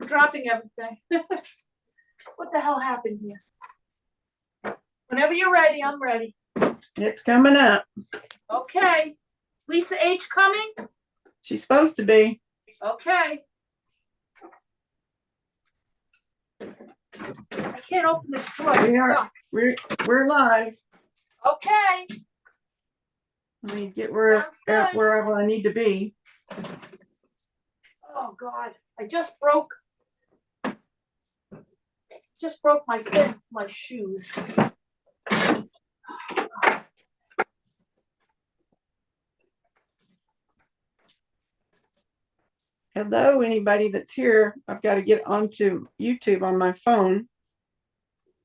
dropping everything. What the hell happened here? Whenever you're ready, I'm ready. It's coming up. Okay. Lisa H coming? She's supposed to be. Okay. I can't open this drawer. We're live. Okay. Let me get wherever I need to be. Oh God. I just broke my pin with my shoes. Hello, anybody that's here. I've got to get onto YouTube on my phone.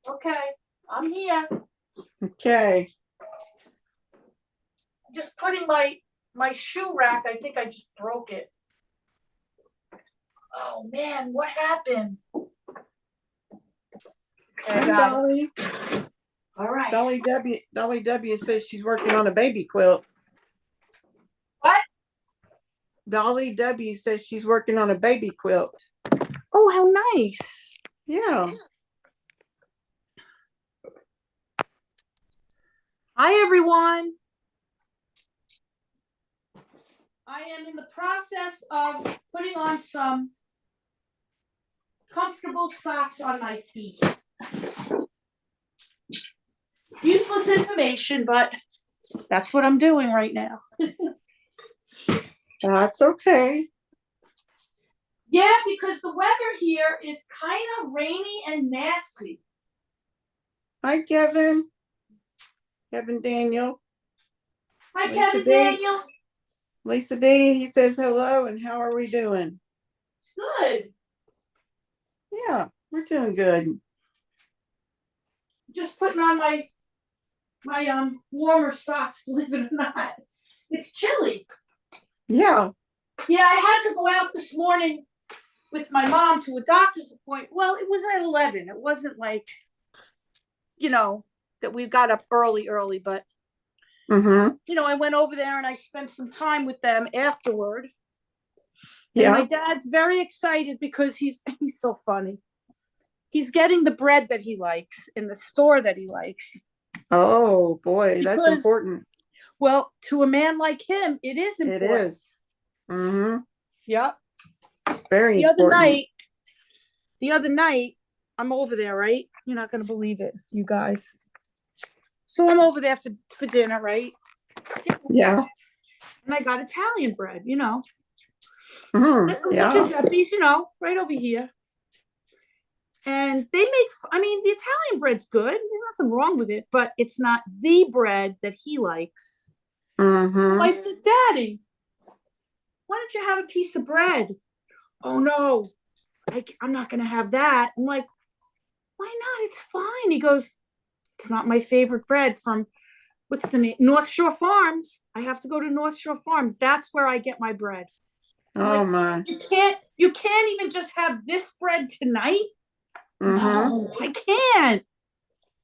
Okay, I'm here. Okay. I'm just putting my shoe rack. I think I just broke it. Oh man, what happened? Okay, Hi, Dolly. All right. Dolly W says she's working on a baby quilt. What? Dolly W says she's working on a baby quilt. Oh, how nice. Yeah. Hi, everyone. I am in the process of putting on some comfortable socks on my feet. Useless information, but that's what I'm doing right now. That's okay. Yeah, because the weather here is kind of rainy and nasty. Hi, Kevin. Kevin Daniel. Hi, Kevin Daniel. Lisa D, he says hello, and how are we doing? Good. Yeah, we're doing good. Just putting on my warmer socks, believe it or not. It's chilly. Yeah. Yeah, I had to go out this morning with my mom to a doctor's appointment. Well, it was at 11. It wasn't like, that we got up early, but I went over there and I spent some time with them afterward. Yeah. And my dad's very excited because he's so funny. He's getting the bread that he likes in the store that he likes. Oh boy, that's important. Well, to a man like him, it is important. It is. Mm-hmm. Yep. Very important. The other night, I'm over there, right? You're not going to believe it, you guys. So I'm over there for dinner, right? Yeah. And I got Italian bread, Mm-hmm. Yeah. Giuseppe's, right over here. And they make, the Italian bread's good. There's nothing wrong with it, but it's not the bread that he likes. Mm-hmm. So I said, Daddy, why don't you have a piece of bread? Oh, no, I'm not going to have that. I'm like, why not? It's fine. He goes, it's not my favorite bread from, what's the name? North Shore Farms. I have to go to North Shore Farms. That's where I get my bread. Oh, my. You can't even just have this bread tonight. Mm-hmm. No, I can't.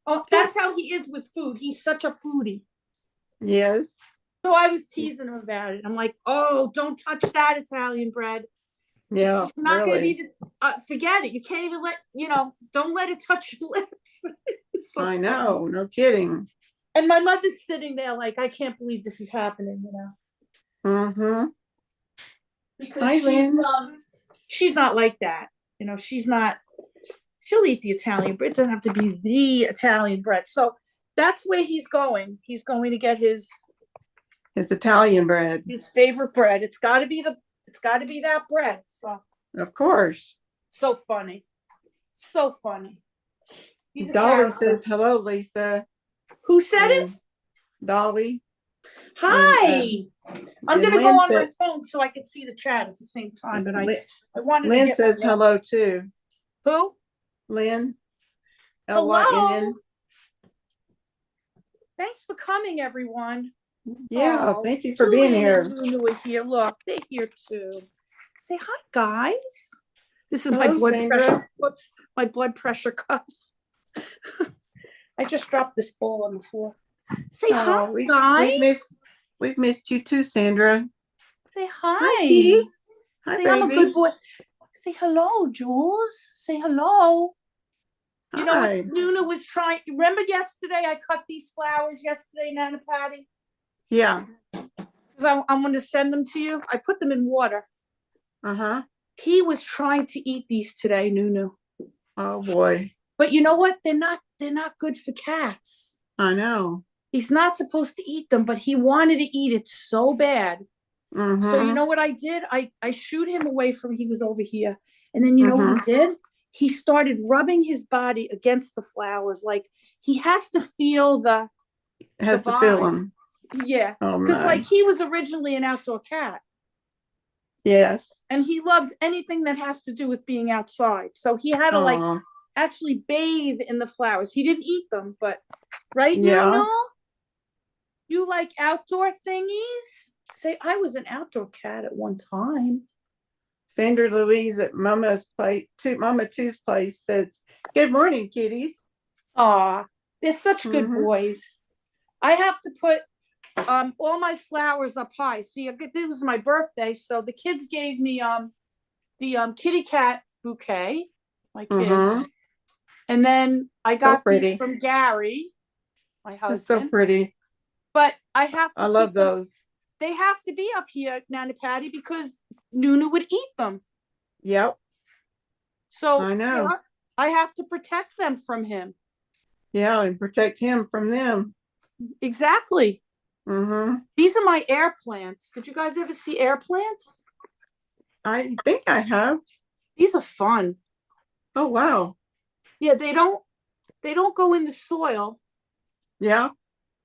Oh, that's how he is with food. He's such a foodie. Yes. So I was teasing him about it. I'm like, oh, don't touch that Italian bread. Yeah. It's not going to be this. Forget it. You can't even don't let it touch your lips. So I know. Funny. No kidding. And my mother's sitting there like, I can't believe this is happening, Mm-hmm. Because she's not like that. She'll eat the Italian bread. It doesn't have to be the Italian bread. So that's where he's going. He's going to get his Italian bread. His favorite bread. It's got to be that bread. So of course. So funny. So funny. Dolly says hello, Lisa. Who said it? Dolly. Hi. I'm going to go on my phone so I can see the chat at the same time. But I wanted Lynn to get says hello too. Who? Lynn. Hello. Thanks for coming, everyone. Yeah, thank you for being here. Look, they're here too. Say hi, guys. This is hello, my blood pressure cuff. I just dropped this bowl on the floor. Say hi, guys. We've missed you too, Sandra. Say hi. Hi, Say baby. I'm a good boy. Say hello, Jules. Say hello. You know what Hi. Nuna was trying? Remember yesterday? I cut these flowers yesterday, Nana Patty, Yeah. because I'm going to send them to you. I put them in water. Uh-huh. He was trying to eat these today, Nunu. Oh boy. But you know what? They're not good for cats. I know. He's not supposed to eat them, but he wanted to eat it so bad. So you Mm-hmm. know what I did? I shooed him away from he was over here. And then you know what Mm-hmm. he did? He started rubbing his body against the flowers. Like he has to feel the Has to feel vibe. them. Yeah. Oh Because like my. he was originally an outdoor cat. Yes. And he loves anything that has to do with being outside. So he had to like Oh, actually bathe in the flowers. He didn't eat them, but right, yeah. Nunu? You like outdoor thingies? Say, I was an outdoor cat at one time. Sandra Louise at Mama Two's place says, "Good morning, kitties." Aw, they're such good Mm-hmm. boys. I have to put all my flowers up high. See, this was my birthday, so the kids gave me the kitty cat bouquet, my Mm-hmm. kids. And then I So got these pretty. from Gary, my It's so husband. pretty. But I have I to love keep them. those. They have to be up here, Nana Patty, because Nunu would eat them. Yep. So I know. I have to protect them from him. Yeah, and protect him from them. Exactly. Mm-hmm. These are my air plants. Did you guys ever see air plants? I think I have. These are fun. Oh wow. Yeah, they don't go in the soil. Yeah.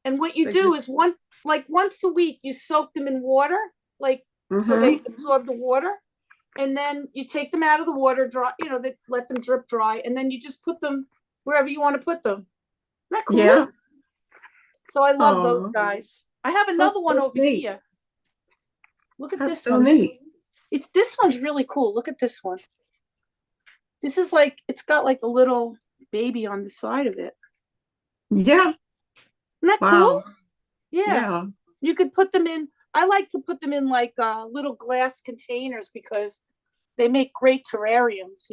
And what you They do is just once a week you soak them in water, like so mm-hmm. they absorb the water. And then you take them out of the water, dry, they let them drip dry, and then you just put them wherever you want to put them. Isn't that cool? Yeah. So I love those Oh, guys. I have another that's one so over neat. here. Look at That's this so one. neat. This one's really cool. Look at this one. This is like it's got like a little baby on the side of it. Yeah. Isn't that cool? Wow. Yeah. Yeah. You could put them in. I like to put them in like little glass containers because they make great terrariums,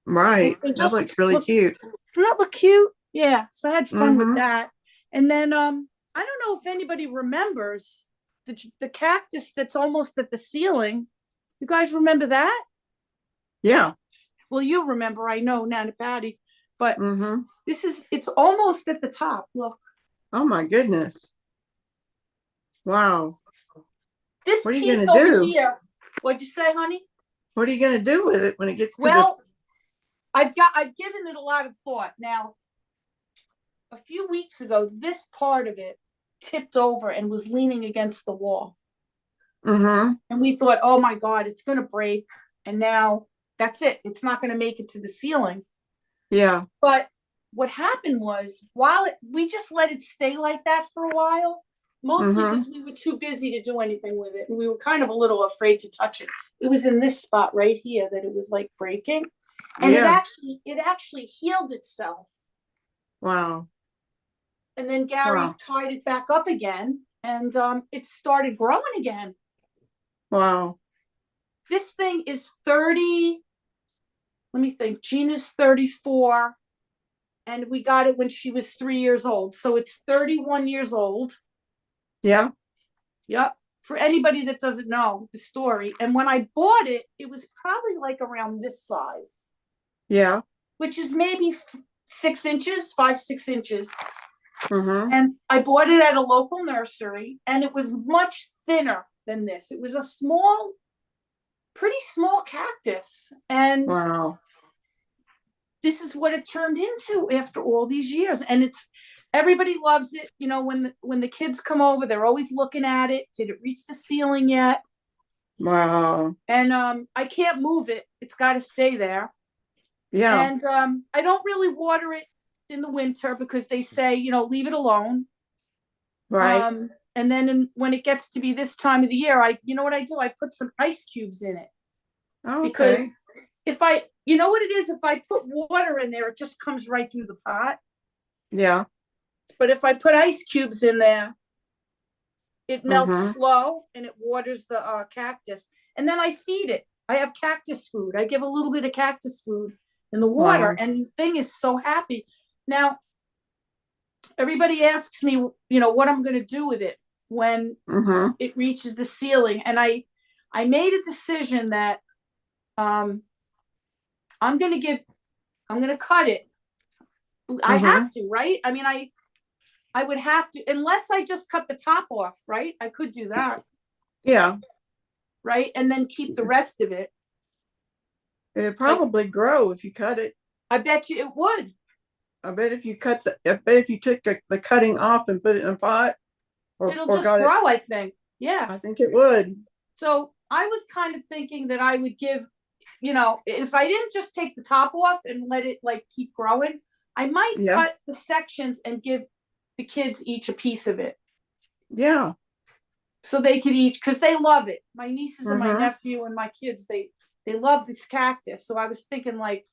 Right. They That just looks really look, cute. doesn't that look cute? Yeah. So I had fun with Mm-hmm. that. And then I don't know if anybody remembers the cactus that's almost at the ceiling. You guys remember that? Yeah. Well, you remember, I know, Nana Patty, but Mm-hmm. it's almost at the top. Look, Oh my goodness. Wow. this What are you piece gonna over do? here. What'd you say, honey? What are you gonna do with it when it gets to the Well, I've given it a lot of thought. Now, a few weeks ago, this part of it tipped over and was leaning against the wall. mm-hmm. And we thought, oh my God, it's going to break. And now that's it. It's not going to make it to the ceiling. Yeah. But what happened was, we just let it stay like that for a while, mostly Mm-hmm. because we were too busy to do anything with it. And we were kind of a little afraid to touch it. It was in this spot right here that it was like breaking. And Yeah. it actually healed itself. Wow. And then Gary Wow. tied it back up again, and it started growing again. Wow. This thing is 30. Let me think. Gina's 34, and we got it when she was 3 years old. So it's 31 years old. Yeah. Yep. For anybody that doesn't know the story. And when I bought it, it was probably like around this size. Yeah. Which is maybe 6 inches, 5-6 inches. Mm-hmm. And I bought it at a local nursery, and it was much thinner than this. It was a pretty small cactus. And Wow. this is what it turned into after all these years. And everybody loves it. When the kids come over, they're always looking at it. Did it reach the ceiling yet? Wow. And I can't move it. It's got to stay there. Yeah. And I don't really water it in the winter because they say, leave it alone. Right. And then when it gets to be this time of the year, you know what I do? I put some ice cubes in it because Okay. you know what it is? If I put water in there, it just comes right through the pot. Yeah. But if I put ice cubes in there, it melts Mm-hmm. slow and it waters the cactus. And then I feed it. I have cactus food. I give a little bit of cactus food in the water, Wow. and the thing is so happy. Now, everybody asks me, what I'm going to do with it when Mm-hmm. it reaches the ceiling, and I made a decision that um, I'm going to cut it. I Mm-hmm. have to, right? I mean, I would have to, unless I just cut the top off, right? I could do that, Yeah. right? And then keep the rest of it. It'd But probably grow if you cut it. I bet you it would. I bet if you took the cutting off and put it in a pot It'll or just got it, grow, I think. Yeah. I think it would. So I was kind of thinking that I would give, if I didn't just take the top off and let it like keep growing, I might Yeah. cut the sections and give the kids each a piece of it. Yeah. So they could each, because they love it. My nieces and my Mm-hmm. nephew and my kids, they love this cactus. So I was thinking like,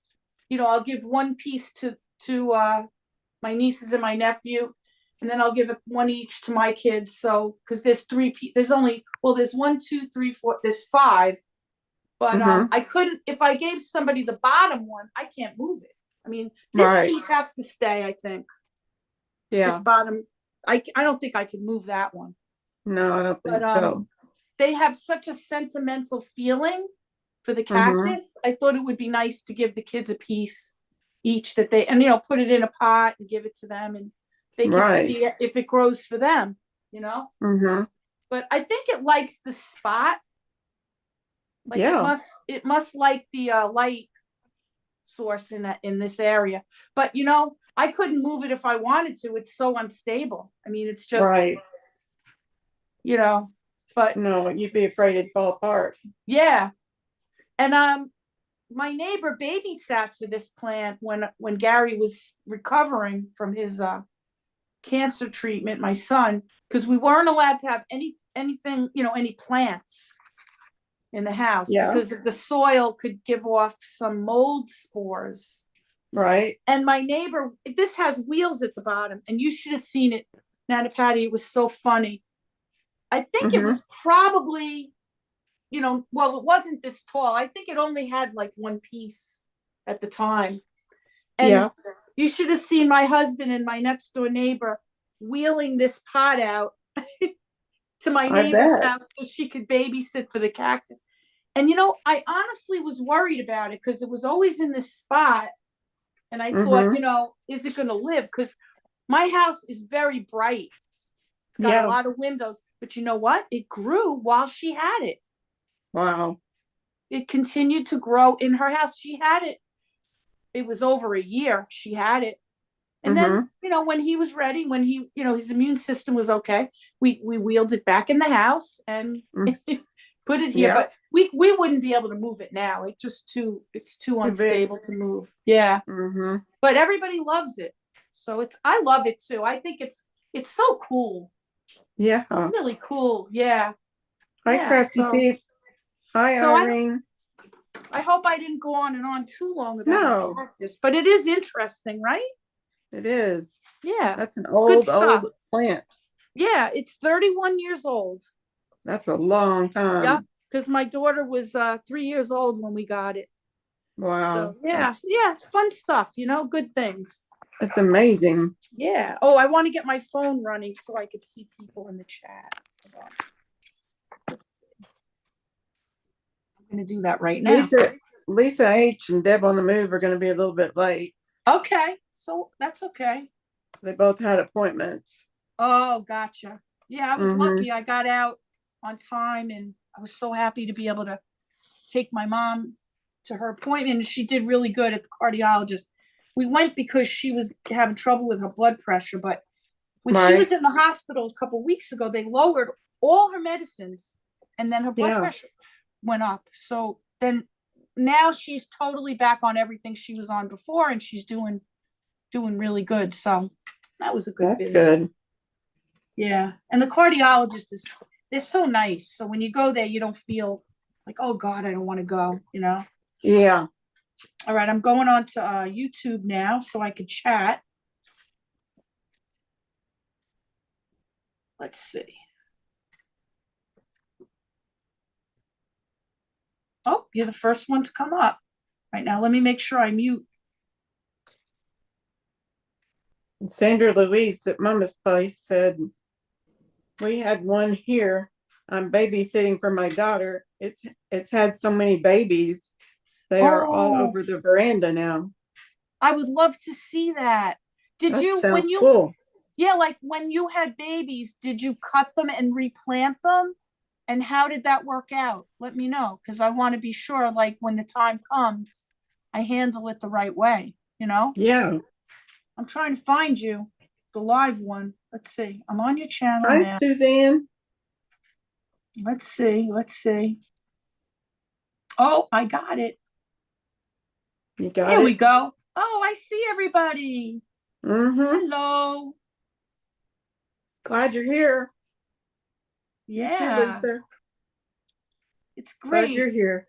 I'll give one piece to my nieces and my nephew, and then I'll give one each to my kids. So because there's only, well, there's 1, 2, 3, 4, there's 5. But Mm-hmm. I couldn't, if I gave somebody the bottom one, I can't move it. I mean, this Right. piece has to stay, I think. This Yeah. bottom, I don't think I could move that one. No, I don't But think so. they have such a sentimental feeling for the Mm-hmm. cactus. I thought it would be nice to give the kids a piece each that they, and put it in a pot and give it to them, and they could Right. see if it grows for them. Mm-hmm. But I think it likes the spot. Like Yeah. it must like the light source in this area. But I couldn't move it if I wanted to. It's so unstable. I mean, it's just, Right. but No, you'd be afraid it'd fall apart. yeah. And my neighbor babysat for this plant when Gary was recovering from his cancer treatment, my son, because we weren't allowed to have anything, any plants in the house Yeah. because the soil could give off some mold spores. Right. And my neighbor, this has wheels at the bottom, and you should have seen it, Nana Patty. It was so funny. I think it Mm-hmm. was probably, well, it wasn't this tall. I think it only had like one piece at the time. And Yeah. you should have seen my husband and my next door neighbor wheeling this pot out to my I neighbor's bet. house so she could babysit for the cactus. And I honestly was worried about it because it was always in this spot. And I thought, Mm-hmm. is it going to live? Because my house is very bright. It's got a Yeah. lot of windows. But you know what? It grew while she had it. Wow. It continued to grow in her house. She had it. It was over a year. She had it. And then, Mm-hmm. when he was ready, when he, his immune system was okay, we wheeled it back in the house and Mm. put it here. Yeah. But we wouldn't be able to move it now. It's too Too big. unstable to move. Yeah. Mm-hmm. But everybody loves it. So I love it too. I think it's so cool. Yeah. It's really cool. Yeah. Hi, Yeah. Crafty Peep. Hi, So Irene. I hope I didn't go on and on too long about my No, practice, but it is interesting, right? it is. Yeah. That's an It's good old stuff. plant. Yeah, it's 31 years old. That's a long Yeah, time. because my daughter was 3 years old when we got it. Wow. So yeah, it's fun stuff, good things. That's amazing. Yeah. Oh, I want to get my phone running so I could see people in the chat. Let's see. I'm going to do that right now. Lisa H and Deb on the Move are going to be a little bit late. Okay, so that's okay. They both had appointments. Oh, gotcha. Yeah, I was Mm-hmm. lucky. I got out on time, and I was so happy to be able to take my mom to her appointment. She did really good at the cardiologist. We went because she was having trouble with her blood pressure, but when she was in the hospital a couple of weeks ago, they lowered all her medicines, and then her blood pressure went up. So then now she's totally back on everything she was on before, and she's doing really good. So that was a good That's visit. good. Yeah. And the cardiologist they're so nice. So when you go there, you don't feel like, oh God, I don't want to go, Yeah. All right. I'm going on to YouTube now so I could chat. Let's see. Oh, you're the first one to come up. Right now, let me make sure I mute. Sandra Louise at Mama's place said, we had one here. I'm babysitting for my daughter. It's had so many babies. They are all Oh, over the veranda now. I would love to see that. Did That you, when sounds you, cool. yeah, like when you had babies, did you cut them and replant them? And how did that work out? Let me know, because I want to be sure, like when the time comes, I handle it the right way, you know? Yeah. I'm trying to find you, the live one. Let's see. I'm on your channel Hi, now. Suzanne. Let's see. Let's see. Oh, I got it. You got Here we it? go. Oh, I see everybody. Mm-hmm. Hello. Glad you're here. You too, Yeah, Lisa. it's Glad great. you're here.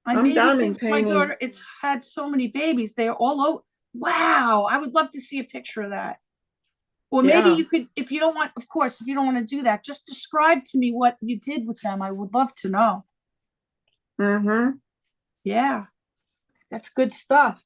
I'm I'm babysitting diamond my painting. daughter. It's had so many babies. They're all over. Wow. I would love to see a picture of that. Or maybe Yeah. you could, if you don't want, of course, if you don't want to do that, just describe to me what you did with them. I would love to know. Mm-hmm. Yeah, that's good stuff.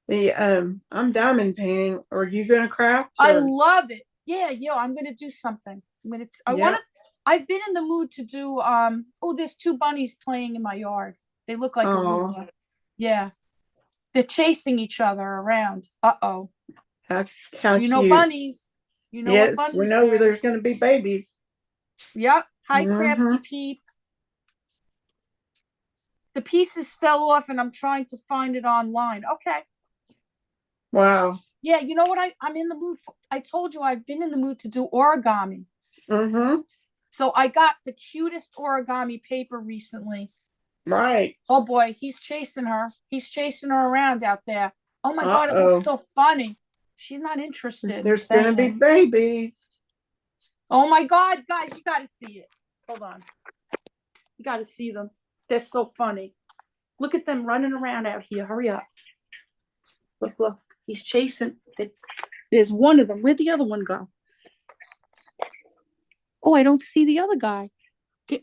I'm diamond painting. Are you gonna craft I or? love it. Yeah, yo, I'm gonna do something. I want Yep. to, I've been in the mood to do, oh, there's two bunnies playing in my yard. They look like Oh, arugula. Yeah, they're chasing each other around. Uh-oh. how You know cute. bunnies. You know what Yes, we bunnies know do. there's gonna be babies. Yep. Hi, Mm-hmm. crafty peep. The pieces fell off and I'm trying to find it online. Okay. Wow. Yeah, you know what I'm in the mood for? I told you I've been in the mood to do origami. Mm-hmm. So I got the cutest origami paper recently. Right. Oh boy, he's chasing her. He's chasing her around out there. Oh my God, it looks Uh-oh. so funny. She's not interested in There's gonna be saying. babies. Oh my God, guys, you got to see it. Hold on. You got to see them. They're so funny. Look at them running around out here. Hurry up. Look, look. He's chasing. There's one of them. Where'd the other one go? Oh, I don't see the other guy.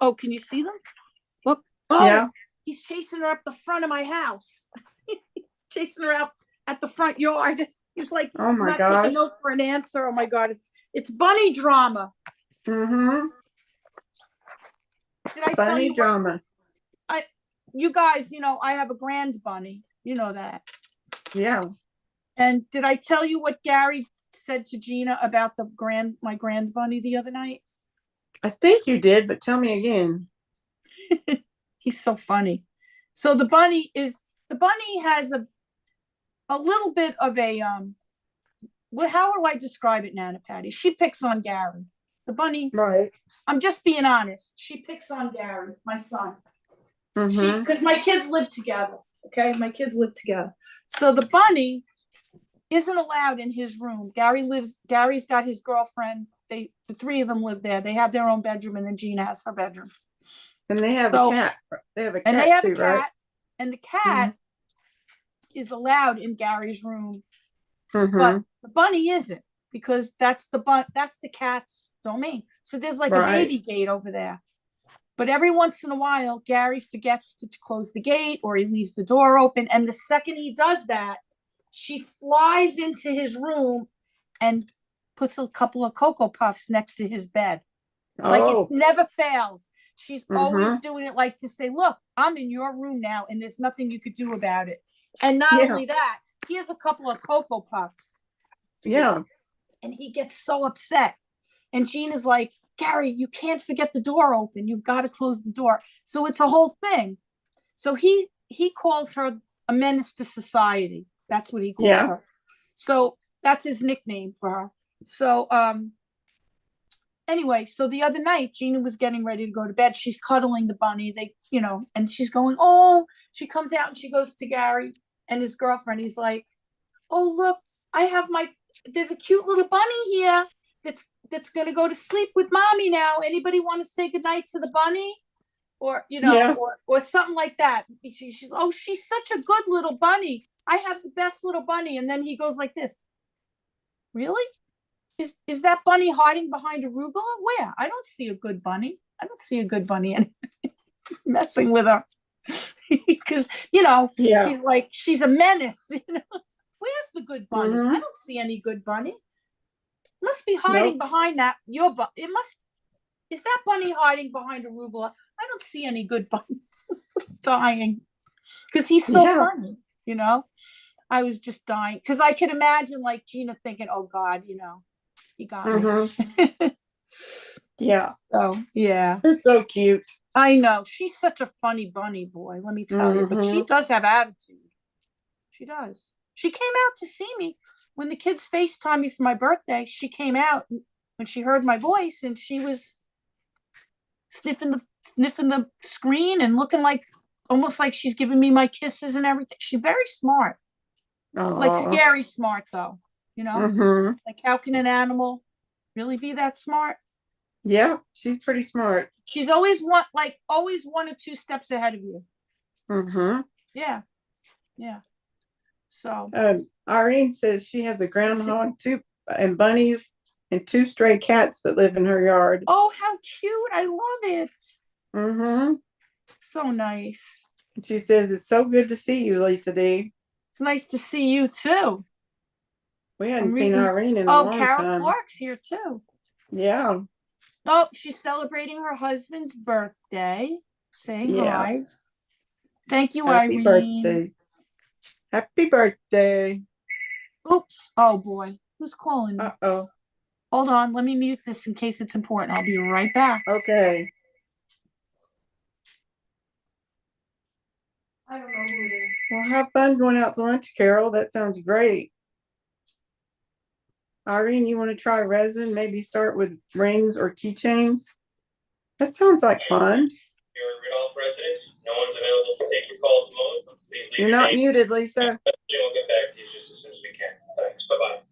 Oh, can you see them? Look. Oh, Yeah. he's chasing her up the front of my house. He's chasing her out at the front yard. He's like, Oh he's my not taking gosh. no for an answer. Oh my God, it's bunny drama. Mm-hmm. Did I tell Bunny you what drama. you guys, I have a grand bunny. You know that. Yeah. And did I tell you what Gary said to Gina about my grand bunny the other night? I think you did, but tell me again. He's so funny. So the bunny has a little bit of a how do I describe it, Nana Patty? She picks on Gary. The bunny, Right. I'm just being honest. She picks on Gary, my son. Mm-hmm. Because my kids live together. Okay, my kids live together. So the bunny isn't allowed in his room. Gary's got his girlfriend. The three of them live there. They have their own bedroom, and then Gina has her bedroom. And they have a So, cat. They have a and they cat have a too, right? cat, and the cat is allowed in Gary's room, but Mm-hmm. the bunny isn't, because that's the cat's domain. So there's like a Right. baby gate over there. But every once in a while, Gary forgets to close the gate, or he leaves the door open. And the second he does that, she flies into his room and puts a couple of Cocoa Puffs next to his bed. Like, it Oh. never fails. She's always Mm-hmm. doing it, like to say, look, I'm in your room now and there's nothing you could do about it. And not Yeah. only that, he has a couple of Cocoa Puffs. Yeah. And he gets so upset. And Gina's like, Gary, you can't forget the door open. You've got to close the door. So it's a whole thing. So he calls her a menace to society. That's what he calls Yeah. her. So that's his nickname for her. So anyway, so the other night, Gina was getting ready to go to bed. She's cuddling the bunny. And she's going, oh, she comes out and she goes to Gary and his girlfriend. He's like, oh, look, there's a cute little bunny here that's going to go to sleep with mommy now. Anybody want to say goodnight to the bunny? Or, Yeah. or something like that. She's such a good little bunny. I have the best little bunny. And then he goes like this. Really? Is that bunny hiding behind arugula? Where? I don't see a good bunny. I don't see a good bunny. messing with her because Yeah. he's like, she's a menace. Where's the good bunny? I Mm-hmm. don't see any good bunny. Must be hiding Nope. behind that. It must. Is that bunny hiding behind arugula? I don't see any good bunny. Dying because he's so Yeah. funny. I was just dying because I could imagine like Gina thinking, "Oh God, he got me." Mm-hmm. Yeah. So yeah, They're so cute. I know she's such a funny bunny boy. Let me tell you, but she Mm-hmm. does have attitude. She does. She came out to see me when the kids FaceTimed me for my birthday. She came out when she heard my voice, and she was sniffing the screen and looking like almost like she's giving me my kisses and everything. She's very smart, like Oh. scary smart though. You know, Mm-hmm. like how can an animal really be that smart? Yeah, she's pretty smart. She's always 1 or 2 steps ahead of you. Mm-hmm. Yeah, yeah. So Irene says she has a that's it. groundhog, two and bunnies, and two stray cats that live in her yard. Oh, how cute! I love it. Mm-hmm. So nice. She says it's so good to see you, Lisa D. It's nice to see you too. We I'm hadn't seen reading. Irene in a Oh, long Carol time. Clark's here too. Yeah. Oh, she's celebrating her husband's birthday. Saying Yeah. hi. Thank you, Happy Irene. birthday. Happy birthday. Oops. Oh boy. Who's calling me? Uh-oh. Hold on. Let me mute this in case it's important. I'll be right back. Okay. I don't know who it is. Well, have fun going out to lunch, Carol. That sounds great. Irene, you want to try resin? Maybe start with rings or keychains? That sounds like fun. Here at Rudolph residence, no one's available to take your call at the moment. Please leave You're your not name. muted, Lisa. We'll get back to you just as soon as we can. Thanks. Bye-bye.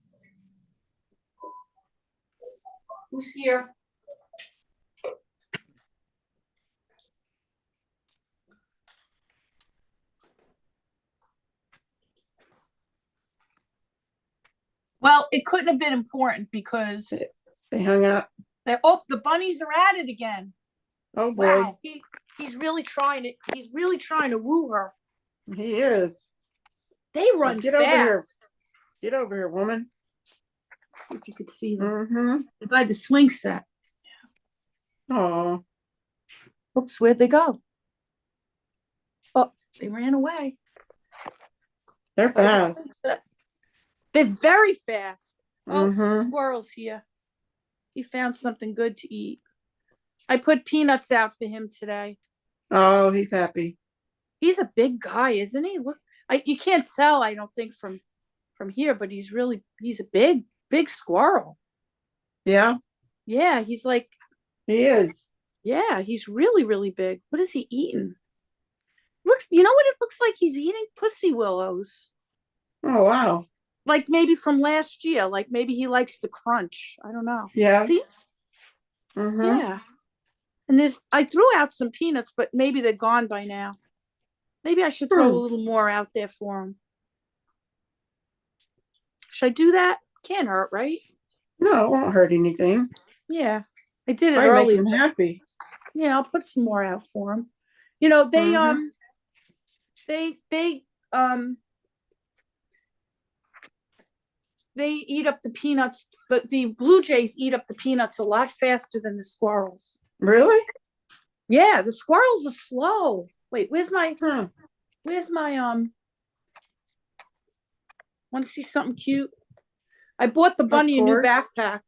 Who's here? Well, it couldn't have been important because They hung up. the bunnies are at it again. Oh boy. Wow, he's really trying to. He's really trying to woo her. He is. They run Get fast. over here. Get over here, woman. Let's see if you could see them. Mm-hmm. They buy the swing set. Oh. Oops, where'd they go? Oh, they ran away. They're fast. They're very fast. Oh, Mm-hmm. squirrel's here. He found something good to eat. I put peanuts out for him today. Oh, he's happy. He's a big guy, isn't he? Look, you can't tell, I don't think from here, but he's a big squirrel. Yeah, Yeah, he's like, he is. yeah, he's really, really big. What is he eating? You know what it looks like he's eating? Pussy willows. Oh, wow. Like maybe from last year. Like maybe he likes the crunch. I don't know. Yeah. See? Mm-hmm. Yeah. And I threw out some peanuts, but maybe they're gone by now. Maybe I should throw a little more out there for him. Should I do that? Can't hurt, right? No, it won't hurt anything. Yeah. I did it Might make earlier. him happy. Yeah, I'll put some more out for him. You know, they eat up the peanuts, but the blue jays eat up the peanuts a lot faster than the squirrels. Really? Yeah, the squirrels are slow. Wait, where's my want to see something cute? I bought the bunny a new backpack.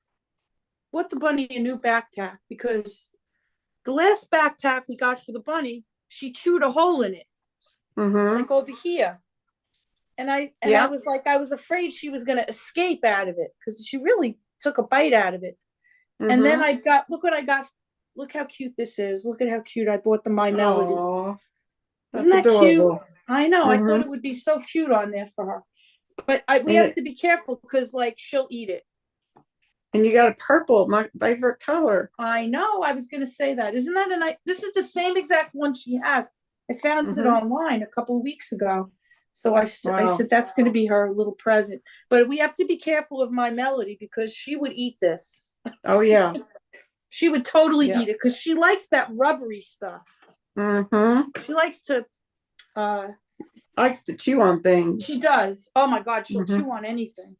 Bought the bunny a new backpack because the last backpack we got for the bunny, she chewed a hole in it. Mm-hmm. Like over here. And I was afraid she was going to escape out of it because she really took a bite out of it. Mm-hmm. And then look what I got. Look how cute this is. Look at how cute I bought the My Melody. Aww, isn't that adorable. Cute? I know. Mm-hmm. I thought it would be so cute on there for her. But we have to be careful because like she'll eat it. And you got a purple, my favorite color. I know. I was going to say that. Isn't that a nice? This is the same exact one she has. I found it online a couple of weeks ago. So I said, that's going to be her little present. But we have to be careful of My Melody because she would eat this. Oh, yeah. She would totally eat it because she likes that rubbery stuff. Mm-hmm. She likes to, Likes to chew on things. she does. Oh my God, she'll Mhm. chew on anything,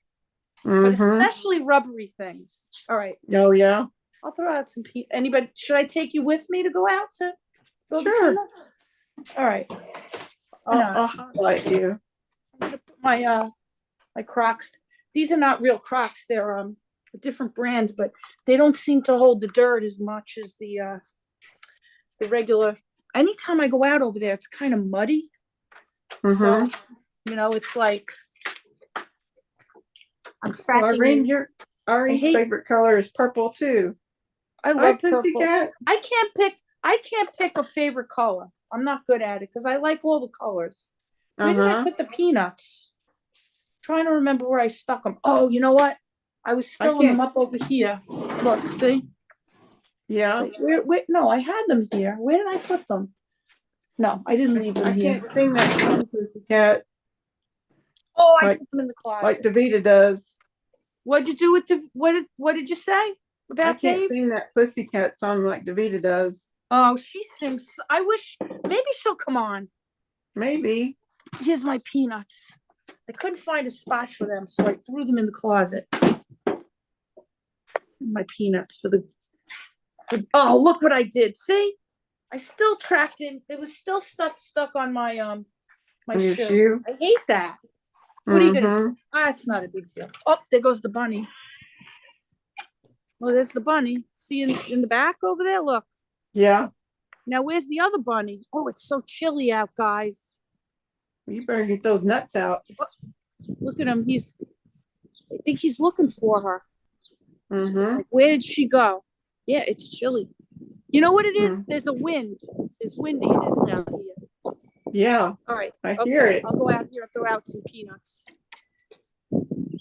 but Mm-hmm. especially rubbery things. All right, Oh, yeah. I'll throw out some anybody, should I take you with me to go out to throw the Sure. peanuts? All right. I'll highlight you. I'm gonna put my my Crocs. These are not real Crocs. They're a different brand, but they don't seem to hold the dirt as much as the regular. Anytime I go out over there, it's kind of muddy. Mm-hmm. So, it's like I'm Well, tracking Irene, you. our I hate- favorite color is purple too. I Hi, love purple. Pussycat. I can't pick a favorite color. I'm not good at it because I like all the colors. Where did I Uh-huh. put the peanuts? Trying to remember where I stuck them. Oh, you know what? I was filling them can't- up over here. Look, see? Yeah. Wait, no, I had them here. Where did I put them? No, I didn't leave them I here. can't sing that song, Pussycat, Oh, I like- put them in the closet. like Davita does. What'd you do with what did you say I about can't Dave? sing that Pussycat song like Davita does. Oh, she sings. I wish maybe she'll come on. Maybe. Here's my peanuts. I couldn't find a spot for them, so I threw them in the closet. My peanuts oh, look what I did. See? I still tracked in. There was still stuff stuck on my Your shoe. shoe. I hate that. What are you gonna Mhm. do? It's not a big deal. Oh, there goes the bunny. Well, there's the bunny. See in the back over there? Look. Yeah. Now where's the other bunny? Oh, it's so chilly out, guys. You better get those nuts out. Look at him. I think he's looking for her. It's Mm-hmm. like, where did she go? Yeah, it's chilly. You know what it is? Mm. There's a wind. There's windiness out here. Yeah. All right. I hear it. I'll go out here and throw out some peanuts.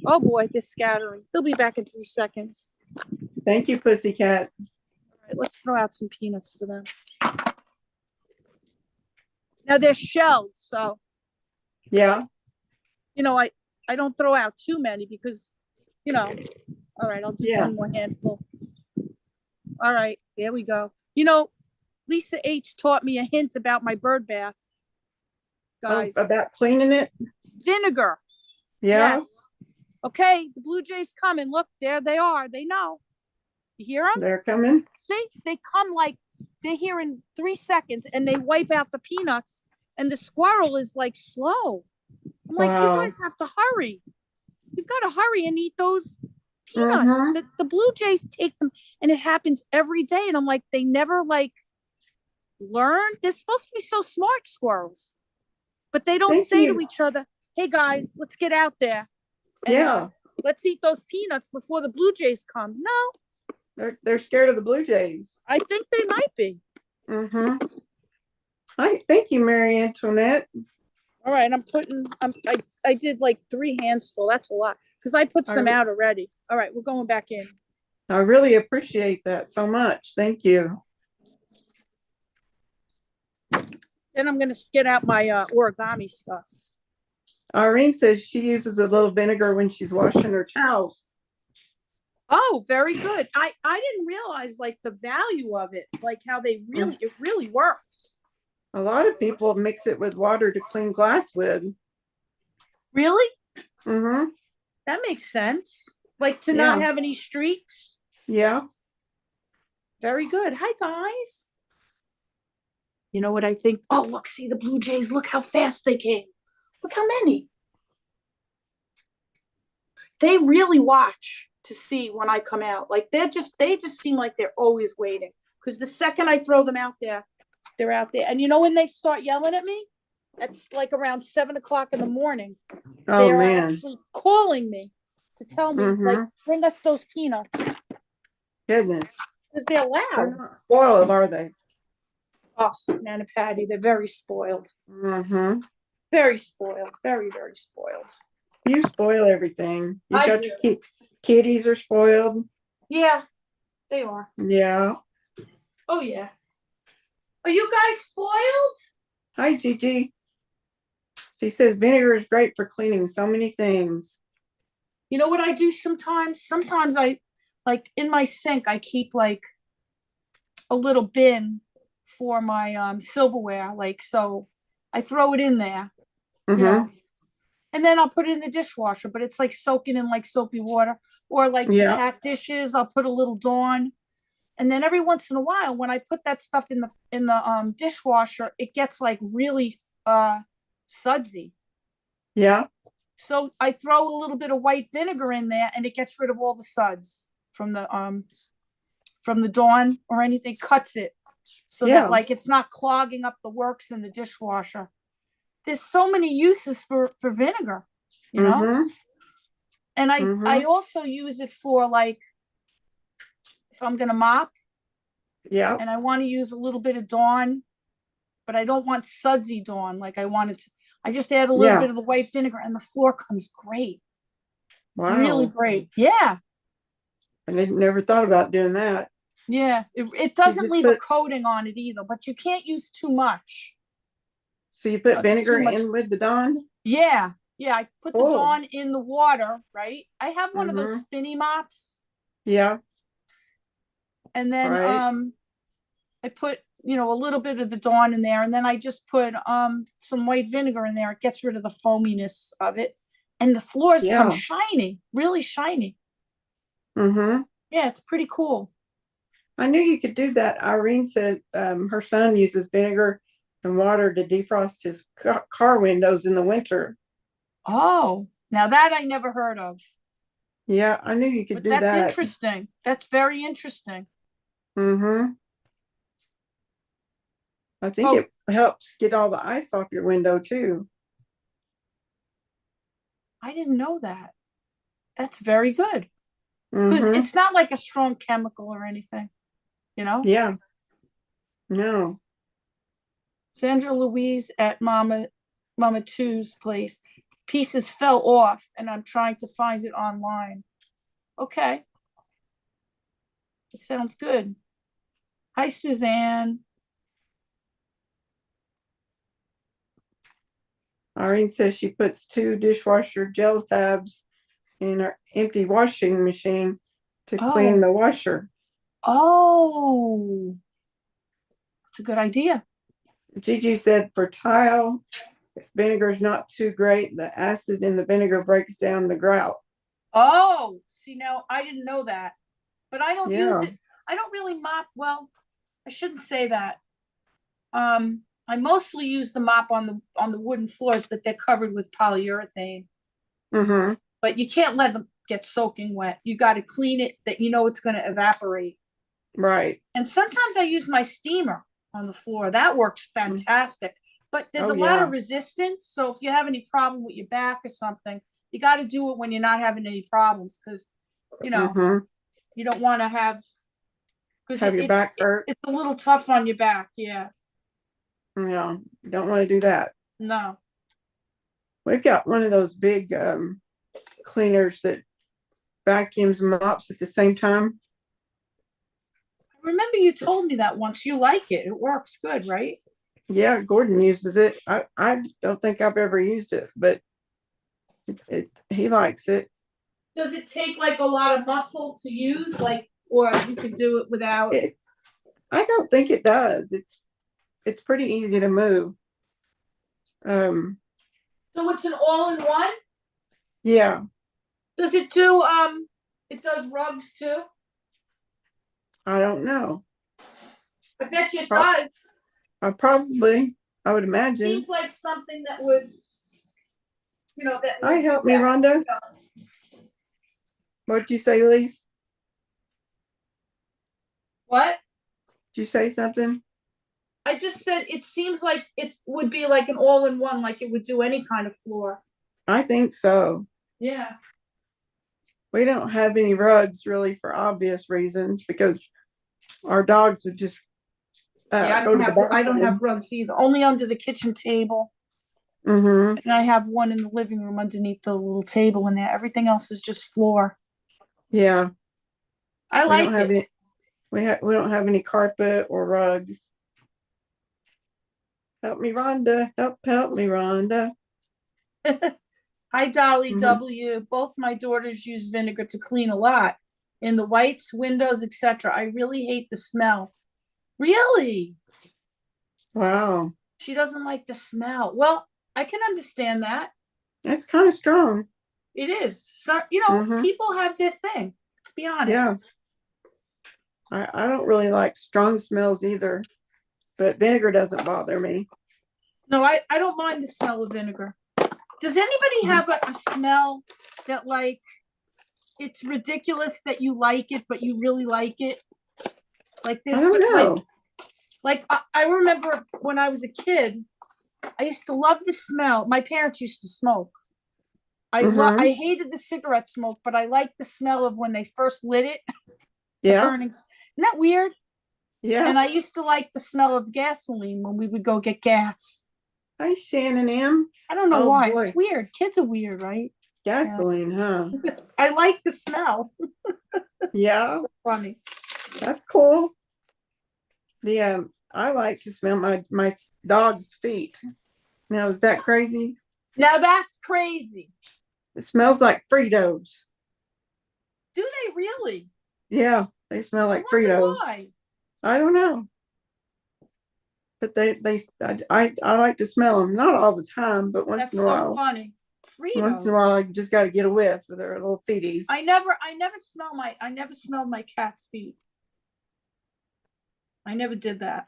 Oh boy, they're scattering. They'll be back in 3 seconds. Thank you, Pussycat. All right, let's throw out some peanuts for them. Now they're shelled, so Yeah. I don't throw out too many because, all right, I'll do one more handful. All right, there we go. Lisa H taught me a hint about my bird bath. Guys. Oh, about cleaning it? Vinegar. Yeah. Yes. Okay, the Blue Jays coming. Look, there they are. They know. You hear them? They're coming. See, they come like they're here in 3 seconds and they wipe out the peanuts and the squirrel is like slow. I'm like, Wow. you guys have to hurry. You've got to hurry and eat those peanuts. Mhm. The Blue Jays take them and it happens every day. And I'm like, they never learn. They're supposed to be so smart, squirrels. But they don't Thank say you. to each other, hey guys, let's get out there. And, Yeah. let's eat those peanuts before the Blue Jays come. No, They're scared of the Blue Jays. I think they might be. Mm-hmm. Thank you, Mary Antoinette. All right, I did like 3 hands full. That's a lot because I put some out already. All right, we're going back in. I really appreciate that so much. Thank you. Then I'm going to get out my origami stuff. Irene says she uses a little vinegar when she's washing her towels. Oh, very good. I didn't realize the value of it, how it really works. A lot of people mix it with water to clean glass with. Really? Mm-hmm. That makes sense. To not have any streaks. Yeah. Very good. Hi, guys. You know what I think? Oh, look, see the Blue Jays. Look how fast they came. Look how many. They really watch to see when I come out. They just seem like they're always waiting. Because the second I throw them out there, they're out there. And when they start yelling at me, it's around 7 o'clock in the morning. Oh, they're man. actually calling me to tell me, bring us those peanuts. Goodness. Because they're They're loud. not spoiled, are they? Oh, Nana Patty, they're very spoiled. Mm-hmm. Very spoiled. Very, very spoiled. You spoil everything. You I got do. your kitties are spoiled. Yeah, they are. Yeah. Oh, yeah. Are you guys spoiled? Hi, Gigi. She says vinegar is great for cleaning so many things. You know what I do sometimes? Sometimes I, in my sink, I keep a little bin for my silverware. Like, so I throw it in there, you Mm-hmm. know, and then I'll put it in the dishwasher, but it's like soaking in like soapy water. Or like the Yeah. packed dishes, I'll put a little Dawn. And then every once in a while, when I put that stuff in the dishwasher, it gets like really sudsy. Yeah. So I throw a little bit of white vinegar in there, and it gets rid of all the suds from the Dawn or anything. Cuts it so Yeah. that like it's not clogging up the works in the dishwasher. There's so many uses for vinegar, you know. Mm-hmm. And I Mm-hmm. also use it for like if I'm gonna mop Yeah. and I want to use a little bit of Dawn, but I don't want sudsy Dawn. Like I wanted to, I just add a little Yeah. bit of the white vinegar, and the floor comes great, really Wow. great. Yeah, I never thought about doing that. yeah. It So you doesn't just leave a put coating on it either, but you can't use too much. so you put Too vinegar much. in with the Dawn? Yeah, yeah. I put the Oh. Dawn in the water, right? I have one of those Mm-hmm. spinny mops, Yeah. and then Right. I put a little bit of the Dawn in there, and then I just put some white vinegar in there. It gets rid of the foaminess of it, and the floors come Yeah. shiny, really shiny. Mm-hmm. Yeah, it's pretty cool. I knew you could do that. Irene said her son uses vinegar and water to defrost his car windows in the winter. Oh, now that I never heard of, Yeah, I knew you could but do that's that. interesting. That's very interesting. Mm-hmm. I think Oh, it helps get all the ice off your window too. I didn't know that. That's very good because Mm-hmm. it's not like a strong chemical or anything, you know. Yeah. No. Sandra Louise at Mama Two's place. Pieces fell off, and I'm trying to find it online. Okay, it sounds good. Hi, Suzanne. Irene says she puts 2 dishwasher gel tabs in her empty washing machine to clean Oh, the washer. oh, it's a good idea. Gigi said for tile, if vinegar is not too great, the acid in the vinegar breaks down the grout. Oh, see, now I didn't know that, but I don't use Yeah. it. I don't really mop. Well, I shouldn't say that. I mostly use the mop on the wooden floors, but they're covered with polyurethane. Mm-hmm. But you can't let them get soaking wet. You got to clean it that it's going to evaporate. Right. And sometimes I use my steamer on the floor. That works fantastic. But there's Oh, a lot of yeah. resistance. So if you have any problem with your back or something, you got to do it when you're not having any problems because, Mm-hmm. you don't want to have, because Have your back hurt. it's a little tough on your back. Yeah. No, don't want to do that. No. We've got one of those big cleaners that vacuums and mops at the same time. I remember you told me that once. You like it. It works good, right? Yeah, Gordon uses it. I don't think I've ever used it, but he likes it. Does it take like a lot of muscle to use, like, or you could do it without? I don't think it does. It's pretty easy to move. So it's an all-in-one? Yeah. Does it do it does rugs too? I don't know. I bet you it does. I would imagine. Seems like something that would, that would Help me, Rhonda. What'd you say, Lise? What? Did you say something? I just said it seems like it would be like an all-in-one, like it would do any kind of floor. I think so. Yeah. We don't have any rugs really for obvious reasons because our dogs would just Yeah, go to the bathroom. I don't have rugs either. Only under the kitchen table. Mm-hmm. And I have one in the living room underneath the little table in there. Everything else is just floor. Yeah. I We like don't have it. any. We don't have any carpet or rugs. Help me, Rhonda. Help me, Rhonda. Hi, Dolly Mhm. W. Both my daughters use vinegar to clean a lot. In the whites, windows, etc. I really hate the smell. Really? Wow. She doesn't like the smell. Well, I can understand that. That's kind of strong. It is. So, Mm-hmm. people have their thing. Let's be honest. Yeah. I don't really like strong smells either, but vinegar doesn't bother me. No, I don't mind the smell of vinegar. Does anybody have a smell that, like, it's ridiculous that you like it, but you really like it? Like this, I don't know. I remember when I was a kid, I used to love the smell. My parents used to smoke. Mm-hmm. I hated the cigarette smoke, but I liked the smell of when they first lit it, the Yeah. burning. Isn't that weird? Yeah. And I used to like the smell of gasoline when we would go get gas. Hi, Shannon M. I don't know Oh why. boy. It's weird. Kids are weird, right? Gasoline, huh? I like the smell. Yeah. Funny. That's cool. I like to smell my dog's feet. Now, is that crazy? Now that's crazy. It smells like Fritos. Do they really? Yeah, they smell like I wonder Fritos. why. I don't know, but I like to smell them. Not all the time, but once That's in a so while. funny. Once in a while, Fritos. I just got to get a whiff of their little feeties. I never smelled my cat's feet. I never did that.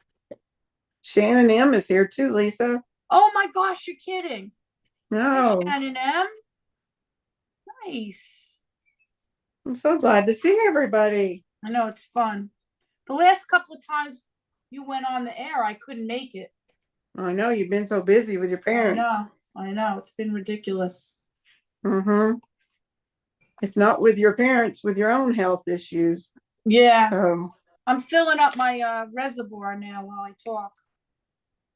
Shannon M is here too, Lisa. Oh my gosh, you're kidding. Hi, No, Shannon M. Nice. I'm so glad to see everybody. I know it's fun. The last couple of times you went on the air, I couldn't make it. I know you've been so busy with your parents. I know. It's been ridiculous. Mm-hmm. If not with your parents, with your own health issues. Yeah. So, I'm filling up my reservoir now while I talk.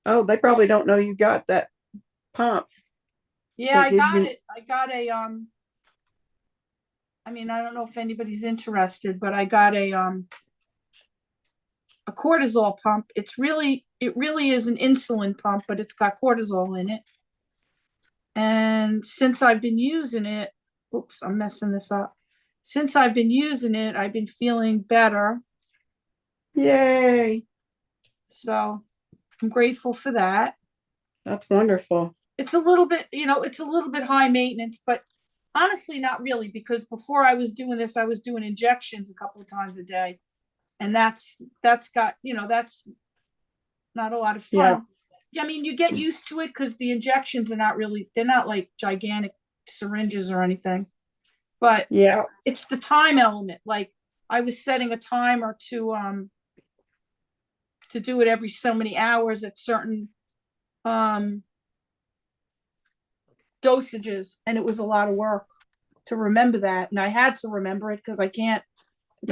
oh, they probably don't know you got that pump. Yeah, I got you... it. I got a I mean, I don't know if anybody's interested, but I got a cortisol pump. It really is an insulin pump, but it's got cortisol in it. And since I've been using it, oops, I'm messing this up. Since I've been using it, I've been feeling better. Yay. So I'm grateful for that. That's wonderful. It's a little bit, it's a little bit high maintenance, but honestly, not really, because before I was doing this, I was doing injections a couple of times a day. And that's got, that's not a lot of fun. Yeah. I mean, you get used to it because the injections they're not like gigantic syringes or anything. But yeah, it's the time element. Like I was setting a timer to do it every so many hours at certain dosages, and it was a lot of work to remember that, and I had to remember it because I can't. It's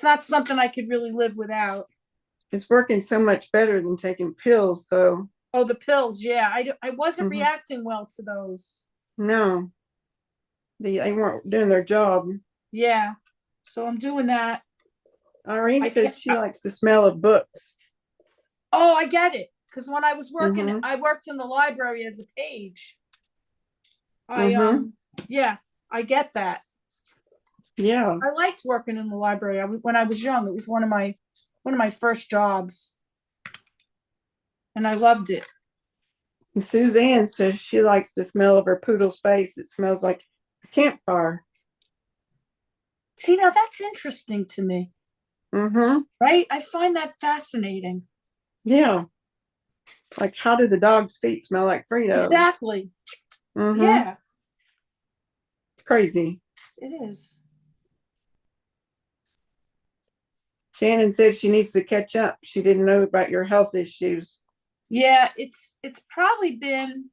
not something I could really live without. It's working so much better than taking pills, though. Oh, the pills, yeah. I wasn't reacting well to those. No, they weren't doing their job. Yeah, so I'm doing that. Irene says she likes the smell of books. Oh, I get it. Because when I was working, I worked in the library as a page. Yeah, I get that. Yeah, I liked working in the library. When I was young, it was one of my first jobs, and I loved it. And Suzanne says she likes the smell of her poodle's face. It smells like a campfire. See, now that's interesting to me. Right? I find that fascinating. Yeah. Like, how do the dog's feet smell like Fritos? Exactly. Yeah. It's crazy. It is. Shannon said she needs to catch up. She didn't know about your health issues. Yeah, it's probably been,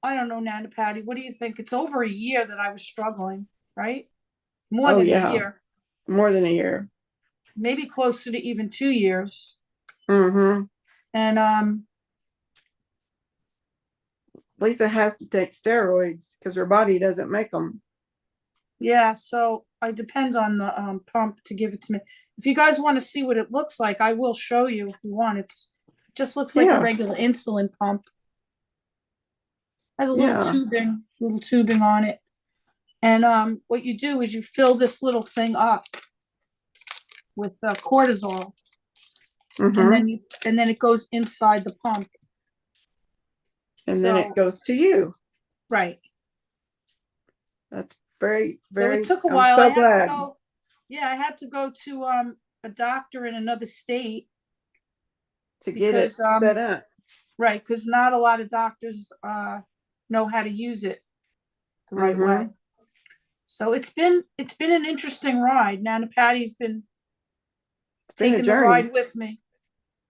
I don't know, Nana Patty, what do you think? It's over a year that I was struggling, right? More than a year. More than a year. Maybe closer to even 2 years. And Lisa has to take steroids because her body doesn't make them. Yeah, so I depend on the pump to give it to me. If you guys want to see what it looks like, I will show you if you want. It just looks like a regular insulin pump. Has a little tubing on it. And what you do is you fill this little thing up with cortisol. Mhm. and then it goes inside the pump. And then So, it goes to you. right. That's very, So it very, took a I'm while. I so had to glad go. Yeah, I had to go to a doctor in another state to get it because set up. right, because not a lot of doctors know how to use it the right way. Mhm. So it's been an interesting ride. Nana Patty's been It's been a taking the journey. ride with me.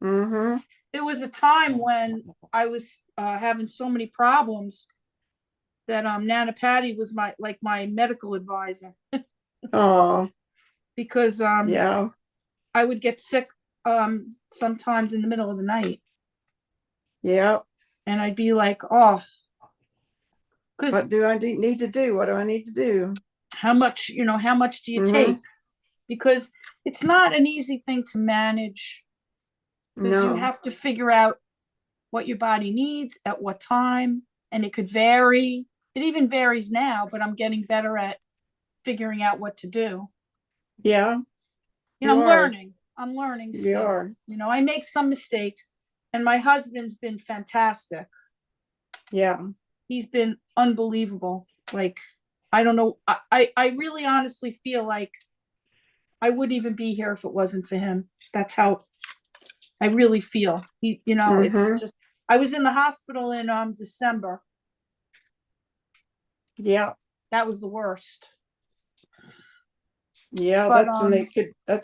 Mhm. There was a time when I was having so many problems that Nana Patty was my medical advisor Oh, because yeah. I would get sick sometimes in the middle of the night, Yeah. and I'd be like, oh, because What do I need to do? What do I need to do? how much do you take? Mhm. Because it's not an easy thing to manage because you No. have to figure out what your body needs at what time, and it could vary. It even varies now, but I'm getting better at figuring out what to do. Yeah. You know, You are. I'm learning You still. are. You know, I make some mistakes, and my husband's been fantastic. Yeah. He's been unbelievable. Like, I don't know. I really honestly feel like I wouldn't even be here if it wasn't for him. That's how I really feel. It's Mhm. just I was in the hospital in December. Yeah. That was the worst. Yeah. But That's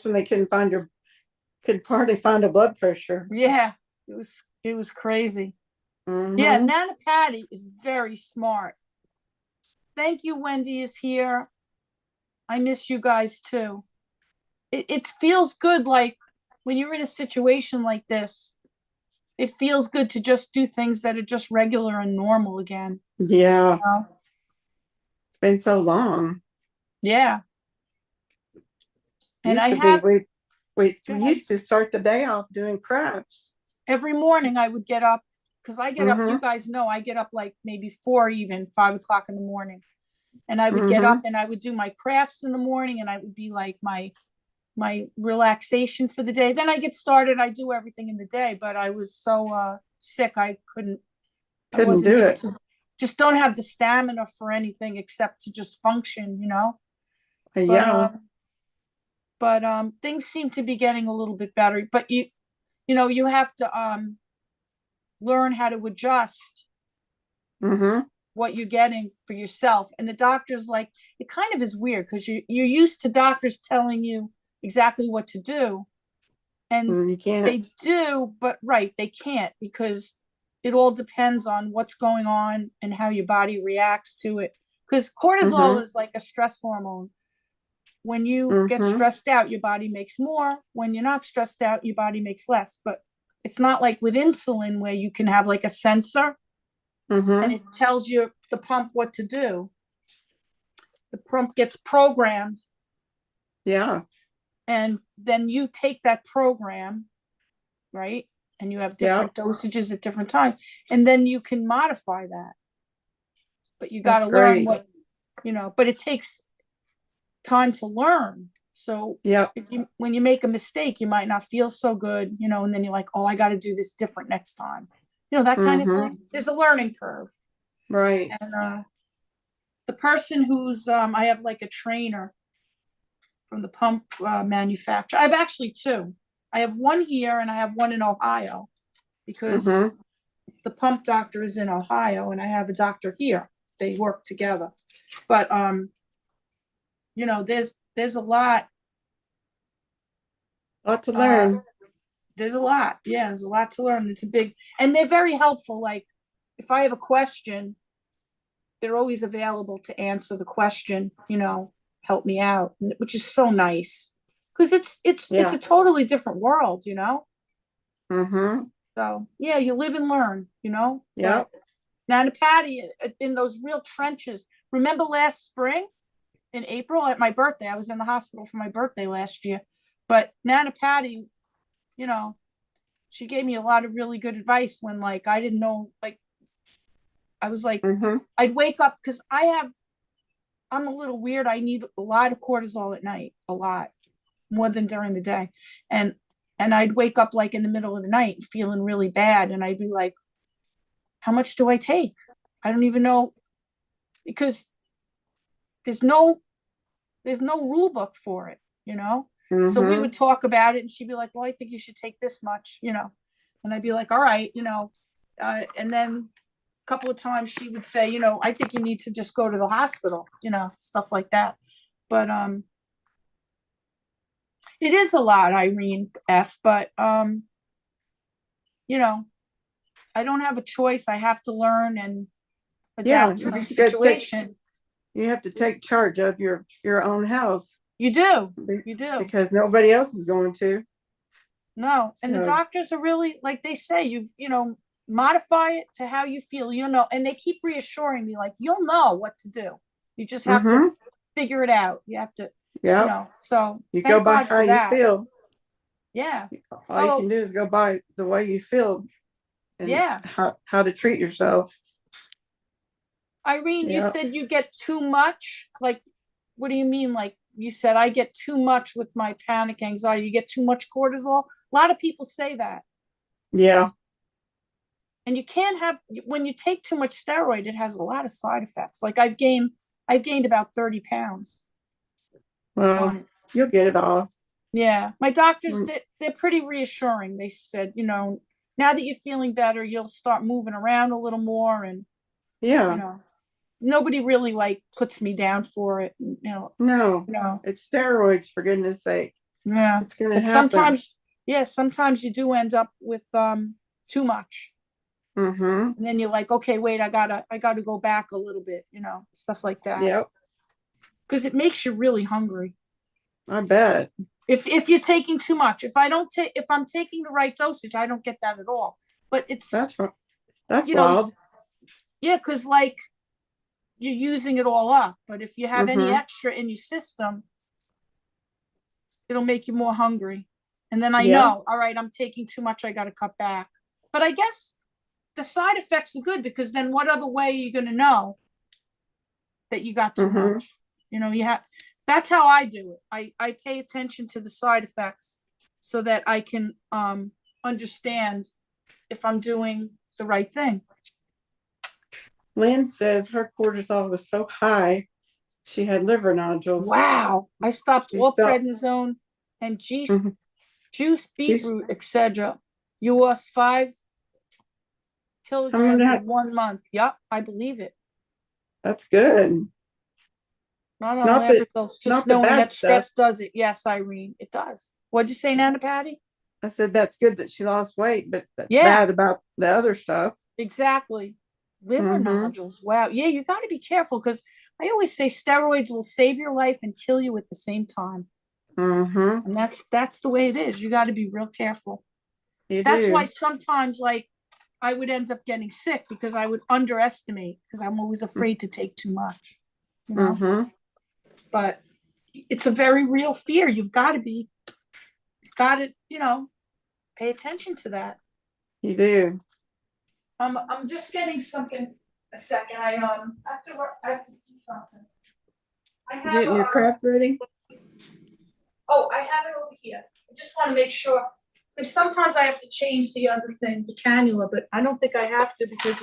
when they could hardly find a blood pressure. yeah, it was crazy. Yeah, Mhm. Nana Patty is very smart. Thank you, Wendy is here. I miss you guys too. It feels good, like when you're in a situation like this, it feels good to just do things that are just regular and normal again. Yeah. You know? It's been so long. Yeah. And Used I to be have, go we ahead. used to start the day off doing crafts. Every morning I would get up because I get up, you Mhm. guys know, I get up like maybe 5 o'clock in the morning. And I would get up Mhm. and I would do my crafts in the morning, and I would be like my relaxation for the day. Then I get started, I do everything in the day, but I was so sick I Couldn't wasn't do able it. to, just don't have the stamina for anything except to just function, you know. But Yeah. things seem to be getting a little bit better. But you have to learn how to adjust Mhm. what you're getting for yourself. And the doctor's like, it kind of is weird because you're used to doctors telling you exactly what to do. And You can't. they do, but right, they can't because it all depends on what's going on and how your body reacts to it. Because cortisol Mhm. is like a stress hormone. When you get Mhm. stressed out, your body makes more. When you're not stressed out, your body makes less. But it's not like with insulin where you can have like a sensor and Mhm. it tells you the pump what to do. The pump gets programmed, Yeah. and then you take that program, right? And you have Yeah. different dosages at different times, and then you can modify that. But you got That's to learn great. what. But it takes time to learn. So Yep. when you make a mistake, you might not feel so good, and then you're like, oh, I got to do this different next time. That kind of Mhm. thing. There's a learning curve. Right. And the person who's I have like a trainer from the pump manufacturer. I have actually two. I have one here and I have one in Ohio because Mhm. the pump doctor is in Ohio and I have a doctor here. They work together. But there's a lot. Lot to Uh, learn. there's a lot. Yeah, there's a lot to learn. It's a big, and they're very helpful. Like if I have a question, they're always available to answer the question, help me out, which is so nice. Because it's Yeah. a totally different world. Mhm. So yeah, you live and learn. But Yep. Nana Patty in those real trenches. Remember last spring in April at my birthday? I was in the hospital for my birthday last year. But Nana Patty, you know, she gave me a lot of really good advice when like I didn't know, like I was like, Mhm. I'd wake up because I'm a little weird. I need a lot of cortisol at night, a lot more than during the day. And And I'd wake up like in the middle of the night feeling really bad. And I'd be like, how much do I take? I don't even know, because there's no rule book for it, you know? So we Mm-hmm. would talk about it and she'd be like, well, I think you should take this much, you know? And I'd be like, all right, you know, and then a couple of times she would say, you know, I think you need to just go to the hospital, you know, stuff like that. But, it is a lot, Irene F, but, you know, I don't have a choice. I have to learn and Yeah, adapt to the you gotta situation. you have to take charge of your own health You do, be- you do. because nobody else is going to. No, and the So, doctors are really, like they say, you know, modify it to how you feel, you know, and they keep reassuring me, like, you'll know what to do. You just have mm-hmm. to figure it out. You have to, you Yep. know, so You go thank by God how for you that. feel. Yeah. All you Oh, can do is go by the way you feel and yeah. how to treat yourself. Irene, you Yeah. said you get too much. Like, what do you mean? Like you said, I get too much with my panic anxiety. You get too much cortisol. A lot of people say that. Yeah. And you can't have, when you take too much steroid, it has a lot of side effects. Like I've gained about 30 pounds Well, on it. you'll get it all. Yeah. My doctors, Mm, they're pretty reassuring. They said, you know, now that you're feeling better, you'll start moving around a little more. And, you Yeah. know, nobody really like puts me down for it. No, You know, it's steroids, for goodness sake. yeah. It's gonna But happen. sometimes, yeah, sometimes you do end up with too much. Mm-hmm. And then you're like, okay, wait, I gotta go back a little bit, you know, stuff like that. Yep. Because it makes you really hungry. I bet. If you're taking too much, if I'm taking the right dosage, I don't get that at all. But it's, That's you know, wild. yeah, because like you're using it all up. But if you have any Mm-hmm. extra in your system, it'll make you more hungry. And then I Yeah. know, all right, I'm taking too much, I gotta cut back. But I guess the side effects are good, because then what other way are you gonna know that you got too Mm-hmm. much? You know, that's how I do it. I pay attention to the side effects so that I can understand if I'm doing the right thing. Lynn says her cortisol was so high, she had liver nodules. Wow. I stopped She all stopped. prednisone and Mhm. juice, She's, beetroot, etc. You lost 5 I'm gonna kilograms have, in 1 month. Yep, I believe it. that's good. Not on Not lab the results, just not the knowing bad that stuff. stress does it. Yes, Irene, it does. What'd you say, Nana Patty? I said that's good that she lost weight, but that's Yeah, bad about the other stuff. exactly. Liver Mm-hmm. nodules. Wow. Yeah, you got to be careful, because I always say steroids will save your life and kill you at the same time. Mm-hmm. And that's the way it is. You got to be real careful. You That's why do. sometimes, like, I would end up getting sick because I would underestimate, because I'm always afraid to take too much, you know? Mm-hmm. But it's a very real fear. You've got to, you know, pay attention to that. You do. I'm just getting something. A second. I have to see something. I have Getting your craft ready? oh, I have it over here. I just want to make sure, because sometimes I have to change the other thing, the cannula, but I don't think I have to, because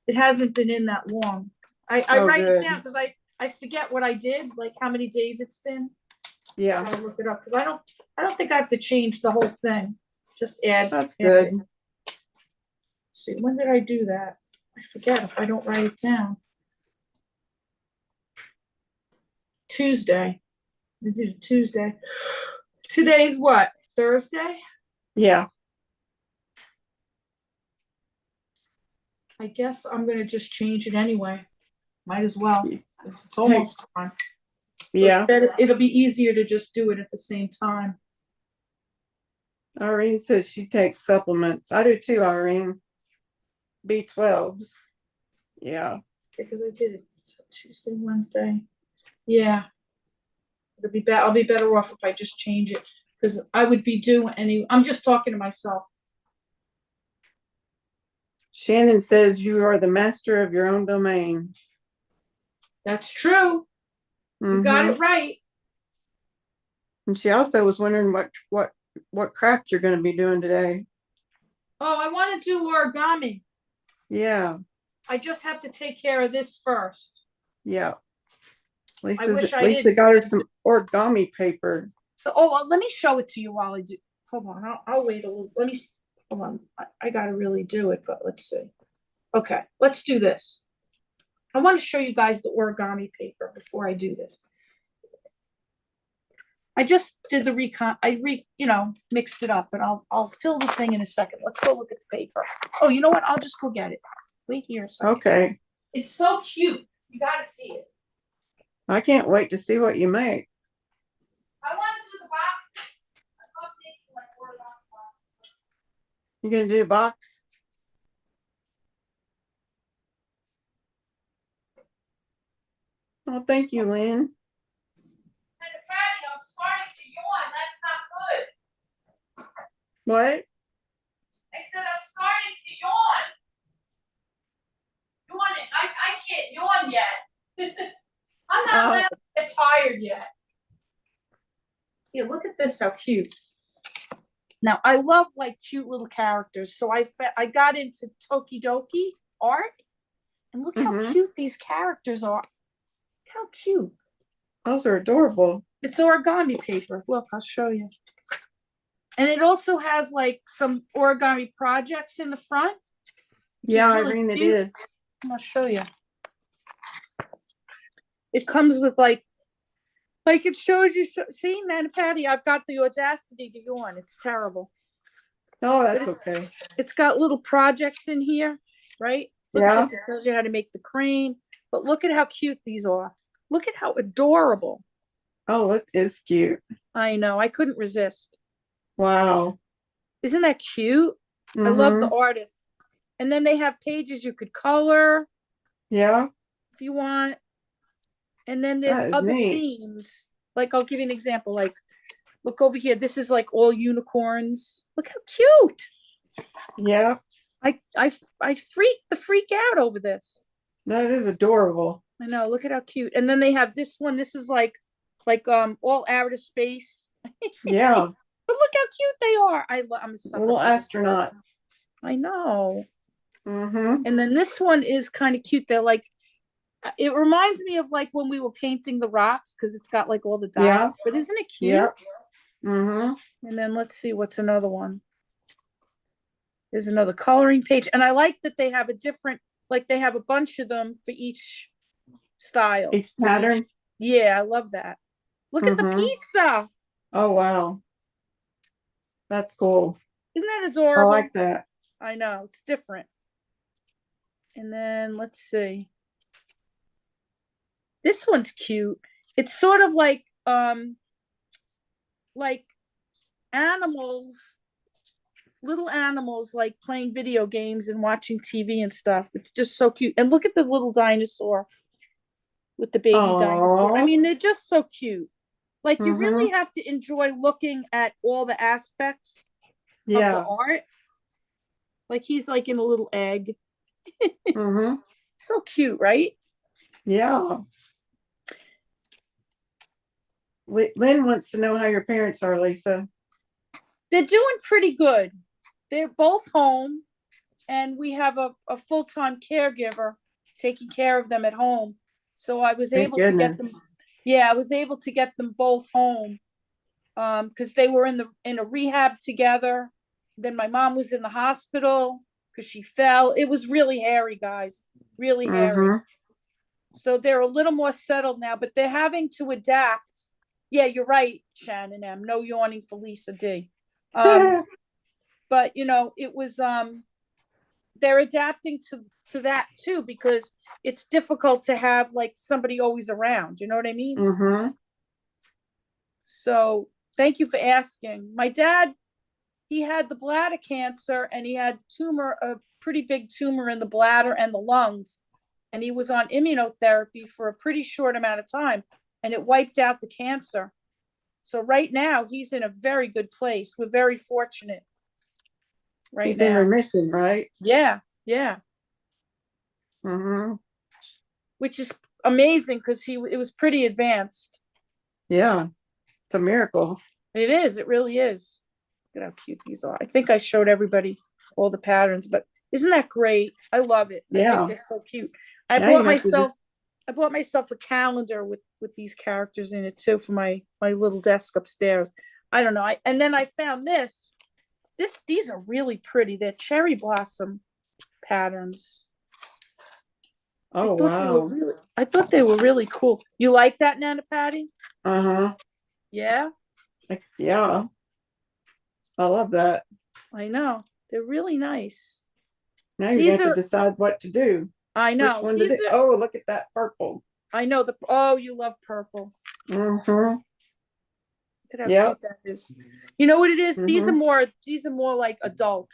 it hasn't been in that long. I Oh, write it good. down because I forget what I did, like how many days it's been. Yeah, I'll look it up, because I don't think I have to change the whole thing. Just add. that's add good. it. Let's see, when did I do that? I forget if I don't write it down. Tuesday. I did it Tuesday. Today's what? Thursday? Yeah. I guess I'm gonna just change it anyway. Might as well. It's Hey, almost time. So yeah. it's better. It'll be easier to just do it at the same time. Irene says she takes supplements. I do too, Irene. B12s. Yeah. Because I did it Tuesday, Wednesday. Yeah. It'll be better. I'll be better off if I just change it, because I would be due I'm just talking to myself. Shannon says you are the master of your own domain. That's true. You got Mm-hmm. it right. And she also was wondering what what craft you're going to be doing today. Oh, I want to do origami. Yeah, I just have to take care of this first. yeah. wish I Lisa didn't. got her some origami paper. Oh, well, let me show it to you while I do. Hold on, I'll wait a little. Let me, hold on. I gotta really do it, but let's see. Okay, let's do this. I want to show you guys the origami paper before I do this. I just did the mixed it up, but I'll fill the thing in a second. Let's go look at the paper. Oh, you know what? I'll just go get it. Wait here a second. Okay. It's so cute. You gotta see it. I can't wait to see what you make. I want to do the boxes. I love making like origami boxes. You gonna do a box? Oh, thank you, Lynn. And Patty, I'm starting to yawn. That's not good. What? I said I'm starting to yawn. Yawning. I can't yawn yet. I'm not allowed to get tired yet. Here, look at this, how cute. Now, I love like cute little characters, so I got into Tokidoki art, and look how cute these characters are. How cute. Those are adorable. It's origami paper. Look, I'll show you. And it also has like some origami projects in the front. Yeah, really Irene, it cute. is. I'll show you. It comes with like it shows you. See, Nana Patty, I've got the audacity to yawn. It's terrible. Oh, that's okay. It's got little projects in here, right? Look at this. It tells you how to make the crane. But look at how cute these are. Look at how adorable. Oh, look, it's cute. I know. I couldn't resist. Wow. Isn't that cute? I love the artist. And then they have pages you could color. Yeah. If you want. And then there's other themes. Like, I'll give you an example. Like, look over here. This is like all unicorns. Look how cute. Yeah. I freak out over this. That is adorable. I know. Look at how cute. And then they have this one. This is like all outer space. Yeah. But look how cute they are. I'm a sucker little for astronauts. I know. Mm-hmm. And then this one is kind of cute. They're like, it reminds me of like when we were painting the rocks because it's got like all the dots. Yeah. But isn't it cute? Yeah. Mm-hmm. And then let's see what's another one. There's another coloring page, and I like that they have a different, like they have a bunch of them for each style. Each pattern. Yeah, I love that. Look at the pizza. Oh wow, that's cool. Isn't that adorable? I like that. I know, it's different. And then let's see. This one's cute. It's sort of like animals, little animals like playing video games and watching TV and stuff. It's just so cute. And look at the little dinosaur with the baby dinosaur. I mean, they're just so cute. Like you really have to enjoy looking at all the aspects of the art. Like he's like in a little egg. So cute, right? Yeah. Lynn wants to know how your parents are, Lisa. They're doing pretty good. They're both home, and we have a full-time caregiver taking care of them at home. So I was able to get them. Yeah, I was able to get them both home because they were in a rehab together. Then my mom was in the hospital because she fell. It was really hairy, guys. Really hairy. So they're a little more settled now, but they're having to adapt. Yeah, you're right, Shannon M. No yawning for Lisa D. But it was they're adapting to that too, because it's difficult to have like somebody always around. You know what I mean? So thank you for asking. My dad, he had the bladder cancer, and he had a pretty big tumor in the bladder and the lungs, and he was on immunotherapy for a pretty short amount of time, and it wiped out the cancer. So right now he's in a very good place. We're very fortunate. He's in remission, right? Yeah. Which is amazing because it was pretty advanced. Yeah, it's a miracle. It is. It really is. Look at how cute these are. I think I showed everybody all the patterns, but isn't that great? I love it. I Yeah. think they're so cute. I Now you bought have to myself just- I bought myself a calendar with these characters in it too for my little desk upstairs. I don't know. And then I found this. These are really pretty. They're cherry blossom patterns. Oh, I thought they were really cool. You like that, Nana Patty? wow. Yeah, Yeah. I love that. I know. They're really nice. Now you These have to are, decide what to do. I Which know. one to These do. are, Oh, look at that purple. I know oh, you love purple. Mm-hmm. Look at how Yep. cute that is. You know what it is? These are Mhm. more like adult.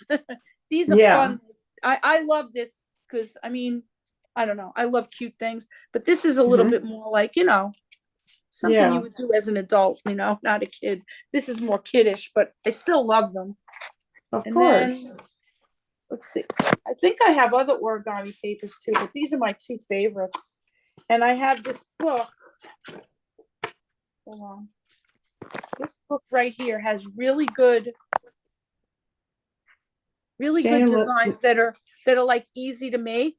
These are Yeah. fun. I love this because I mean, I don't know. I love cute things, but this is a little Mhm. bit more like, something Yeah. you would do as an adult, not a kid. This is more kiddish, but I still love them. Of And course. then let's see. I think I have other origami papers too, but these are my two favorites. And I have this book. Hold on. This book right here has really good Shannon, designs that are like easy to make.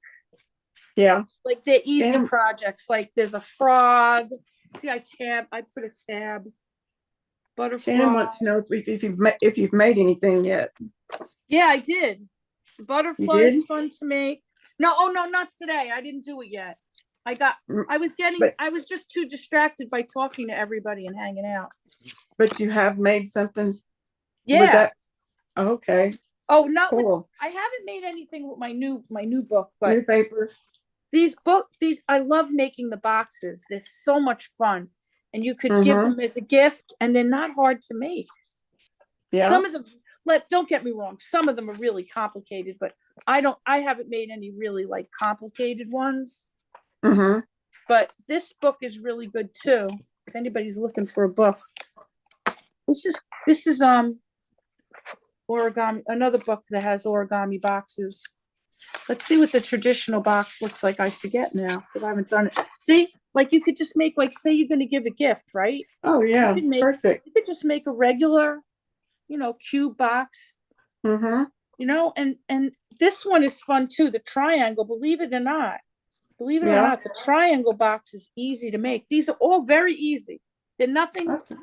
Yeah. Like they're easy Shannon- projects. Like there's a frog. See, I put a tab. Butterfly. Shannon wants to know if you've made anything yet. Yeah, I did. You Butterfly did? is fun to make. No, oh no, not today. I didn't do it yet. I was just too distracted by talking to everybody and hanging out. But you have made something with Yeah. that. Okay. Oh, not with, Cool. I haven't made anything with my new book, but New paper. these I love making the boxes. They're so much fun. And you could give them as a gift, and they're not hard to make. Yeah. Some of them, don't get me wrong, some of them are really complicated, but I haven't made any really like complicated ones. Mm-hmm. But this book is really good too. If anybody's looking for a book. This is origami, another book that has origami boxes. Let's see what the traditional box looks like. I forget now because I haven't done it. See, like you could just make, like, say you're going to give a gift, right? Oh yeah. Perfect. You could just make a regular, cube box. Mm-hmm. And this one is fun too. The triangle, believe it or not, the triangle box is easy to make. These are all very easy. They're nothing. Okay.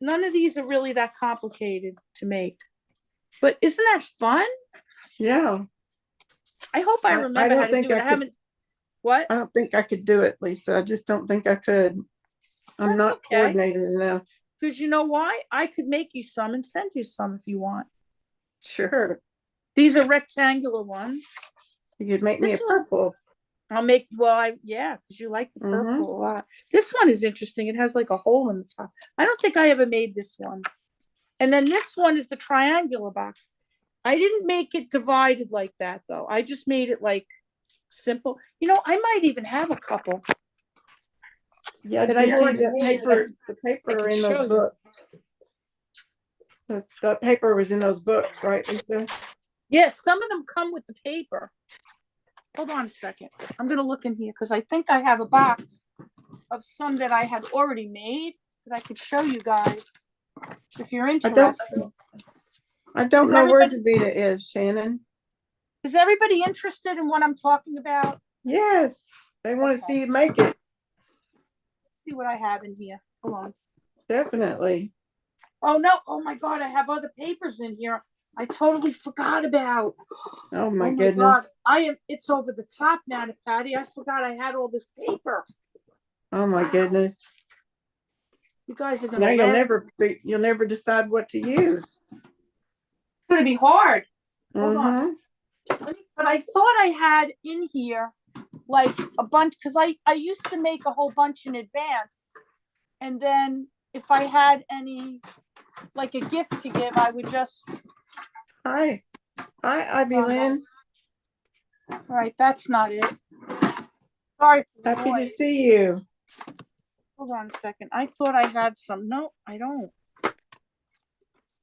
None of these are really that complicated to make. But isn't that fun? Yeah. I hope I remember how to do it. I haven't. What? I don't think I could do it, Lisa. I just don't think I could. I'm not coordinated enough. Because you know why? I could make you some and send you some if you want. Sure. These are rectangular ones. You could make me a purple. I'll make, because you like the purple a lot. This one is interesting. It has like a hole in the top. I don't think I ever made this one. And then this one is the triangular box. I didn't make it divided like that though. I just made it like simple. I might even have a couple. Yeah, that I already the made. paper in those books. The paper was in those books, right, Lisa? Yes, some of them come with the paper. Hold on a second. I'm going to look in here because I think I have a box of some that I had already made that I could show you guys if you're interested. I don't know where Davita is, Shannon. Is everybody interested in what I'm talking about? Yes, they want to see you make it. Let's see what I have in here. Hold on. Definitely. Oh, no. Oh, my God. I have other papers in here I totally forgot about. Oh my goodness. God. It's over the top now, Patty. I forgot I had all this paper. Oh my goodness. You guys are gonna you'll never decide what to use. It's gonna be hard. Hold on. But I thought I had in here like a bunch because I used to make a whole bunch in advance. And then if I had any like a gift to give, I would just Hi, Ivy Lynn. All right, that's not it. Sorry for the Happy noise. to see you. Hold on a second. I thought I had some. No, I don't.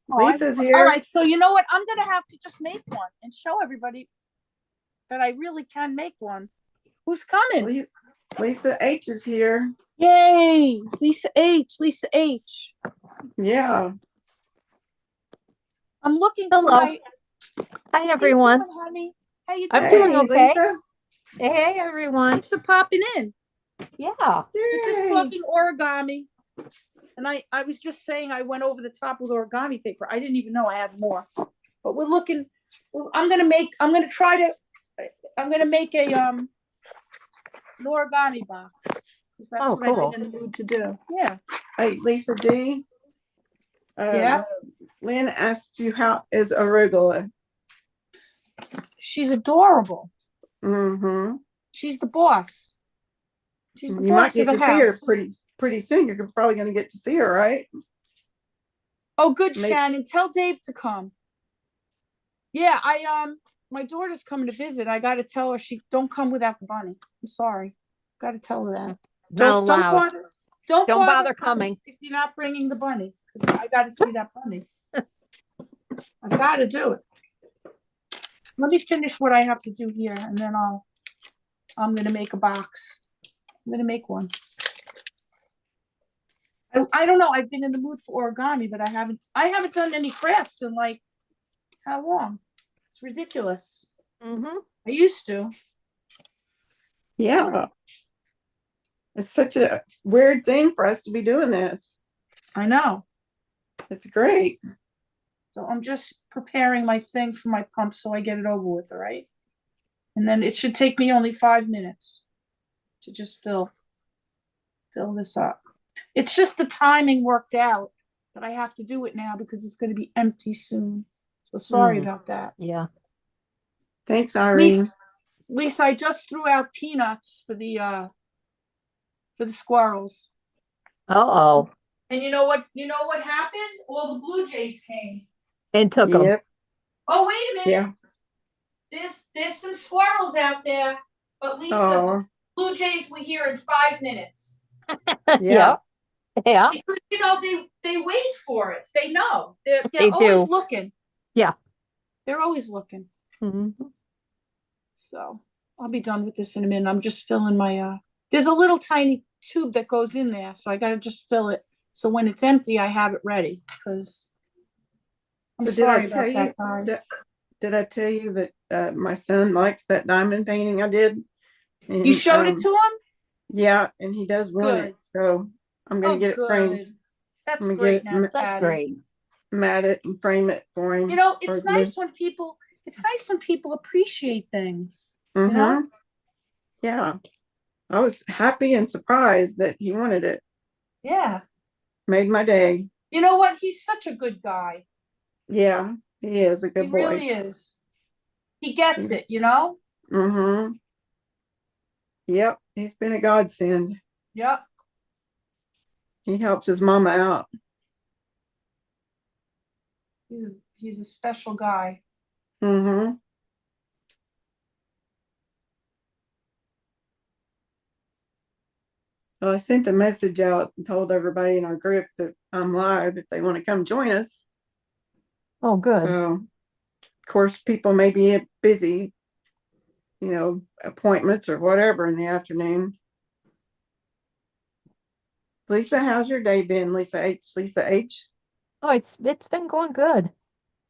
Lisa's here. All right, so you know what? I'm gonna have to just make one and show everybody that I really can make one. Who's coming? Lisa H is here. Yay! Lisa H. Lisa H. Yeah. I'm looking Hello. for my. Hi, How you everyone. doing, honey? How you I'm doing? doing Hey, okay. Lisa. Hey, everyone. Thanks for popping in. Yeah. We're just Yay. talking origami, and I was just saying I went over the top with origami paper. I didn't even know I had more, but we're looking. I'm gonna make a an origami box. 'Cause that's Oh, what I've cool. been in the mood to do. Yeah. Hey, Lisa D. Yeah. Lynn asked you how is arugula. She's adorable. Mm-hmm. She's the boss. She's the You might boss of get the to see her house. pretty soon. You're probably going to get to see her, right? Oh, good, Maybe. Shannon. Tell Dave to come. Yeah, my daughter's coming to visit. I got to tell her she don't come without the bunny. I'm sorry. Got to tell her that. Not Don't allowed. bother. Don't Don't bother coming. if you're not bringing the bunny, because I got to see that bunny. I got to do it. Let me finish what I have to do here, and then I'm gonna make a box. I'm gonna make one. I don't know. I've been in the mood for origami, but I haven't done any crafts in like how long? It's ridiculous. Mm-hmm. I used to. Yeah. It's such a weird thing for us to be doing this. I know. It's great. So I'm just preparing my thing for my pump so I get it over with, all right? And then it should take me only 5 minutes to just fill this up. It's just the timing worked out that I have to do it now because it's going to be empty soon. So sorry about that. Yeah. Thanks, Irene. Lisa, I just threw out peanuts for the squirrels. Uh-oh. And you know what happened? All the blue jays came. And took them. Yep. Oh, wait a minute. Yeah. There's some squirrels out there, but Lisa, Oh, blue jays were here in 5 minutes. yeah. Yeah. Because they wait for it. They know. They're They always do. looking. Yeah. They're always looking. Mm-hmm. So I'll be done with this in a minute. I'm just filling my there's a little tiny tube that goes in there, so I gotta just fill it. So when it's empty, I have it ready. Because I'm So sorry about that, guys. Did I tell you that my son likes that diamond painting I did? And, You showed it to him? Yeah, and he does want Good. it. So I'm gonna get it framed. Good. That's I'm gonna great. get it That's great. mat it and frame it for him. It's nice when people appreciate things. Mm-hmm. You know? Yeah. I was happy and surprised that he wanted it. Yeah. Made my day. You know what? He's such a good guy. Yeah, he is a good He boy. really is. He gets it, you know? Mm-hmm. Yep, he's been a godsend. Yep. He helps his mama out. He's a special guy. Mm-hmm. Well, I sent a message out and told everybody in our group that I'm live if they want to come join us. Oh, good. So, of course, people may be busy, appointments or whatever in the afternoon. Lisa, how's your day been? Lisa H. Lisa H. Oh, it's been going good.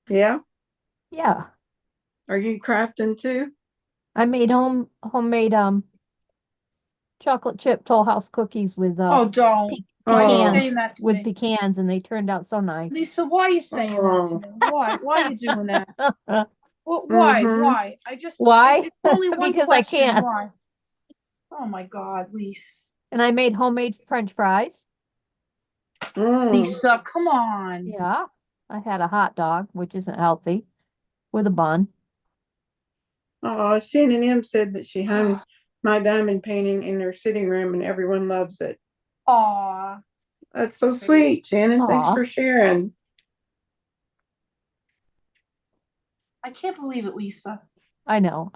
Yeah. Yeah. Are you crafting too? I made homemade chocolate chip Toll House cookies with Don't. Why are you pecans saying that to with me? pecans, and they turned out so nice. Lisa, why are you saying that to me? Why? Why are you doing that? Well, why? Mhm. Why? Why? It's only one Because I question. can. Why? Oh my God, Lisa. And I made homemade French fries. Lisa, come on. Yeah. I had a hot dog, which isn't healthy, with a bun. Oh, Shannon M said that she hung my diamond painting in her sitting room and everyone loves it. Aw. That's so sweet, Shannon. Thanks Aw. for sharing. I can't believe it, Lisa. I know.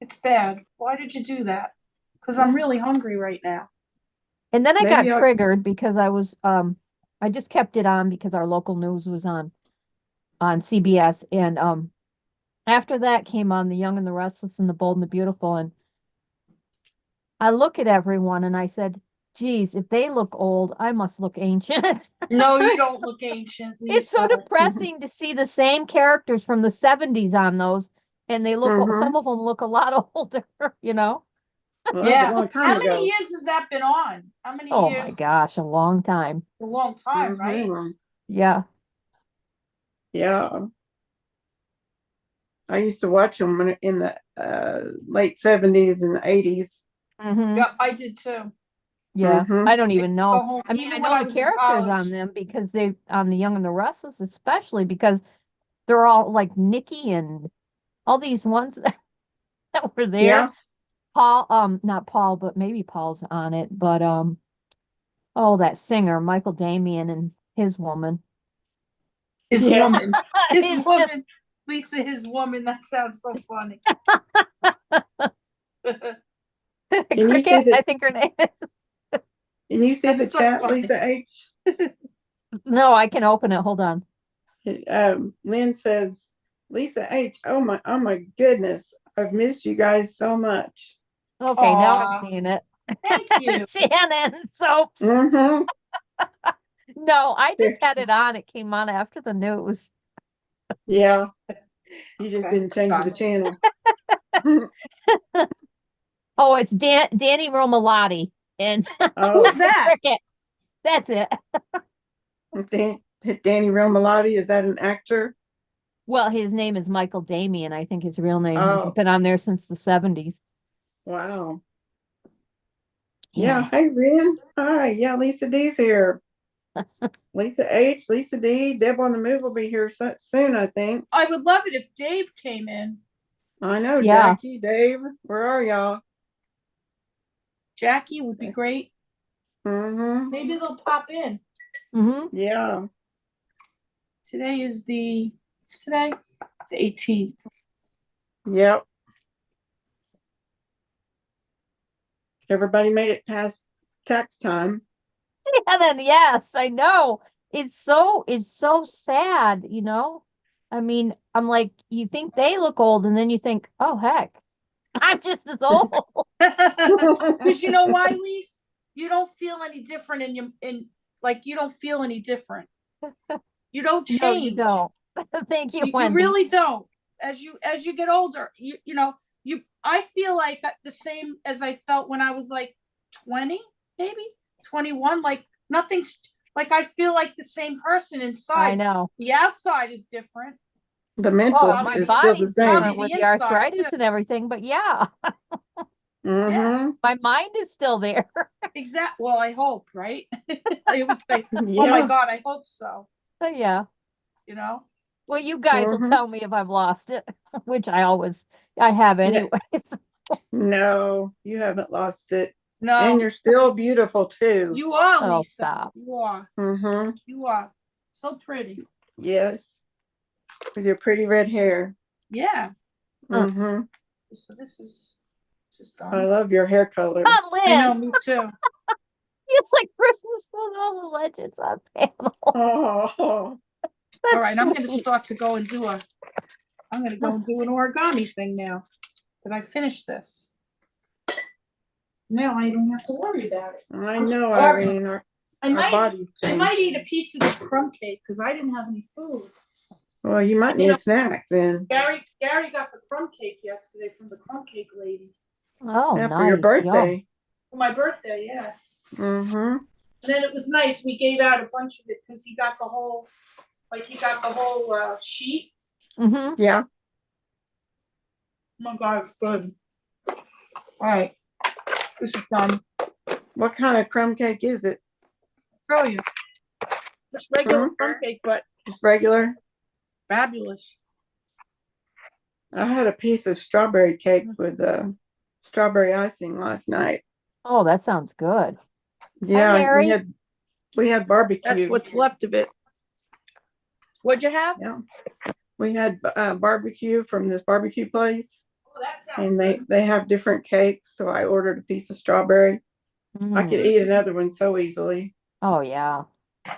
It's bad. Why did you do that? Because I'm really hungry right now. And then I Maybe got triggered because I just kept it on because our local news was on CBS, and after that came on The Young and the Restless and the Bold and the Beautiful, and I look at everyone and I said, geez, if they look old, I must look ancient. No, you don't look ancient, It's so Lisa. depressing to see the same characters from the 70s on those, and they look, Mhm. some of them look a lot older, you know? Well, that was a Yeah. long time How ago. many years has that been on? How many Oh years? my gosh, a long time. It's a long time, right? Mhm. Yeah. Yeah. I used to watch them in the late 70s and 80s. Hmm. Yeah, I did too. Yeah. Mhm. I don't even Go know. home, I mean, I even when know I the was in characters on college. them because they, on The Young and the Restless, especially because they're all like Nikki and all these ones that were there. Yeah. Paul, not Paul, but maybe Paul's on it, but oh, that singer, Michael Damian and his woman. His Yeah. woman. His It's woman. just Lisa, his woman. That sounds so funny. Can you see Cricket, I the think her name is. Can you see the That's so chat, funny. Lisa H? No, I can open it. Hold on. Lynn says, Lisa H, oh my goodness, I've missed you guys so much. Okay, now I'm Aw, seeing it. thank you. Shannon Soaps. Mm-hmm. No, I just had it on. It came on after the news. Yeah, you just Okay, didn't change got the it. channel. Oh, it's Danny Romalotti and Who's Oh, that? Cricket. That's it. Danny Romalotti, is that an actor? Well, his name is Michael Damian, I think his real name. He's Oh, been on there since the 70s. wow. Yeah. Yeah, hey, Ren. Hi, yeah, Lisa D's here. Lisa H, Lisa D, Deb on the Move will be here soon, I think. I would love it if Dave came in. I know, Yeah. Jackie, Dave, where are y'all? Jackie would be great. Mm-hmm. Maybe they'll pop in. Mm-hmm. Yeah. Today is it's today? The 18th. Yep. Everybody made it past tax time. And then yes, I know. It's so sad, you know? I mean, I'm like, you think they look old, and then you think, oh heck, I'm just as old. Because you know why, Lise? You don't feel any different you don't feel any different. You don't No, you change. don't. Thank you, You Wendy. really don't. As you get older, I feel like the same as I felt when I was like 20, maybe 21. Like nothing's like I feel like the same person inside. I know. The outside is different. The Oh, mental my is still the body's same. different with The the inside, arthritis too. and everything, but yeah, Mm-hmm. my mind is still there. Exactly. Well, I hope, right? I would say, oh my Yeah. God, I hope so. Yeah. You know? Well, you guys will Mhm. tell me if I've lost it, which I have anyways. No, you haven't lost it. No, And you're still beautiful too. you are, Oh, Lisa. stop. You are. Mm-hmm. You are so pretty. Yes. With your pretty red hair. Yeah. Mm-hmm. So this is I done. love your hair color. Not I know, Lynn. me too. It's like Christmas with all the legends on panel. Oh. That's All right, I'm going to sweet. start to go and do an origami thing now. Did I finish this? Now I don't have to worry about it. I I'm know, starving. Irene. Our I might bodies change. eat a piece of this crumb cake because I didn't have any food. Well, you might need a snack then. Gary got the crumb cake yesterday from the crumb cake lady Oh, Yeah, nice. for your Yum. birthday. for my birthday. Yeah, Mm-hmm. and then it was nice. We gave out a bunch of it because he got the whole sheet. Mm-hmm. Yeah. Oh my God, it's good. All right, this is done. What kind of crumb cake is it? Show you. Just regular crumb cake, but Just regular? fabulous. I had a piece of strawberry cake with strawberry icing last night. Oh, that sounds good. Yeah, Mary. we had barbecue. That's what's left of it. What'd you have? Yeah. We had barbecue from this barbecue place, Oh, that sounds and good. they have different cakes. So I ordered a piece of strawberry. I could Mm. eat another one so easily. Oh, yeah. I'm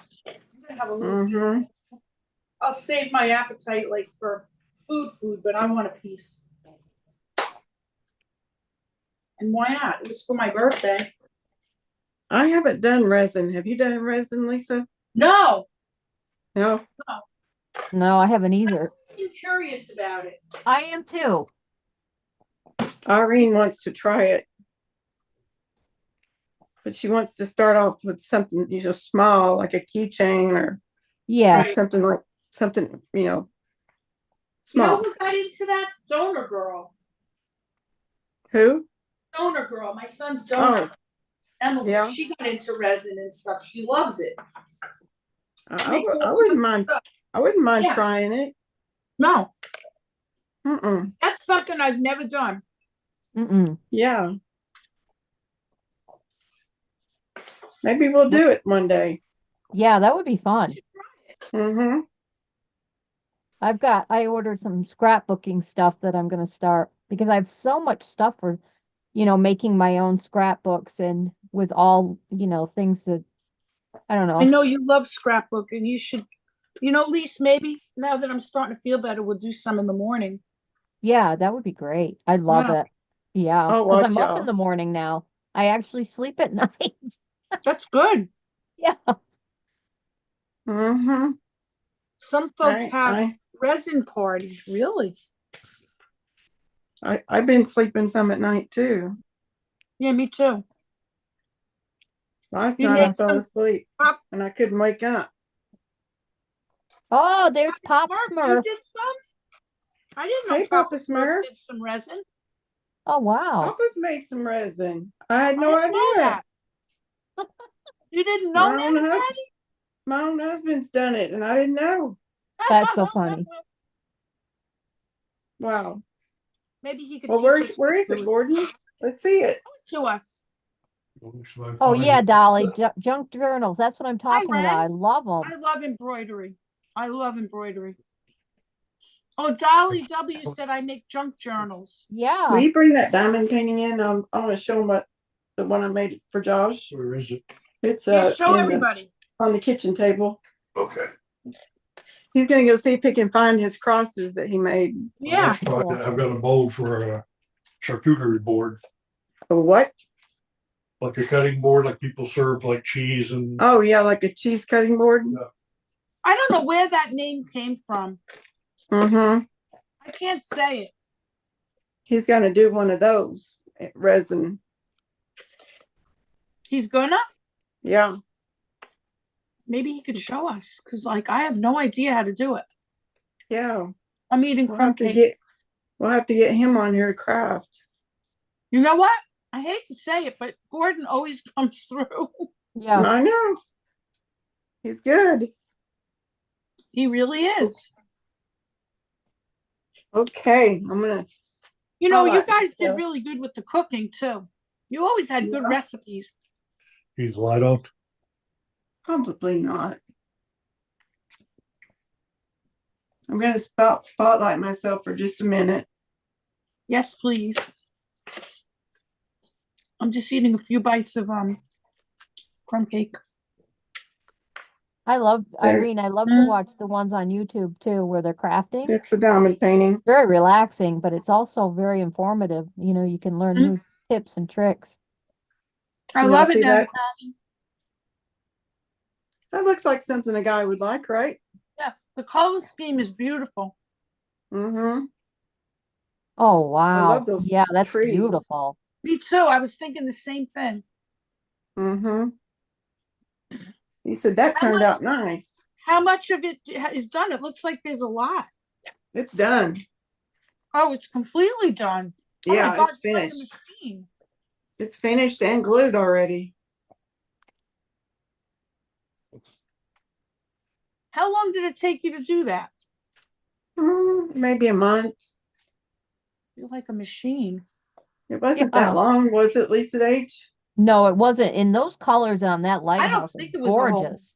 gonna have a little piece. Mm-hmm. I'll save my appetite like for food, but I want a piece. And why not? It was for my birthday. I haven't done resin. Have you done resin, Lisa? No, No. No, I haven't either. I'm curious about it. I am too. Irene wants to try it, but she wants to start off with something, small, like a keychain or Yeah. Right. something like something, You know small. who got into that? Donor girl. Who? Donor girl. My son's donor. Oh, Emily. yeah. She got into resin and stuff. She loves it. I Makes all wouldn't sorts of mind. stuff. I wouldn't mind Yeah. trying it. No, Mm-mm. that's something I've never done. Mm-mm. Yeah. Maybe we'll do it one day. Yeah, that would be fun. Mm-hmm. I ordered some scrapbooking stuff that I'm gonna start because I have so much stuff for, making my own scrapbooks and with all, things that I don't I know. know you love scrapbooking. You should, Lise, maybe now that I'm starting to feel better, we'll do some in the morning. Yeah, that would be great. I love Yeah. it. Yeah, I'll because watch I'm up in y'all. the morning now. I actually sleep at night. That's good. Yeah. Mm-hmm. Some folks have I resin parties, really. I've been sleeping some at night too. Yeah, me too. Last You night I made fell some asleep pop. and I couldn't wake up. Oh, there's Pop You Smurf. did some? I didn't know Hey, Papa Papa Smurf Smurf. did some resin. Oh, wow. Papa's made some resin. I had I no didn't know idea. that. You didn't My know own, that, hus- my own husband's done it and I didn't know. That's so funny. Wow. Maybe he could Well, teach us where is it, Gordon? Let's see it. to us. Oh, yeah, Dolly, junk journals. That's what I'm talking Ren. about. I love I them. love embroidery. I love embroidery. Oh, Dolly W said I make junk journals. Will Yeah. you bring that diamond painting in? I want to show him the one I made for Josh. Where is it? It's Yeah, show everybody. on the kitchen table. Okay. He's gonna go see if he can find his crosses that he made. Yeah. I've got a mold for a charcuterie board, A what? like a cutting board, like people serve like cheese and. Oh yeah, like a cheese cutting board. I don't know where that name came from. Mm-hmm. I can't say it. He's gonna do one of those resin. He's gonna? Yeah. Maybe he could show us because, I have no idea how to do it. Yeah. I'm eating We'll crumb have to cake. get him on here to craft. You know what? I hate to say it, but Gordon always comes through. Yeah. I know. He's good. He really is. Okay, I'm gonna. You highlight guys did myself. really good with the cooking too. You always had good Yeah. recipes. He's light on. Probably not. I'm gonna spotlight myself for just a minute. Yes, please. I'm just eating a few bites of crumb cake. I love, There. Irene, I love to watch the ones on YouTube too, where they're crafting. It's a diamond painting. Very relaxing, but it's also very informative. You can learn new tips and tricks. I Y'all love see it now. that? That looks like something a guy would like, right? Yeah, the color scheme is beautiful. Mm-hmm. Oh, wow. love those Yeah, that's trees. beautiful. Me too. I was thinking the same thing. Mm-hmm. He said that turned out nice. How much of it is done? It looks like there's a lot. It's done. Oh, it's completely done. Yeah, oh my God, it's like a finished. machine. It's finished and glued already. How long did it take you to do that? Maybe a month. You're like a machine. It wasn't Yeah. that long, was it, Lisa H? No, it wasn't. In those colors on that lighthouse, think are it was a whole- gorgeous.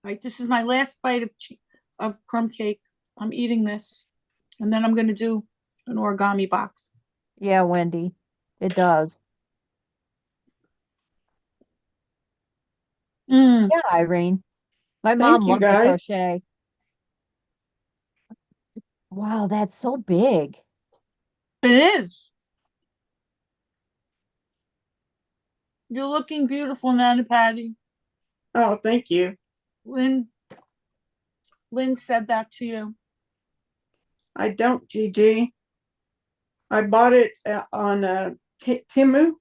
All right, this is my last bite of crumb cake. I'm eating this, and then I'm going to do an origami box. Yeah, Wendy, it does. Mm. Yeah, Irene. My Thank mom you, loved to guys. crochet. Wow, that's so big. It is. You're looking beautiful, Nana Patty. Oh, thank you. Lynn said that to you. I don't, Gigi. I bought it on Timu.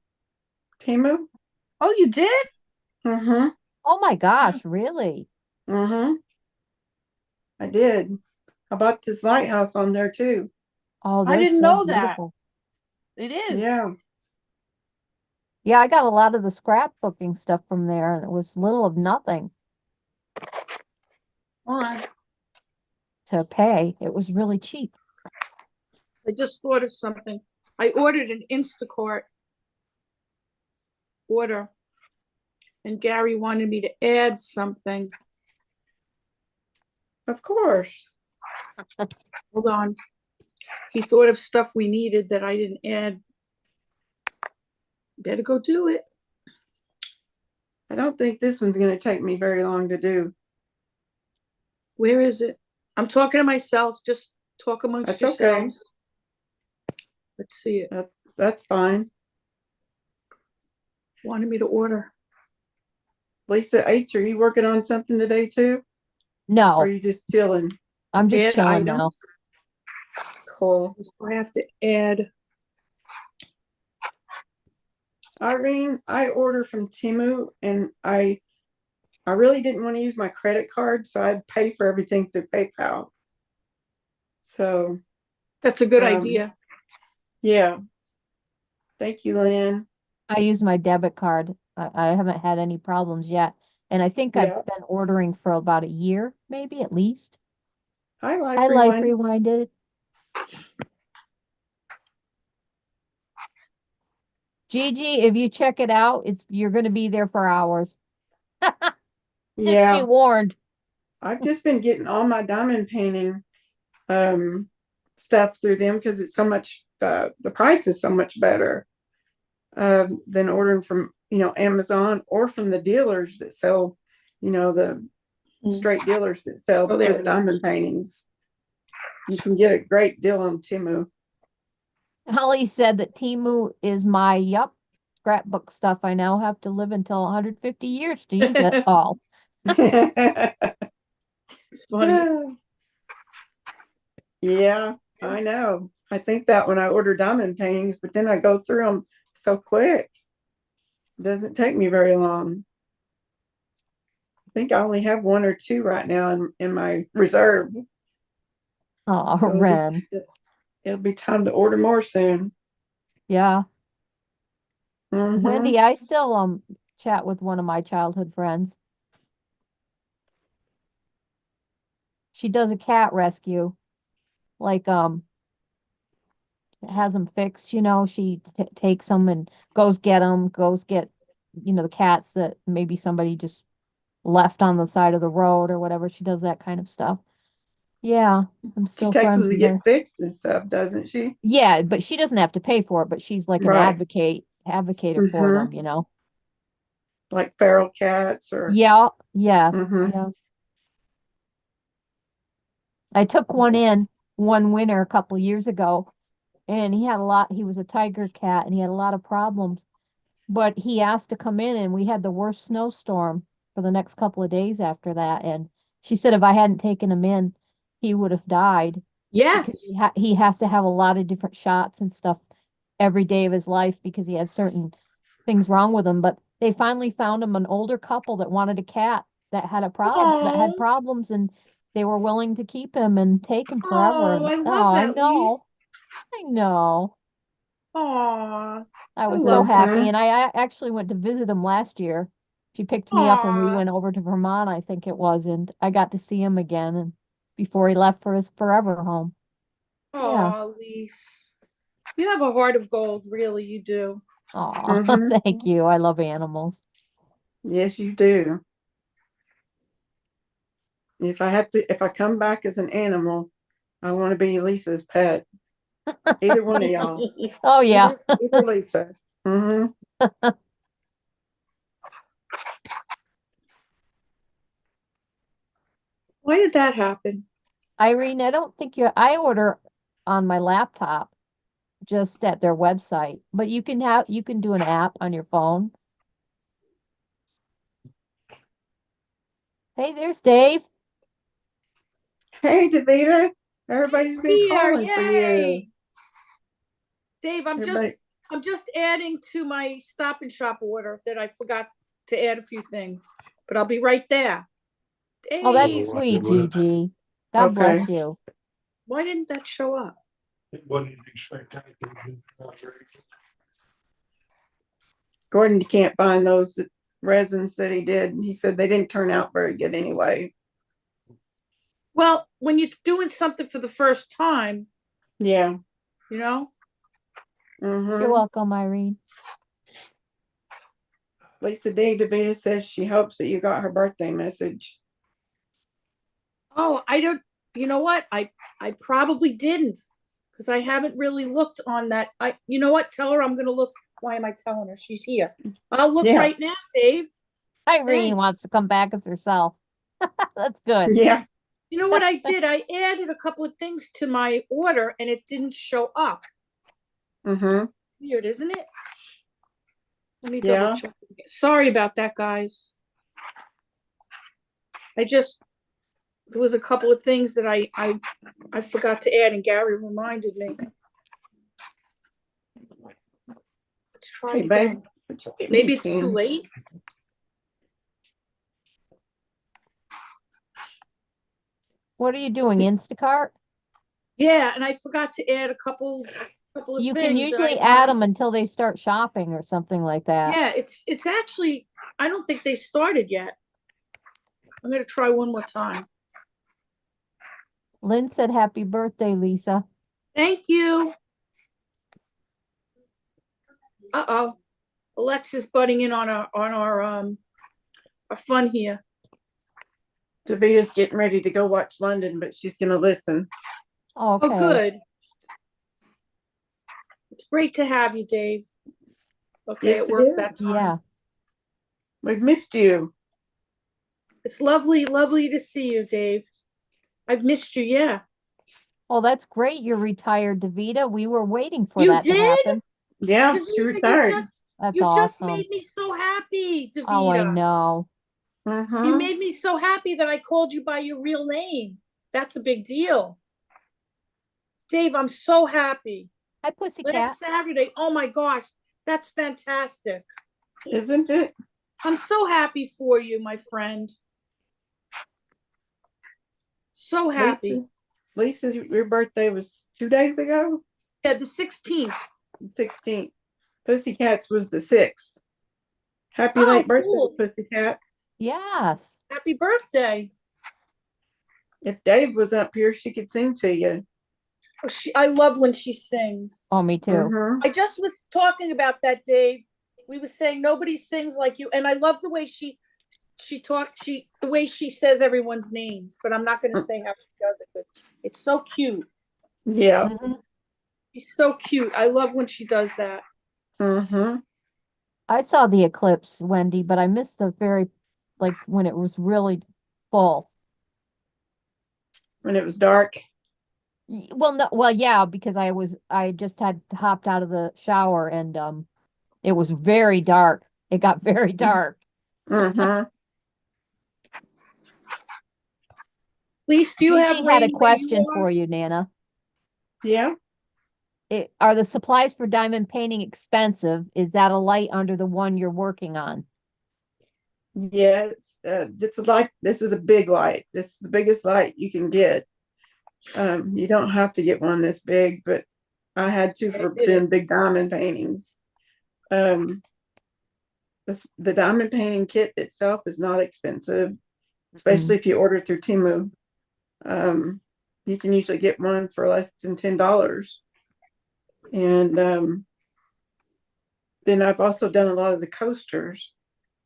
Timu. Oh, you did? Mm-hmm. Oh my gosh, really? Mm-hmm. I did. I bought this lighthouse on there too. Oh, I they're didn't so know that. beautiful. It is. Yeah. Yeah, I got a lot of the scrapbooking stuff from there, and it was little of nothing Hold on. to pay. It was really cheap. I just thought of something. I ordered an Instacart order, and Gary wanted me to add something. Of course. Hold on. He thought of stuff we needed that I didn't add. Better go do it. I don't think this one's going to take me very long to do. Where is it? I'm talking to myself. Just talk amongst That's okay. yourselves. Let's see it. That's fine. Wanted me to order. Lisa H, are you working on something today too? Or No, are you just chilling? I'm just Add chilling now. items. Cool. So I have to add. Irene, I order from Timu and I really didn't want to use my credit card, so I'd pay for everything through PayPal. So That's a good idea. yeah. Thank you, Lynn. I use my debit card. I haven't had any problems yet. And I think Yeah. I've been ordering for about a year, maybe at least. Hi, Life I Life Rewind. Rewinded. Gigi, if you check it out, you're gonna be there for hours. Just be Yeah. warned. I've just been getting all my diamond painting stuff through them because it's so much the price is so much better than ordering from Amazon or from the dealers that sell the straight dealers that sell Oh, there just it is. diamond paintings. You can get a great deal on Timu. Holly said that Timu is my scrapbook stuff. I now have to live until 150 years to use it all. It's funny. Yeah, I know. I think that when I order diamond paintings, but then I go through them so quick. It doesn't take me very long. I think I only have one or two right now in my reserve. Oh, So Ren. it'll be time to order more soon. Yeah. Mhm. Wendy, I still chat with one of my childhood friends. She does a cat rescue. Like has them fixed, she takes them and goes get them, goes get the cats that maybe somebody just left on the side of the road or whatever. She does that kind of stuff. Yeah, I'm She still takes friends them to with her. get fixed and stuff, doesn't she? Yeah, but she doesn't have to pay for it, but she's like an Right. advocator for them, Like feral cats or. Yeah, yes, Mhm. yeah. I took one in one winter a couple years ago, and he was a tiger cat, and he had a lot of problems. But he asked to come in, and we had the worst snowstorm for the next couple of days after that. And she said if I hadn't taken him in, he would have died because Yes. he has to have a lot of different shots and stuff every day of his life because he has certain things wrong with him. But they finally found him an older couple that wanted a cat that had Oh, problems, and they were willing to keep him and take him forever. oh, And I oh, love I that, Lise. know, I know. Aw, I I was so love happy, Mhm. and I actually went to visit him last year. She picked me up, and we Aw, went over to Vermont, I think it was, and I got to see him again, and before he left for his forever home. Yeah. aw, Lise. You have a heart of gold, really, you do. Oh, Mhm. thank you. I love animals. Yes, you do. If I come back as an animal, I want to be Lisa's pet. Either one of y'all. Oh yeah. Either Lisa. Mm-hmm. Why did that happen? Irene, I don't think I order on my laptop just at their website, but you can do an app on your phone Hey, there's Dave. Hey, Davita. Everybody's been Here, calling for you. yay. Dave, Everybody, I'm just adding to my Stop and Shop order that I forgot to add a few things, but I'll be right there. Oh, that's Dave, sweet, What- Gigi. God bless Okay. you. why didn't that show up? It wasn't anything spectacular. Gordon can't find those resins that he did. He said they didn't turn out very good anyway. Well, when you're doing something for the first time, Yeah. you know, You're hmm welcome, Irene. Lisa D. Davita says she hopes that you got her birthday message. oh, I don't, you know what? I probably didn't because I haven't really looked on that. You know what? Tell her I'm going to look. Why am I telling her? She's here. I'll look Yeah. right now, Dave. Irene Thanks. wants to come back as herself. That's good. Yeah. You know what I did? I added a couple of things to my order and it didn't show up. hmm Weird, isn't it? Let me Yeah. double check. Sorry about that, guys. There was a couple of things that I forgot to add and Gary reminded me. Let's try Hey, it babe. again. Would you get me Maybe a it's too can? late. What are you doing, Instacart? Yeah, and I forgot to add a couple of You things. can usually add them until they start shopping or something like that. Yeah, it's actually, I don't think they started yet. I'm gonna try one more time. Lynn said happy birthday, Lisa. Thank you. Uh-oh. Alexa's butting in on our fun here. Davita's getting ready to go watch London, but she's going to listen. Okay. Oh, good. It's great to have you, Dave. Okay, Yes, it it worked is. that time. Yeah. We've missed you. It's lovely to see you, Dave. I've missed you, yeah. Oh, that's great. You're retired, Davita. We were waiting for You that to did? happen. Yeah, Davita, she retired. That's you just awesome. made me so happy, Davita. Oh, I know. You made me so happy that I called you by your real name. That's a big deal. Dave, I'm so happy. Hi, Pussycat. Last Saturday, oh my gosh, that's fantastic. Isn't it? I'm so happy for you, my friend. So happy. Lisa, your birthday was 2 days ago? Yeah, the 16th. 16th. Pussycat's was the 6th. Happy Oh, late birthday, cool. Pussycat. Yes. Happy birthday. If Dave was up here, she could sing to you. Oh, I love when she sings. Oh, me too. Mhm. I just was talking about that, Dave. We were saying nobody sings like you, and I love the way the way she says everyone's names. But I'm not going to say how she does it because it's so cute. Yeah. Mhm. She's so cute. I love when she does that. Mm-hmm. I saw the eclipse, Wendy, but I missed the like when it was really full. When it was dark. Well, no, well, yeah, because I just had hopped out of the shower and it was very dark. It got very dark. Mm-hmm. Lisa, do you have Gigi had a rain where you question are? for you, Nana. Yeah. Are the supplies for diamond painting expensive? Is that a light under the one you're working on? Yes. This is a big light. This is the biggest light you can get. You don't have to get one this big, but I had to for doing big diamond paintings. The diamond painting kit itself is not expensive, especially if you order through Temu. You can usually get one for less than $10. And then I've also done a lot of the coasters.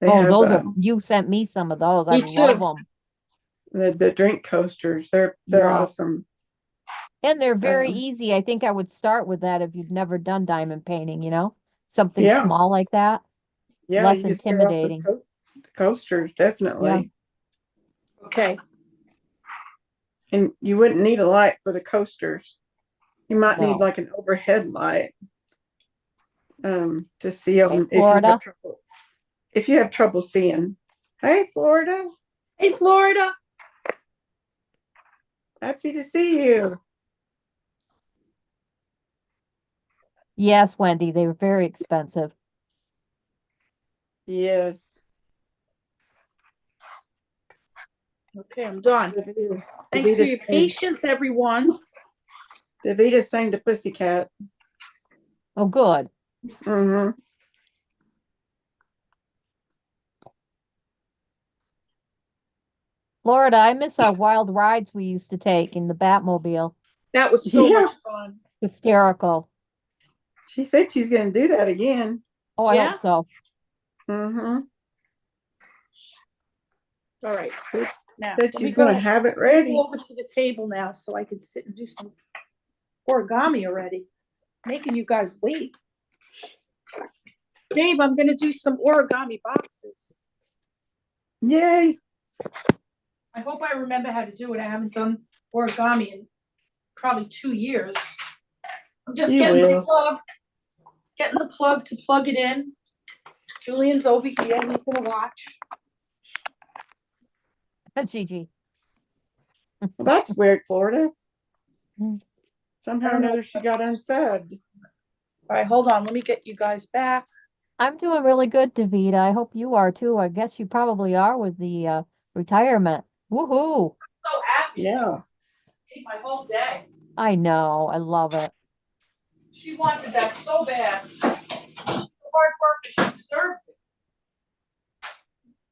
Those are, you sent me some of those. I Me love too. them. the drink coasters. They're Yeah. awesome. And they're very easy. I think I would start with that if you've never done diamond painting, something Yeah. small like that. Yeah, Less you can start off with intimidating. the coasters, definitely. Okay. And you wouldn't need a light for the coasters. You might No. need like an overhead light to see them Hey, Florida. if you have trouble seeing. Hey, Florida. Hey, Florida. Happy to see you. Yes, Wendy, they were very expensive. Yes. Okay, I'm done. Thanks for your patience, everyone. Davita sang the Pussycat. Oh, good. Mm-hmm. Florida, I miss our wild rides we used to take in the Batmobile. That was so Yeah. much fun. Hysterical. She said she's going to do that again. Oh, I Yeah? hope so. Mm-hmm. All right. Now, Said let me she's going to go. have it Let me ready. go over to the table now so I can sit and do some origami already. Making you guys wait. Dave, I'm gonna do some origami boxes. Yay. I hope I remember how to do it. I haven't done origami in probably 2 years. I'm just You getting the will. plug, to plug it in. Julian's over here. He's gonna watch. Gigi. Well, that's weird, Florida. Mm. Somehow or another she got unsubbed. All right, hold on. Let me get you guys back. I'm doing really good, Davita. I hope you are too. I guess you probably are with the retirement. Woohoo! So happy. Yeah. Made my whole day. I know. I love it. She wanted that so bad. Hard work, she deserves it.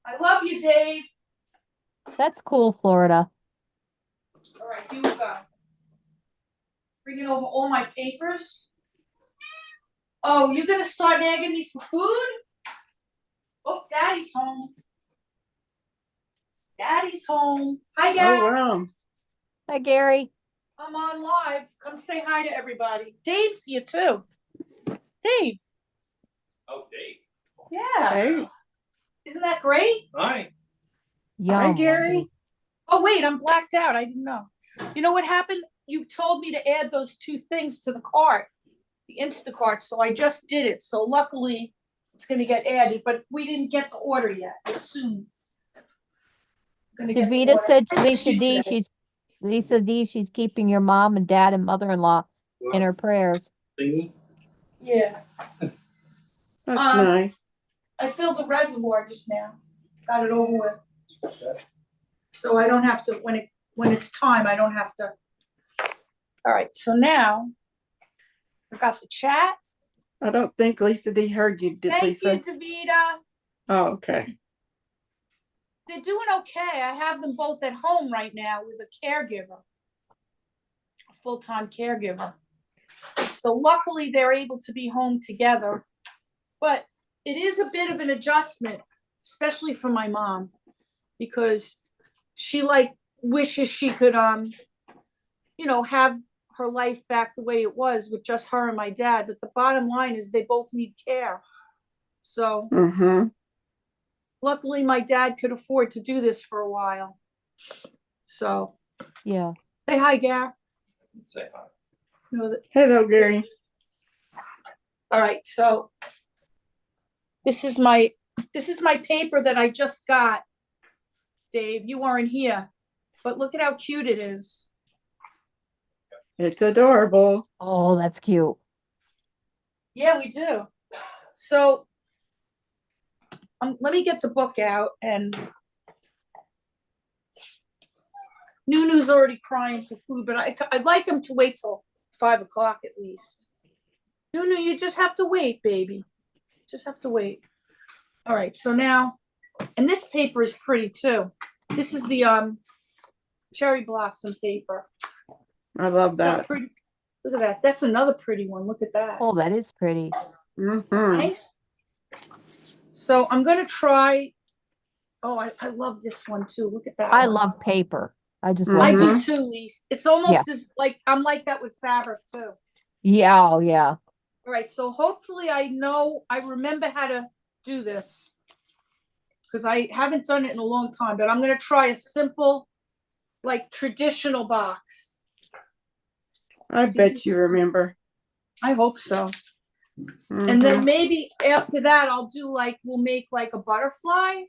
I love you, Dave. That's cool, Florida. All right, here we go. Bringing over all my papers. Oh, you're gonna start nagging me for food? Oh, Daddy's home. Daddy's home. Hi, Oh, Dad. wow. Hi, Gary. I'm on live. Come say hi to everybody. Dave's here too. Dave. Oh, Dave. Yeah. Hey. Isn't that great? Hi. Yum, Hi, Gary. Wendy. Oh, wait, I'm blacked out. I didn't know. You know what happened? You told me to add those 2 things to the cart, the Instacart, so I just did it. So luckily, it's going to get added, but we didn't get the order yet. It's soon. Gonna get the Davita order. said I missed Lisa you D. today. Lisa D. She's keeping your mom and dad and mother-in-law in her prayers. Thingy. Yeah. That's nice. I filled the reservoir just now. Got it over with. So I don't have to, when it's time, I don't have to. All right, so now I got the chat. I don't think Lisa D heard you, did Thank Lisa? you, Davita. Oh, okay. They're doing okay. I have them both at home right now with a caregiver, a full-time caregiver. So luckily they're able to be home together, but it is a bit of an adjustment, especially for my mom, because she wishes she could, have her life back the way it was with just her and my dad. But the bottom line is they both need care. So Mm-hmm. luckily my dad could afford to do this for a while. So Yeah. say hi, Gar. Say hi. Hello, Gary. All right, so this is my paper that I just got. Dave, you weren't here, but look at how cute it is. It's adorable. Oh, that's cute. Yeah, we do. So let me get the book out, and Nunu's already crying for food, but I'd like him to wait till 5 o'clock at least. Nunu, you just have to wait, baby. Just have to wait. All right, so now, and this paper is pretty too. This is the cherry blossom paper. I love that. Pretty, look at that. That's another pretty one. Look at that. Oh, that is pretty. Mm-hmm. Nice. So I'm gonna try. Oh, I love this one too. Look at that. I one. love paper. I just Mhm. love I it. do too, Lise. It's almost as like I'm like that with fabric too. Yeah, oh, yeah. All right, so hopefully I remember how to do this because I haven't done it in a long time, but I'm gonna try a simple, like traditional box. I bet you remember. I hope so. Mm-hmm. And then maybe after that we'll make like a butterfly.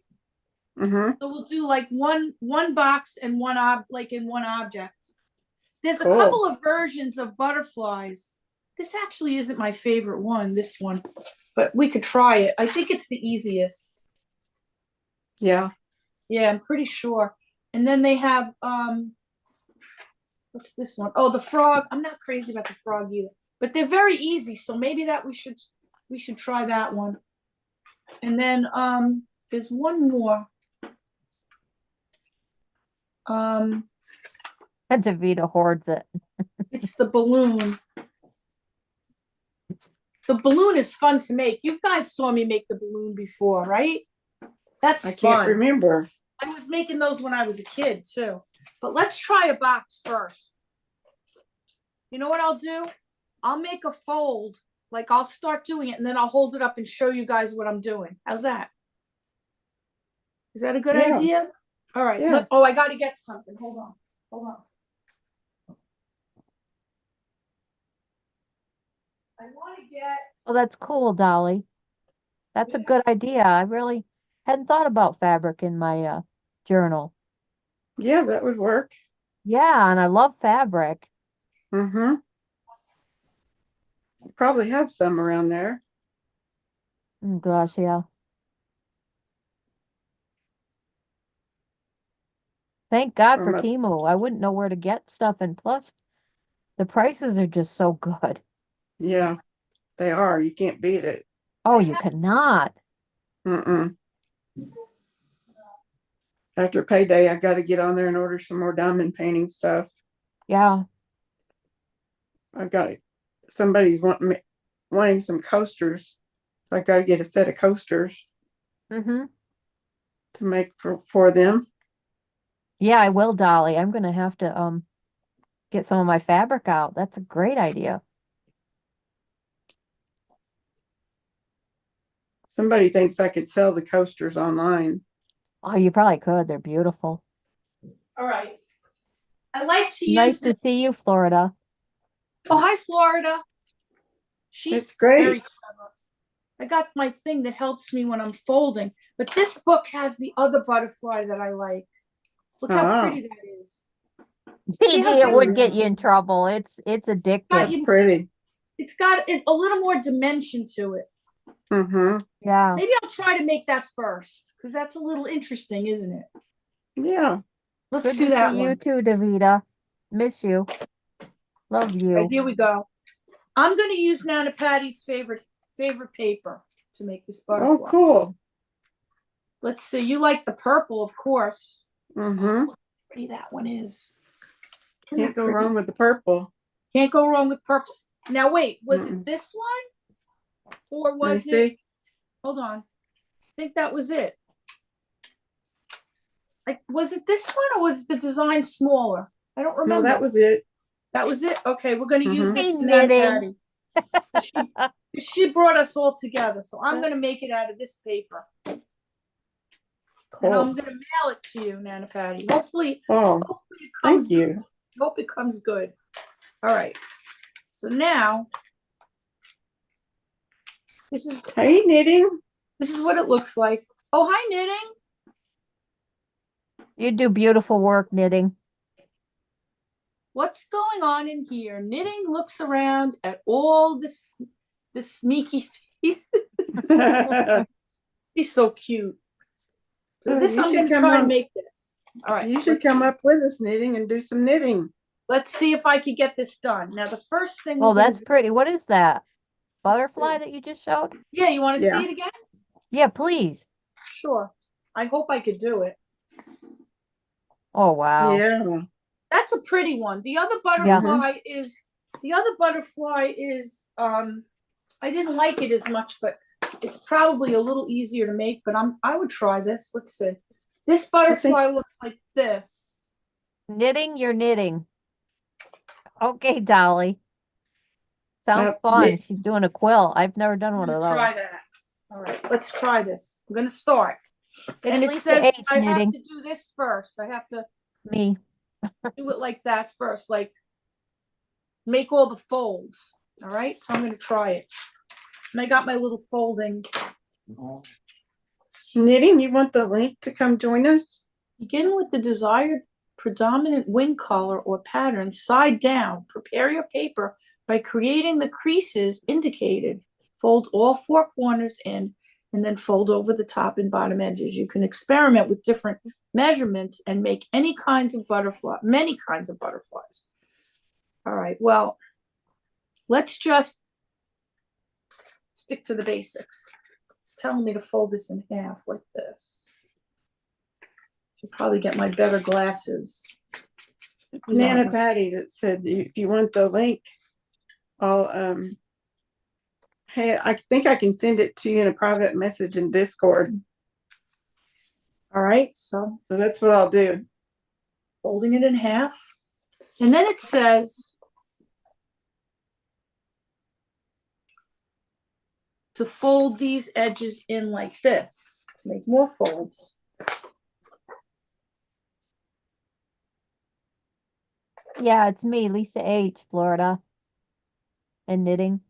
Mm-hmm. So we'll do like one box and one in one object. There's a Cool. couple of versions of butterflies. This actually isn't my favorite one, this one, but we could try it. I think it's the easiest. Yeah. Yeah, I'm pretty sure. And then they have what's this one? Oh, the frog. I'm not crazy about the frog either, but they're very easy. So maybe that we should try that one. And then there's one more. And Davita hoards it. It's the balloon. The balloon is fun to make. You guys saw me make the balloon before, right? That's I can't fun. remember. I was making those when I was a kid too. But let's try a box first. You know what I'll do? I'll make a fold. Like I'll start doing it and then I'll hold it up and show you guys what I'm doing. How's that? Is that a good Yeah. idea? All right. Yeah. Oh, I got to get something. Hold on. I want to get. Oh, that's cool, Dolly. That's a Yeah. good idea. I really hadn't thought about fabric in my journal. Yeah, that would work. Yeah, and I love fabric. Mm-hmm. Probably have some around there. Oh, gosh, yeah. Thank God for From a, Temu. I wouldn't know where to get stuff, and plus, the prices are just so good. yeah, they are. You can't beat it. Oh, you cannot. Mm-mm. After payday, I got to get on there and order some more diamond painting stuff. Yeah. I've got somebody's wanting some coasters. I got to get a set of coasters Mm-hmm. to make for them. Yeah, I will, Dolly. I'm gonna have to get some of my fabric out. That's a great idea. Somebody thinks I could sell the coasters online. Oh, you probably could. They're beautiful. All right. I like to Nice use to this. see you, Florida. Oh, hi, Florida. She's It's great. very clever. I got my thing that helps me when I'm folding, but this book has the other butterfly that I like. Look how Ah. pretty that is. See how It would different- get you in trouble. It's got addictive. That's you- pretty. It's got a little more dimension to it. Mm-hmm. Yeah. Maybe I'll try to make that first because that's a little interesting, isn't it? Yeah. Let's Good do to that see you one. too, Davita. Miss you. Love you. Right, here we go. I'm going to use Nana Patty's favorite paper to make this butterfly. Oh, cool. Let's see. You like the purple, of course. Mm-hmm. Look how pretty that one is. Isn't Can't that go pretty? wrong with the purple. Can't go wrong with purple. Now wait, was Mm-mm. it this one? Or Let me was it? see. Hold on. I think that was it. Like, was it this one or was the design smaller? I don't remember. No, that was it. That was it? Okay, we're gonna use Mhm. this for Knitting. Nana Patty. She brought us all together, so I'm gonna make it out of this paper. And I'm Cool. gonna mail it to you, Nana Patty. Hopefully Oh, it comes thank you. Hope it comes good. All right. So now this is Hey, knitting. what it looks like. Oh, hi, knitting. You do beautiful work knitting. What's going on in here? Knitting looks around at all this sneaky faces. He's so cute. So Oh, this you I'm should gonna come try on. and make this. All right. You should come up with us knitting and do some knitting. Let's see if I can get this done. Now the first thing. Oh, we're gonna that's do- pretty. What is that? Let's Butterfly see. that you just showed? Yeah, you want to Yeah. see it again? Yeah, please. Sure. I hope I could do it. Oh, wow. Yeah. That's a pretty one. The other Yeah. butterfly is I didn't like it as much, but it's probably a little easier to make, but I would try this. Let's see. This butterfly looks like this. Knitting, you're knitting. Okay, Dolly. Sounds Yep. fun. Knit. She's doing a quill. I've never done I'm one of gonna try those. that. All right, let's try this. I'm gonna start. It's And it Lisa says H I have knitting. to do this first. I have to Me. do it like that first, like make all the folds. All right, so I'm gonna try it. And I got my little folding Knitting, you want the link to come join us? Begin with the desired predominant wing color or pattern side down. Prepare your paper by creating the creases indicated. Fold all 4 corners in and then fold over the top and bottom edges. You can experiment with different measurements and make many kinds of butterflies. All right, well, let's just stick to the basics. It's telling me to fold this in half like this. Should probably get my better glasses. It's These aren't Nana my- Patty that said if you want the link, I'll hey, I think I can send it to you in a private message in Discord. All right, so So that's what I'll do. folding it in half. And then it says to fold these edges in like this to make more folds. Yeah, it's me, Lisa H, Florida. And knitting.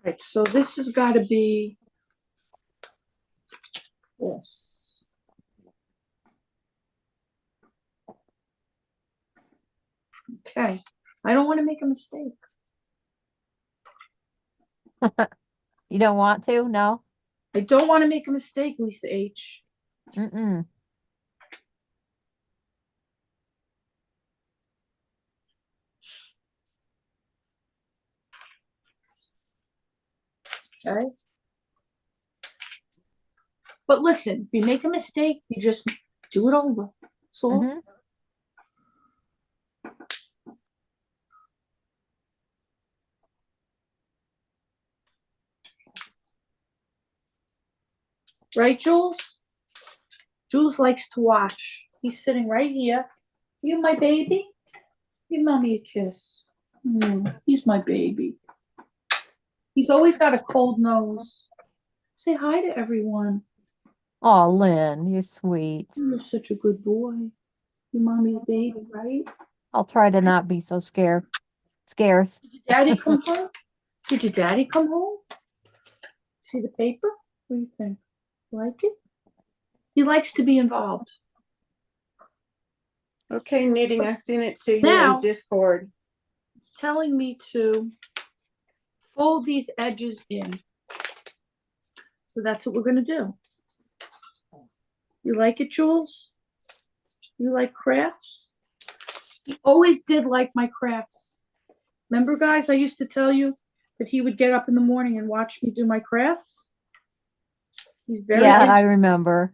Right, so this has got to be this. Okay, I don't want to make a mistake. You don't want to? No? I don't want to make a mistake, Lisa H. Mm-mm. Okay. But listen, if you make a mistake, you just do it over. So Mhm. right, Jules? Jules likes to watch. He's sitting right here. You my baby? Give mommy a kiss. He's my baby. He's always got a cold nose. Say hi to everyone. Oh, Lynn, you're sweet. You're such a good boy. Your mommy's baby, right? I'll try to not be so scarce. Did your daddy come home? Did your daddy come home? See the paper? What do you think? Like it? He likes to be involved. Okay, knitting, I sent it to you Now- in Discord. It's telling me to fold these edges in. So that's what we're going to do. You like it, Jules? You like crafts? He always did like my crafts. Remember, guys, I used to tell you that he would get up in the morning and watch me do my crafts? He's very Yeah, I interested. remember.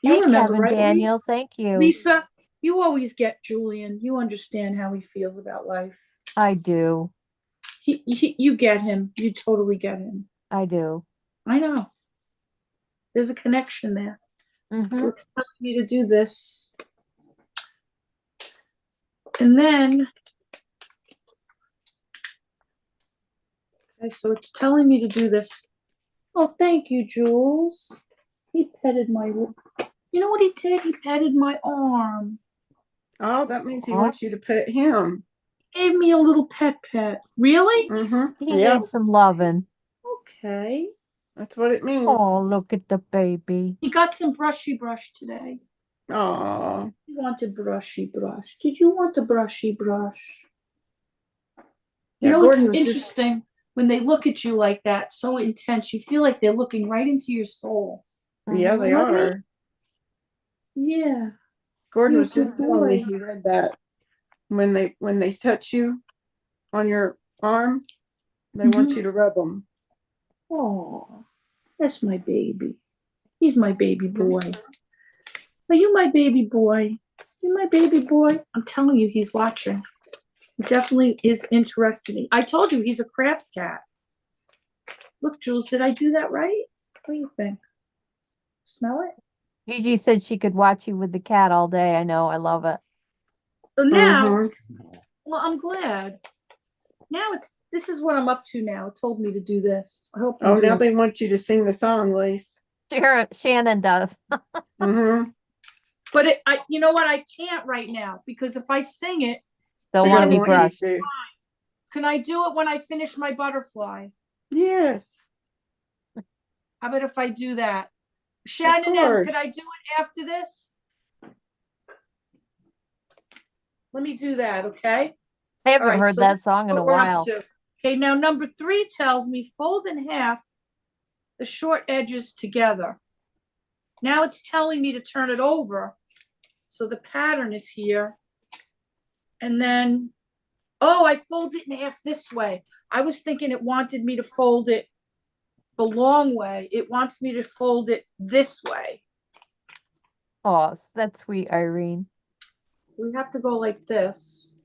You Thanks, remember, Kevin right, Daniel. Lisa? Thank you. Lisa, you always get Julian. You understand how he feels about life. I do. You get him. You totally get him. I do. I know. There's a connection there. So Mhm. it's telling me to do this. And then, okay, so it's telling me to do this. Oh, thank you, Jules. He petted my, you know what he did? He petted my arm. Oh, that means he Aw. wants you to pet him. Gave me a little pet. Really? Mm-hmm. He Yeah, needs some loving. Okay. that's what it means. Oh, look at the baby. He got some brushy brush today. Oh, He wanted brushy brush. Did you want the brushy brush? yeah. You know, Gordon it's was just interesting when they look at you like that, so intense. You feel like they're looking right into your soul. yeah, Mhm. they Let me- are. Yeah. Gordon You're a was just good telling me boy. he read that when they touch you on your arm, they want Mhm. you to rub them. Oh, that's my baby. He's my baby boy. Are you my baby boy? You my baby boy? I'm telling you, he's watching. He definitely is interested. I told you he's a craft cat. Look, Jules, did I do that right? What do you think? Smell it? Gigi said she could watch you with the cat all day. I know. I love it. So now, Mhm. well, I'm glad. Now this is what I'm up to now. It told me to do this. I hope Oh, I'm now doing. they want you to sing the song, Lise. Shannon does. Mm-hmm. But you know what? I can't right now because if I sing it, They'll They want to don't be want you brushed. to. can I do it when I finish my butterfly? Yes. How about if I do that? Shannon M, could course. I do it after this? Let me do that, okay? I haven't All right, heard so that this is song in a what we're up while. to. Okay, now number 3 tells me fold in half the short edges together. Now it's telling me to turn it over. So the pattern is here. And then, oh, I fold it in half this way. I was thinking it wanted me to fold it the long way. It wants me to fold it this way. Oh, that's sweet, Irene. We have to go like this.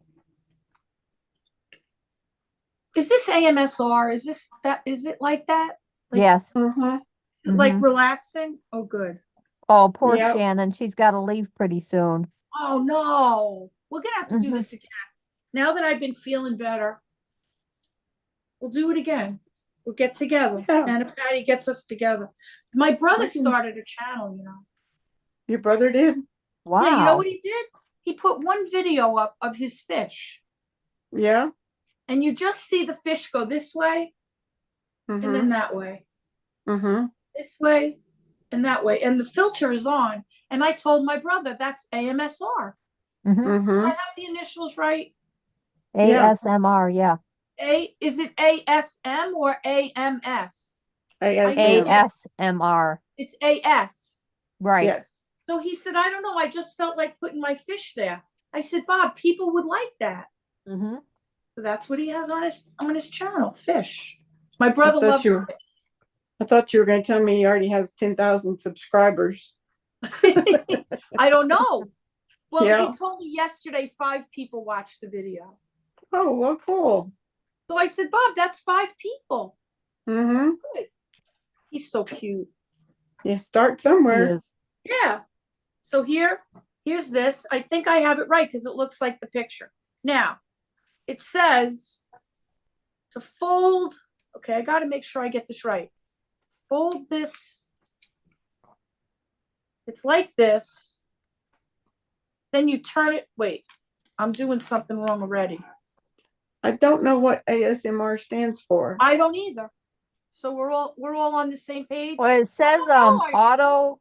Is this AMSR? Is this that? Is it like that? Like, Yes. Mm-hmm. is it like Mhm. relaxing? Oh, good. Oh, poor Yep. Shannon. She's got to leave pretty soon. Oh no, we're gonna have to do Mhm. this again. Now that I've been feeling better, we'll do it again. We'll get together. Yeah. Anna Patty gets us together. My brother We can- started a channel, you know. Your brother did? Wow. Yeah, you know what he did? He put one video up of his fish, Yeah. and you just see the fish go this way and Mm-hmm. then that way, Mm-hmm. this way and that way, and the filter is on. And I told my brother that's AMSR. Mhm. Mm-hmm. I have the initials right. Yeah. ASMR, yeah. Is it ASM or AMS? ASM. ASMR. It's AS. Right. Yes. So he said, I don't know. I just felt like putting my fish there. I said, Bob, people would like that. Mhm. So that's what he has on his channel, fish. My brother thought loves you were- fish. I thought you were going to tell me he already has 10,000 subscribers. I don't know. Well, Yeah. he told me yesterday 5 people watched the video. Oh, well, cool. So I said, Bob, that's 5 people. Mm-hmm. Good. He's so cute. Yeah, start He somewhere. is. Yeah. So here's this. I think I have it right because it looks like the picture. Now, it says to fold. Okay, I got to make sure I get this right. Fold this. It's like this. Then you turn it. Wait, I'm doing something wrong already. I don't know what ASMR stands for. I don't either. So we're all on the same page. Well, it says know, autonomous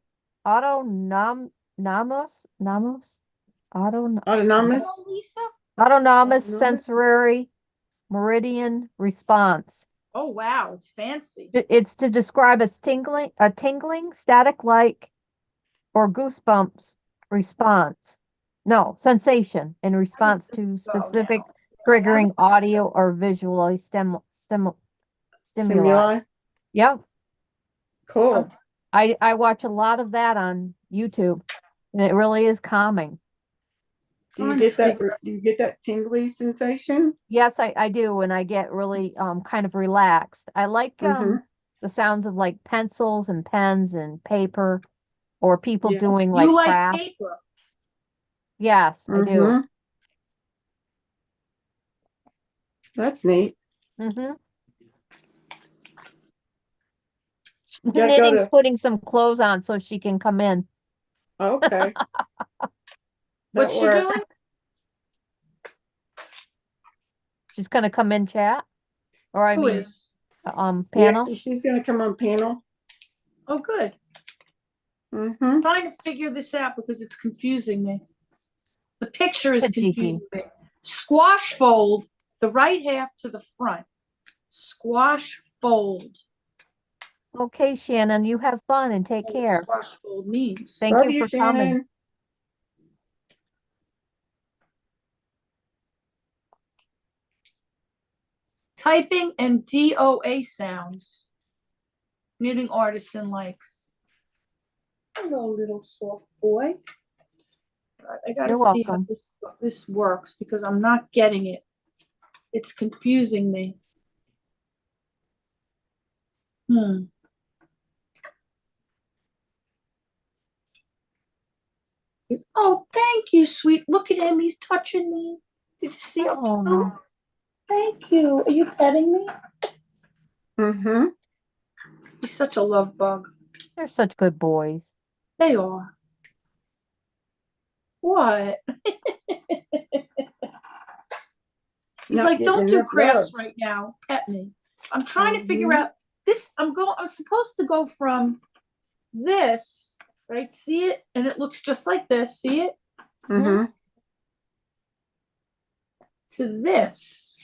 autonomous Autonomous? Hello, Lisa. autonomous Autonomous? sensory meridian response. Oh wow, it's fancy. It's to describe a tingling, static-like, or goosebumps response. No, sensation in response to go specific now? triggering audio or visually stimuli. Stimuli? Yep. Cool. I watch a lot of that on YouTube, and it really is calming. Do you get that tingly sensation? Yes, I do, and I get really kind of relaxed. I like Mhm. the sounds of like pencils and pens and paper, or people Yeah. doing You like like crafts. paper. Yes, I do. Mhm. That's neat. Mm-hmm. gotta go Knitting's to- putting some clothes on so she can come in. Okay. What's That she works. doing? She's gonna come in chat, or I Who mean, is? panel. Yeah, she's gonna come on panel. Oh, good. Mm-hmm. Trying to figure this out because it's confusing me. The picture is Gigi. confusing me. Squash fold the right half to the front. Squash fold. Okay, Shannon, you have fun and take What care. squash fold means. Thank Love you you, for coming. Shannon. Typing and DOA sounds. Knitting artisan likes. Hello, little soft boy. All right, I gotta You're see how welcome. this works because I'm not getting it. It's confusing me. Oh, thank you, sweet. Look at him. He's touching me. Did you see? Oh. Thank you. Are you petting me? Mm-hmm. He's such a love bug. They're such good boys. They are. What? He's Not like, getting don't do enough crafts love. right now. Pet me. I'm trying to figure out this. I'm supposed to go from this, right? See it? And it looks just like this. See it? Mm-hmm. To this.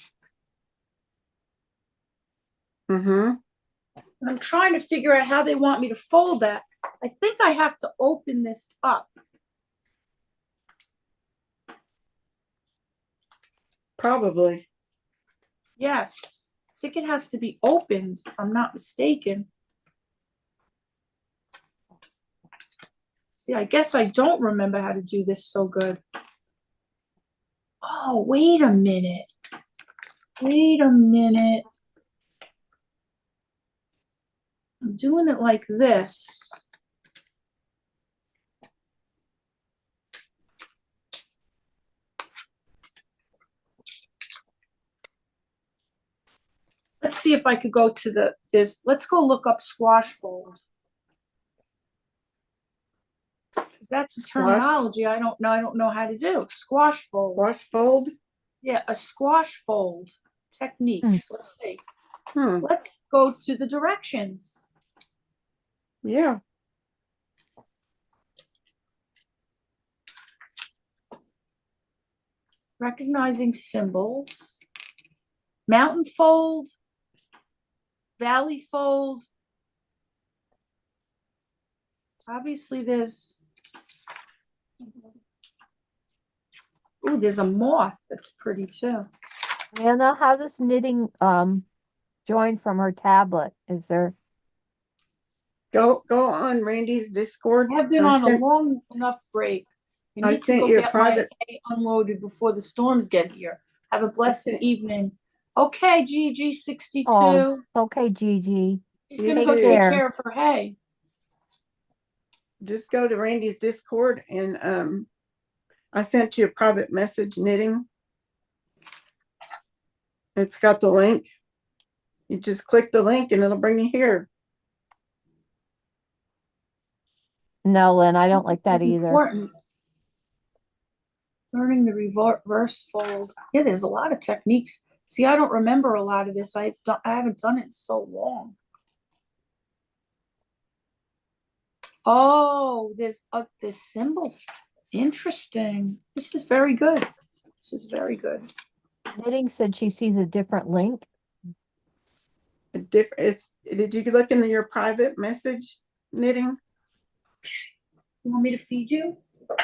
Mm-hmm. And I'm trying to figure out how they want me to fold that. I think I have to open this up. Probably. Yes. I think it has to be opened, if I'm not mistaken. See, I guess I don't remember how to do this so good. Oh, wait a minute. Wait a minute. I'm doing it like this. Let's see if I could go to let's go look up squash fold. That's a terminology I don't know how to do. Squash fold. Wash fold. Yeah, a squash fold techniques. Let's see. Let's go to the directions. Yeah. Recognizing symbols. Mountain fold. Valley fold. Obviously there's a moth that's pretty too. Anna, how does knitting join from her tablet? Is there Go on Randy's Discord. I've been on a long enough break. I need to go get my hay unloaded before the storms get here. Have a blessed evening. Okay, GG62. Oh, okay, Gigi. She's gonna go take care of her hay. Just go to Randy's Discord and I sent you a private message knitting. It's got the link. You just click the link and it'll bring you here. No, Lynn, I don't like that either. Important. Learning the reverse fold. Yeah, there's a lot of techniques. See, I don't remember a lot of this. I haven't done it in so long. Oh, there's symbols. Interesting. This is very good. This is very good. Knitting said she sees a different link. Did you look in your private message, Knitting? You want me to feed you? Oh,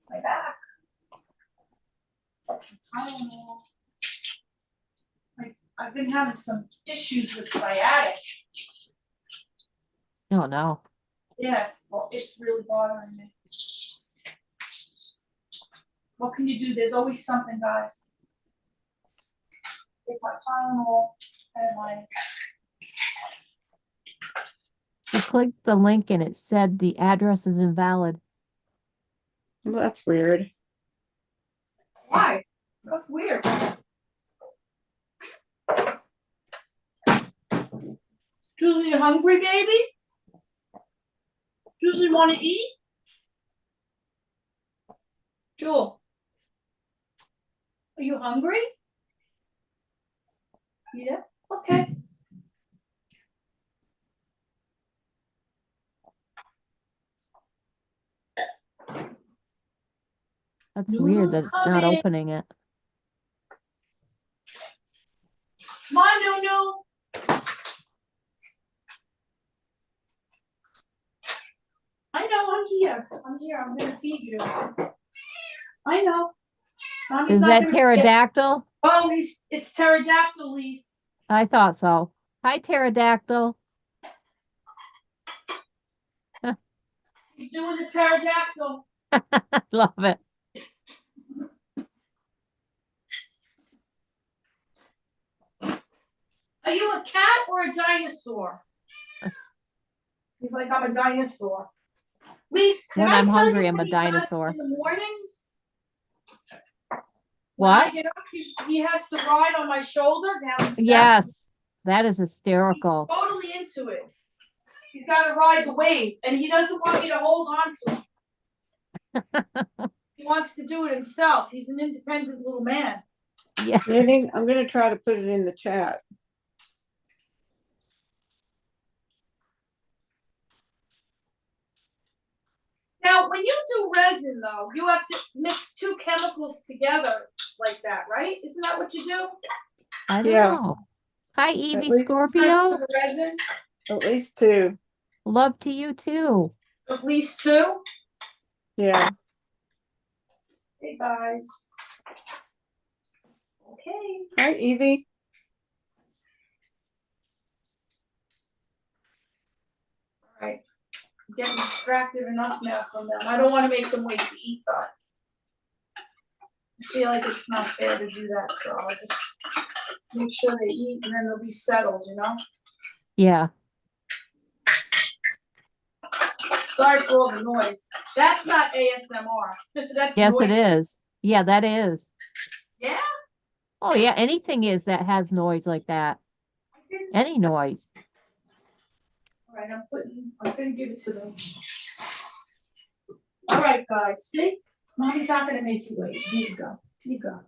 my back. I've been having some issues with sciatic. Oh no. Yeah, it's really bothering me. What can you do? There's always something, guys. Take my Tylenol and my. You clicked the link and it said the address is invalid. Well, that's weird. Why? That's weird. Julie, you hungry, baby? Julie, want to eat? Jewel, are you hungry? Yeah, okay. That's weird that it's not opening it. Come on, Nunu. I know, I'm here. I'm gonna feed you. I know. Mommy's Is that pterodactyl? Oh, it's pterodactyl, Lise. I thought so. Hi, pterodactyl. He's doing the pterodactyl. I love it. Are you a cat or a dinosaur? He's like, I'm a dinosaur. Lise, when I'm hungry, I'm a dinosaur. In the mornings? What? When I get up, he has to ride on my shoulder down the steps. Yes, that is hysterical. He's totally into it. He's got to ride the wave, and he doesn't want me to hold on to him. He wants to do it himself. He's an independent little man. Yeah. Knitting, I'm going to try to put it in the chat. resin though. You have to mix two chemicals together like that, right? Isn't that what you do? I don't Yeah. know. Hi, Evie least- Scorpio. The resin? At least two. Love to you too. At least two? Yeah. Hey guys. Okay. Hi, Evie. All right. I'm getting distracted enough now from them. I don't want to make them wait to eat though. I feel like it's not fair to do that, so I'll just make sure they eat and then they'll be settled, you know? Yeah. Sorry for all the noise. That's not ASMR. That's Yes, it noise. is. Yeah, that is. Yeah? Oh, yeah. Anything is that has noise like that. I didn't. Any noise. All right, I'm gonna give it to them. All right, guys, see? Mommy's not gonna make you wait. Here you go. Here you go.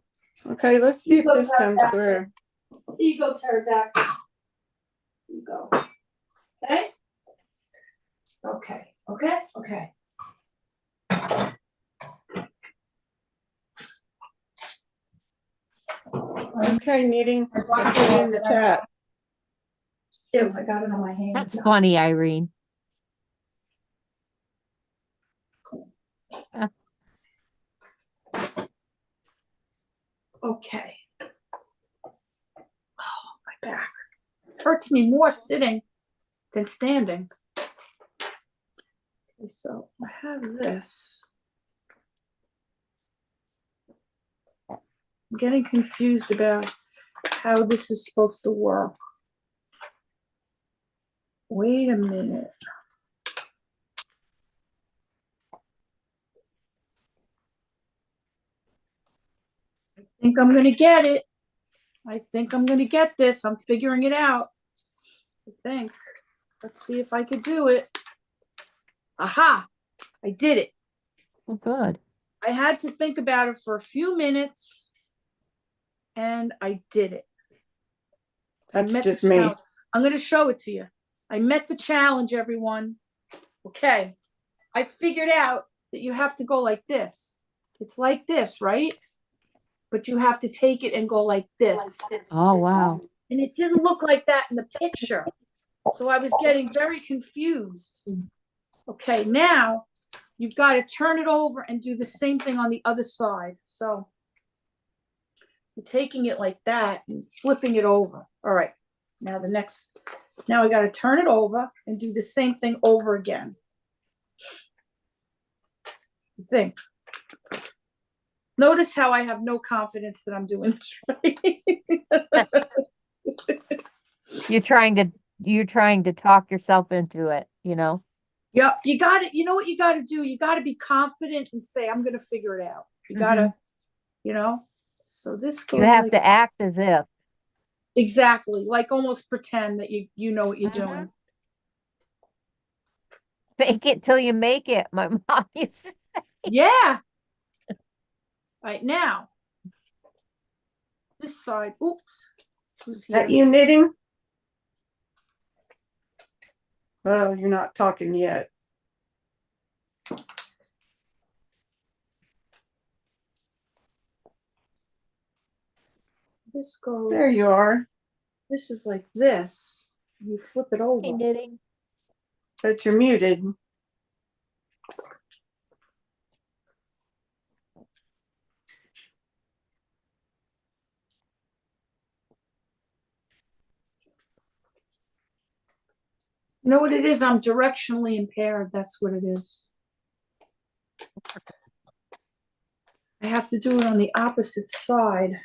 Okay, let's see if this comes through. Here you go, pterodactyl. Here you go. Okay? Okay, okay, okay. Okay, Knitting. I put it in the chat. Ew, I got it on my hands. That's funny, Irene. Okay. Oh, my back. Hurts me more sitting than standing. Okay, so I have this. I'm getting confused about how this is supposed to work. Wait a minute. I think I'm gonna get it. I think I'm gonna get this. I'm figuring it out. I think. Let's see if I could do it. Aha! I did it. Oh, good. I had to think about it for a few minutes and I did it. That's met just the me. challenge. I'm going to show it to you. I met the challenge, everyone. Okay. I figured out that you have to go like this. It's like this, right? But you have to take it and go like this. Oh, wow. And it didn't look like that in the picture. So I was getting very confused. Okay, now you've got to turn it over and do the same thing on the other side. So you're taking it like that and flipping it over. All right. Now I got to turn it over and do the same thing over again. Think. Notice how I have no confidence that I'm doing this right. You're trying to talk yourself into it, you know? Yep, you got it. You know what you got to do? You got to be confident and say, I'm going to figure it out. You got to, you know? So this goes You have like, to act as if. exactly, like almost pretend that you know what you're doing. Fake it till you make it. My mom used to say. Yeah. All right, now, this side, oops. Who's here? That you, Knitting? Well, you're not talking yet. This goes. There you are. This is like this. You flip it over. Hey, knitting. But you're muted. You know what it is? I'm directionally impaired. That's what it is. I have to do it on the opposite side.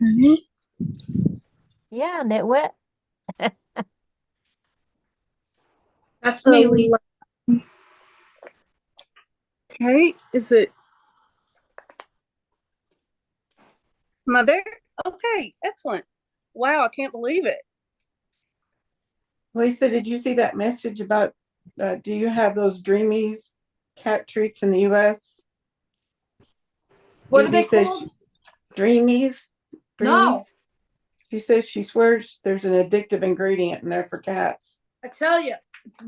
Okay. Yeah, Nitwit. That's So, me, Lisa. Okay, is it Mother? Okay, excellent. Wow, I can't believe it. Lisa, did you see that message about, do you have those Dreamies cat treats in the U.S.? What are Evie they says called? Dreamies? No. She says she swears there's an addictive ingredient in there for cats. I tell you,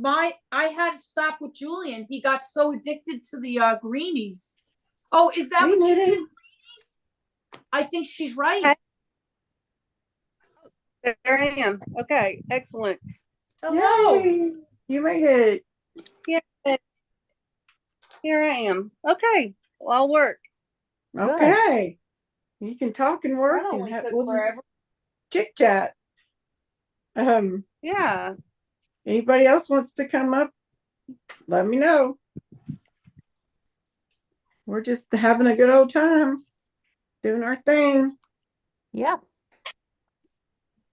I had to stop with Julian. He got so addicted to the greenies. Oh, is that Hey, what you said? knitting. Greenies? I think she's right. There I am. Okay, excellent. Hello. Yay! You made it. Yeah, here I am. Okay, well, I'll work. Okay. You can talk and work That and only took we'll just forever. chit chat. Yeah. Anybody else wants to come up? Let me know. We're just having a good old time doing our thing. Yeah.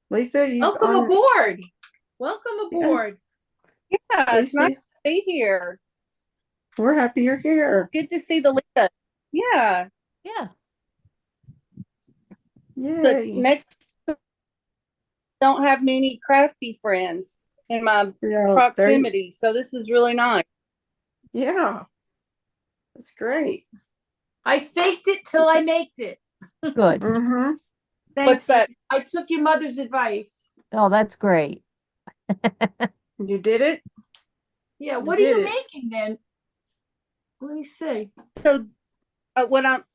Lisa, you Welcome on? aboard. Welcome Yeah. aboard. Yeah, it's nice Lisa, to be here. we're happy you're here. Good to see the Lisa. Yeah. Yeah. So Yay. next, don't have many crafty friends in my Yeah, proximity, so this is really nice. yeah. That's great. I faked it till I maked it. Good. Mm-hmm. Thanks. What's that? I took your mother's advice. Oh, that's great. You did it? Yeah, You what are did you it. making then? Let me see. So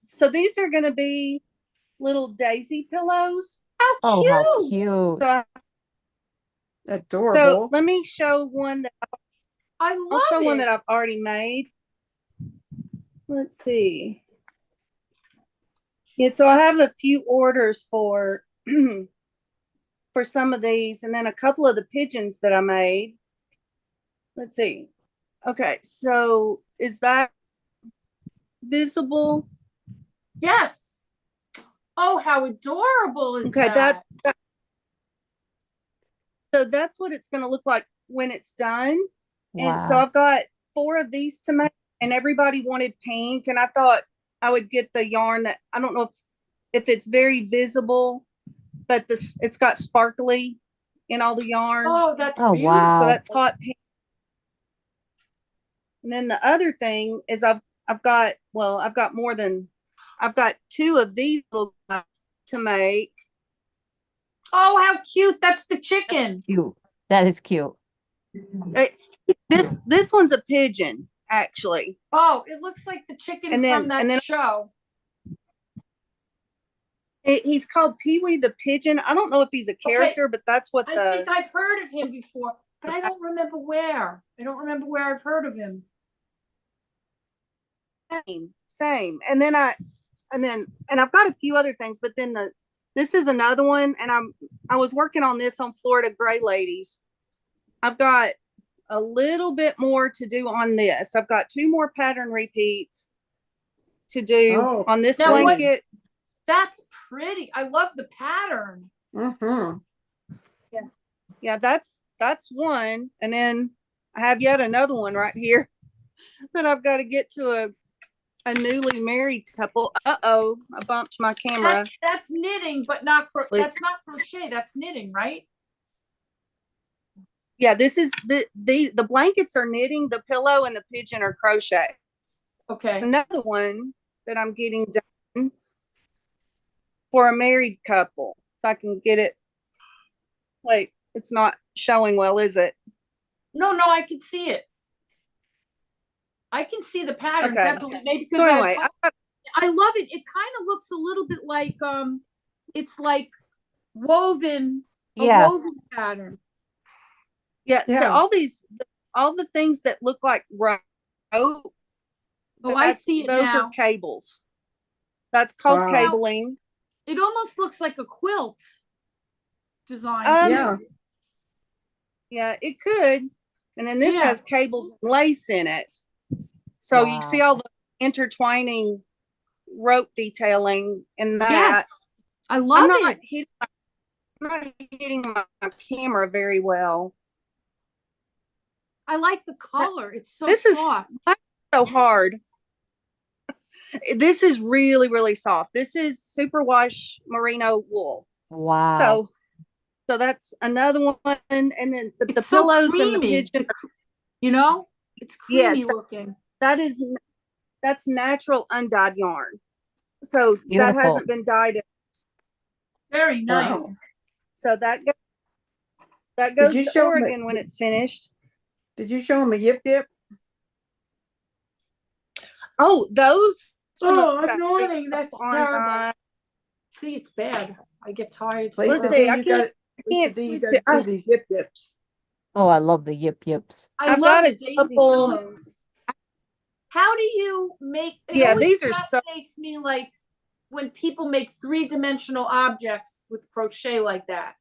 so these are going to be little daisy pillows. How Oh, cute. how cute. So Adorable. let me show one that I I'll show love one it. that I've already made. Let's see. Yeah, so I have a few orders for for some of these, and then a couple of the pigeons that I made. Let's see. Okay, so is that visible? Yes. Oh, how adorable is Okay, that? So that's what it's going to look like when it's done. And so Wow. I've got 4 of these to make, and everybody wanted pink, and I thought I would get the yarn that I don't know if it's very visible, but it's got sparkly in all the yarn. Oh, that's Oh, beautiful. wow. So that's hot pink. And then the other thing is I've got I've got 2 of these little guys to make. Oh, how cute. That's the chicken. Cute. That is cute. This one's a pigeon, actually. Oh, it looks like the chicken And then- from that and then- show. He's called Pee-wee the Pigeon. I don't know if he's a character, but that's what I think I've heard of him before, but I don't remember where. I don't remember where I've heard of him. same. And I've got a few other things, but then this is another one, and I was working on this on Florida Gray Ladies. I've got a little bit more to do on this. I've got 2 more pattern repeats to do on this Now what- blanket. That's pretty. I love the pattern. Mm-hmm. Yeah, that's one. And then I have yet another one right here that I've got to get to a newly married couple. Uh-oh, I bumped my camera. That's knitting, but that's not crochet. That's knitting, right? Yeah, this is the blankets are knitting, the pillow and the pigeon are crochet. Okay. Another one that I'm getting done for a married couple. If I can get it. Wait, it's not showing well, is it? No, I can see it. I can see the pattern, Okay. definitely. Maybe because So anyway, I love it. It kind of looks a little bit like it's like woven, a Yeah. woven pattern. yeah, Yeah. so all the things that look like rope. Oh, I see it those now. are cables. That's called Wow. cabling. It almost looks like a quilt design. Yeah. Yeah, it could. And then this Yeah. has cables and lace in it. So Wow. you see all the intertwining rope detailing in that. Yes, I love it. I'm not hitting my camera very well. I like the color. It's so This is soft. so hard. This is really, really soft. This is superwash merino wool. Wow. So that's another one. And then the It's so pillows and the creamy. pigeon. It's creamy Yes, looking. that's natural undyed yarn. So that Beautiful. hasn't been dyed. Very nice. Wow. So that That goes you to show 'em Oregon when it's finished. Did you show them a yip yip? Oh, those. Oh, I'm yawning. That's on, terrible. See, it's bad. I get tired. Lisa Let's So see, D, I you can't- got I can't Lisa D, you switch got it. to see these yip yips. Oh, I love the yip yips. I I've love got the a daisy couple- pillows. How do you make? It Yeah, always these are so- fascinates me, like when people make three-dimensional objects with crochet like that.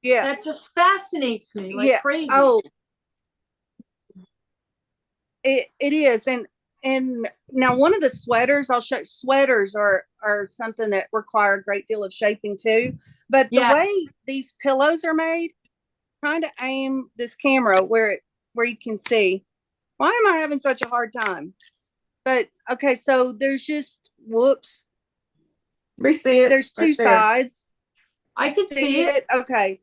Yeah. That just fascinates me like Yeah. crazy. Oh, it is. And now one of the sweaters, I'll show, sweaters are something that require a great deal of shaping too. But the Yes. way these pillows are made, trying to aim this camera where you can see. Why am I having such a hard time? But okay, so there's just whoops. We see it. There's two right there. sides. I could see it. Okay.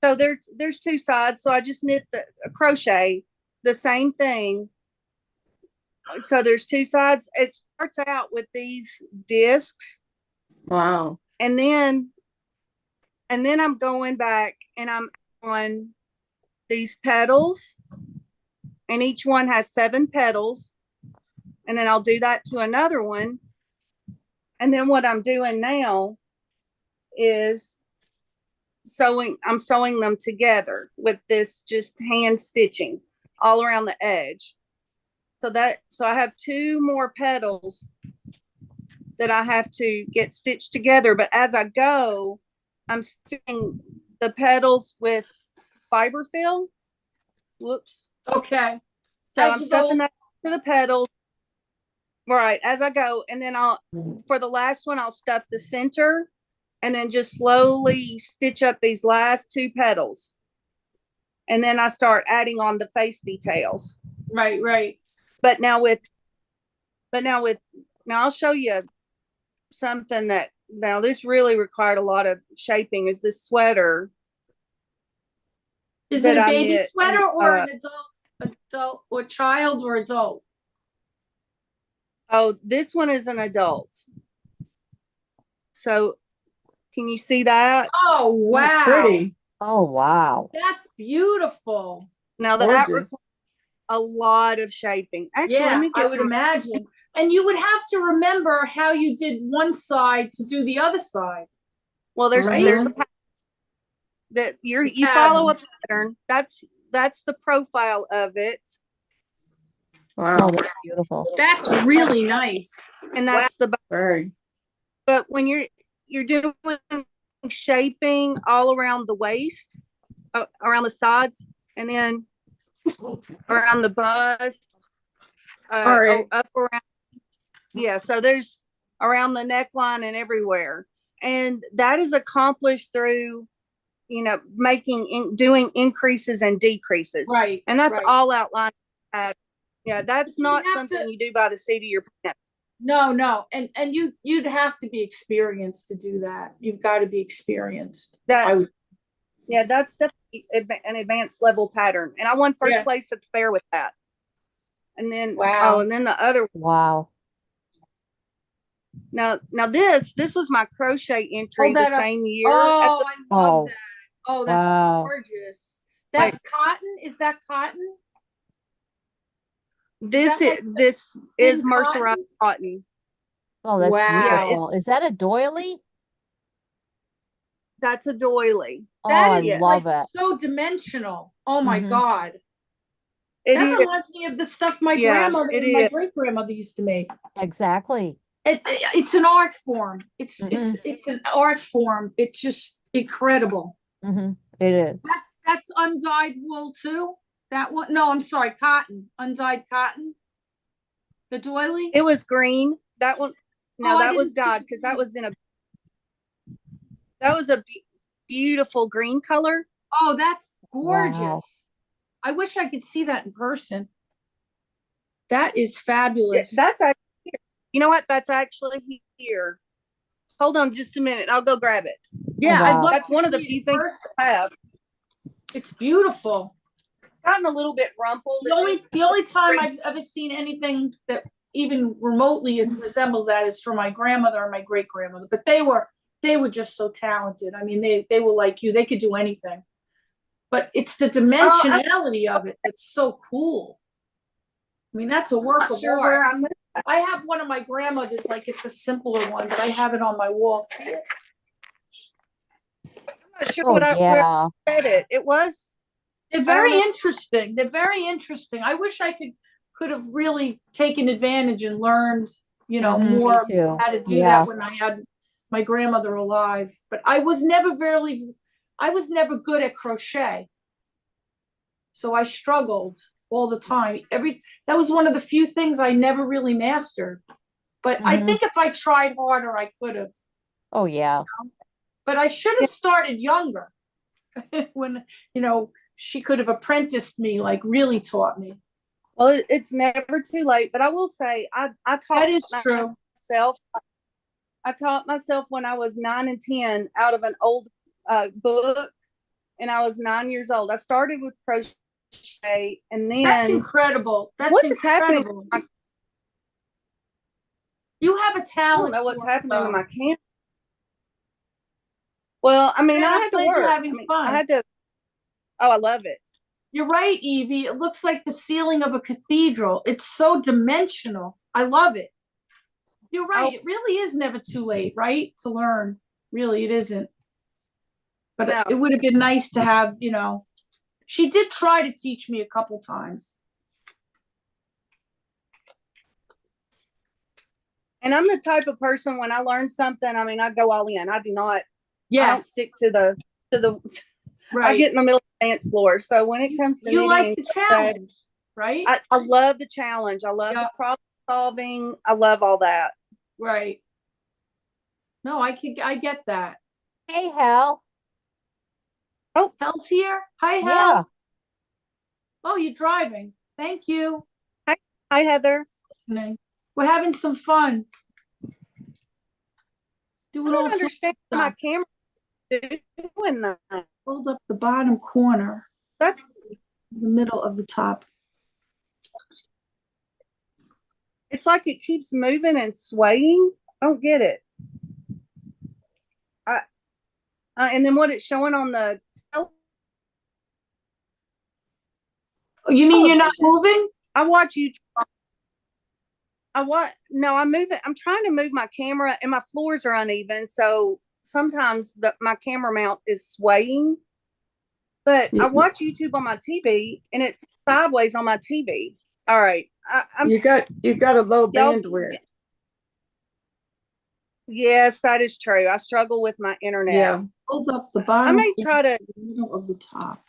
So there's two sides. So I just knit a crochet the same thing. So there's two sides. It starts out with these discs, Wow. and then I'm going back and I'm on these petals, and each one has 7 petals, and then I'll do that to another one. And then what I'm doing now is I'm sewing them together with this just hand stitching all around the edge. So I have 2 more petals that I have to get stitched together. But as I go, I'm stitching the petals with fiber fill. Whoops. Okay. So As I'm you stuffing go- that to the petals. Right, as I go. And then for the last one, I'll stuff the center and then just slowly stitch up these last 2 petals. And then I start adding on the face details. Right. But now I'll show you something that now this really required a lot of shaping is this sweater. Is it that a I baby knit, sweater or uh, an adult or child or adult? Oh, this one is an adult. So can you see that? Oh wow. Pretty. Oh, wow. That's beautiful. Now that Gorgeous. requires a lot of shaping. Actually, let Yeah, me I get would to imagine. And you would have to remember how you did one side to do the other side. well, there's Right? a pattern that you follow a pattern. That's the profile of it. Wow. Oh, that's beautiful. That's really nice. And that's the Very. but when you're doing shaping all around the waist, around the sides, and then around the bust, All right. up around. Yeah, so there's around the neckline and everywhere, and that is accomplished through, doing increases and decreases, Right. and that's right. all outlined. Yeah, that's You not have something to- you do by the seat of your pants. No. And you'd have to be experienced to do that. You've got to be experienced. That I would, Yeah, that's definitely an advanced level pattern. And I won first Yeah. place at the fair with that. And then, Wow. and then the other, Wow. now this was my crochet entry Hold the that up. same year. oh, I love Oh. that. Oh, that's Wow. gorgeous. That's cotton? Is that cotton? This that this is thin mercerized cotton. Oh, that's Wow. beautiful. Is that a doily? That's a doily. Oh, That I is love like it. so dimensional. Oh my Mhm. God. It That is. reminds me of the stuff my Yeah, grandmother it and my is. great grandmother used to make. Exactly. It's an art form. It's Mhm. it's an art form. It's just incredible. Hmm. It is. That's undyed wool too. That one? No, I'm sorry, cotton. Undyed cotton. The doily. It was green. That one. No, Oh, I that was didn't see dyed the because that green. was a beautiful green color. Oh, that's gorgeous. Wow. I wish I could see that in person. That is Yeah, fabulous. that's actually, you know what? That's actually here. Hold on just a minute. I'll go grab it. yeah. Oh, I'd wow. love That's to one of the see it few in things person. I have. It's beautiful. It's gotten a little bit rumpled. The only time I've ever seen anything that even remotely resembles that is from my grandmother and my great grandmother. But they were just so talented. I mean, they were like you. They could do anything. but it's the dimensionality of it that's so cool. I mean, that's a work not of sure art. where I'm. I have one of my grandmother's, like it's a simpler one, but I have it on my wall. See it? Not sure Oh where yeah. I read it. It was. They're I don't very know. interesting. They're very interesting. I wish I could have really taken advantage and learned, Mhm, me more too. how to do Yeah. that when I had my grandmother alive. But I was never good at crochet. So I struggled all the time. That was one of the few things I never really mastered. But I Mhm. think if I tried harder, I could have. Oh yeah. But I should have started younger when, she could have apprenticed me, like really taught me. Well, it's never too late. But I will say, I taught That is true. myself. I taught myself when I was 9 and 10 out of an old book, and I was 9 years old. I started with crochet, and That's then incredible. That's what is happening? incredible. You have a I talent. don't know what's for it, happening to though. my camera. Well, I mean, Good, I I'm had to glad you're work. having fun. I had to. Oh, I love it. You're right, Evie. It looks like the ceiling of a cathedral. It's so dimensional. I love it. You're right. Oh. It really is never too late, right? To learn. Really, it isn't. But No. it would have been nice to have, she did try to teach me a couple times. And I'm the type of person, when I learn something, I mean, I go all in. I do not. I don't Yes. stick to the. I Right. get in the middle of the dance floor. So when it comes to You knitting like and the crochet, challenge, right? I love the challenge. I love the problem solving. I love all that. Right. No, I get that. Hey Hal. Oh, Hel's here. Hi, Hel. Yeah. Oh, you're driving. Thank you. hi Heather. Listening. We're having some fun. I Doing all don't sorts understand of my stuff. camera doing that. Hold up the bottom corner, That's the middle of the top. it's like it keeps moving and swaying. I don't get it. And then what it's showing on the Oh, you mean you're not moving? I watch you. No, I'm moving. I'm trying to move my camera, and my floors are uneven, so sometimes my camera mount is swaying. But I watch YouTube on my TV, and it's sideways on my TV. All right, You got a low bandwidth. Yes, that is true. I struggle with my internet. Yeah. Hold up the bottom. I may try to. The middle of the top.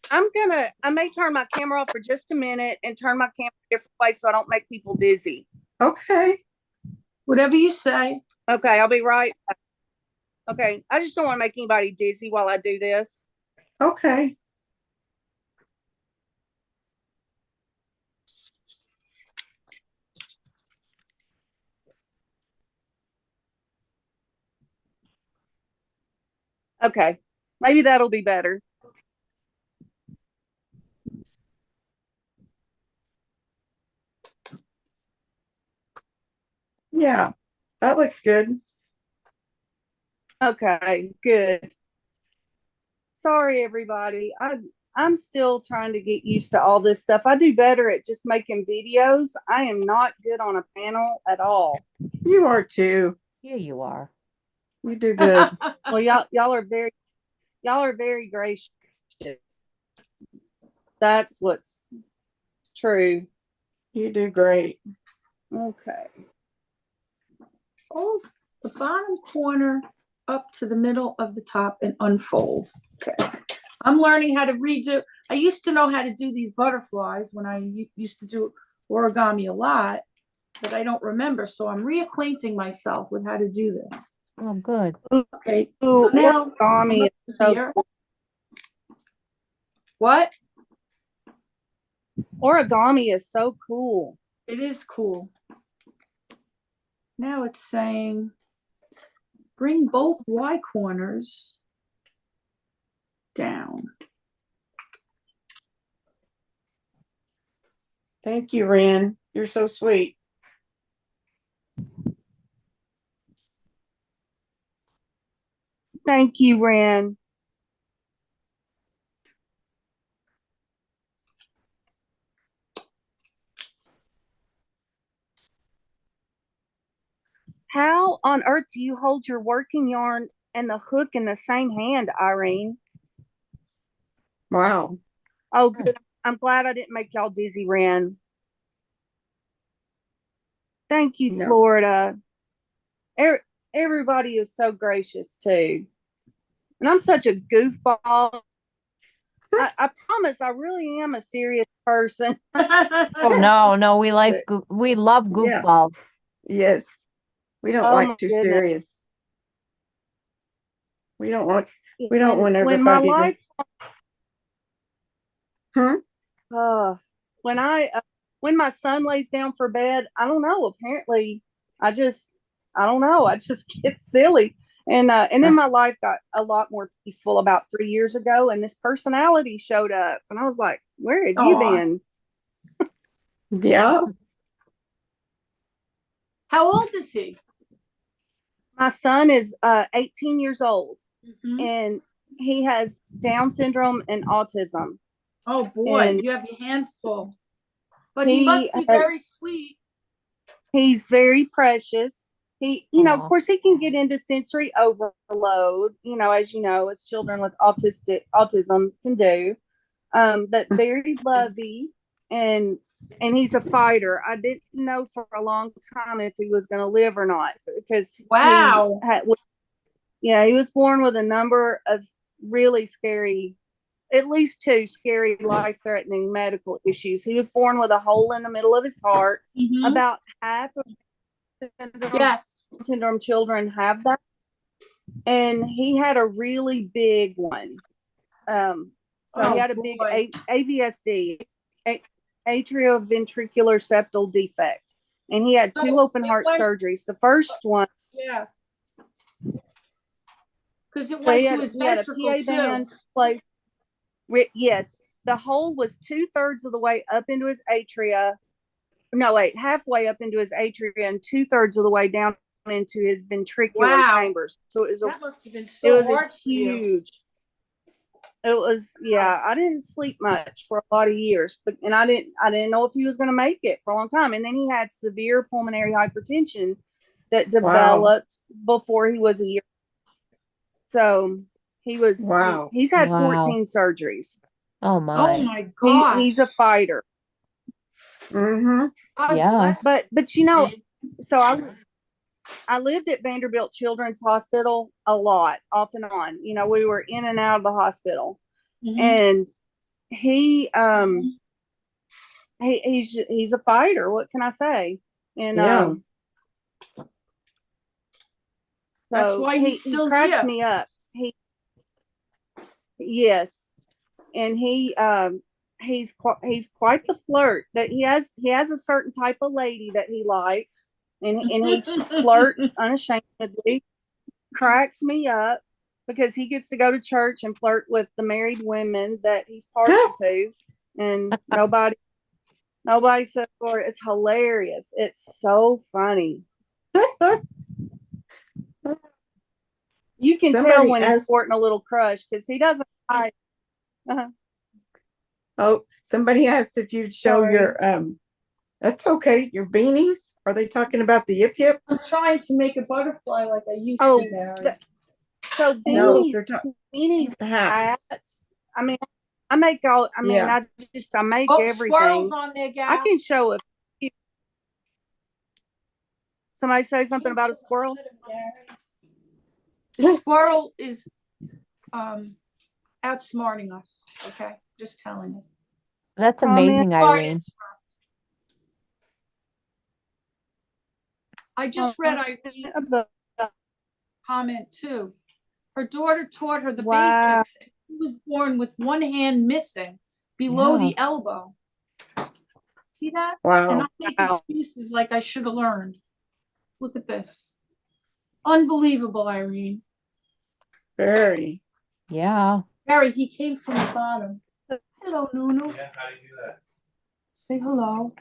I may turn my camera off for just a minute and turn my camera a different place so I don't make people dizzy. Okay. Whatever you say. Okay, I'll be right back. Okay, I just don't want to make anybody dizzy while I do this. Okay. Okay, maybe that'll be better. Yeah, that looks good. Okay, good. Sorry, everybody. I'm still trying to get used to all this stuff. I do better at just making videos. I am not good on a panel at all. You are too. Yeah, you are. You do good. Well, y'all are very gracious. That's what's true. You do great. Okay. Hold the bottom corner up to the middle of the top and unfold. Okay. I'm learning how to redo. I used to know how to do these butterflies when I used to do origami a lot, but I don't remember. So I'm reacquainting myself with how to do this. Oh, good. Okay. So now origami is so here. cool. What? Origami is so cool. It is cool. Now it's saying bring both Y corners down. Thank you, Ren. You're so sweet. Thank you, Ren. How on earth do you hold your working yarn and the hook in the same hand, Irene? Wow. Oh, good. I'm glad I didn't make y'all dizzy, Ren. Thank you, No. Florida. Everybody is so gracious too. And I'm such a goofball. I promise I really am a serious person. Oh no, we we love Yeah. goofballs. Yes. We don't Oh like my too goodness. serious. We don't want when my everybody life to when when my son lays down for bed, I don't know, apparently I just I don't know, I just get silly. And then my life got a lot more peaceful about 3 years ago, and this personality showed up, and I was like, where have you Aw. been? Yeah. How old is he? My son is 18 years old, Mhm. and he has Down syndrome and autism. Oh boy, And you have your hands full. But he must be very sweet. he's very precious. Of Aw. course, he can get into sensory overload, as you know, as children with autism can do. But very lovey, and he's a fighter. I didn't know for a long time if he was going to live or not, because Wow. he was born with a number of really scary, at least two scary, life-threatening medical issues. He was born with a hole in the middle of his heart. Mhm. About half of Yes. syndrome children have that, and he had a really big one. So he had a big AVSD, atrioventricular septal defect, and he had two open heart surgeries. The first one, Yeah. Because it went to his he had a ventricle PA band too. placed. Yes, the hole was 2/3 of the way up into his atria. No, wait, halfway up into his atria and 2/3 of the way down into his ventricular chambers. So that must have been so hard for you. huge. It was, yeah. I didn't sleep much for a lot of years, and I didn't know if he was going to make it for a long time. And then he had severe pulmonary hypertension that developed before he was a year. So he's had 14 surgeries. Oh Oh my. my gosh. He's a fighter. Mm-hmm. God Yeah. bless But so I lived at Vanderbilt Children's Hospital a lot, off and on. We were in and out of the hospital. Mhm. And he's a fighter. What can I say? And Yeah. That's why he still cracks here. me up. Yes, and he's quite the flirt. That he has a certain type of lady that he likes, and he flirts unashamedly. Cracks me up because he gets to go to church and flirt with the married women that he's partial to, and nobody says for it. It's hilarious. It's so funny. You can tell when he's sporting a little crush because he doesn't hide. Oh, somebody asked if you'd show your that's okay, your beanies. Are they talking about the yip yip? I'm trying to make a butterfly like I used to, Mary. So beanies, hats. I mean, I make all. I mean, I make everything. Squirrels on there, gal. I can show it. Somebody say something about a squirrel. The squirrel is outsmarting us. Okay, just telling you. That's amazing, Irene. I just read Irene's comment too. Her daughter taught her the basics. And she was born with one hand missing below the elbow. See that? Wow. And I make excuses like I should have learned. Look at this. Unbelievable, Irene. Very. Yeah. Barry, he came from the bottom. Hello, Nunu. Yeah, how do you do that? Say hello.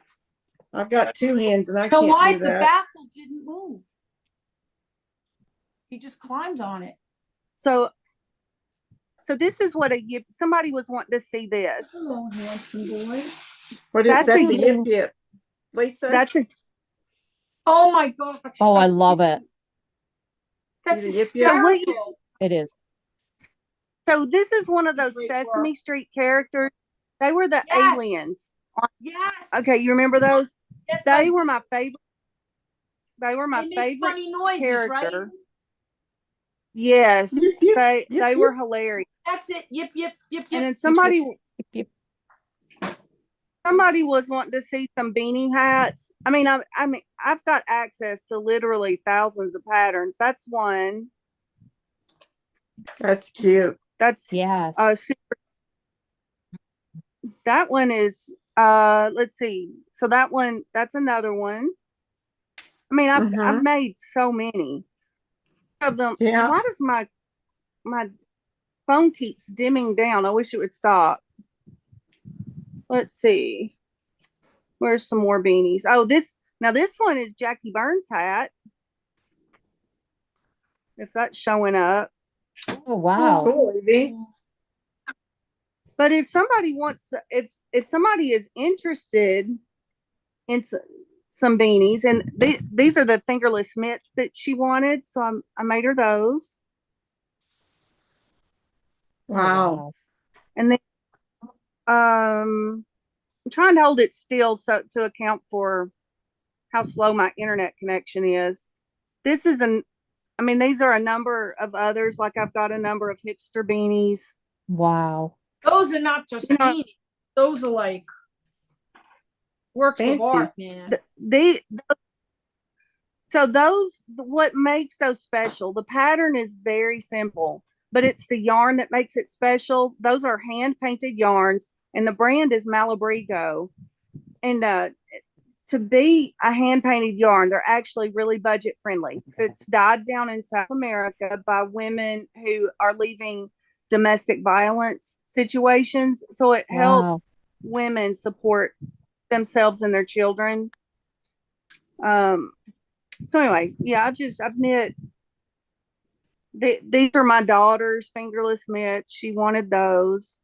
I've got two hands and I You know can't why? do The that. baffle didn't move. He just climbed on it. So this is what somebody was wanting to see this. Hello, handsome boy. What is that? The yip yip. Lisa? That's a Oh my gosh. Oh, I love it. That's Yip, yip. hysterical. It is. So this is one of those Great Sesame work. Street characters. They were the Yes. aliens. Yes. Okay, you remember those? Yes, I They do. were my favorite. They were my They make favorite funny noises, character. right? Yes, Yip, yip, they yip, were hilarious. That's it. Yip, yip, yip, And yip. then somebody Yep. was wanting to see some beanie hats. I mean, I've got access to literally thousands of patterns. That's one. That's cute. That's Yes. super. That one is let's see. So that's another one. I mean, I've Mhm. made so many of them. Yeah. Why does my phone keeps dimming down? I wish it would stop. Let's see. Where's some more beanies? Oh, this one is Jackie Burns' hat. If that's showing up. Oh, wow. Cool, Evie. But if somebody wants, if somebody is interested in some beanies, and these are the fingerless mitts that she wanted, so I made her those. Wow. And then I'm trying to hold it still so to account for how slow my internet connection is. This is these are a number of others. Like I've got a number of hipster beanies. Wow. Those are not just beanies. Those are like works Fancy. of art, man. So what makes those special, the pattern is very simple, but it's the yarn that makes it special. Those are hand painted yarns, and the brand is Malabrigo. And to be a hand painted yarn, they're actually really budget friendly. It's dyed down in South America by women who are leaving domestic violence situations. So it helps women support themselves and their children. So anyway, yeah, I've knit. These are my daughter's fingerless mitts. She wanted those.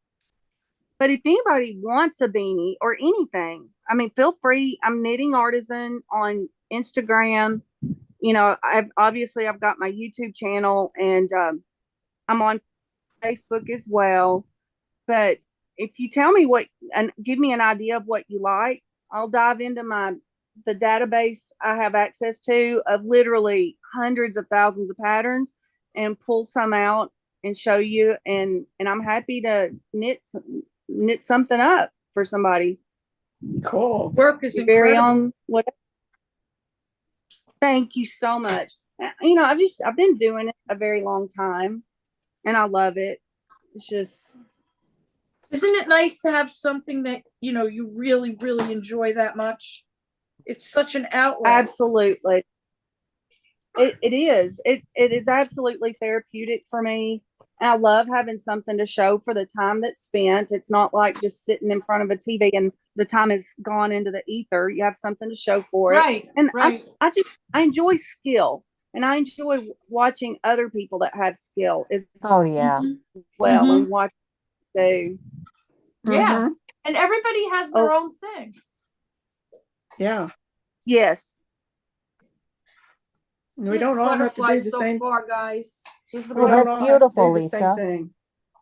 But if anybody wants a beanie or anything, I mean, feel free. I'm Knitting Artisan on Instagram. You know, I've got my YouTube channel, and I'm on Facebook as well. But if you tell me and give me an idea of what you like, I'll dive into the database I have access to of literally hundreds of thousands of patterns and pull some out and show you. And I'm happy to knit something up for somebody. Cool. Work is Your very incredible. own. Whatever. Thank you so much. You know, I've been doing it a very long time, and I love it. It's just. Isn't it nice to have something that, you know, you really, really enjoy that much? It's such an outlet. Absolutely. It is. It is absolutely therapeutic for me. And I love having something to show for the time that's spent. It's not like just sitting in front of a TV and the time is gone into the ether. You have something to show for it. Right. And right. I enjoy skill, and I enjoy watching other people that have skill as Oh, yeah. well, Mhm. and watch do. Yeah. Mhm. And everybody has their own thing. Yeah. Yes. We don't all have to do the so same. far, guys. We Oh, don't that's all have to beautiful, do the same Lisa. thing.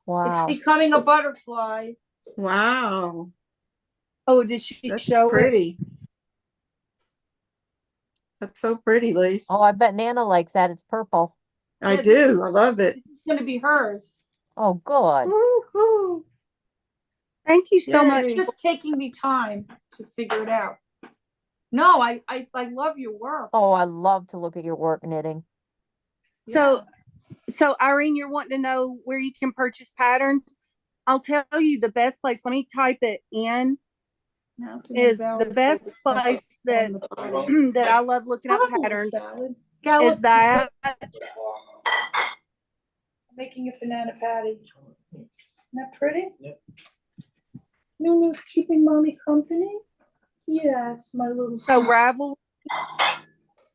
Wow. It's becoming a butterfly. Wow. Oh, did she That's show it? pretty. That's so pretty, Lise. Oh, I bet Nana likes that. It's purple. I Yeah, this is- do. I love it. It's going to be hers. Oh, good. Woo-hoo. Thank you so Yay. much. It's just taking me time to figure it out. No, I love your work. Oh, I love to look at your work knitting. So Irene, you're wanting to know where you can purchase patterns. I'll tell you the best place. Let me type it in. Is the best place that that I love looking up patterns is that I'm making a banana patty. Isn't that pretty? Yep. Lulu's keeping mommy company. Yes, my little. so Ravel.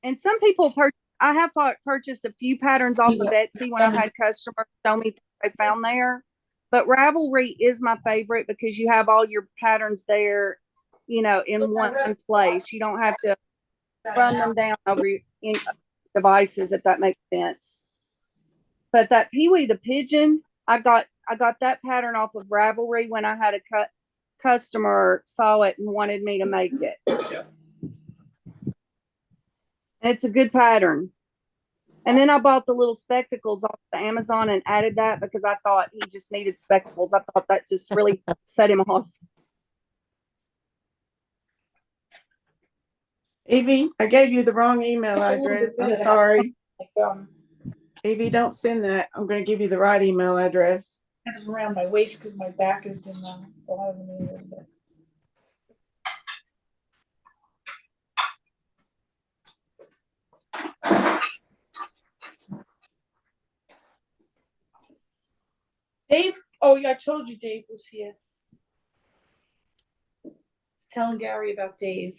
And some people I have purchased a few patterns off of Etsy when I've had customers show me they found there. But Ravelry is my favorite because you have all your patterns there, you know, in one place. You don't have to run them down over in devices, if that makes sense. But that Pee-wee the pigeon, I got that pattern off of Ravelry when I had a customer saw it and wanted me to make it. Yeah. And it's a good pattern. And then I bought the little spectacles off the Amazon and added that because I thought he just needed spectacles. I thought that just really set him off. Evie, I gave you the wrong email address. I'm sorry. Like, Evie, don't send that. I'm going to give you the right email address. kind of around my waist because my back has been bothering me a little bit. Dave, oh yeah, I told you Dave was here. I was telling Gary about Dave.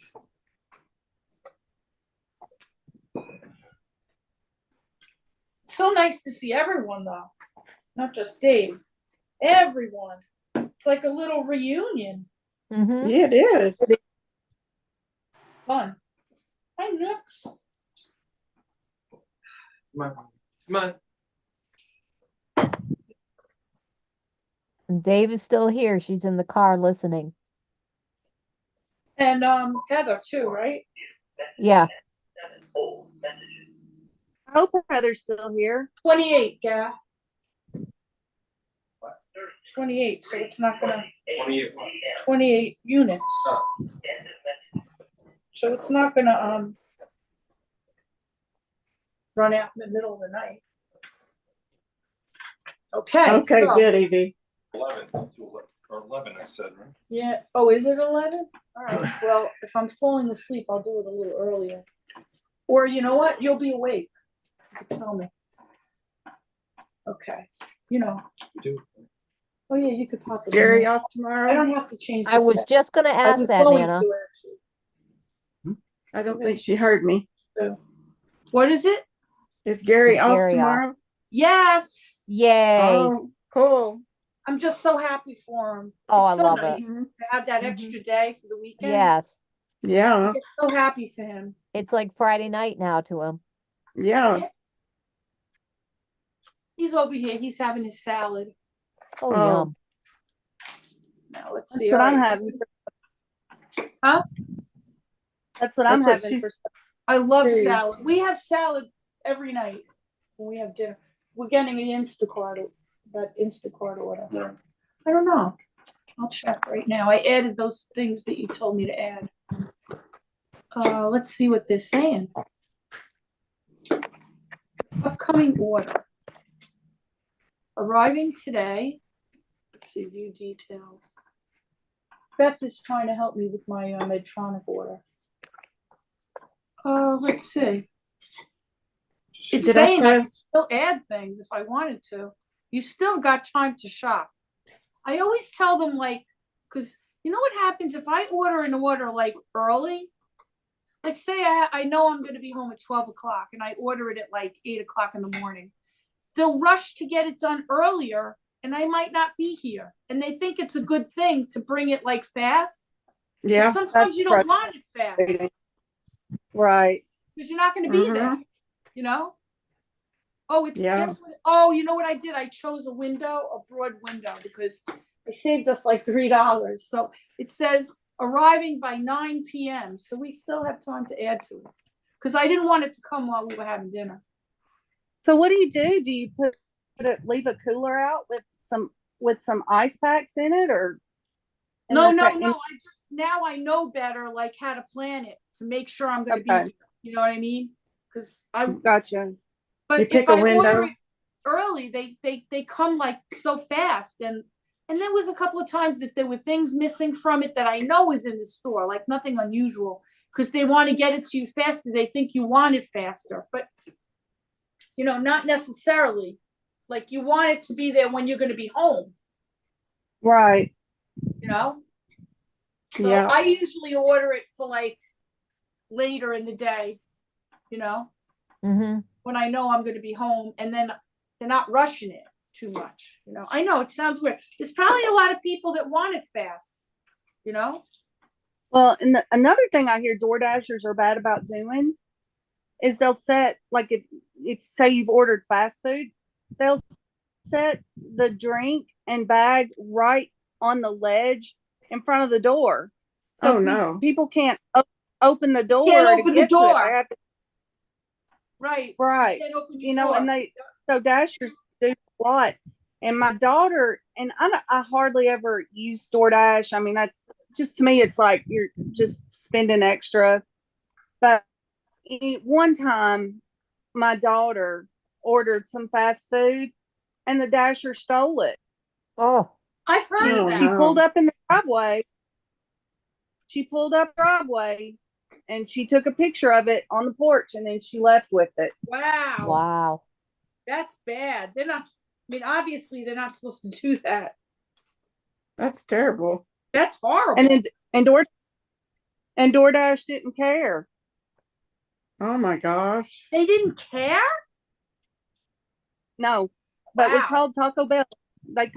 So nice to see everyone though, not just Dave. Everyone. It's like a little reunion. Mm-hmm. Yeah, it is. Fun. Hi, Nooks. Come on. And Dave is still here. She's in the car listening. And Heather too, right? Yeah. I hope Heather's still here. 28, yeah. 28, so it's not gonna 28 units. So it's not gonna run out in the middle of the night. Okay. Okay, so, good, Evie. 11 or 11, I said, right? Yeah. Oh, is it 11? All right. Well, if I'm falling asleep, I'll do it a little earlier. Or you know what? You'll be awake. You can tell me. Okay. You know. Oh yeah, you could possibly. Gary off I tomorrow? don't have to change. I was just going to I ask was that, going Nana. to actually. I don't think she heard me. So, what is it? Is Gary Is off Gary off? tomorrow? Yes. Yay. Oh, cool. I'm just so happy for him. Oh, It's I so love nice it. to have that Mhm. extra day for the weekend. Yes. Yeah, I get so happy for him. It's like Friday night now to him. yeah. He's over here. He's having his salad. Oh, Oh. yum. Now let's That's see. what All I'm right. having. Huh? That's what I'm That's what having for she's- I love Food. salad. We have salad every night when we have dinner. We're getting an Instacart, that Instacart order. Yeah. I don't know. I'll check right now. I added those things that you told me to add. Let's see what they're saying. Upcoming order. Arriving today. Let's see, view details. Beth is trying to help me with my Medtronic order. Let's see. It's Did I saying I tell- can still add things if I wanted to. You still got time to shop. I always tell them like, because you know what happens if I order an order like early? Like say I know I'm going to be home at 12 o'clock and I order it at like 8 o'clock in the morning. They'll rush to get it done earlier and I might not be here. And they think it's a good thing to bring it like fast. But Yeah. sometimes That's you don't right. want it fast Right. because you're not going to be Mhm. there, you know? Oh, it's Yeah. guess what? Oh, you know what I did? I chose a broad window because I saved us like $3. So it says arriving by 9 p.m. So we still have time to add to it because I didn't want it to come while we were having dinner. So what do you do? Do you leave a cooler out with some ice packs in it, or? No. Okay. I just now I know better, like how to plan it to make sure I'm going to be Okay. here. You know what I mean? Because I. Gotcha. But You pick if a I window? order it early, they come like so fast, and there was a couple of times that there were things missing from it that I know is in the store, like nothing unusual, because they want to get it to you faster. They think you want it faster, but you know, not necessarily. Like you want it to be there when you're going to be home. Right. You know. So Yeah. I usually order it for like later in the day. You know. Mm-hmm. When I know I'm going to be home, and then they're not rushing it too much. You know, I know it sounds weird. There's probably a lot of people that want it fast, you know, Well, and another thing I hear Door Dashers are bad about doing is they'll set, like, if say you've ordered fast food, they'll set the drink and bag right on the ledge in front of the door, so Oh, no. people can't open the door Can't to open the get to it. door. They have to, Right. right, Can't open your you know, door. and they so Dashers do a lot. And my daughter and I hardly ever use DoorDash. I mean, that's just, to me, it's like you're just spending extra. But one time, my daughter ordered some fast food, and the Dasher stole it. Oh, I've heard Oh, of that. She no. pulled up in the driveway. She pulled up driveway, and she took a picture of it on the porch, and then she left with it. Wow. wow. That's bad. They're not, I mean, obviously they're not supposed to do that. That's terrible. That's horrible. And then and DoorDash didn't care. Oh my gosh. They didn't care? No, but we Wow. called Taco Bell. We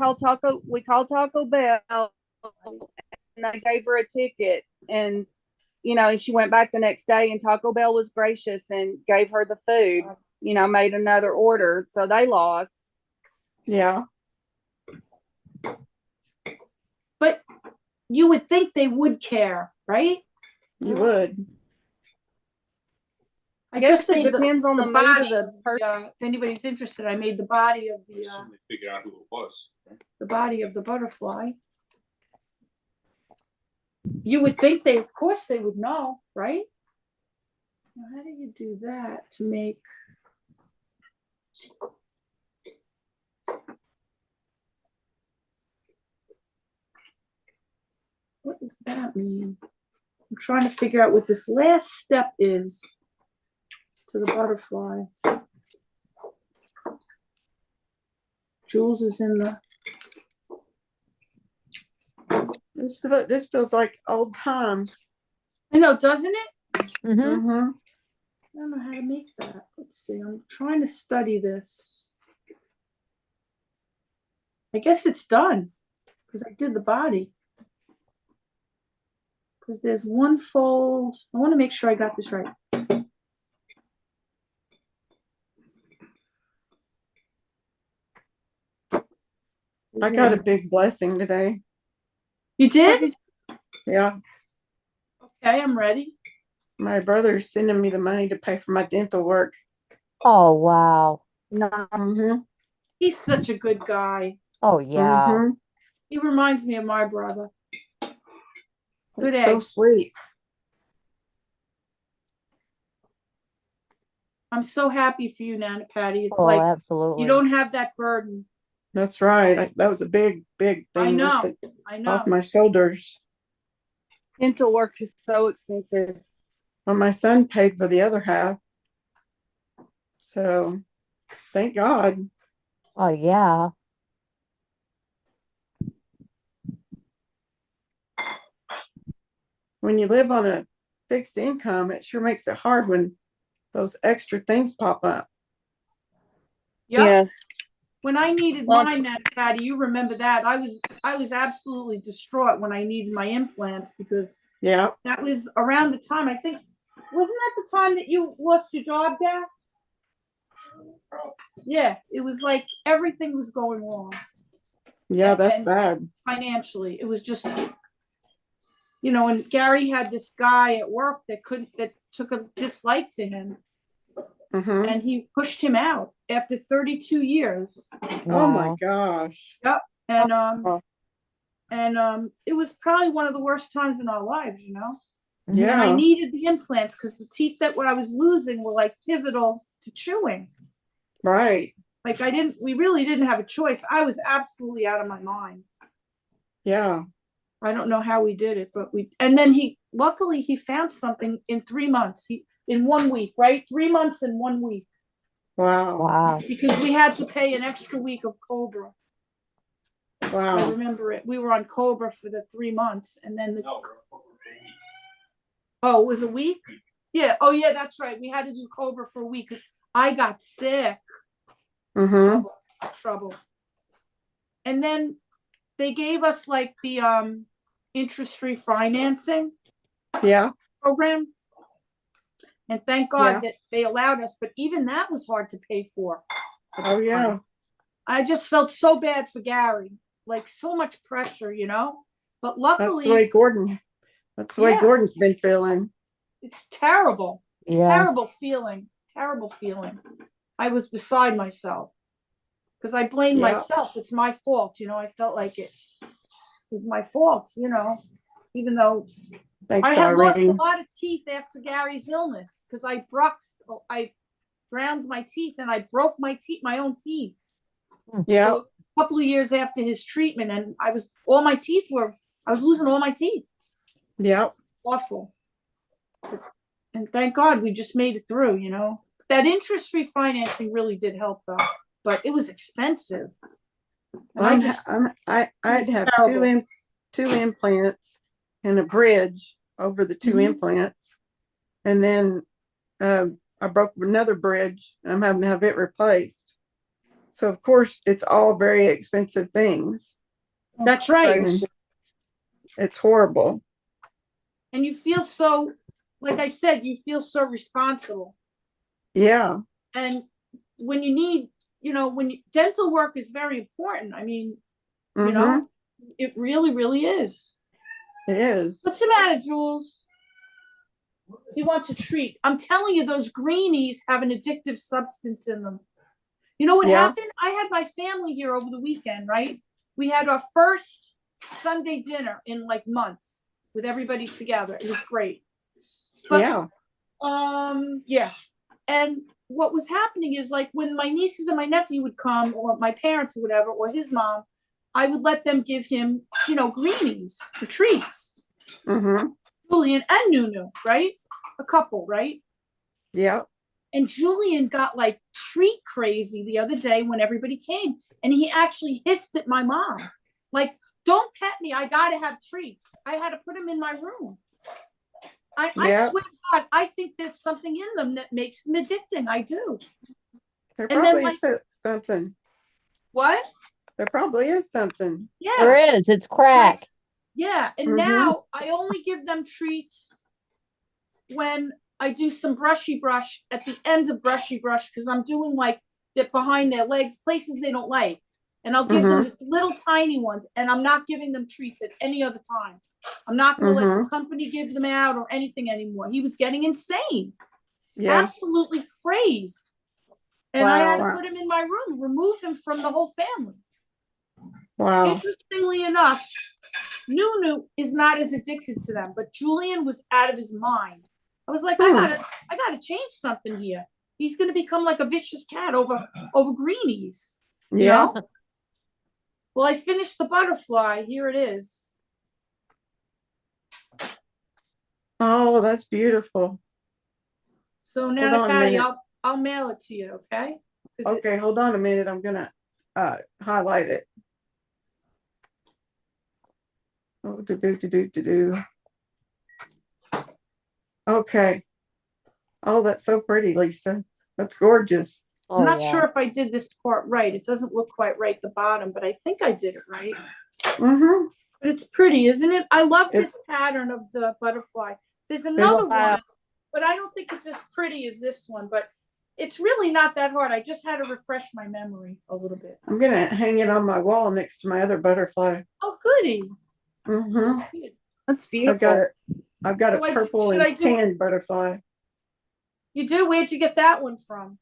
called Taco Bell, and they gave her a ticket. And, and she went back the next day, and Taco Bell was gracious and gave her the food, made another order. So they lost. Yeah. But you would think they would care, right? You would. I guess just it made depends on the mood of body the of person. if anybody's interested, I made the body of Somebody figured out who it was. the body of the butterfly. You would think of course they would know, right? Now, how do you do that to make? What does that mean? I'm trying to figure out what this last step is to the butterfly. Jules is in the. This feels like old times. I know, doesn't it? Mm-hmm. Mm-hmm. I don't know how to make that. Let's see. I'm trying to study this. I guess it's done because I did the body. Because there's one fold. I want to make sure I got this right. I got a big blessing today. You did? Yeah. Okay, I'm ready. My brother's sending me the money to pay for my dental work. Oh, wow. No. Mm-hmm. He's such a good guy. Oh, yeah. Mm-hmm. He reminds me of my brother. Good So egg. sweet. I'm so happy for you, Nana Patty. It's Oh, like absolutely. you don't have that burden. That's right. That was a big thing. I know. Lifted I know. off my shoulders. Dental work is so expensive. Well, my son paid for the other half. So thank God. Oh, yeah. When you live on a fixed income, it sure makes it hard when those extra things pop up. Yep. Yes. When I needed Well- mine, Nana Patty, you remember that. I was absolutely distraught when I needed my implants because Yeah. that was around the time, I think, wasn't that the time that you lost your job, Dad? Yeah, it was like everything was going wrong Yeah, that's And- bad. financially. It was just, and Gary had this guy at work that took a dislike to him, Mm-hmm. and he pushed him out after 32 years. Oh my Wow. gosh. And Oh. it was probably one of the worst times in our lives, Mhm. And I Yeah. needed the implants because the teeth that what I was losing were like pivotal to chewing. Right. Like we really didn't have a choice. I was absolutely out of my mind. Yeah. I don't know how we did it, but and then luckily he found something in 3 months. In 1 week, right? 3 months and 1 week. Wow. Wow. Because we had to pay an extra week of Cobra. I Wow. remember it. We were on Cobra for the 3 months and then No, it was a week? Yeah. Oh yeah, that's right. We had to do Cobra for a week because I got sick. Mm-hmm. Trouble. And then they gave us like the interest-free financing. Yeah. program. And thank God Yeah. that they allowed us, but even that was hard to pay for. at the Oh, yeah. time. I just felt so bad for Gary, like so much pressure, you know? But That's the way luckily, That's the way Yeah. Gordon's been feeling. it's terrible. Yeah. Terrible feeling. Terrible feeling. I was beside myself because I blamed Yeah. myself. It's my fault, you know? I felt like it was my fault, you know? Even though Thanks, I had lost a Irene. lot of teeth after Gary's illness because I ground my teeth and I broke my own teeth. Yeah. So a couple of years after his treatment, and I was losing all my teeth. Yeah. Awful. And thank God we just made it through, you know. That interest-free financing really did help though, but it was expensive. And I'd was have terrible. two implants and a bridge over the 2 Mhm. implants. And then I broke another bridge and I'm having to have it replaced. So of course it's all very expensive things. That's right. And it's horrible. And you feel so, like I said, you feel so responsible. Yeah. And when you need, you know, dental work is very important. I mean, you Mhm. know, it really, really is. It is. What's the matter, Jules? He wants a treat. I'm telling you, those greenies have an addictive substance in them. You know what Yeah. happened? I had my family here over the weekend, right? We had our first Sunday dinner in like months with everybody together. It was great. But, Yeah. yeah. And what was happening is like when my nieces and my nephew would come, or my parents or whatever, or his mom, I would let them give him, you know, greenies for treats. Mm-hmm. Julian and Nunu, right? A couple, right? Yeah. And Julian got like treat crazy the other day when everybody came, and he actually hissed at my mom, like, "Don't pet me! I gotta have treats." I had to put him in my room. I Yeah. swear to God, I think there's something in them that makes them addicting. I do. There And then, probably like, is something. what? There probably is something. There Yeah, is. It's crack. yeah. And Mhm. now I only give them treats when I do some brushy brush at the end of brushy brush, because I'm doing like that behind their legs, places they don't like. And I'll give them the little tiny ones, and I'm not giving them treats at any other time. I'm not going to let the company give them out or anything anymore. He was getting insane, Yeah. absolutely crazed. And I had to Wow. put him in my room, remove him from the whole family. Wow. Interestingly enough, Nunu is not as addicted to them, but Julian was out of his mind. I was like, I gotta change something here. He's gonna become like a vicious cat over greenies. You Yeah. know? Well, I finished the butterfly. Here it is. Oh, that's beautiful. So now, Hold on a Patty, minute. I'll mail it to you, okay? Okay, hold on a minute. I'm gonna highlight it. Oh, do. Okay. Oh, that's so pretty, Lisa. That's gorgeous. Oh, I'm not yeah. sure if I did this part right. It doesn't look quite right at the bottom, but I think I did it right. Mm-hmm. But it's pretty, isn't it? I love It's- this pattern of the butterfly. There's another one, but I don't think it's as pretty as this one, but it's really not that hard. I just had to refresh my memory a little bit. I'm gonna hang it on my wall next to my other butterfly. Oh, goody. Mm-hmm. That's beautiful. I've got a So purple should I and do- tan butterfly. You do? Where'd you get that one from?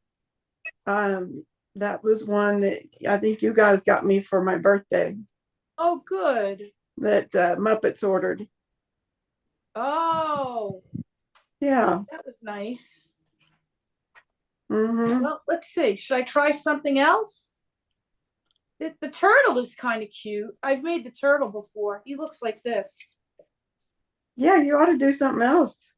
That was one that I think you guys got me for my birthday Oh, good. that Muppets ordered. Oh, Yeah. that was nice. Mm-hmm. Well, let's see. Should I try something else? The turtle is kind of cute. I've made the turtle before. He looks like this. Yeah, you ought to do something else.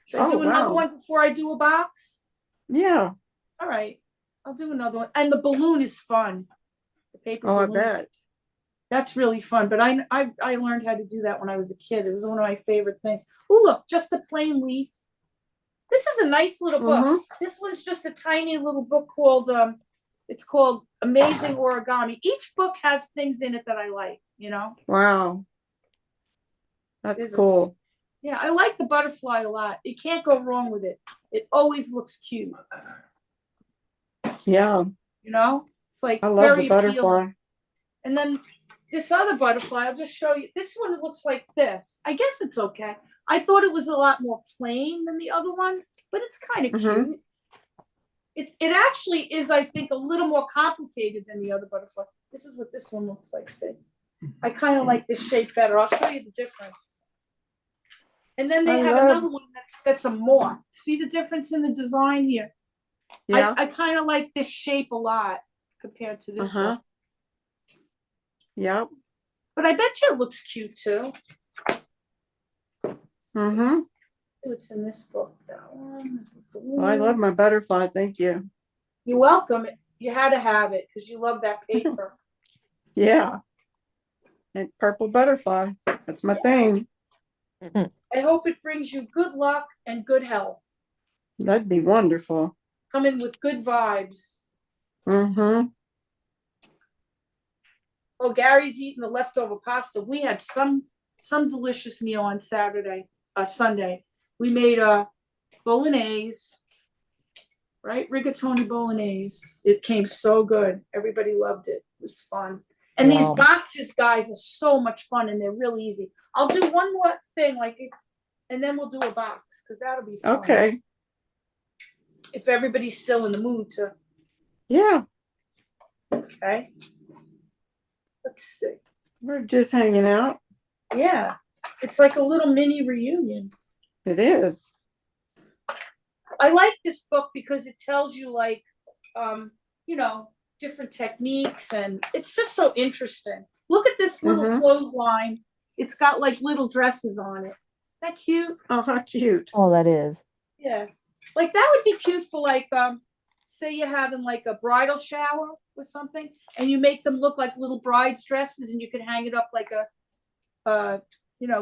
Should I do another wow. one before I do a box? Yeah. All right. I'll do another one. And the balloon is fun. The paper Oh, I balloon. bet. That's really fun. But I learned how to do that when I was a kid. It was one of my favorite things. Oh, look, just a plain leaf. This is a nice little book. Mhm. This one's just a tiny little book called it's called Amazing Origami. Each book has things in it that I like, you know. Wow. That's There's cool. Yeah, I like the butterfly a lot. You can't go wrong with it. It always looks cute. Yeah, You know, it's like I love the very butterfly. appealing. And then this other butterfly, I'll just show you. This one looks like this. I guess it's okay. I thought it was a lot more plain than the other one, but it's kind of Mhm. cute. It actually is, I think, a little more complicated than the other butterfly. This is what this one looks like. See, I kind of like this shape better. I'll show you the difference. And then they I have love- another one that's a moth. See the difference in the design here? Yeah. I kind of like this shape a lot compared to this one. Yep. But I bet you it looks cute too. Mm-hmm. What's in this book? That one. Well, I love my butterfly. Thank you. You're welcome. You had to have it because you love that paper. Yeah. And purple butterfly. That's my thing. I hope it brings you good luck and good health. That'd be wonderful. Come in with good vibes. Mm-hmm. Oh, Gary's eating the leftover pasta. We had some delicious meal on Sunday. We made a bolognese, right? Rigatoni bolognese. It came so good. Everybody loved it. It was fun. And these boxes, guys, are so much fun and they're really easy. I'll do one more thing, and then we'll do a box because that'll be fun. Okay. If everybody's still in the mood to. Yeah. Okay. Let's see. We're just hanging out. Yeah. It's like a little mini reunion. It is. I like this book because it tells you different techniques and it's just so interesting. Look at this little clothesline. It's got like little dresses on it. Isn't that cute? Oh, how cute. Oh, that is. Yeah. Like that would be cute for say you're having like a bridal shower or something and you make them look like little bride's dresses and you can hang it up like a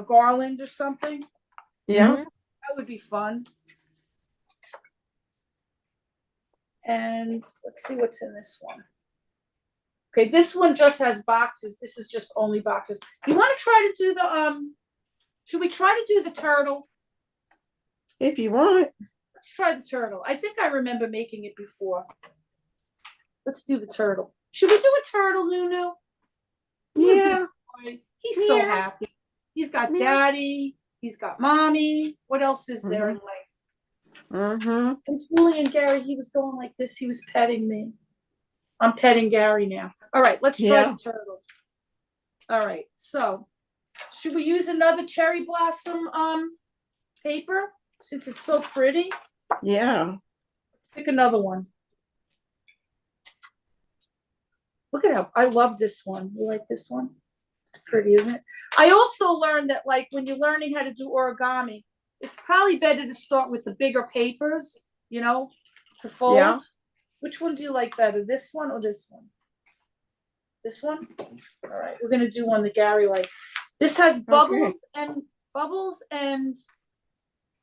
garland or something. Yeah. Mhm. That would be fun. And let's see what's in this one. Okay, this one just has boxes. This is just only boxes. You want to try to do should we try to do the turtle? If you want. Let's try the turtle. I think I remember making it before. Let's do the turtle. Should we do a turtle, Lulu? Yeah. He's so happy. He's got daddy. He's got mommy. What else is there in life? Mm-hmm. And Julie and Gary, he was going like this. He was petting me. I'm petting Gary now. All right, let's try the turtle. All right, so should we use another cherry blossom paper since it's so pretty? Yeah. Let's pick another one. Look at how I love this one. You like this one? It's pretty, isn't it? I also learned that like when you're learning how to do origami, it's probably better to start with the bigger papers, to fold. Yeah. Which one do you like better, this one or this one? This one? All right, we're gonna do one that Gary likes. This has bubbles and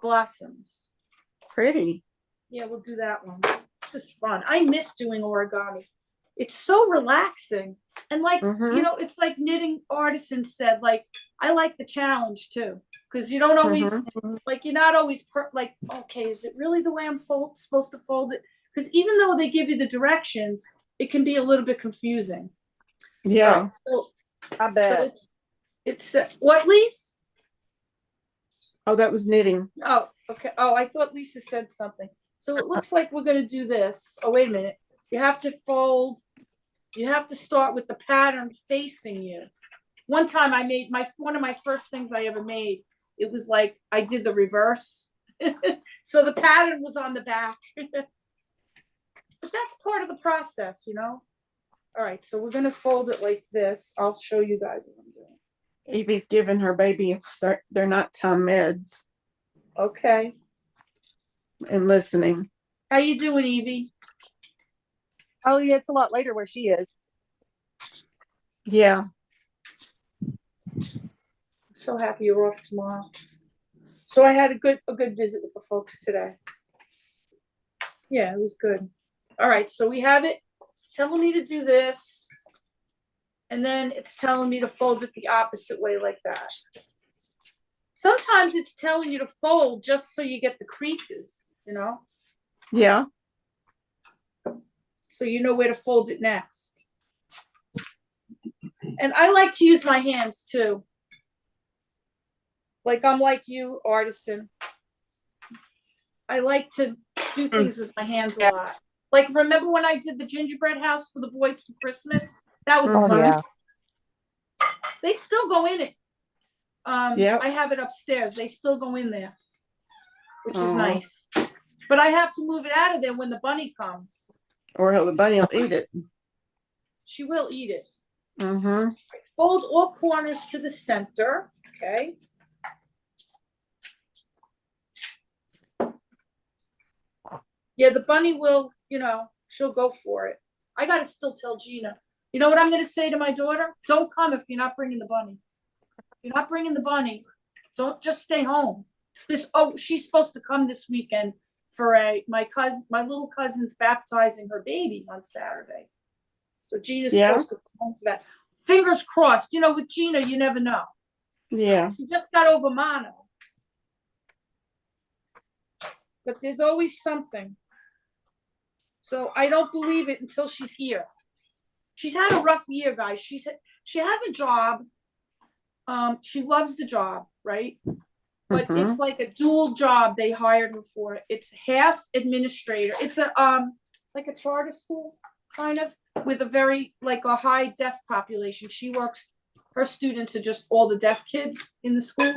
blossoms. Pretty. Yeah, we'll do that one. This is fun. I miss doing origami. It's so relaxing. And it's like knitting artisan said, like, I like the challenge too. Because you don't always, you're not always okay, is it really the way I'm supposed to fold it? Because even though they give you the directions, it can be a little bit confusing. Yeah. Right, so I bet. So it's what, Lise? Oh, that was knitting. Oh, okay. Oh, I thought Lisa said something. So it looks like we're going to do this. Oh, wait a minute. You have to fold. You have to start with the pattern facing you. One time I made one of my first things I ever made. It was like I did the reverse. So the pattern was on the back. But that's part of the process, All right, so we're going to fold it like this. I'll show you guys what I'm doing. Evie's giving her baby, they're not time meds. Okay. And listening. How you doing, Evie? Oh yeah, it's a lot later where she is. Yeah. I'm so happy you're off tomorrow. So I had a good visit with the folks today. Yeah, it was good. All right, so we have it. It's telling me to do this. And then it's telling me to fold it the opposite way like that. sometimes it's telling you to fold just so you get the creases, you know, Yeah. so you know where to fold it next. And I like to use my hands too. Like I'm like you, artisan. I like to do things with my hands a lot. Like remember when I did the gingerbread house for the boys for Christmas? That was Oh fun. yeah. They still go in it. Yep. I have it upstairs. They still go in there, which is Aw. nice. But I have to move it out of there when the bunny comes. Or the bunny will eat it. She will eat it. Mm-hmm. Fold all corners to the center. Okay. Yeah, the bunny will, you know, she'll go for it. I got to still tell Gina. You know what I'm going to say to my daughter? Don't come if you're not bringing the bunny. If you're not bringing the bunny, don't just stay home. She's supposed to come this weekend for my little cousin's baptizing her baby on Saturday. So Gina's supposed to come home for that. Fingers crossed. You know, with Gina, you never know. Yeah. She just got over mono. But there's always something. So I don't believe it until she's here. She's had a rough year, guys. She has a job. She loves the job, right? But it's like a dual job they hired her for. It's half administrator. It's a like a charter school kind of with a very like a high deaf population. Her students are just all the deaf kids in the school.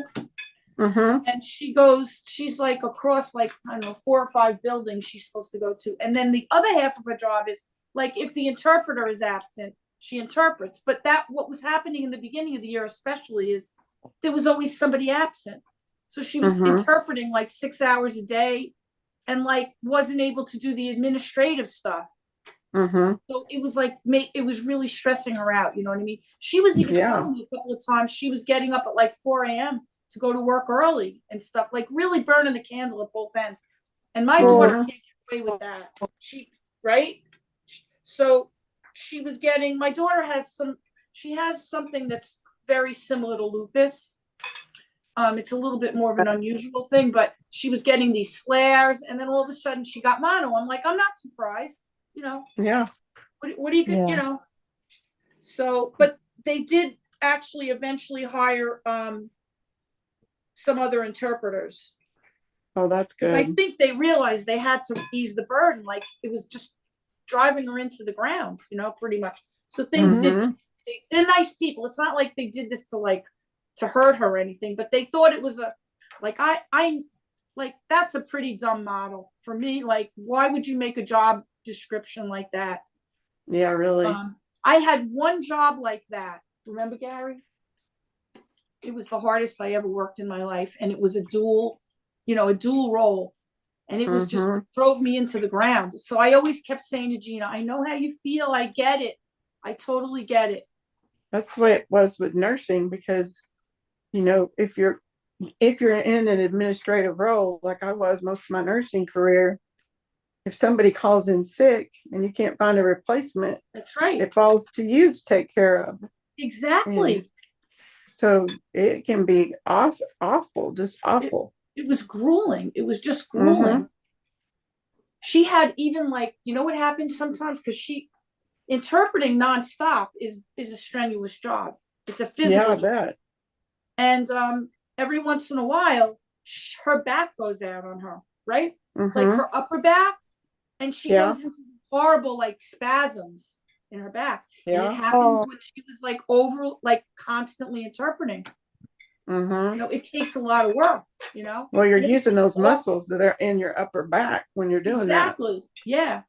And she's like across like, I don't know, 4 or 5 buildings she's supposed to go to. And then the other half of her job is like, if the interpreter is absent, she interprets. But what was happening in the beginning of the year, especially, is there was always somebody absent. So she was interpreting like 6 hours a day and like wasn't able to do the administrative stuff. So it was like, it was really stressing her out. You know what I mean? She was even telling me a couple of times she was getting up at like 4 a.m. to go to work early and stuff, like really burning the candle at both ends. And my daughter can't get away with that. Right? So she was getting, my daughter has something that's very similar to lupus. It's a little bit more of an unusual thing, but she was getting these flares and then all of a sudden she got mono. I'm like, I'm not surprised, you know? Yeah. What are you going to, you know? So, but they did actually eventually hire, some other interpreters. Oh, that's good. I think they realized they had to ease the burden. Like it was just driving her into the ground, you know, pretty much. So things they're nice people. It's not like they did this to hurt her or anything, but they thought it was I like, that's a pretty dumb model for me. Like, why would you make a job description like that? Yeah, really. I had one job like that. Remember, Gary? It was the hardest I ever worked in my life. And it was a dual role. And it was just drove me into the ground. So I always kept saying to Gina, I know how you feel. I get it. I totally get it. That's the way it was with nursing, because, you know, if you're in an administrative role, like I was most of my nursing career, if somebody calls in sick and you can't find a replacement, that's right. It falls to you to take care of. Exactly. And so it can be awful, just awful. It was grueling. It was just grueling. She had even like, you know what happens sometimes? Because interpreting nonstop is a strenuous job. It's a physical job. I bet. And every once in a while, her back goes out on her, right? Like her upper back, and she goes into horrible like spasms in her back. And it happened when she was like constantly interpreting. You know, it takes a lot of work, you know. Well, you're using those muscles that are in your upper back when you're doing that. Exactly. Yeah.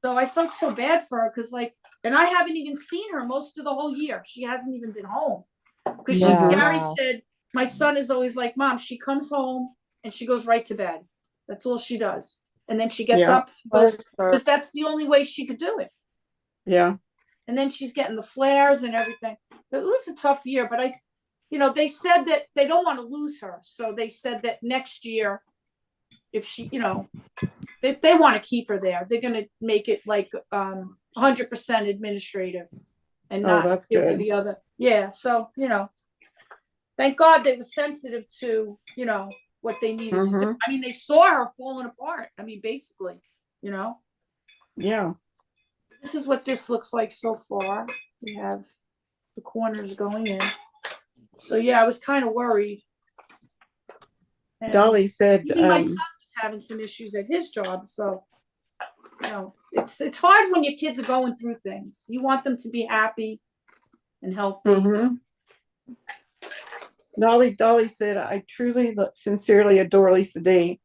So I felt so bad for her because and I haven't even seen her most of the whole year. She hasn't even been home. Because Gary said, my son is always like, Mom, she comes home and she goes right to bed. That's all she does. And then she gets up because that's the only way she could do it. Yeah. And then she's getting the flares and everything. But it was a tough year, but they said that they don't want to lose her. So they said that next year, if she, they want to keep her there. They're going to make it like 100% administrative and not that's give her good. the other. Yeah. So, thank God they were sensitive to, what they needed to do. I mean, they saw her falling apart. I mean, basically, Yeah. this is what this looks like so far. We have the corners going in. So yeah, I was kind of worried. And Dolly said, even my son was having some issues at his job. So, it's hard when your kids are going through things. You want them to be happy and healthy. Dolly said, I truly, sincerely adore Lisa D.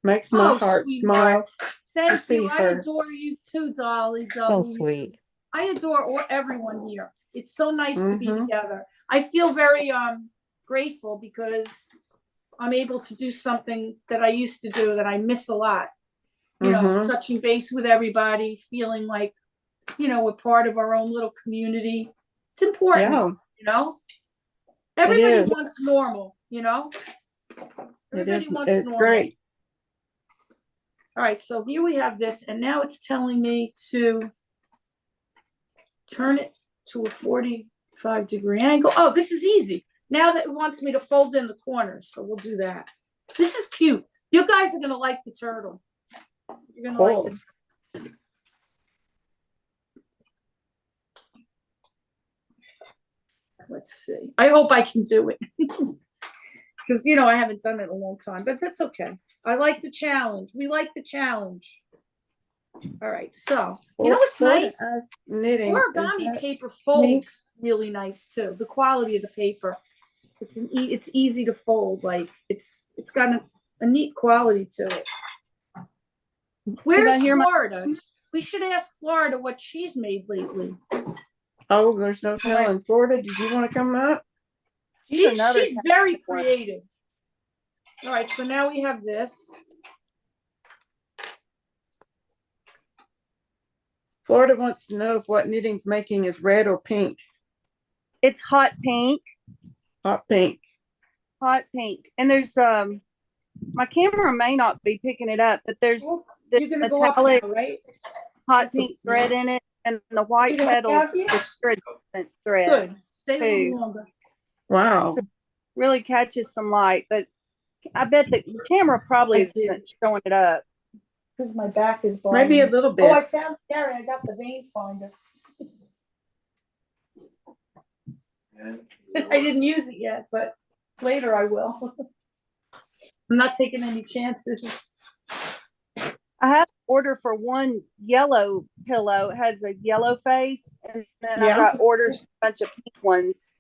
Makes my heart smile. Thank you. I her. adore you too, Dolly. So sweet. I adore everyone here. It's so nice to be together. I feel very grateful because I'm able to do something that I used to do that I miss a lot. Touching base with everybody, feeling like, we're part of our own little community. It's important, Everybody wants normal, Everybody wants it's normal. great. All right, so here we have this, and now it's telling me to turn it to a 45-degree angle. Oh, this is easy. Now that it wants me to fold in the corners, so we'll do that. This is cute. You guys are gonna like the turtle. You're gonna like it. Let's see. I hope I can do it. Because, I haven't done it in a long time, but that's okay. I like the challenge. We like the challenge. All right, so, what's nice? Knitting. Origami paper folds really nice, too. The quality of the paper. It's easy to fold. Like, it's got a neat quality to it. Where's Florida? We should ask Florida what she's made lately. Oh, there's no telling. Florida, did you want to come up? She's very creative. All right, so now we have this. Florida wants to know if what knitting's making is red or pink. It's hot pink. Hot pink. Hot pink. And there's my camera may not be picking it up, but there's you're gonna go up now, right? Hot pink thread in it, and the white petals is thread. Good. Stay a little longer. Wow. So really catches some light, but I bet the camera probably isn't showing it up. Because my back is blind. Maybe a little bit. Oh, I found Gary. I got the vein finder. I didn't use it yet, but later I will. I'm not taking any chances. I have an order for one yellow pillow. It has a yellow face, and then I've got orders for a bunch of pink ones.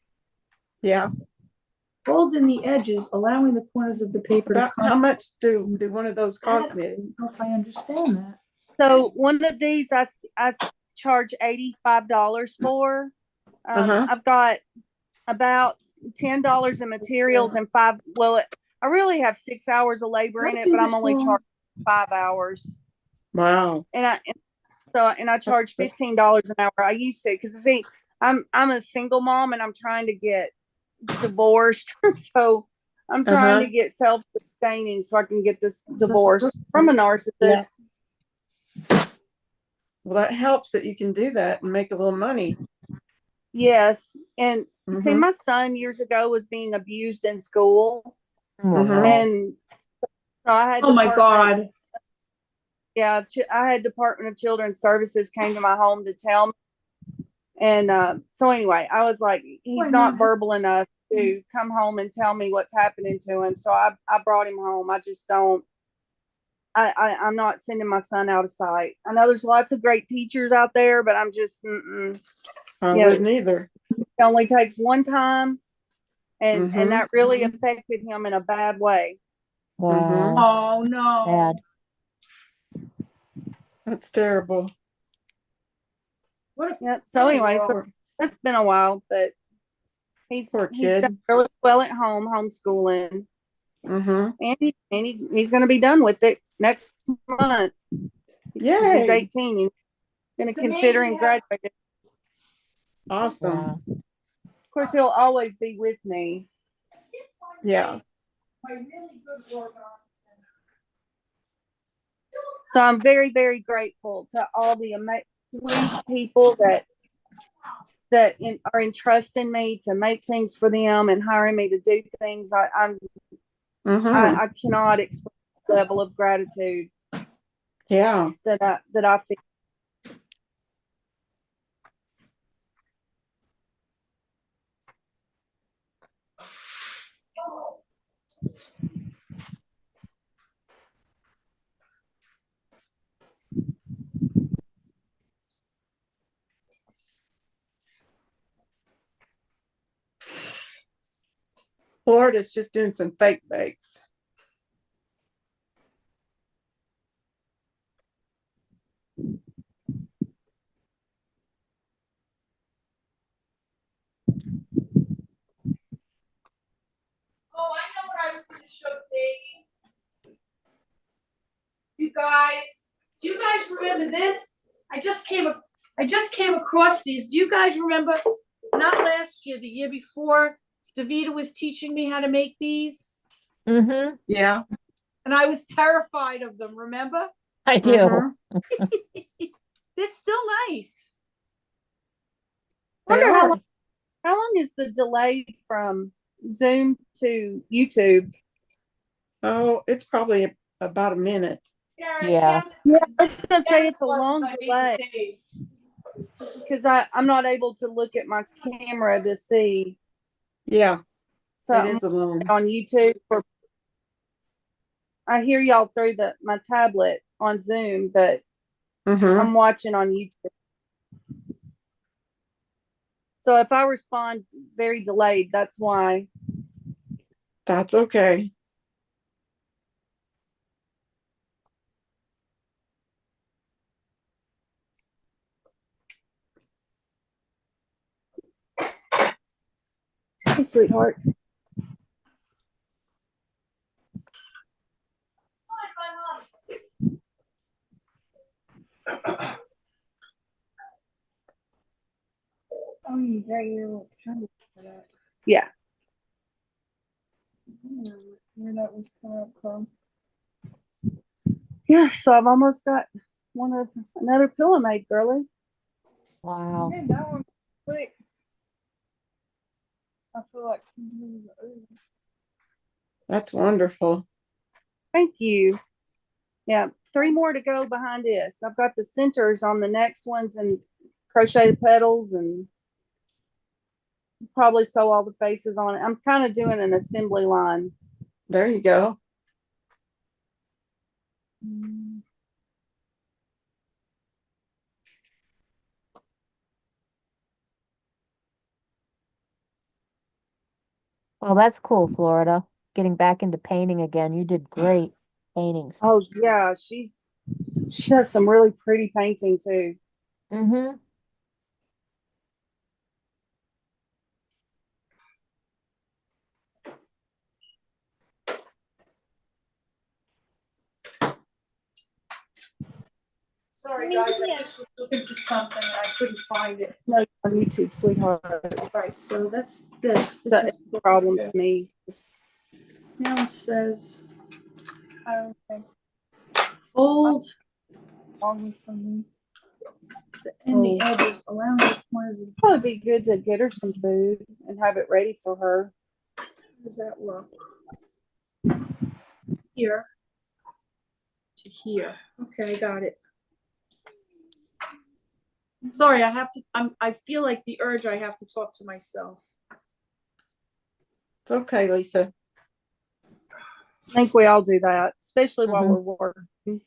Yeah. Fold in the edges, allowing the corners of the paper to come. How much do one of those cost knitting? I don't know if I understand that. So one of these I charge $85 for. I've got about $10 in materials and I really have 6 hours of labor in it, but I'm only charging 5 hours. Wow. And I charge $15 an hour. I used to, because see, I'm a single mom and I'm trying to get divorced. So I'm trying to get self-sustaining so I can get this divorce from a narcissist. Yeah. Well, that helps that you can do that and make a little money. Yes. And see, my son years ago was being abused in school. And so I had my God. Yeah, I had Department of Children's Services came to my home to tell me. And so anyway, I was like, he's not verbal enough to come home and tell me what's happening to him. So I brought him home. I just don't. I'm not sending my son out of sight. I know there's lots of great teachers out there, but I'm just. I wouldn't either. It only takes one time, and that really affected him in a bad way. Wow. Oh no. Sad. That's terrible. Yeah. So anyway, that's been a while, but he's done really well at home, homeschooling. And he's going to be done with it next month. Yeah. He's 18. He's going to consider and graduate. Awesome. Of course, he'll always be with me. Yeah. So I'm very, very grateful to all the amazing people that are entrusting me to make things for them and hiring me to do things. Mhm. I cannot express the level of gratitude Yeah. that I feel. Florida's just doing some fake bakes. Oh, I know what I was going to show Dave. You guys, do you guys remember this? I just came across these. Do you guys remember? Not last year, the year before, Davita was teaching me how to make these, Mm-hmm. Yeah. and I was terrified of them. Remember? I do. Mhm. They're still nice. I They wonder are. how long is the delay from Zoom to YouTube? Oh, it's probably about a minute. Yeah. Yeah, I was gonna say Santa it's a Claus long is, I delay hate Dave. because I'm not able to look at my camera to see Yeah, it something is a long. on YouTube. I hear y'all through my tablet on Zoom, but Mhm. I'm watching on YouTube. So if I respond very delayed, that's why. That's okay. Hey, sweetheart. Oh, you got your little tablet for that. Yeah. Where that was coming from. Yeah, so I've almost got another pillow made, girly. Wow. Hey, that one quick. I feel like That's wonderful. Thank you. Yeah, 3 more to go behind this. I've got the centers on the next ones and crochet the petals and probably sew all the faces on it. I'm kind of doing an assembly line. There you go. Well, that's cool, Florida. Getting back into painting again. You did great paintings. Oh yeah, she does some really pretty painting too. Mm-hmm. Sorry, guys. I just was looking for something and I couldn't find it. No, on YouTube, sweetheart. All right, so that's this. This That is is the problem to me. now it says fold the in the edges around the corners. Probably be good to get her some food and have it ready for her. How does that work? Here to here. Okay, I got it. Sorry, I have to. I feel like the urge. I have to talk to myself. It's okay, Lisa. I think we all do that, especially while Mhm. we're working.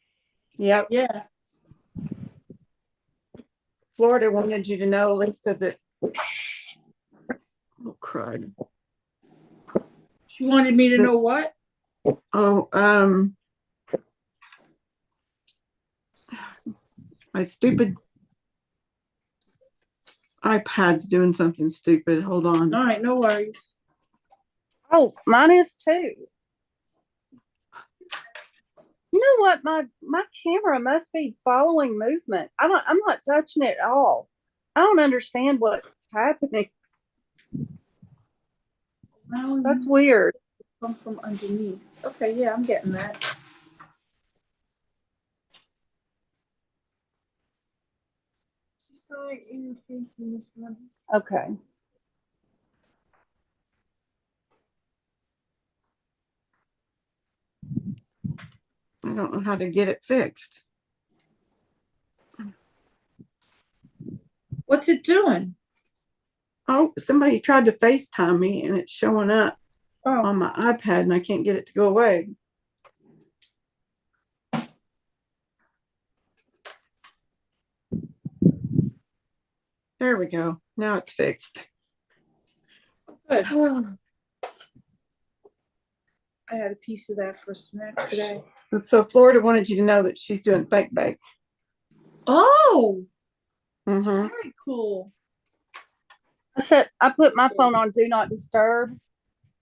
Yep. Yeah. Florida wanted you to know, Lisa, that. Oh, crud. She wanted me to know what? Oh, my stupid iPad's doing something stupid. Hold on. All right, no worries. Oh, mine is too. You know what? My camera must be following movement. I'm not touching it at all. I don't understand what's happening. That's weird. Come from underneath. Okay, yeah, I'm getting that. She's Sorry, interference from this one. Okay. I don't know how to get it fixed. What's it doing? Oh, somebody tried to FaceTime me and it's showing up Oh, on my iPad and I can't get it to go away. There we go. Now it's fixed. good. I had a piece of that for snack today. So Florida wanted you to know that she's doing fake bake. Oh, Mm-hmm. very cool. I put my phone on do not disturb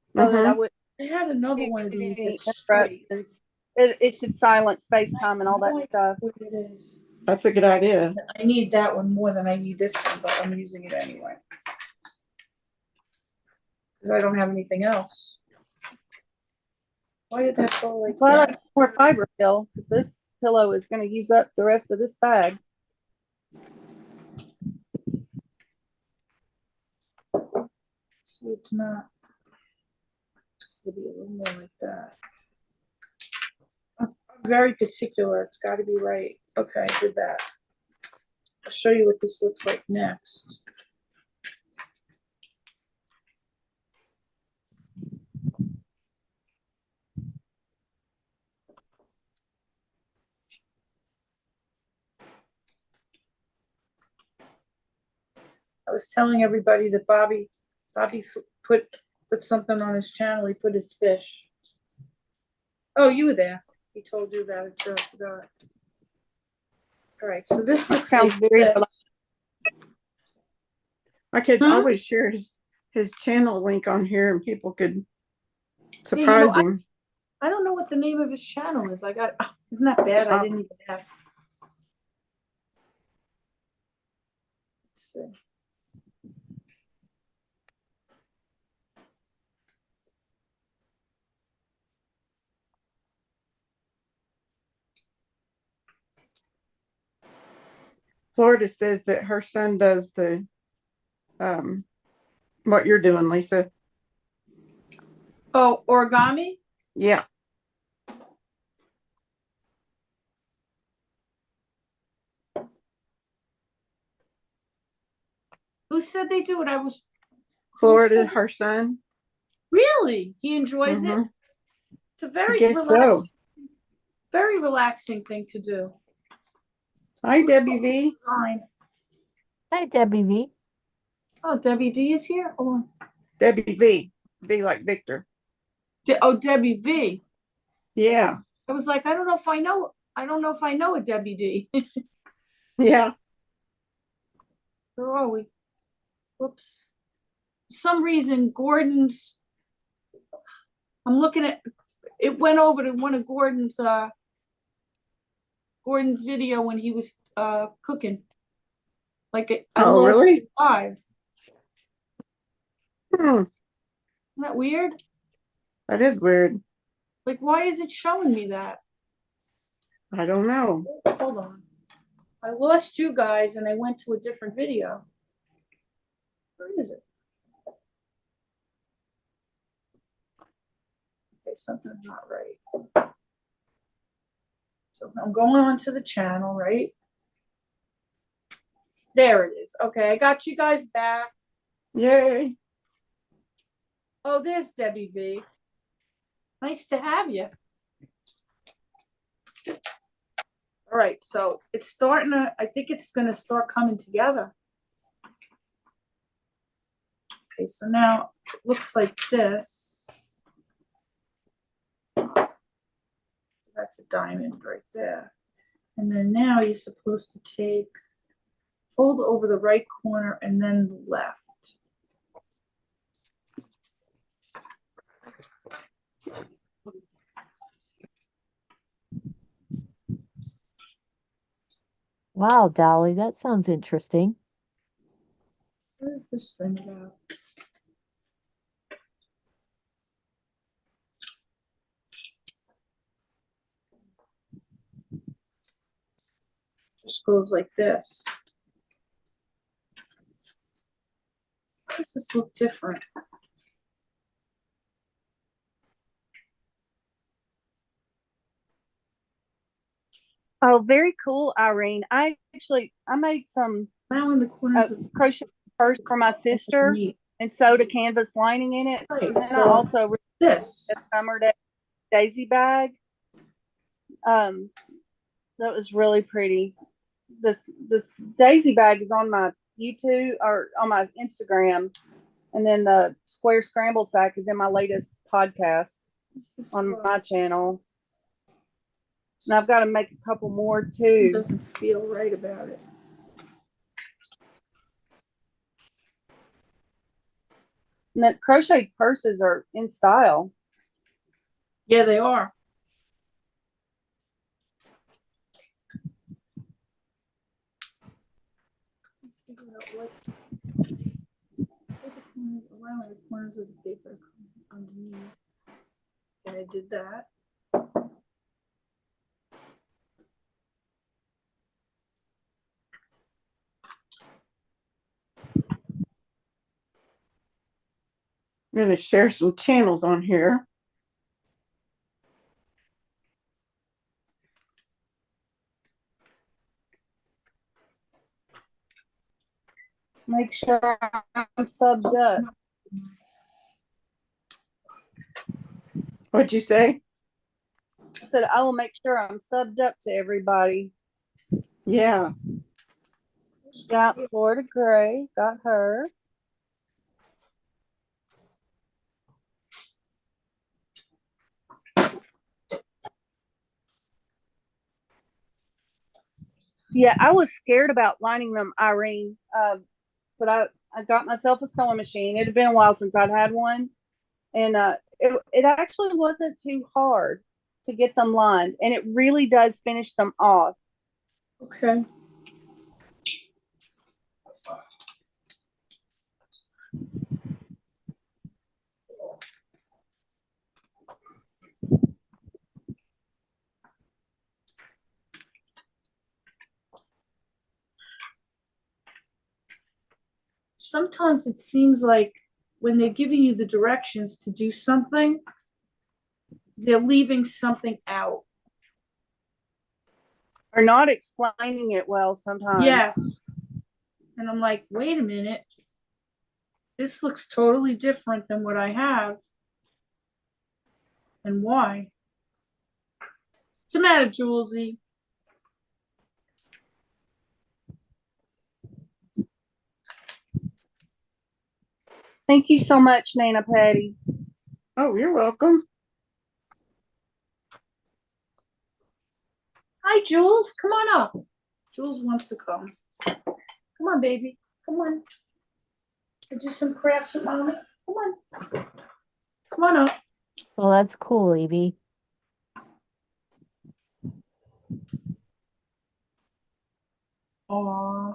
so that I would I had another one of these. That's great. interruptions. It should silence FaceTime and all that stuff. What it is. That's a good idea. I need that one more than I need this one, but I'm using it anyway. Because I don't have anything else. Why did that go like Well, I that? like more fiber pill because this pillow is going to use up the rest of this bag. So it's not. It'll be a little more like that. I'm very particular. It's got to be right. Okay, I did that. I'll show you what this looks like next. I was telling everybody that Bobby put something on his channel. He put his fish. Oh, you were there. He told you about it too. I forgot. All right, so this Sounds very this. I could Huh? always share his channel link on here and people could Yeah, surprise him. I don't know what the name of his channel is. Isn't that bad? I didn't even ask. Let's see. Florida says that her son does the what you're doing, Lisa. Oh, origami? Yeah. Who said they do it? Florida, her son. Really? He enjoys it? Mhm. It's a I very guess so. very relaxing thing to do. Hi, Debbie V. Fine. Hi, Debbie V. Oh, Debbie D is here? Hold on. Debbie V. V like Victor. Debbie V. Yeah. I was like, I don't know if I know a Debbie D. Yeah. Where are we? Whoops. For some reason, I'm looking at it, went over to one of Gordon's video when he was cooking. Like I Oh, lost really? it live. Hmm. Isn't that weird? That is weird. Like, why is it showing me that? I don't know. Hold on. I lost you guys and I went to a different video. Where is it? Okay, something's not right. So I'm going on to the channel, right? There it is. Okay, I got you guys back. Yay. Oh, there's Debbie V. Nice to have you. All right, so it's starting to, I think it's going to start coming together. Okay, so now it looks like this. That's a diamond right there. And then now you're supposed to fold over the right corner and then the left. Wow, Dolly, that sounds interesting. What is this thing about? Just goes like this. makes this look different? Oh, very cool, Irene. I made some Allowing the corners of crochet purse for my sister underneath. and sewed a canvas lining in it. Right, And then so I also this. a summer daisy bag. That was really pretty. This daisy bag is on my YouTube or on my Instagram, and then the square scramble sack is in my latest podcast on my channel. And I've got to make a couple more It too. doesn't feel right about it. And the crochet purses are in style. Yeah, they are. Allowing the corners of the paper underneath. And I did that. I'm going to share some channels on here. Make sure I'm subbed up. What'd you say? I said I will make sure I'm subbed up to everybody. Yeah. Got Florida Gray, got her. Yeah, I was scared about lining them, Irene. But I got myself a sewing machine. It had been a while since I'd had one. And it actually wasn't too hard to get them lined. And it really does finish them off. Okay. Sometimes it seems like when they're giving you the directions to do something, they're leaving something out. Or not explaining it well sometimes. Yes. And I'm like, wait a minute. This looks totally different than what I have. And why? What's the matter, Julesy? Thank you so much, Nana Patty. Oh, you're welcome. Hi, Jules. Come on up. Jules wants to come. Come on, baby. Come on. Do some crafts with mommy. Come on. Come on up. Well, that's cool, Evie. Aw.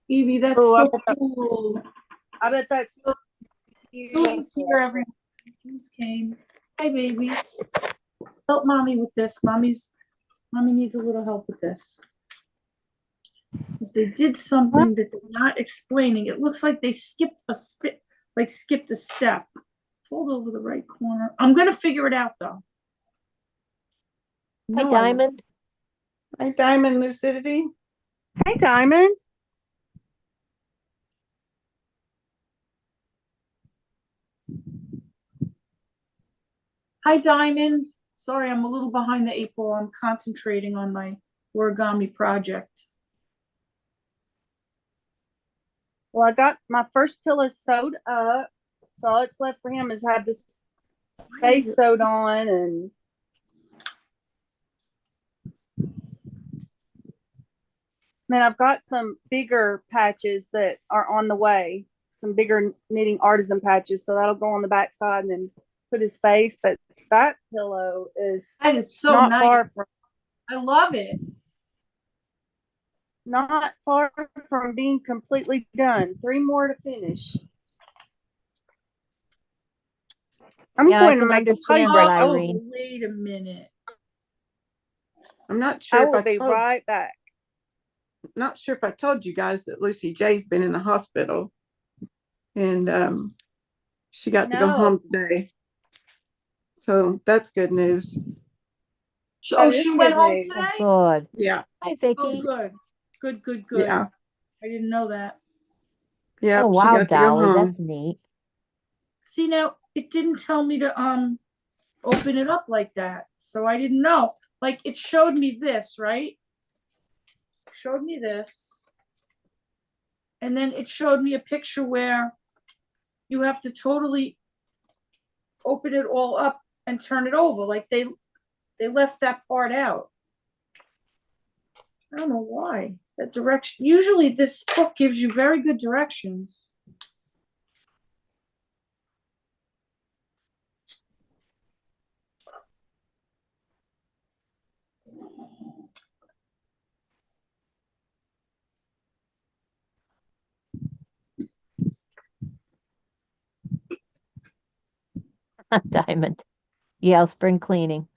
Evie, that's Oh, so cool. I bet that's Jules is here, everyone. Jules came. Hi, baby. Help mommy with this. Mommy needs a little help with this. Because they did something that they're not explaining. It looks like they skipped a step. Fold over the right corner. I'm gonna figure it out though. Hi, No, Diamond. Hi, Diamond Lucidity. Hey, Diamond. Hi, Diamond. Sorry, I'm a little behind the 8 ball. I'm concentrating on my origami project. Well, I got my first pillow sewed up. So all that's left for him is have this face sewed on and then I've got some bigger patches that are on the way, some bigger knitting artisan patches. So that'll go on the back side and then put his face. But that pillow is That is so not nice. far from I love it. not far from being completely done. 3 more to finish. I'm Yeah, I going to can make a putty understand break. that, Oh, Irene. wait a minute. I'm not I sure will if be told, right back. not sure if I told you guys that Lucy J's been in the hospital. And she got to go No. home today. So that's good news. Oh, That she is went good home news. today? Good. Yeah. Hi, Oh, Vicky. good. Good. Yeah. I didn't know that. Yeah. Oh, She wow, got to go Dolly, home. that's neat. See, now it didn't tell me to open it up like that. So I didn't know. Like it showed me this, right? Showed me this. And then it showed me a picture where you have to totally open it all up and turn it over. Like they left that part out. I don't know why. That direction. Usually this book gives you very good directions. Diamond. Yeah, spring cleaning.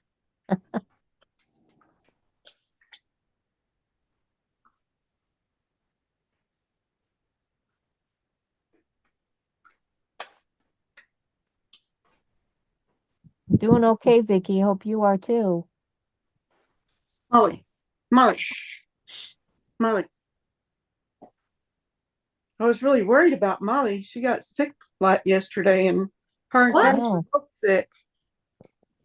Doing okay, Vicky. Hope you are too. Molly. Molly. I was really worried about Molly. She got sick like yesterday, and her and What? Cass were both sick.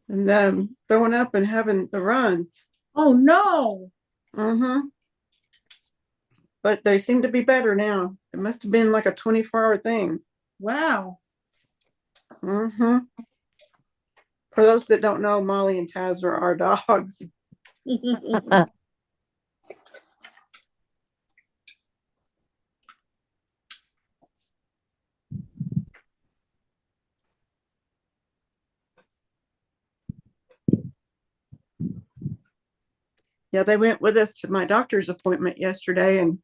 And throwing up and having the runs. Oh no. Mm-hmm. But they seem to be better now. It must have been like a 24-hour thing. Wow. Mm-hmm. For those that don't know, Molly and Taz are our dogs. Yeah, they went with us to my doctor's appointment yesterday, and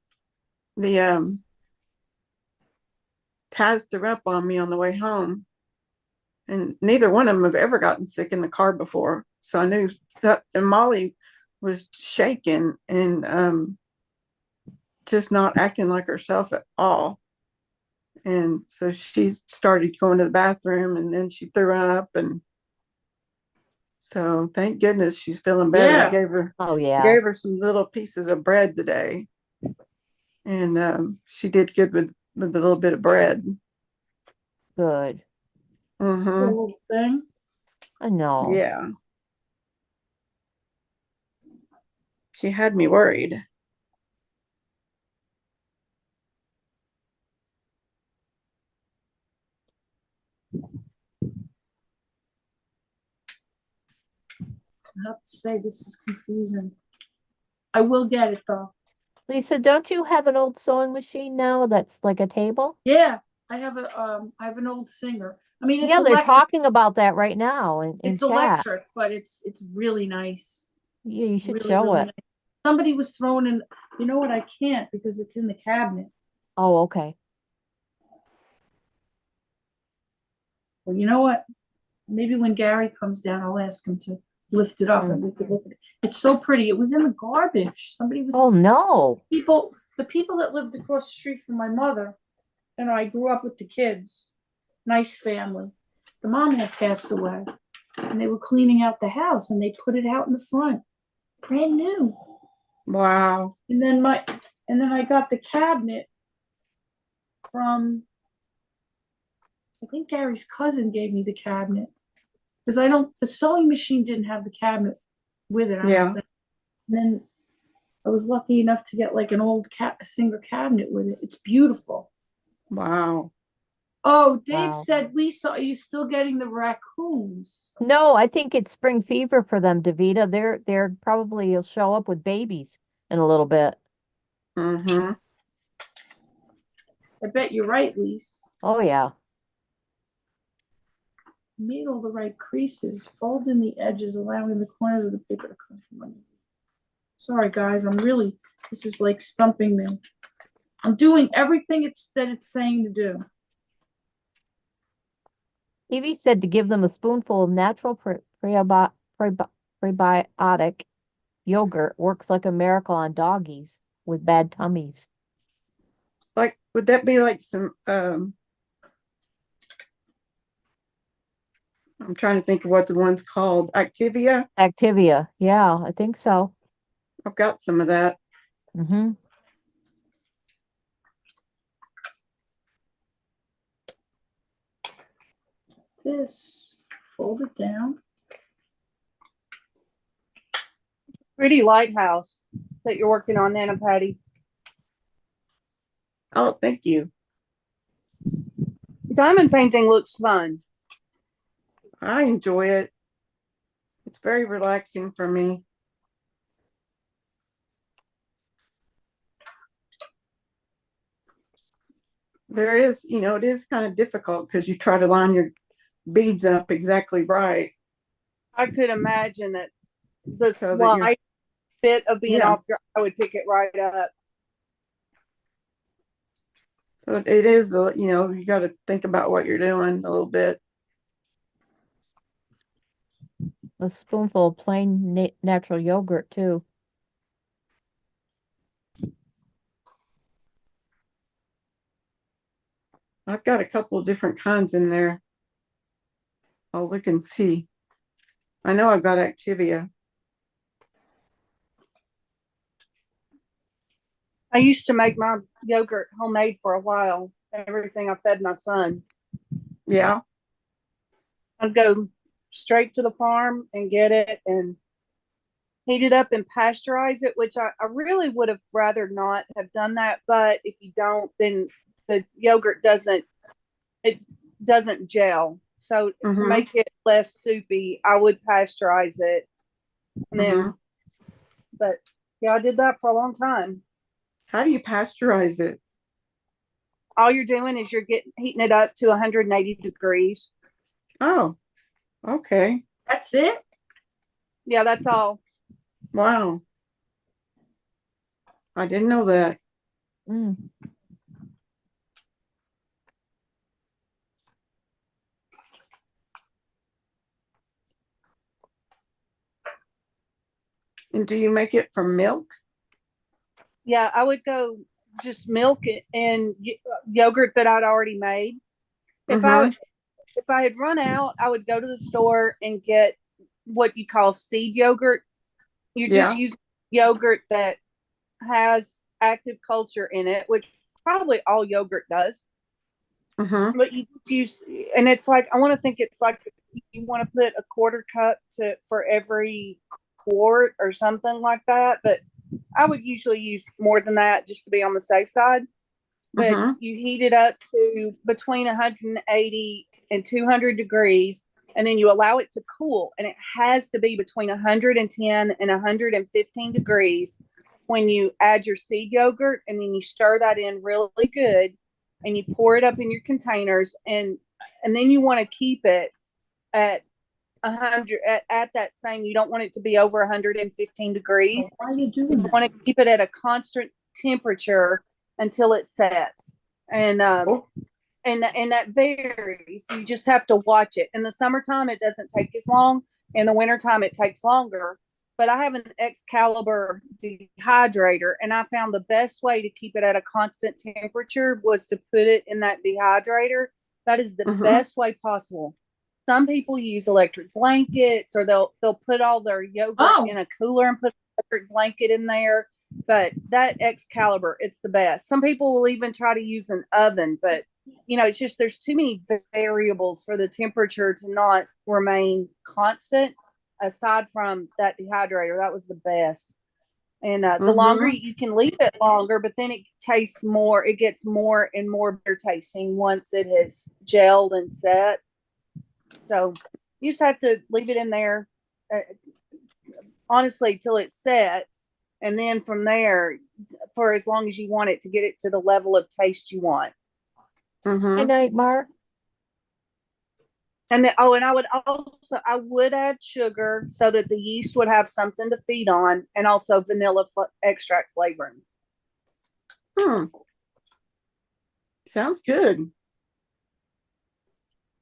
the Taz threw up on me on the way home. And neither one of them have ever gotten sick in the car before. So I knew that, and Molly was shaking and just not acting like herself at all. And so she started going to the bathroom, and then she threw up, and so thank goodness she's feeling better. Yeah. Oh, I yeah. gave her some little pieces of bread today, and she did good with a little bit of bread. Good. Mm-hmm. Little thing. I know. Yeah. She had me worried. I have to say this is confusing. I will get it though. Lisa, don't you have an old sewing machine now that's like a table? Yeah, I have an old Singer. I mean, it's Yeah, they're electric. talking about that right now in It's chat. electric, but it's really nice. Yeah, you should Really, show really it. nice. Somebody was throwing in. You know what? I can't because it's in the cabinet. Oh, okay. Well, you know what? Maybe when Gary comes down, I'll ask him to lift it up and we could look at it. It's so pretty. It was in the garbage. Somebody was Oh, no. the people that lived across the street from my mother, and I grew up with the kids. Nice family. The mom had passed away, and they were cleaning out the house, and they put it out in the front, brand new. Wow. And then I got the cabinet from, I think Gary's cousin gave me the cabinet because the sewing machine didn't have the cabinet with it. Yeah. And then I was lucky enough to get like an old Singer cabinet with it. It's beautiful. Wow. Oh, Dave Wow. said, Lisa, are you still getting the raccoons? No, I think it's spring fever for them, Davita. They're probably will show up with babies in a little bit. Mm-hmm. I bet you're right, Lise. Oh, yeah. Made all the right creases, fold in the edges, allowing the corners of the paper to come from underneath. Sorry, guys, this is like stumping me. I'm doing everything it's saying to do. Evie said to give them a spoonful of natural prebiotic yogurt works like a miracle on doggies with bad tummies. Like, would that be like some I'm trying to think of what the one's called. Activia. Activia. Yeah, I think so. I've got some of that. Mm-hmm. This, fold it down. Pretty lighthouse that you're working on, Nana Patty. Oh, thank you. Diamond painting looks fun. I enjoy it. It's very relaxing for me. There is, it is kind of difficult because you try to line your beads up exactly right. I could imagine that the So that you're, slight bit of being yeah. off your eye would pick it right up. So it is, you got to think about what you're doing a little bit. A spoonful of plain natural yogurt too. I've got a couple of different kinds in there. I'll look and see. I know I've got Activia. I used to make my yogurt homemade for a while. Everything I fed my son. Yeah. I'd go straight to the farm and get it and heat it up and pasteurize it, which I really would have rather not have done that. But if you don't, then the yogurt doesn't gel. So to make it less soupy, I would pasteurize it. And then, but yeah, I did that for a long time. How do you pasteurize it? All you're doing is you're heating it up to 180 degrees. Oh, okay. That's it? Yeah, that's all. Wow. I didn't know that. Mm. And do you make it from milk? Yeah, I would go just milk and yogurt that I'd already made. If I had run out, I would go to the store and get what you call seed yogurt. You just use yogurt that has active culture in it, which probably all yogurt does. But you use, and it's like, I want to think it's like you want to put a quarter cup for every quart or something like that. But I would usually use more than that just to be on the safe side. But you heat it up to between 180 and 200 degrees, and then you allow it to cool. And it has to be between 110 and 115 degrees when you add your seed yogurt, and then you stir that in really good, and you pour it up in your containers, and then you want to keep it at 100 at that same. You don't want it to be over 115 degrees. Why are you doing You that? want to keep it at a constant temperature until it sets, and that varies. You just have to watch it. In the summertime, it doesn't take as long. In the wintertime, it takes longer. But I have an Excalibur dehydrator, and I found the best way to keep it at a constant temperature was to put it in that dehydrator. That is the best way possible. Some people use electric blankets, or they'll put all their yogurt in a cooler and put an electric blanket in there. But that Excalibur, it's the best. Some people will even try to use an oven, but it's just there's too many variables for the temperature to not remain constant. Aside from that dehydrator, that was the best. And the longer you can leave it longer, but then it tastes more. It gets more and more beer tasting once it has gelled and set. So you just have to leave it in there, honestly, till it sets. And then from there, for as long as you want it to get it to the level of taste you want. Good night, Mark. And I would add sugar so that the yeast would have something to feed on, and also vanilla extract flavoring. Sounds good.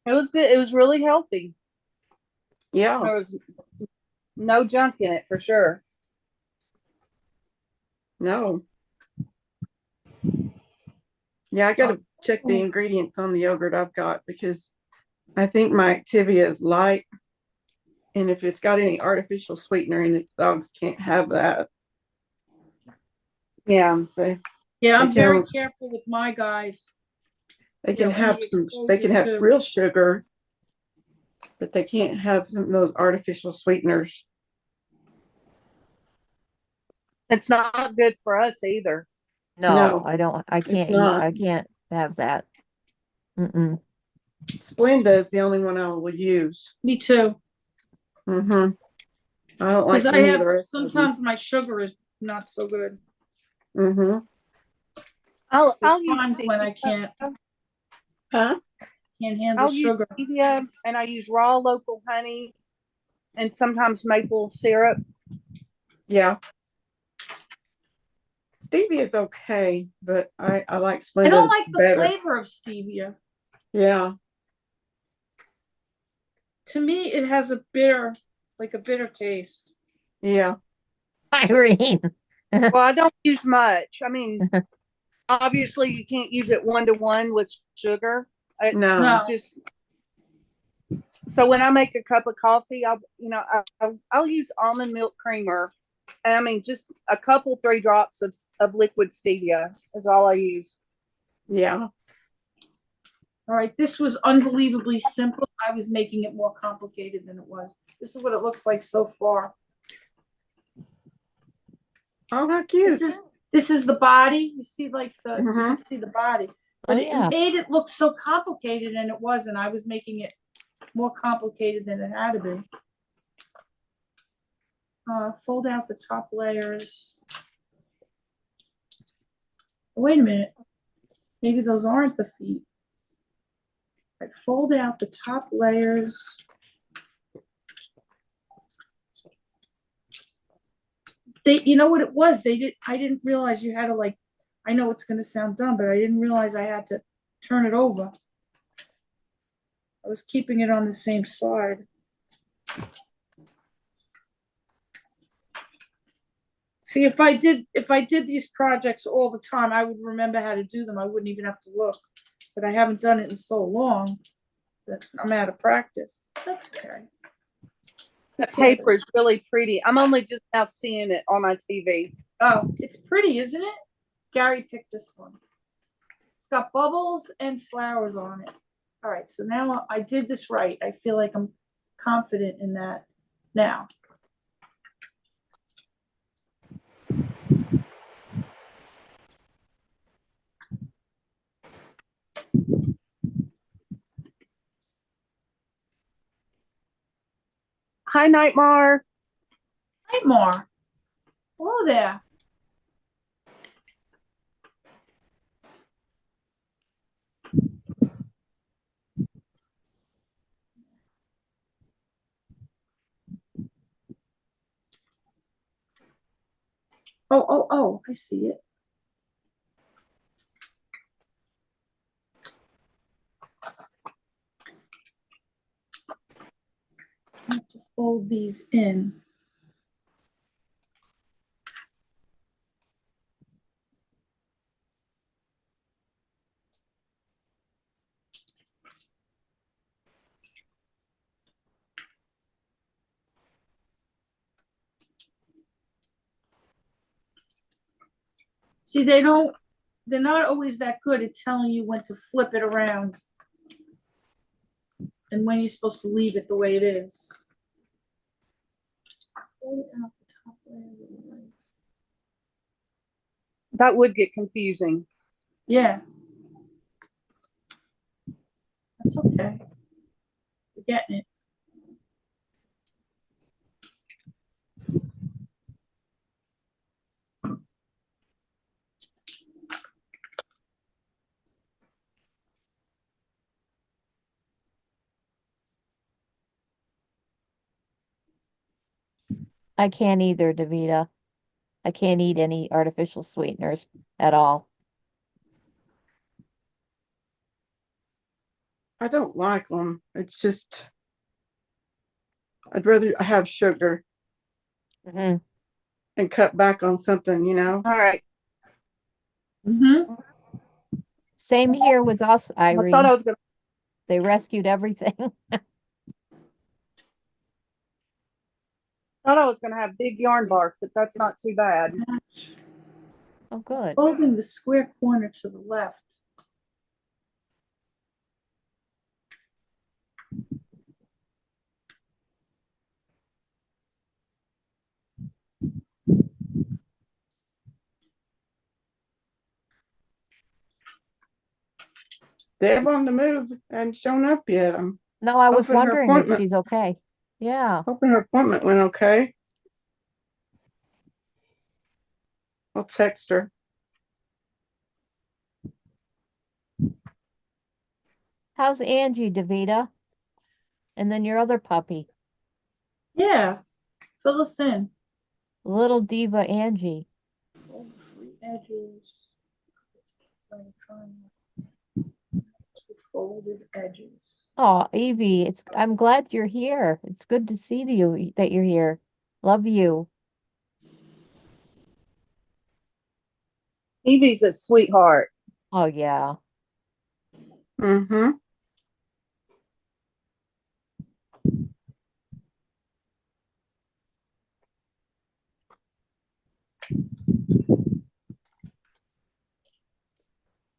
It was good. It was really healthy. Yeah. There was no junk in it for sure. No. Yeah, I got to check the ingredients on the yogurt I've got, because I think my Activia is light. And if it's got any artificial sweetener in it, dogs can't have that. Yeah. Yeah, I'm They very can- careful with my guys. They You can know, have any some, they can have exposure to- real sugar, but they can't have some of those artificial sweeteners. It's not good for us either. No, No, I don't. I can't eat. not. I can't have that. Mm-mm. Splenda is the only one I will use. Me too. Mm-hmm. I don't like Because I any of have, the rest of them. sometimes my sugar is not so good. Mm-hmm. I'll There's use times when I stevia. Huh? can't handle I'll use sugar. stevia, and I use raw local honey and sometimes maple syrup. Yeah. Stevia is okay, but I like Splenda I don't like the better. flavor of stevia. Yeah. To me, it has a bitter, like a bitter taste. Yeah. Irene. Well, I don't use much. I mean, obviously you can't use it 1-to-1 with sugar. It's No. just so when I make a cup of coffee, I'll use almond milk creamer. And I mean, just a couple, 3 drops of liquid stevia is all I use. Yeah. All right, this was unbelievably simple. I was making it more complicated than it was. This is what it looks like so far. Oh, how cute. This is the body. You see, like you Mhm. can see the body, but Oh, it yeah. made it look so complicated, and it wasn't. I was making it more complicated than it had to be. Fold out the top layers. Wait a minute. Maybe those aren't the feet. Right, fold out the top layers. You know what it was? I didn't realize you had to, like, I know it's gonna sound dumb, but I didn't realize I had to turn it over. I was keeping it on the same side. See, if I did these projects all the time, I would remember how to do them. I wouldn't even have to look. But I haven't done it in so long that I'm out of practice. That's okay. The paper is really pretty. I'm only just now seeing it on my TV. Oh, it's pretty, isn't it? Gary picked this one. It's got bubbles and flowers on it. All right, so now I did this right. I feel like I'm confident in that now. Hi, Nightmare. Hi, Mar. Hello there. Oh, I see it. I have to fold these in. See, they're not always that good at telling you when to flip it around and when you're supposed to leave it the way it is. Fold out the top layers of the white. That would get confusing. Yeah. That's okay. We're getting it. I can't either, Davita. I can't eat any artificial sweeteners at all. I don't like them. It's just, I'd rather have sugar Hmm. and cut back on something, you know? All right. Mm-hmm. Same here with us, I thought I Irene. was going to. They rescued everything. Thought I was gonna have big yarn bark, but that's not too bad. Oh, good. Folding the square corner to the left. Deb on the move and shown up yet. I'm No, I was hoping her wondering if appointment, she's okay. Yeah. hoping her appointment went okay. I'll text her. How's Angie, Davita? And then your other puppy, Yeah, fill us in. little diva Angie. Fold the free edges. Folded edges. Oh, Evie, I'm glad you're here. It's good to see you that you're here. Love you. Evie's a sweetheart. Oh yeah. Mm-hmm.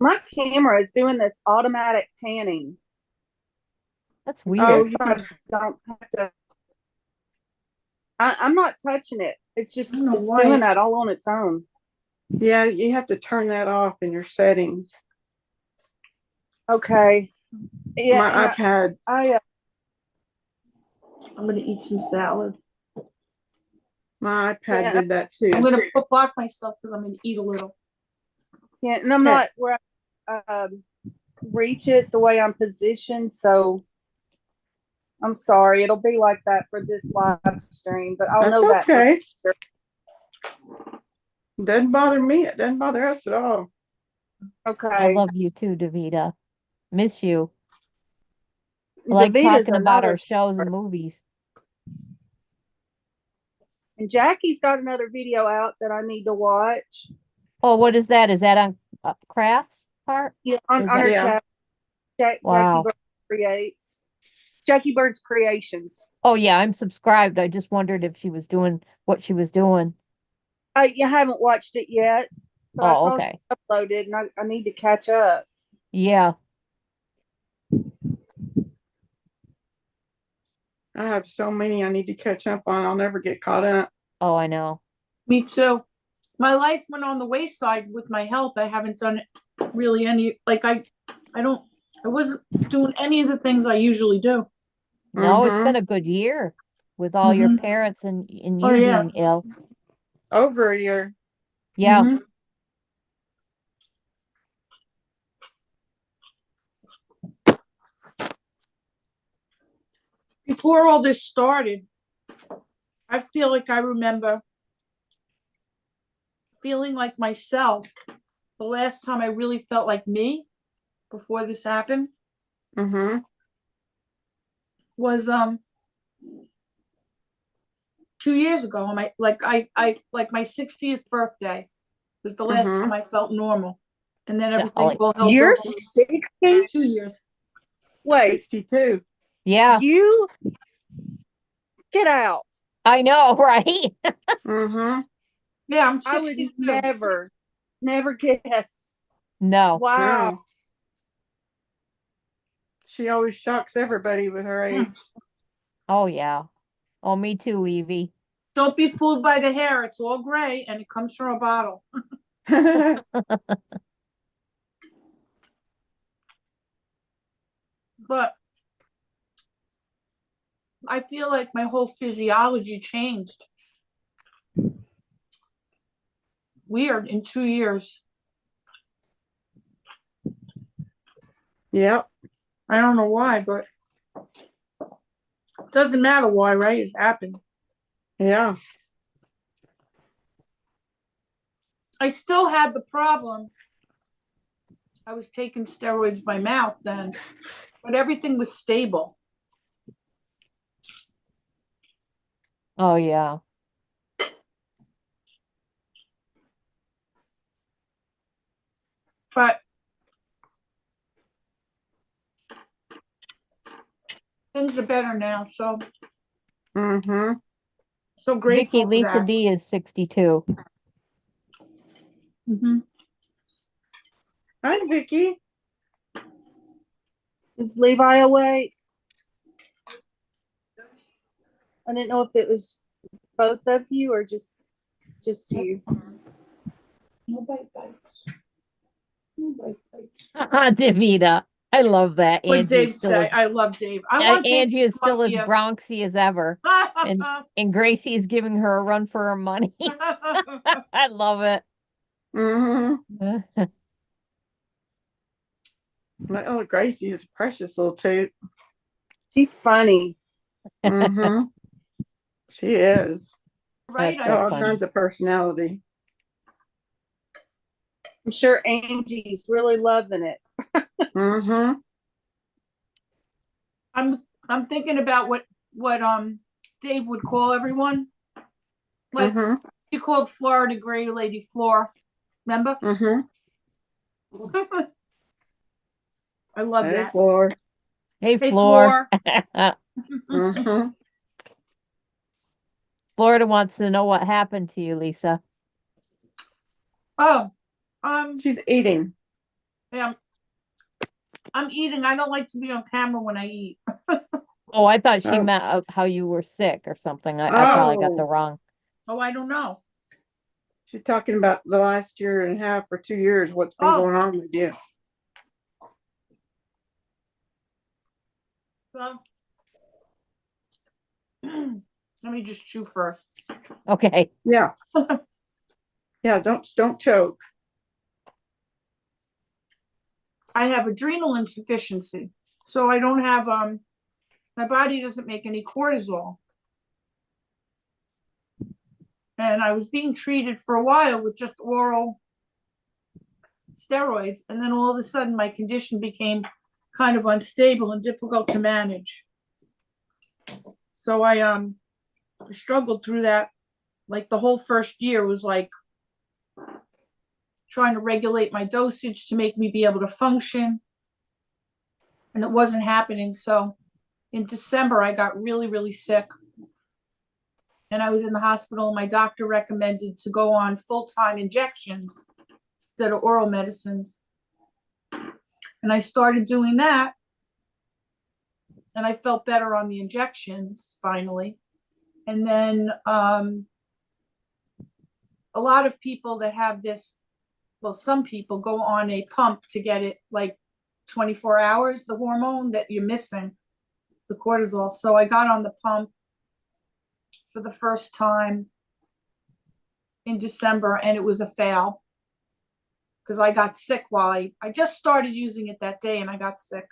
My camera is doing this automatic panning. That's Oh, weird. Guess I don't have to. I'm not touching it. It's just I don't know it's why doing it's- that all on its own. yeah, you have to turn that off in your settings. Okay. Yeah. My and iPad, I'm gonna eat some salad. my iPad Yeah. did that too. I'm gonna block myself because I'm gonna eat a little. Yeah, and I'm Okay. not where I reach it the way I'm positioned, so I'm sorry. It'll be like that for this live stream, but I'll That's know that. okay. Doesn't bother me. It doesn't bother us at all. I Okay. love you too, Davita. Miss you. I like Davita's talking about our another, shows and movies. and Jackie's got another video out that I need to watch. Oh, what is that? Is that on crafts part? Yeah, on Is her that- Yeah. chat. Jackie Wow. Bird creates. Jackie Bird's Creations. Oh yeah, I'm subscribed. I just wondered if she was doing what she was doing. I haven't watched it yet, but I Oh, saw okay. she uploaded, and I need to catch up. Yeah. I have so many I need to catch up on. I'll never get caught up. Oh, I know. Me too. My life went on the wayside with my health. I haven't done really any, like I wasn't doing any of the things I usually do. No, it's Mhm. been a good year with all your Mhm. parents and you Oh, yeah. being ill. Over a year. Yeah. Mhm. Before all this started, I feel like I remember feeling like myself. The last time I really felt like me before this happened Mm-hmm. was 2 years ago. On my my 60th birthday was the last Mhm. time I felt normal. And then everything Golly. all hell You're broke loose. 60? 2 years. Wait, 62. Yeah. you get out. I know, right? Mm-hmm. Yeah, I'm I would 62. never guess. No. Wow. No. She always shocks everybody with her age. Oh yeah. Oh, me too, Evie. Don't be fooled by the hair. It's all gray and it comes from a bottle. But I feel like my whole physiology changed. Weird in 2 years. Yep. I don't know why, but it doesn't matter why, right? It happened. Yeah. I still had the problem. I was taking steroids by mouth then, but everything was stable. Oh yeah. But things are better now. So Mm-hmm. so grateful Vicky, for Lisa that. D is 62. Mm-hmm. Hi, Vicky. Is Levi awake? I didn't know if it was both of you or just you. No bite bites. No bite bites. Davida. I love that. What Angie is Dave still say? as I love Dave. I want Dave Angie to is come still up as here. Bronxy as ever. And Gracie is giving her a run for her money. I love it. Mm-hmm. My little Gracie is a precious little toot. She's funny. Mm-hmm. She is. Right? That's Got so all funny. kinds of personality. I'm sure Angie's really loving it. Mm-hmm. I'm thinking about what Dave would call everyone. Like Mm-hmm. he called Florida Gray Lady Floor. Remember? Mm-hmm. I love Hey, that. Floor. Hey, Hey, Floor. Mm-hmm. Florida wants to know what happened to you, Lisa. Oh, She's eating. yeah. I'm eating. I don't like to be on camera when I eat. Oh, I thought she Oh. meant how you were sick or something. I probably got the Oh. wrong. Oh, I don't know. She's talking about the last year and a half or 2 years, what's been Oh. going on with you. Well, let me just chew first. Okay. Yeah. Yeah, don't choke. I have adrenal insufficiency, so I don't have my body doesn't make any cortisol. And I was being treated for a while with just oral steroids, and then all of a sudden my condition became kind of unstable and difficult to manage. So I struggled through that. Like the whole first year was like trying to regulate my dosage to make me be able to function, and it wasn't happening. So in December I got really, really sick, and I was in the hospital, and my doctor recommended to go on full-time injections instead of oral medicines. And I started doing that, and I felt better on the injections finally. And then a lot of people that have this, well, some people go on a pump to get it like 24 hours, the hormone that you're missing, the cortisol. So I got on the pump for the first time in December, and it was a fail because I got sick while I just started using it that day, and I got sick.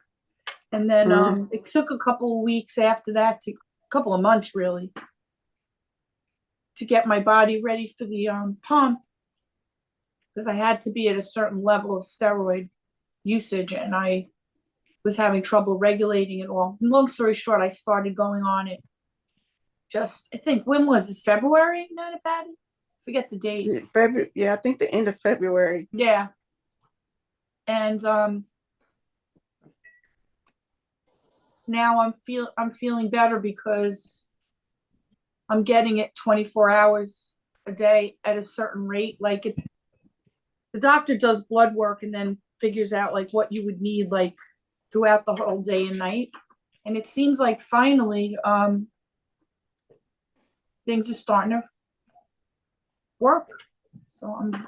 And then it took a couple of weeks after that, a couple of months really, to get my body ready for the pump, because I had to be at a certain level of steroid usage, and I was having trouble regulating it all. And long story short, I started going on it just, I think, when was it? February, Nana Patty? Forget the date. February, yeah, I think the end of February. Yeah. And now I'm feeling better because I'm getting it 24 hours a day at a certain rate. Like the doctor does blood work and then figures out like what you would need like throughout the whole day and night. And it seems like finally things are starting to work. So I'm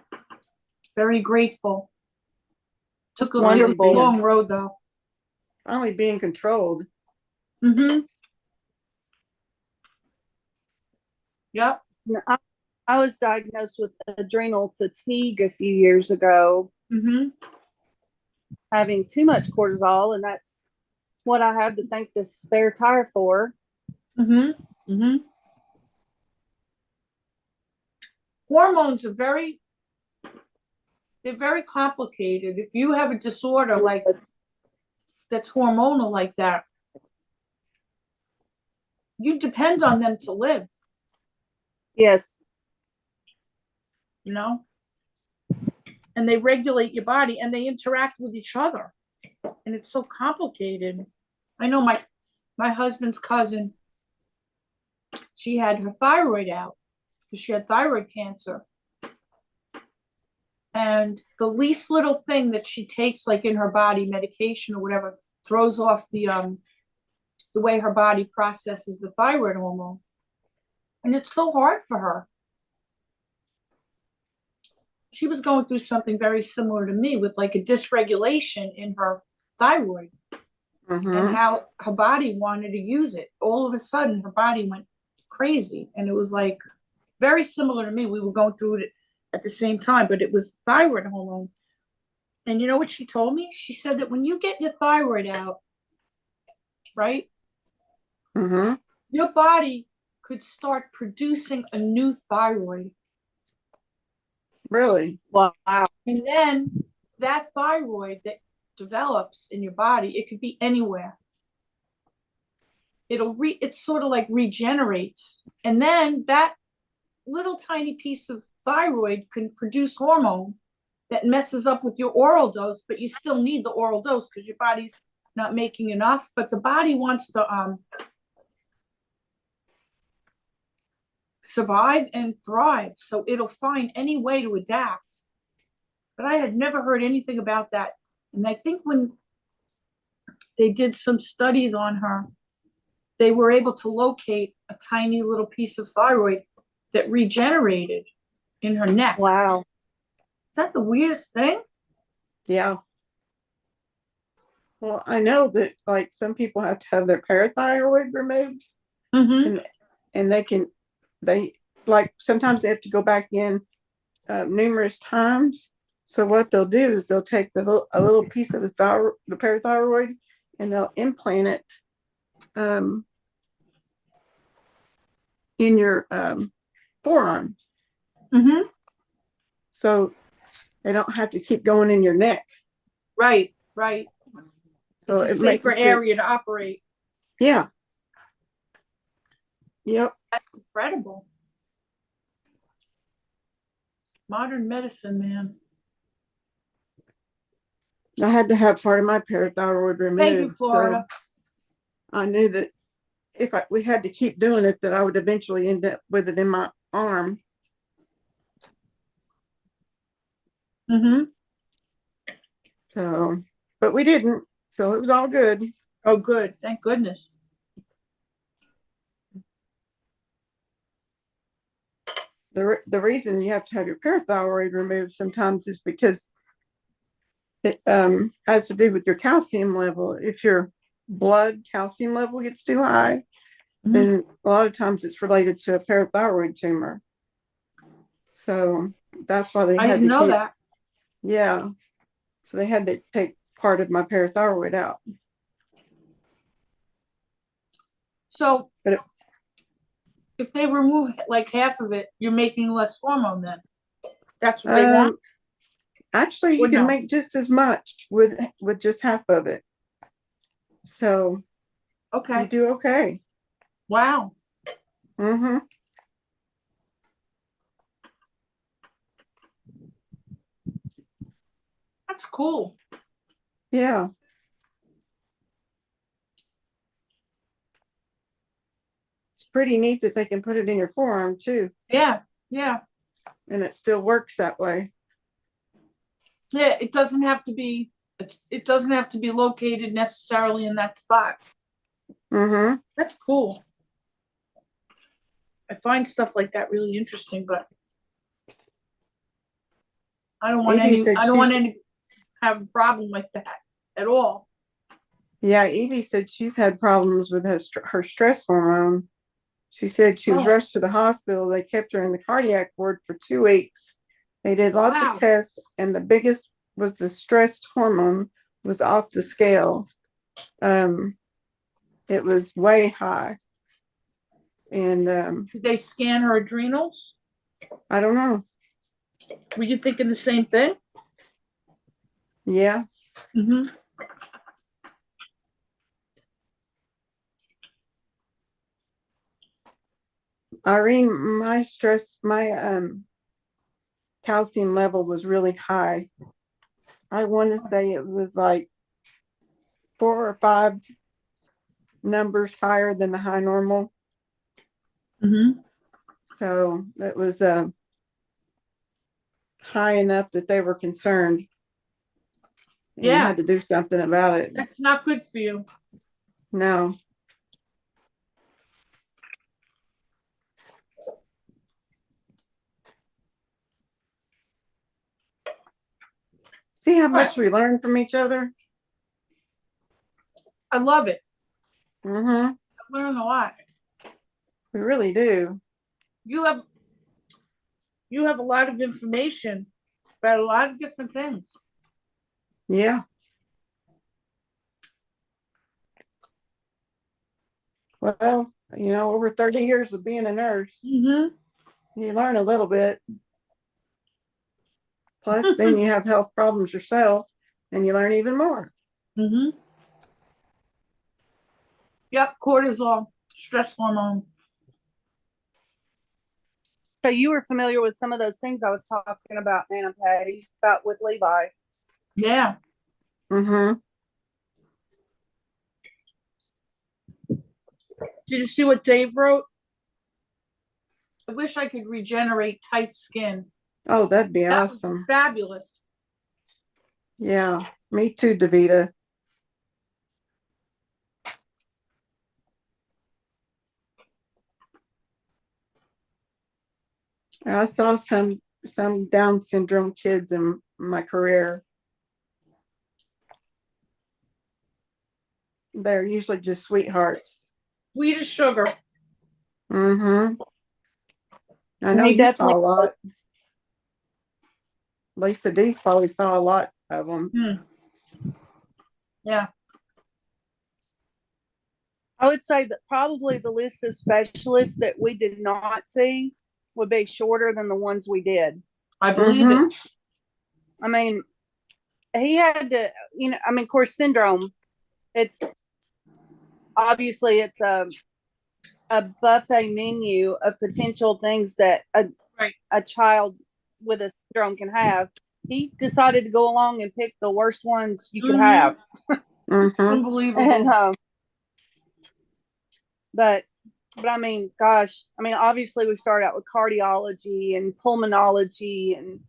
very grateful. Took a Wonderful. long road though. Finally being controlled. Mm-hmm. Yep. I was diagnosed with adrenal fatigue a few years ago, Mm-hmm. having too much cortisol, and that's what I have to thank this spare tire for. Mm-hmm. Mm-hmm. Hormones are they're very complicated. If you have a disorder like that's hormonal like that, you depend on them to live, Yes. you know? And they regulate your body and they interact with each other. And it's so complicated. I know my my husband's cousin, she had her thyroid out because she had thyroid cancer. And the least little thing that she takes, like in her body, medication or whatever, throws off the way her body processes the thyroid hormone. And it's so hard for her. She was going through something very similar to me with like a dysregulation in her thyroid and how her body wanted to use it. All of a sudden, her body went crazy. And it was like very similar to me. We were going through it at the same time, but it was thyroid hormone. And you know what she told me? She said that when you get your thyroid out, right, your body could start producing a new thyroid. Really? Wow. And then that thyroid that develops in your body, it could be anywhere. It's sort of like regenerates. And then that little tiny piece of thyroid can produce hormone that messes up with your oral dose, but you still need the oral dose because your body's not making enough. But the body wants to survive and thrive. So it'll find any way to adapt. But I had never heard anything about that. And I think when they did some studies on her, they were able to locate a tiny little piece of thyroid that regenerated in her neck. Wow. Is that the weirdest thing? Yeah. Well, I know that like some people have to have their parathyroid removed, and they like sometimes they have to go back in numerous times. So what they'll do is they'll take a little piece of the parathyroid, and they'll implant it in your forearm. So they don't have to keep going in your neck. Right, right. So it's a safer area to operate. Yeah. Yep. That's incredible. Modern medicine, man. I had to have part of my parathyroid removed. Thank you, Florida. So I knew that if we had to keep doing it, that I would eventually end up with it in my arm. So, but we didn't. So it was all good. Oh, good. Thank goodness. The reason you have to have your parathyroid removed sometimes is because it has to do with your calcium level. If your blood calcium level gets too high, then a lot of times it's related to a parathyroid tumor. So that's why I didn't know that. Yeah. So they had to take part of my parathyroid out. So if they remove like half of it, you're making less hormone then. That's what they want. Actually, you can make just as much with just half of it. So you do okay. Wow. That's cool. Yeah. It's pretty neat that they can put it in your forearm too. Yeah, yeah. And it still works that way. Yeah, it doesn't have to be located necessarily in that spot. That's cool. I find stuff like that really interesting, but I don't want to have a problem like that at all. Yeah, Evie said she's had problems with her stress hormone. She said she was rushed to the hospital. They kept her in the cardiac ward for 2 weeks. They did lots of tests, and the biggest was the stress hormone was off the scale. It was way high. And did they scan her adrenals? I don't know. Were you thinking the same thing? Yeah. Irene, my calcium level was really high. I want to say it was like 4 or 5 numbers higher than the high normal. Mm-hmm. So it was high enough that they were concerned. And Yeah. had to do something about it. That's not good for you. No. See how much we learn from each other? I love it. Mm-hmm. I learn a lot. We really do. You have a lot of information about a lot of different things. Yeah. Well, over 30 years of being a nurse, Mm-hmm. you learn a little bit. Plus, then you have health problems yourself, and you learn even more. Mm-hmm. Yep, cortisol, stress hormone. So you were familiar with some of those things I was talking about, Nana Patty, about with Levi. Yeah. Mm-hmm. Did you see what Dave wrote? I wish I could regenerate tight skin. Oh, that'd be That awesome. was fabulous. Yeah, me too, Davita. I saw some Down syndrome kids in my career. They're usually just sweethearts. Sweet as sugar. Mm-hmm. I know He you saw definitely- a lot. Lisa D probably saw a lot of them. Yeah. I would say that probably the list of specialists that we did not see would be shorter than the ones we did. I believe Mhm. it. I mean, he had to, of course, syndrome, it's obviously it's a buffet menu of potential things that a child with a syndrome can have. He decided to go along and pick the worst ones you could have. Mhm. Unbelievable. And but I mean, gosh, obviously we started out with cardiology and pulmonology, and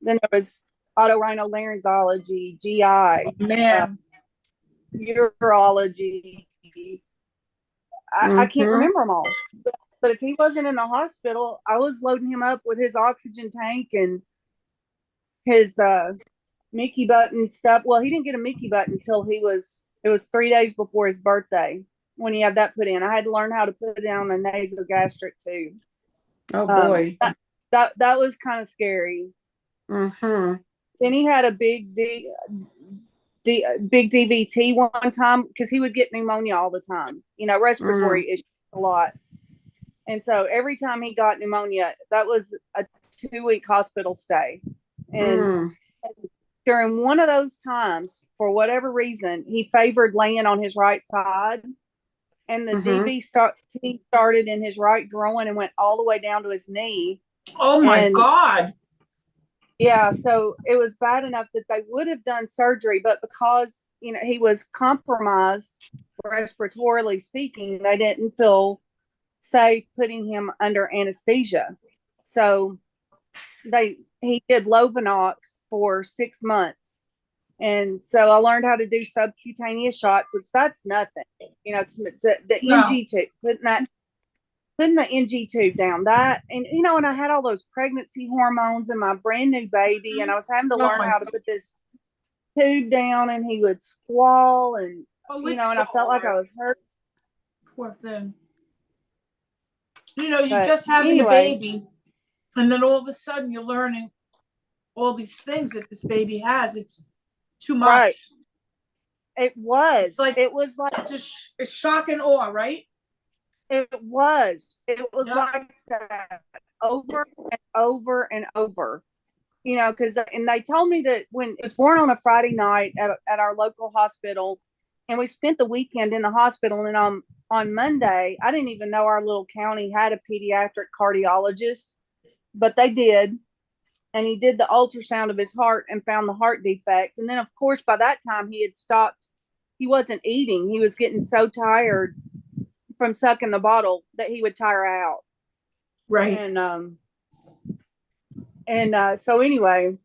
then there was otorhinolaryngology, GI, Man. urology. I can't Mhm. remember them all. But if he wasn't in the hospital, I was loading him up with his oxygen tank and his Mickey button stuff. Well, he didn't get a Mickey button until it was 3 days before his birthday when he had that put in. I had to learn how to put down a nasogastric tube. Oh boy. That was kind of scary. Mhm. Then he had a big big DVT one time because he would get pneumonia all the time. Respiratory issues a lot. And so every time he got pneumonia, that was a 2-week hospital stay. And during one of those times, for whatever reason, he favored laying on his right side. And the DVT started in his right groin and went all the way down to his knee. Oh my God. Yeah, so it was bad enough that they would have done surgery, but because he was compromised respiratorily speaking, they didn't feel safe putting him under anesthesia. So he did Lovenox for 6 months. And so I learned how to do subcutaneous shots, which that's nothing. The NG tube, putting the NG tube down, that, and and I had all those pregnancy hormones and my brand new baby, and I was having to learn how to put this tube down, and he would squall, and and I felt like I was hurt. Poor thing. You're just having a baby, and then all of a sudden you're learning all these things that this baby has. It's too much. Right. It was. It was like it's shock and awe, right? It was like that over and over and over. Because and they told me that when it was born on a Friday night at our local hospital, and we spent the weekend in the hospital, and on Monday, I didn't even know our little county had a pediatric cardiologist, but they did. And he did the ultrasound of his heart and found the heart defect. And then, of course, by that time, he had stopped he wasn't eating. He was getting so tired from sucking the bottle that he would tire out. Right. So anyway,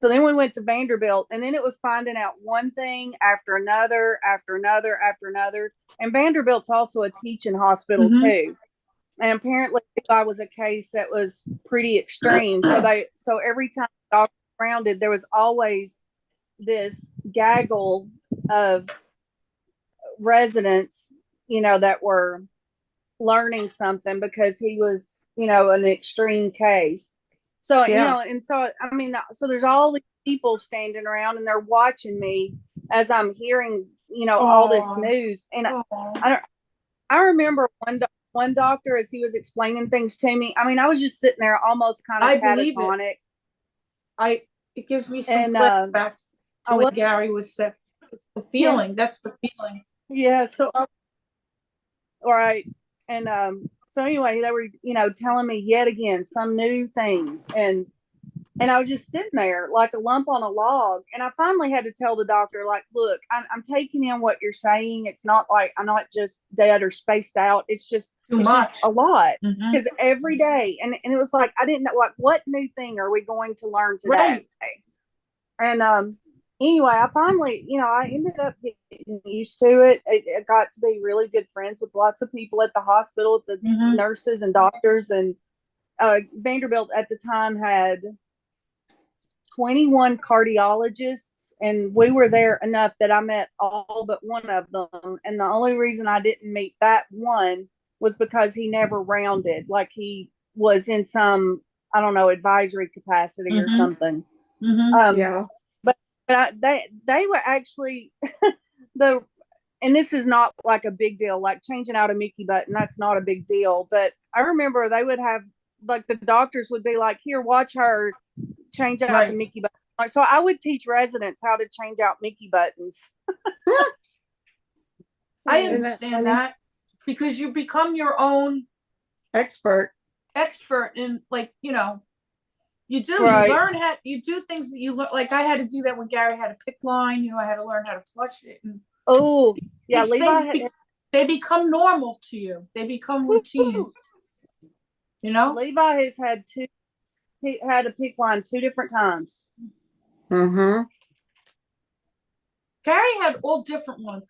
so then we went to Vanderbilt, and then it was finding out one thing after another, after another, after another. And Vanderbilt's also a teaching hospital too. And apparently Levi was a case that was pretty extreme. So every time the doctor rounded, there was always this gaggle of residents, that were learning something because he was, an extreme case. So, and so, I mean, so there's all these people standing around and they're watching me as I'm hearing, all this news. And I remember one doctor, as he was explaining things to me, I mean, I was just sitting there almost kind of catatonic. It gives me some flashbacks to when Gary was sick. It's the feeling. That's the feeling. Yeah. So, all right. And, so anyway, they were, telling me yet again some new thing, and I was just sitting there like a lump on a log. And I finally had to tell the doctor, like, look, I'm taking in what you're saying. It's not like I'm not just dead or spaced out. It's just just a lot, because every day, and it was like I didn't know, like, what new thing are we going to learn today? Right. And anyway, I finally, I ended up getting used to it. I got to be really good friends with lots of people at the hospital, the nurses and doctors. And Vanderbilt at the time had 21 cardiologists, and we were there enough that I met all but one of them. And the only reason I didn't meet that one was because he never rounded, like he was in some, I don't know, advisory capacity or something. Yeah. But they were actually and this is not like a big deal, like changing out a Mickey button, that's not a big deal. But I remember they would have, like, the doctors would be like, here, watch her change out the Mickey button. So I would teach residents how to change out Mickey buttons. I understand that, because you become your own expert in, like, you do, you learn how, you do things that you look like. I had to do that when Gary had a pick line, I had to learn how to flush it. And Levi they become normal to you. They become routine. Levi has had he had a pick line 2 different times. Gary had all different ones.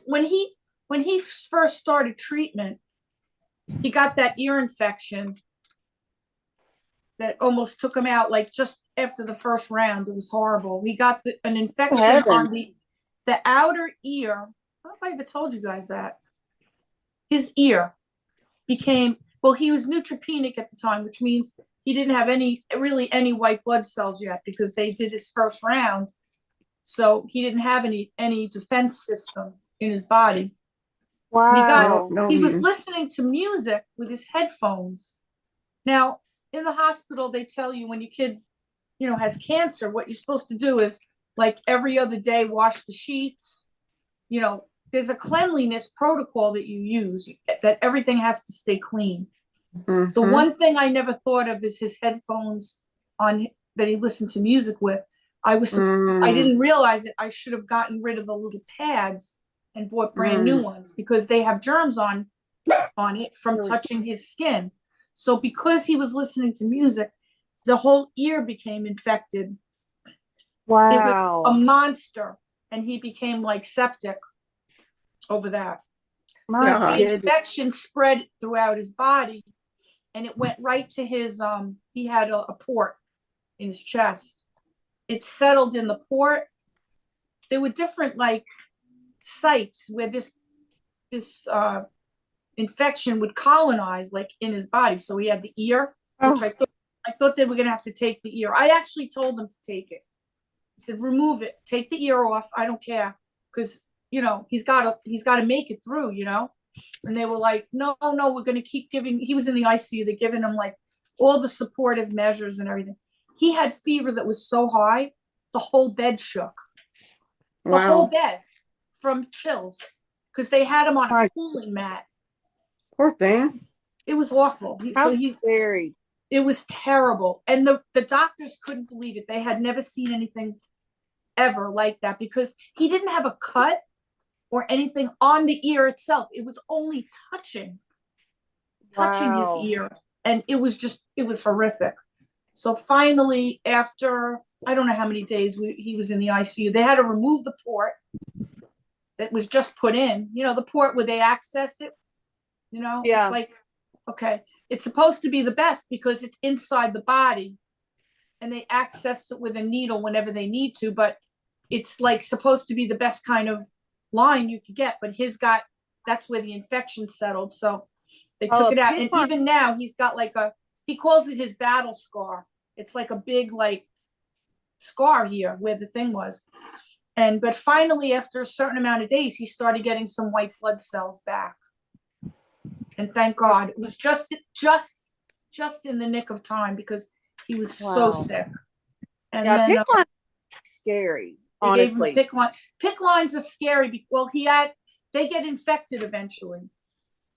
When he first started treatment, he got that ear infection that almost took him out, like just after the first round. It was horrible. He got an infection on the outer ear. I don't know if I ever told you guys that. His ear became, he was neutropenic at the time, which means he didn't have any white blood cells yet, because they did his first round. So he didn't have any defense system in his body. Wow. He was listening to music with his headphones. Now, in the hospital, they tell you when your kid, has cancer, what you're supposed to do is, like, every other day, wash the sheets. There's a cleanliness protocol that you use, that everything has to stay clean. The one thing I never thought of is his headphones that he listened to music with. I didn't realize it. I should have gotten rid of the little pads and bought brand new ones, because they have germs on it from touching his skin. So because he was listening to music, the whole ear became infected. Wow. It was a monster, and he became like septic over that. The infection spread throughout his body, and it went right to his, he had a port in his chest. It settled in the port. There were different, like, sites where this infection would colonize, like, in his body. So he had the ear, which I thought they were going to have to take the ear. I actually told them to take it. I said, remove it, take the ear off. I don't care, because he's got to make it through. And they were like, no, we're going to keep giving. He was in the ICU. They're giving him, like, all the supportive measures and everything. He had fever that was so high, the whole bed shook. The whole bed, from chills, because they had him on a cooling mat. Poor thing. It was awful. Scary. It was terrible. And the doctors couldn't believe it. They had never seen anything ever like that, because he didn't have a cut. or anything on the ear itself. It was only touching his Wow. ear. And it was horrific. So finally, after, I don't know how many days he was in the ICU, they had to remove the port that was just put in, the port where they access it, Yeah. it's like, okay, it's supposed to be the best because it's inside the body and they access it with a needle whenever they need to, but it's like supposed to be the best kind of line you could get, but that's where the infection settled. So they took it out. And even now he's got like he calls it his battle scar. It's like a big like scar here where the thing was. But finally, after a certain amount of days, he started getting some white blood cells back. And thank God, it was just in the nick of time because he was so sick. And yeah, then PICC line is scary. Honestly, PICC line. PICC lines are scary. Well, they get infected eventually.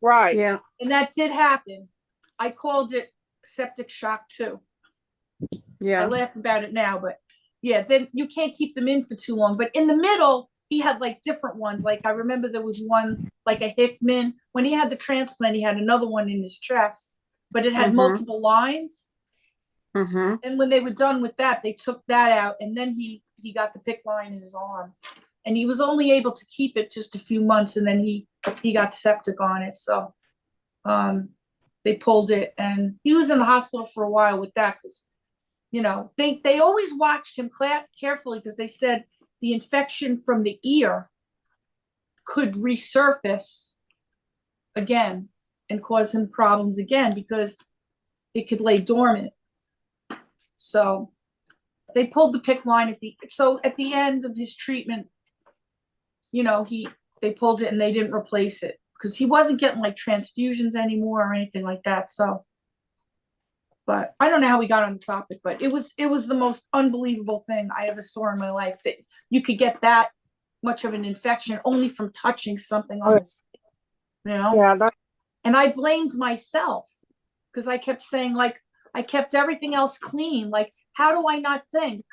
Right. Yeah. And that did happen. I called it septic shock too. Yeah. I laugh about it now, but yeah, then you can't keep them in for too long. But in the middle, he had like different ones. Like I remember there was one like a Hickman. When he had the transplant, he had another one in his chest, but it had multiple lines. And when they were done with that, they took that out, and then he got the PICC line in his arm, and he was only able to keep it just a few months, and then he got septic on it. So they pulled it, and he was in the hospital for a while with that because they always watched him carefully because they said the infection from the ear could resurface again and cause him problems again because it could lay dormant. So they pulled the PICC line at the end of his treatment, they pulled it and they didn't replace it because he wasn't getting like transfusions anymore or anything like that. So, but I don't know how we got on the topic, but it was the most unbelievable thing I ever saw in my life that you could get that much of an infection only from touching something on the skin, Yeah. And I blamed myself because I kept saying like, I kept everything else clean. Like, how do I not think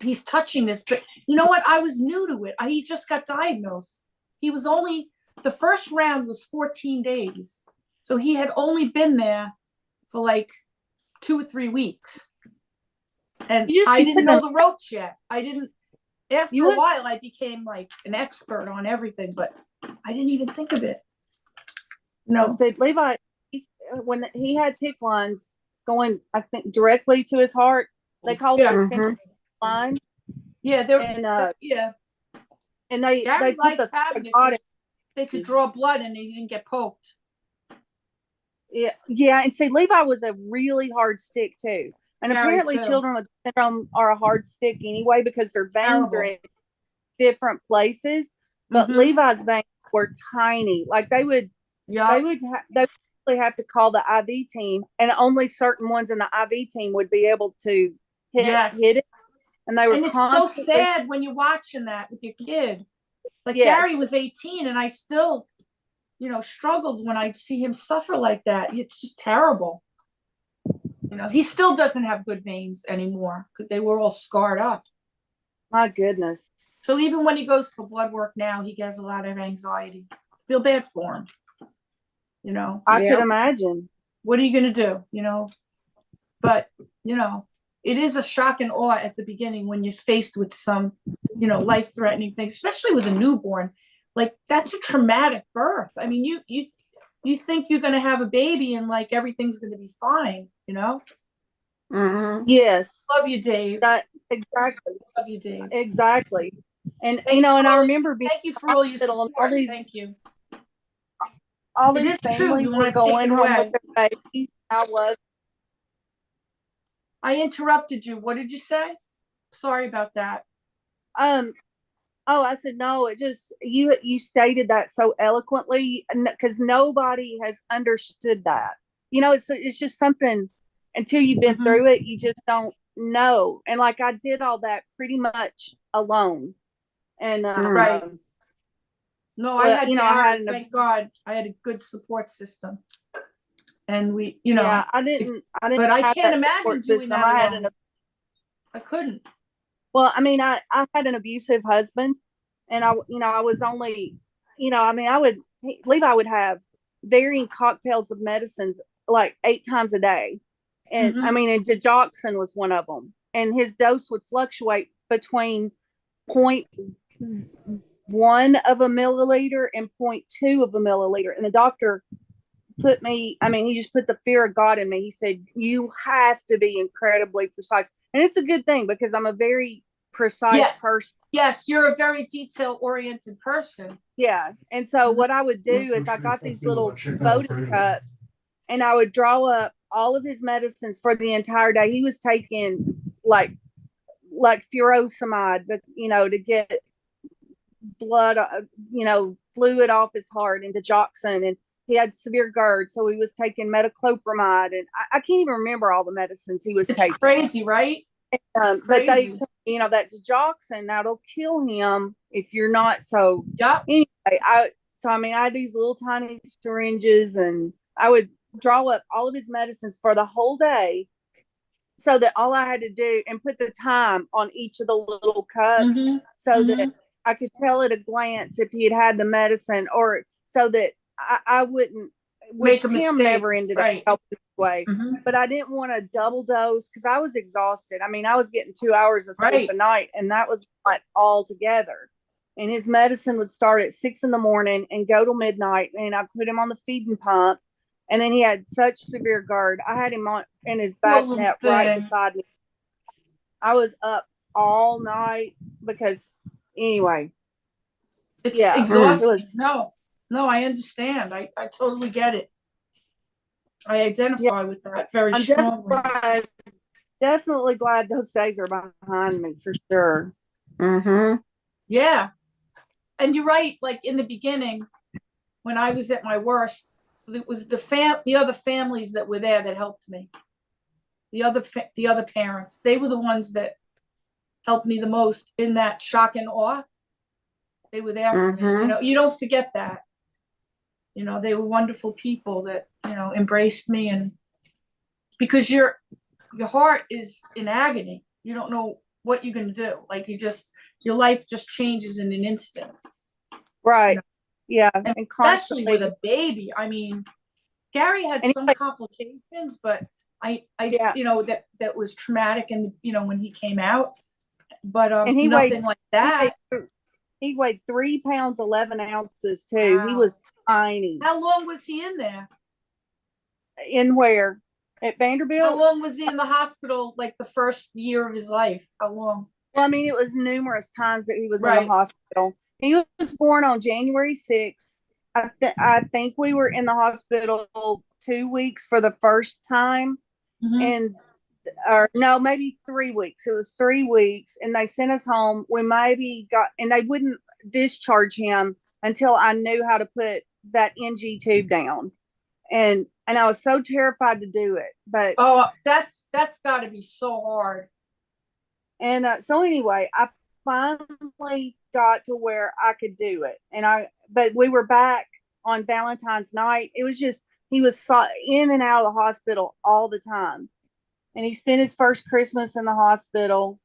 he's touching this? But you know what? I was new to it. He just got diagnosed. The first round was 14 days. So he had only been there for like 2 or 3 weeks. And I didn't know the ropes yet. After a while, I became like an expert on everything, but I didn't even think of it. No. So Levi, when he had PICC lines going, I think directly to his heart, they called it a central line. Yeah, and they put the they could draw blood and they didn't get poked. Yeah, and see, Levi was a really hard stick too, and apparently children with syndrome are a hard stick anyway because their veins are in different places. But Levi's veins were tiny, like they would have to call the IV team, and only certain ones in the IV team would be able to hit it. And they were. And it's so sad when you're watching that with your kid. Like Gary was 18, and I still, struggled when I'd see him suffer like that. It's just terrible. He still doesn't have good veins anymore because they were all scarred up. My goodness. So even when he goes for blood work now, he gets a lot of anxiety. I feel bad for him. I could imagine. What are you going to do? But, it is a shock and awe at the beginning when you're faced with some, life-threatening things, especially with a newborn. Like, that's a traumatic birth. I mean, you think you're going to have a baby and like everything's going to be fine, Yes. Love you, Dave. Exactly. Love you, Dave. Exactly. And and I remember being thank you for all your support. Thank you. All these families were going home with their babies. I was. I interrupted you. What did you say? Sorry about that. Oh, I said no. It just you stated that so eloquently because nobody has understood that. It's just something until you've been through it, you just don't know. And like I did all that pretty much alone. And right. No, I had thank God I had a good support system. And we, I didn't but I can't imagine doing that. I couldn't. Well, I mean, I had an abusive husband, And I was only, I mean, Levi would have varying cocktails of medicines like 8 times a day. And I mean, and digoxin was one of them. And his dose would fluctuate between 0.1 of a milliliter and 0.2 of a milliliter. And the doctor he just put the fear of God in me. He said, you have to be incredibly precise. And it's a good thing because I'm a very precise person. Yes, you're a very detail oriented person. Yeah. And so what I would do is I got these little voting cups and I would draw up all of his medicines for the entire day. He was taking like furosemide, but to get blood, fluid off his heart, and digoxin, and he had severe GERD, so he was taking metoclopramide, and I can't even remember all the medicines he was taking. It's crazy, right? But they, that digoxin, that'll kill him if you're not. So anyway, I had these little tiny syringes, and I would draw up all of his medicines for the whole day, so that all I had to do and put the time on each of the little cups, so that I could tell at a glance if he had the medicine, or so that I wouldn't, which Tim never ended up helping this way. But I didn't want to double dose because I was exhausted. I mean, I was getting 2 hours of sleep a night, and that was not all together. And his medicine would start at 6 a.m. and go till midnight, and I put him on the feeding pump. And then he had such severe GERD. I had him on in his bassinet right beside me. I was up all night because, anyway. It's exhausting. No, I understand. I totally get it. I identify with that very strongly. Definitely glad those days are behind me for sure. Yeah. And you're right. Like in the beginning, when I was at my worst, it was the other families that were there that helped me. The other parents, they were the ones that helped me the most in that shock and awe. They were there for me. You don't forget that. They were wonderful people that, embraced me, and because your heart is in agony. You don't know what you're going to do. Like your life just changes in an instant. Right. Yeah. And especially with a baby. I mean, Gary had some complications, but that was traumatic, and when he came out, but and he nothing like that. He weighed 3 pounds 11 ounces too. Wow. He was tiny. How long was he in there? In where? At Vanderbilt? How long was he in the hospital? Like the first year of his life? How long? Well, I mean, it was numerous times that he was in the hospital. He was born on January 6th. I think we were in the hospital 2 weeks for the first time, and maybe 3 weeks. It was 3 weeks, and they sent us home. We and they wouldn't discharge him until I knew how to put that NG tube down, and I was so terrified to do it. But that's got to be so hard. And so anyway, I finally got to where I could do it, but we were back on Valentine's night. It was just he was in and out of the hospital all the time. And he spent his first Christmas in the hospital.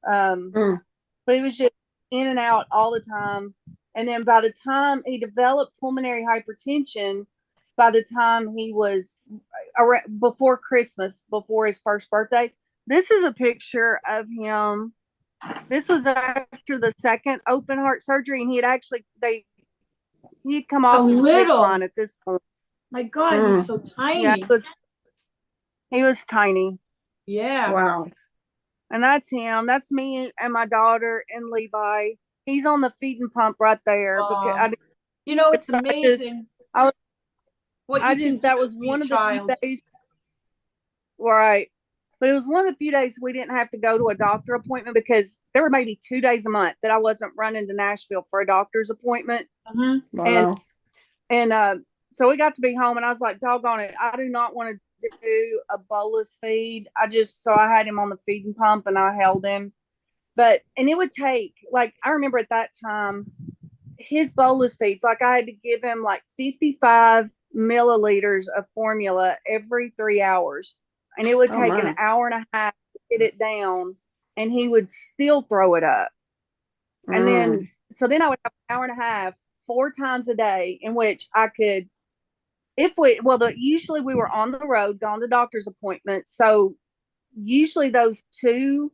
But he was just in and out all the time. And then by the time he developed pulmonary hypertension, by the time he was before Christmas, before his first birthday, this is a picture of him. This was after the second open heart surgery, and he'd come off the line at this point. My God, he's so tiny. Yeah, he was tiny. Yeah. Wow. And that's him. That's me and my daughter and Levi. He's on the feeding pump right there. Because it's amazing. That was one of the few days. Right. But it was one of the few days we didn't have to go to a doctor appointment, because there were maybe 2 days a month that I wasn't running to Nashville for a doctor's appointment. Wow. And so we got to be home, and I was like, doggone it, I do not want to do a bolus feed. So I had him on the feeding pump, and I held him. And it would take, like, I remember at that time, his bolus feeds, like I had to give him like 55 milliliters of formula every 3 hours. And it would take an hour and a half to get it down, and he would still throw it up. And then, so then I would have an hour and a half, 4 times a day, in which I could, if we, well, usually we were on the road, gone to doctor's appointments. So usually those 2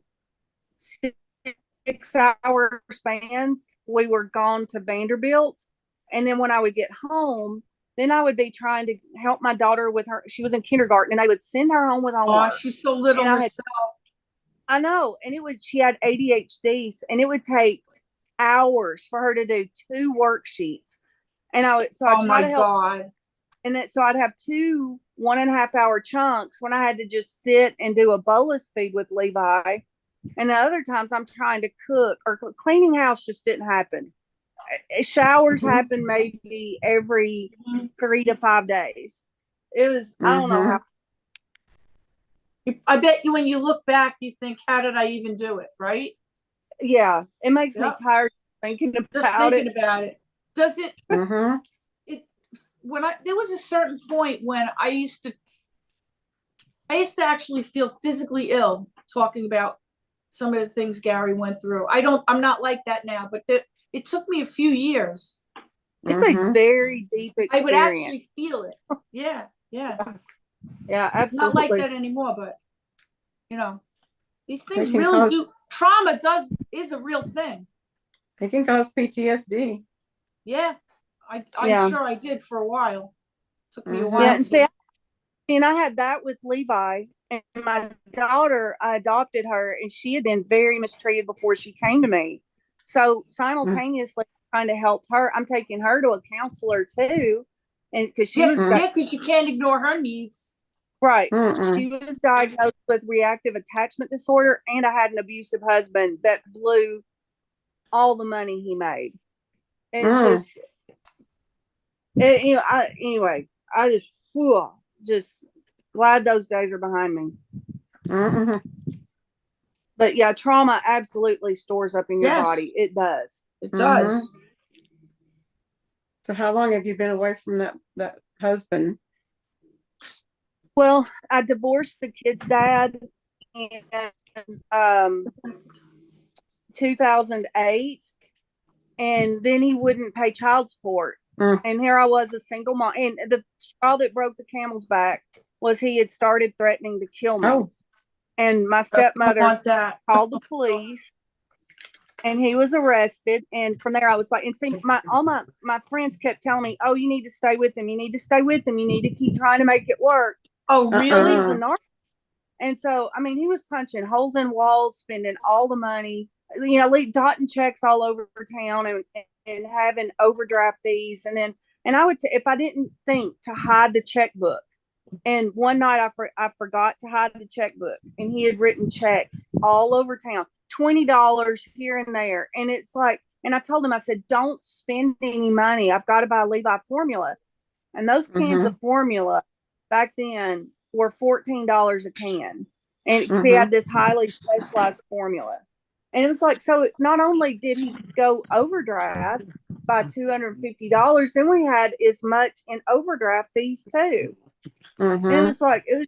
6-hour spans, we were gone to Vanderbilt. And then when I would get home, then I would be trying to help my daughter with her. She was in kindergarten, and they would send her home with homework. Oh, she's so little And herself. I know. And she had ADHD, and it would take hours for her to do 2 worksheets. And I Oh try my to help. God. And so I'd have 2 1.5-hour chunks when I had to just sit and do a bolus feed with Levi. And the other times I'm trying to cook, or cleaning house just didn't happen. Showers happen maybe every 3 to 5 days. It was, I don't know how. I bet you when you look back, you think, how did I even do it? Right? Yeah. It makes me tired thinking about it. Does it, when there was a certain point when I used to actually feel physically ill talking about some of the things Gary went through. I'm not like that now, but it took me a few years. It's a very deep experience. I would actually feel it. Yeah. Yeah, absolutely. Not like that anymore, but these things really do. Trauma is a real thing. It can cause PTSD. Yeah. I'm sure I did for a while. Took me a while. Yeah, and I had that with Levi, and my daughter, I adopted her, and she had been very mistreated before she came to me. So simultaneously trying to help her, I'm taking her to a counselor too, and because because you can't ignore her needs. Right. She was diagnosed with reactive attachment disorder, and I had an abusive husband that blew all the money he made. And anyway, I just glad those days are behind me. But yeah, trauma absolutely stores up in your body. It does. It does. So how long have you been away from that husband? Well, I divorced the kid's dad in 2008, and then he wouldn't pay child support. And here I was, a single mom, and the straw that broke the camel's back was he had started threatening to kill me. And my stepmother called the police, and he was arrested. And from there I was like, and see, all my friends kept telling me, oh, you need to stay with him, you need to stay with him, you need to keep trying to make it work. Oh, really? He's a narcissist. And so, I mean, he was punching holes in walls, spending all the money, dotting checks all over town, and having overdraft fees. And I would, if I didn't think to hide the checkbook, and one night I forgot to hide the checkbook, and he had written checks all over town, $20 here and there. And it's like, and I told him, I said, don't spend any money. I've got to buy Levi formula. And those cans of formula back then were $14 a can. And he had this highly specialized formula. And it was like, so not only did he go overdraft by $250, then we had as much in overdraft fees too. And it was like, it was,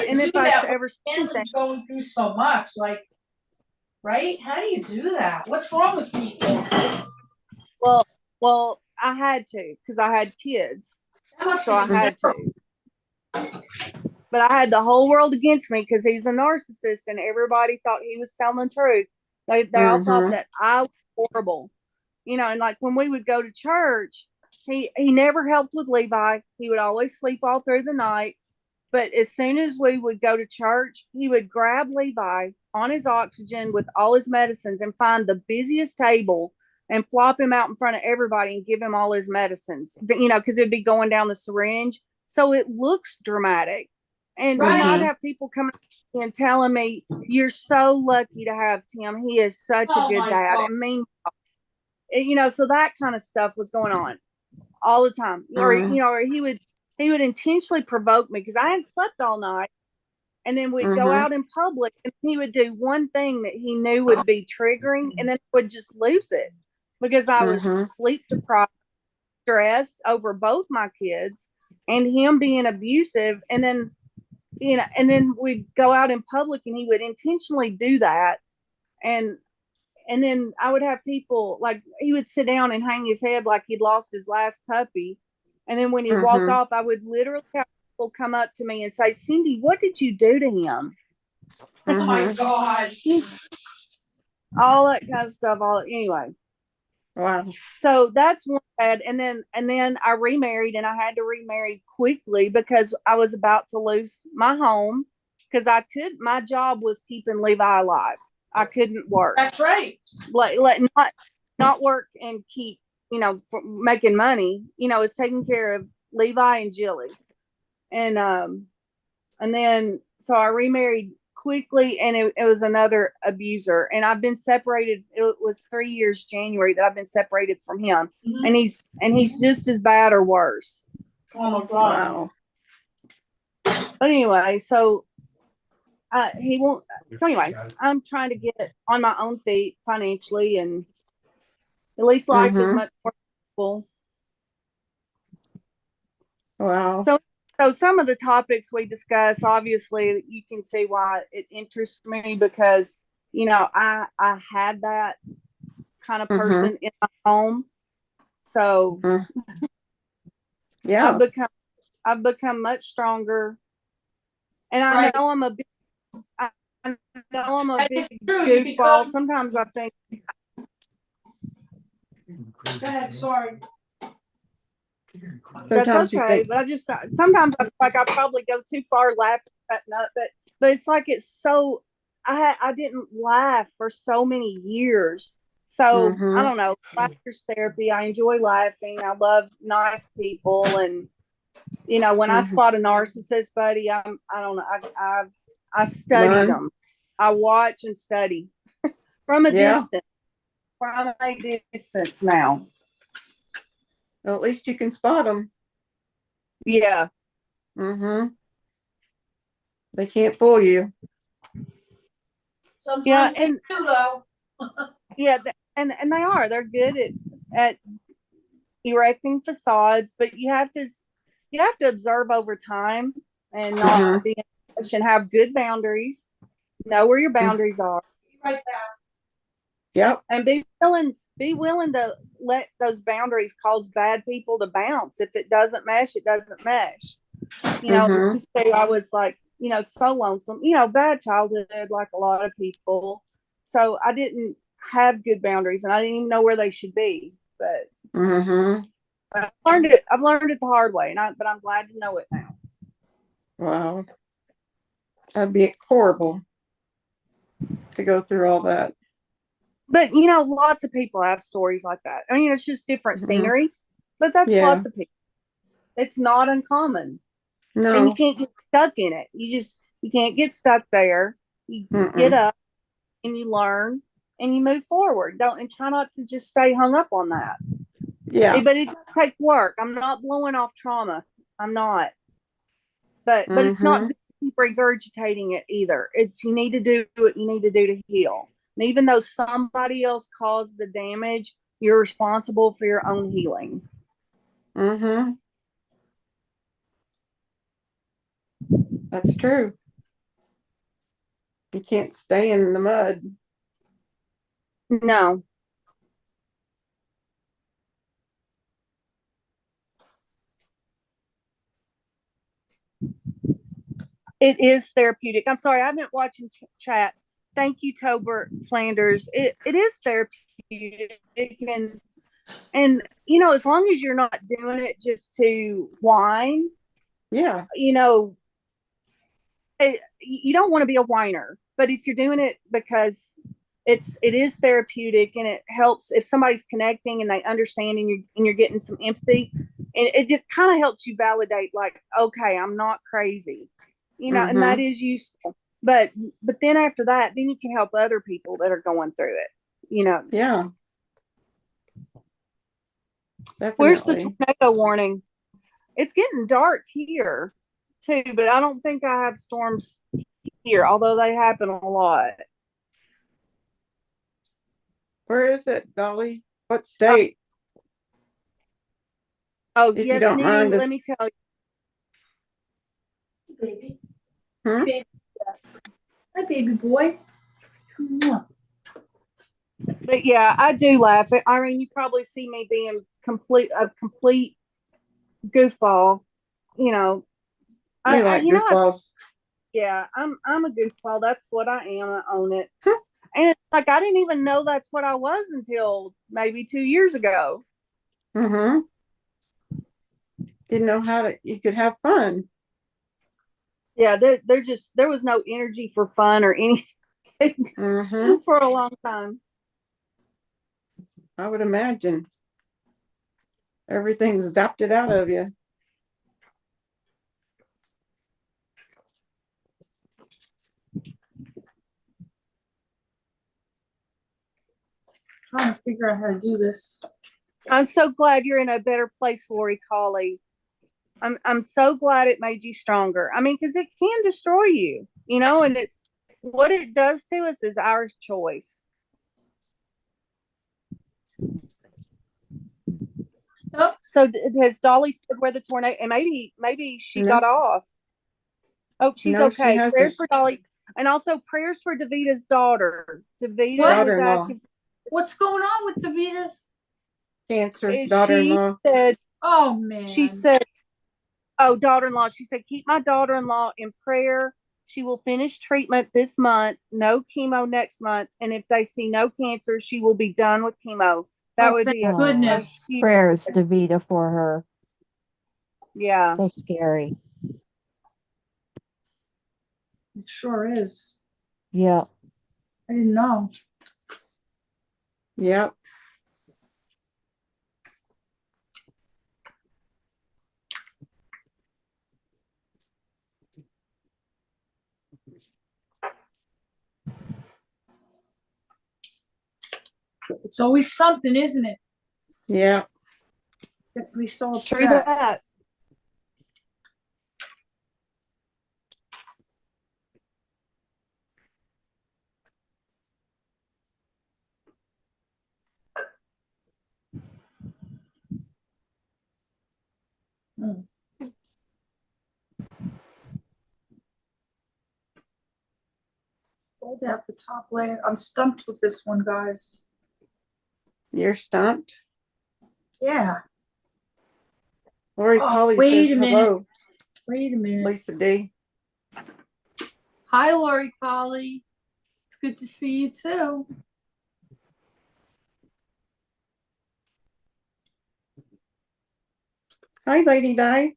and if I ever Angela's going through so much, like, right? How do you do that? What's wrong with people? Well, I had to, because I had kids, so I had to. But I had the whole world against me because he's a narcissist, and everybody thought he was telling the truth. They all thought that I was horrible, and like when we would go to church, he never helped with Levi. He would always sleep all through the night. But as soon as we would go to church, he would grab Levi on his oxygen with all his medicines and find the busiest table and flop him out in front of everybody and give him all his medicines, because it'd be going down the syringe. So it looks dramatic. And I'd have people coming and telling me, you're so lucky to have Tim. He is such a good dad. God. And meanwhile, so that kind of stuff was going on all the time. Or he would intentionally provoke me because I hadn't slept all night. And then we'd go out in public, and he would do one thing that he knew would be triggering, and then would just lose it because I was sleep deprived, stressed over both my kids, and him being abusive. And then, and then we'd go out in public, and he would intentionally do that. And and then I would have people like he would sit down and hang his head like he'd lost his last puppy. And then when he walked Mhm. off, I would literally have people come up to me and say, Cindy, what did you do to him? Oh my Mhm. God. All that kind of stuff. Anyway. Wow. So that's one bad. And then I remarried, and I had to remarry quickly because I was about to lose my home because my job was keeping Levi alive. I couldn't work. That's right. Like not work and keep, making money, it's taking care of Levi and Jilly. And then so I remarried quickly, and it was another abuser, and I've been separated. It was 3 years January that I've been separated from him. Mhm. And he's just as bad or worse. Oh my God. Wow. But anyway, so he won't. So anyway, I'm trying to get on my own feet financially, and at least life is Mhm. much more peaceful. Wow. So some of the topics we discuss, obviously, you can see why it interests me because I had that kind of person in my home. So Yeah. I've become much stronger, and Right. I know I'm a big That is true. You goofball. become. Sometimes I think, Go ahead. Sorry. that's Sometimes you okay, think, but sometimes I feel like I probably go too far laughing at that, but it's like it's so I didn't laugh for so many years. So I don't know. Laughter's therapy. I enjoy laughing. I love nice people, and when I spot a narcissist, buddy, I don't know. I study Run. them. I watch and study from a Yeah. distance. From a distance now. Well, at least you can spot them. Yeah. They can't fool you. Sometimes they and do though. yeah, and they are. They're good at erecting facades, but you have to observe over time and not be in a rush and have good boundaries. Know where your boundaries are. Right back. Yep. And be willing to let those boundaries cause bad people to bounce. If it doesn't mesh, it doesn't mesh. Say I was like, so lonesome, bad childhood, like a lot of people. So I didn't have good boundaries, and I didn't even know where they should be. But I've learned it the hard way, but I'm glad to know it now. Wow. That'd be horrible to go through all that. But lots of people have stories like that. I mean, it's just different scenery, but that's lots of people. It's not uncommon. No. And you can't get stuck in it. You can't get stuck there. You get up and you learn and you move forward. And try not to just stay hung up on that. Yeah. But it does take work. I'm not blowing off trauma. I'm not. But it's not good to keep regurgitating it either. It's you need to do what you need to do to heal. And even though somebody else caused the damage, you're responsible for your own healing. That's true. You can't stay in the mud. No. It is therapeutic. I'm sorry, I've been watching chat. Thank you, Tobert Flanders. It is therapeutic, and as long as you're not doing it just to whine, Yeah. you don't want to be a whiner. But if you're doing it because it is therapeutic and it helps if somebody's connecting and they understand and you're getting some empathy, and it just kind of helps you validate, like, okay, I'm not crazy. And that is useful. But then after that, then you can help other people that are going through it. Yeah. Definitely. Where's the tornado warning? It's getting dark here too, but I don't think I have storms here, although they happen a lot. Where is it, Dolly? What state? Oh, if yes, you don't Nene, mind let us. me tell you. Baby. Hmm? Baby. Hi, baby boy. But But yeah, I do laugh. Irene, you probably see me being a complete goofball. You know, We like you know, goofballs. yeah, I'm a goofball. That's what I am. I own it. And it's like I didn't even know that's what I was until maybe 2 years ago. Mm-hmm. Didn't know you could have fun. Yeah, there was no energy for fun or anything Mm-hmm. for a long time. I would imagine. Everything zapped it out of you. Trying to figure out how to do this. I'm so glad you're in a better place, Lori Colley. I'm so glad it made you stronger. I mean, because it can destroy you, and it's what it does to us is our choice. Yep. So has Dolly said where the tornado? And maybe she No. got off. Oh, she's No, she okay. hasn't. Prayers for Dolly, and also prayers for Davita's daughter. Davita What? was Daughter-in-law. asking. What's going on with the Vitas? Cancer, She daughter-in-law. said. Oh man. She said, "Oh, daughter-in-law." She said, "Keep my daughter-in-law in prayer. She will finish treatment this month. No chemo next month, and if they see no cancer, she will be done with chemo." That Oh, would thank be a goodness. huge- Prayers, Davita, for her. Yeah. So scary. It sure is. Yeah. I didn't know. Yep. It's always something, isn't it? Yep. Gets me so True upset. that. Mm. Fold out the top layer. I'm stumped with this one, guys. You're stumped. Yeah. Lori Oh, Colley wait says a minute. hello, Wait a minute. Lisa D. Hi, Lori Colley. It's good to see you too. Hi, Lady Di.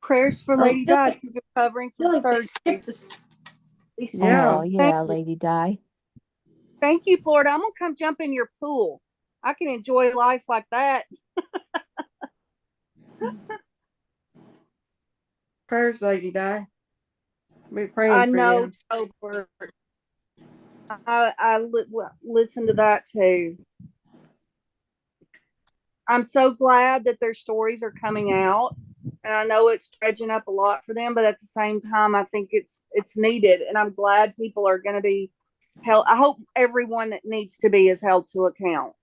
Prayers for Oh, Lady really? Di. She's recovering I feel from like they surgery. skipped this. They skipped Yeah. Oh, yeah, Lady Di. Thank you, Florida. I'm gonna come jump in your pool. I can enjoy life like that. Prayers, Lady Di. We're I praying for know, you. Tobert. Listen to that too. I'm so glad that their stories are coming out, and I know it's dredging up a lot for them, but at the same time, I think it's needed, and I'm glad people are going to be held. I hope everyone that needs to be is held to account.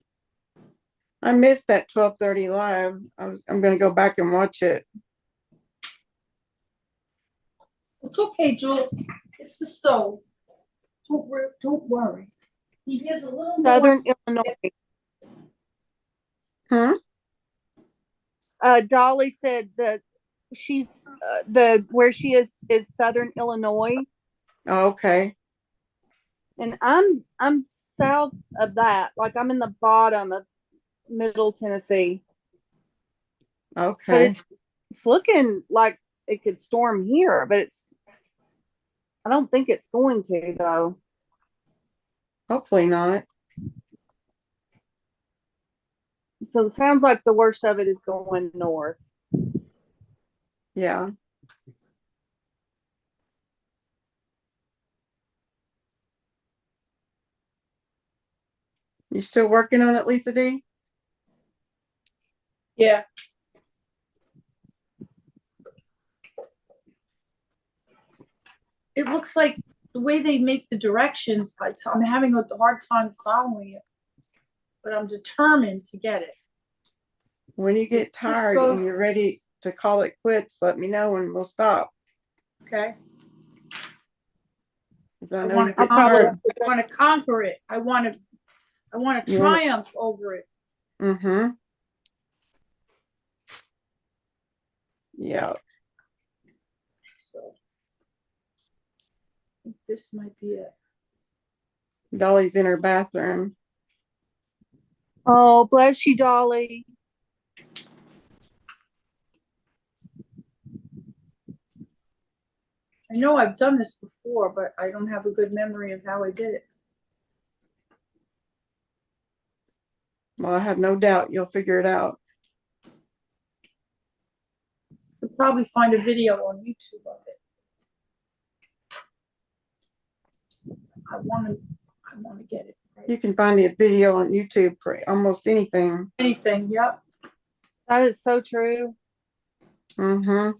I missed that 12:30 live. I'm going to go back and watch it. It's okay, Jules. It's the stove. Don't worry. He hears a little Southern more. Illinois. Huh? Dolly said that she's where she is Southern Illinois, Oh, okay. and I'm south of that. Like I'm in the bottom of Middle Tennessee. But Okay. it's looking like it could storm here, but I don't think it's going to though. Hopefully not. So it sounds like the worst of it is going north. Yeah. You still working on it, Lisa D? Yeah. It looks like the way they make the directions, I'm having a hard time following it, but I'm determined to get it. When you get tired and you're ready to call it quits, let me know and we'll stop. Okay. 'Cause I I know want you to get probably tired. conquer. I want to conquer it. I want to You wanna- triumph over it. Mm-hmm. Yeah. So I think this might be it. Dolly's in her bathroom. Oh, bless you, Dolly. I know I've done this before, but I don't have a good memory of how I did it. Well, I have no doubt you'll figure it out. You'll probably find a video on YouTube of it. I want to get it right. You can find a video on YouTube for almost anything. Anything, yep. That is so true. Mm-hmm.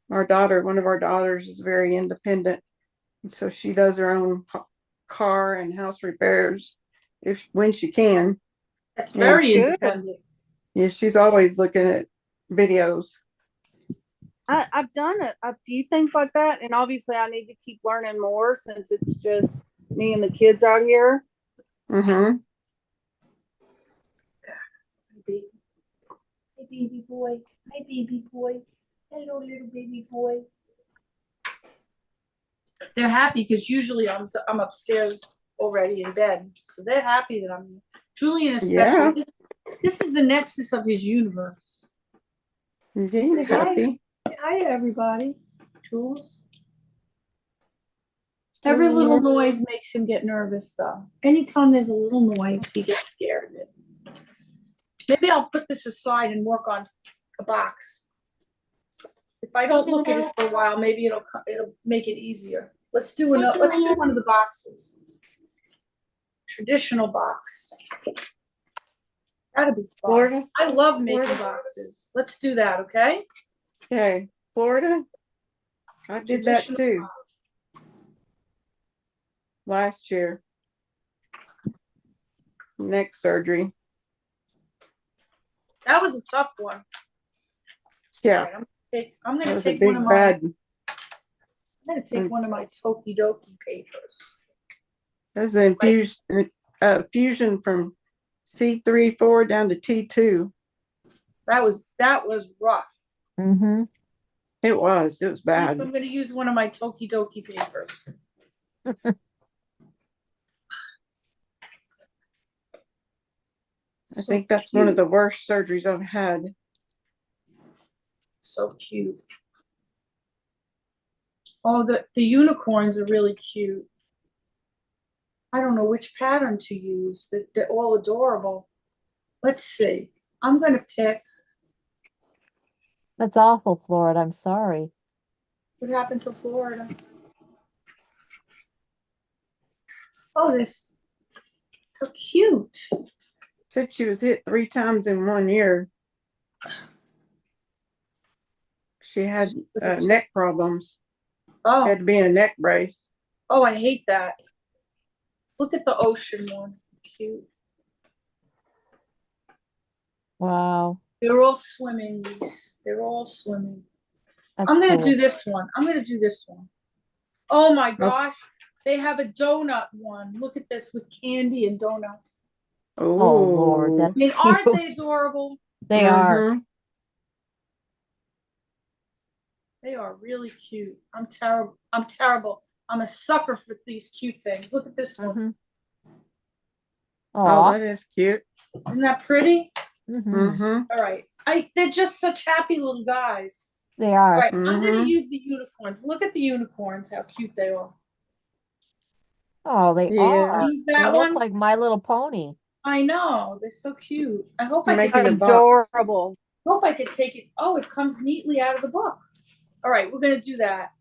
One of our daughters is very independent. And so she does her own car and house repairs when she can. That's Yeah, very good. independent. Yeah, she's always looking at videos. I've done a few things like that, and obviously I need to keep learning more since it's just me and the kids out here. Mm-hmm. Baby. Hey, baby boy. Hi, baby boy. Hello, little baby boy. They're happy because usually I'm upstairs already in bed, so they're happy that I'm here. Julian especially. Yeah. This is the nexus of his universe. He's happy. Hi, everybody. Jules. Every little noise makes him get nervous, though. Anytime there's a little noise, he gets scared of it. Maybe I'll put this aside and work on a box. If I don't look at it for a while, maybe it'll make it easier. Let's do one of the boxes. Traditional box. That'll be fun. Florida. I love making boxes. Let's do that, okay? Okay. Florida. I did that too Traditional last year. Neck surgery. That was a tough one. Yeah. All right, I'm That gonna was a take big one of my bad. I'm gonna take one of my Tokidoki papers. That's an fusion from C3-4 down to T2. That was rough. Mm-hmm. It was So bad. I'm gonna use one of my Tokidoki papers. I think that's one of the worst surgeries I've had. So cute. Oh, the unicorns are really cute. I don't know which pattern to use. They're all adorable. Let's see. I'm gonna pick. That's awful, Florida. I'm sorry. What happened to Florida? Oh, so cute. Said she was hit 3 times in 1 year. She had neck problems. She Oh, had to be in a neck brace. oh, I hate that. Look at the ocean one. Cute. Wow. They're all swimming, Lise. They're all swimming. That's I'm gonna cool. do this one. Oh my gosh. They have a donut one. Look at this with candy and donuts. Oh Lord, Oh. that's I mean, aren't cute. they adorable? They are. They are really cute. I'm terrible. I'm a sucker for these cute things. Look at this one. Mm-hmm. Oh, Aw. that is cute. Isn't that pretty? Mm-hmm. Mm-hmm. All right. They're just such happy little guys. They All are. right. I'm gonna Mhm. use the unicorns. Look at the unicorns, how cute they are. Oh, they Yeah. are. Use They that look one. like My Little Pony. I know. They're so cute. I hope I Making can a box. Adorable. take it. Oh, it comes neatly out of the book. All right, we're gonna do that.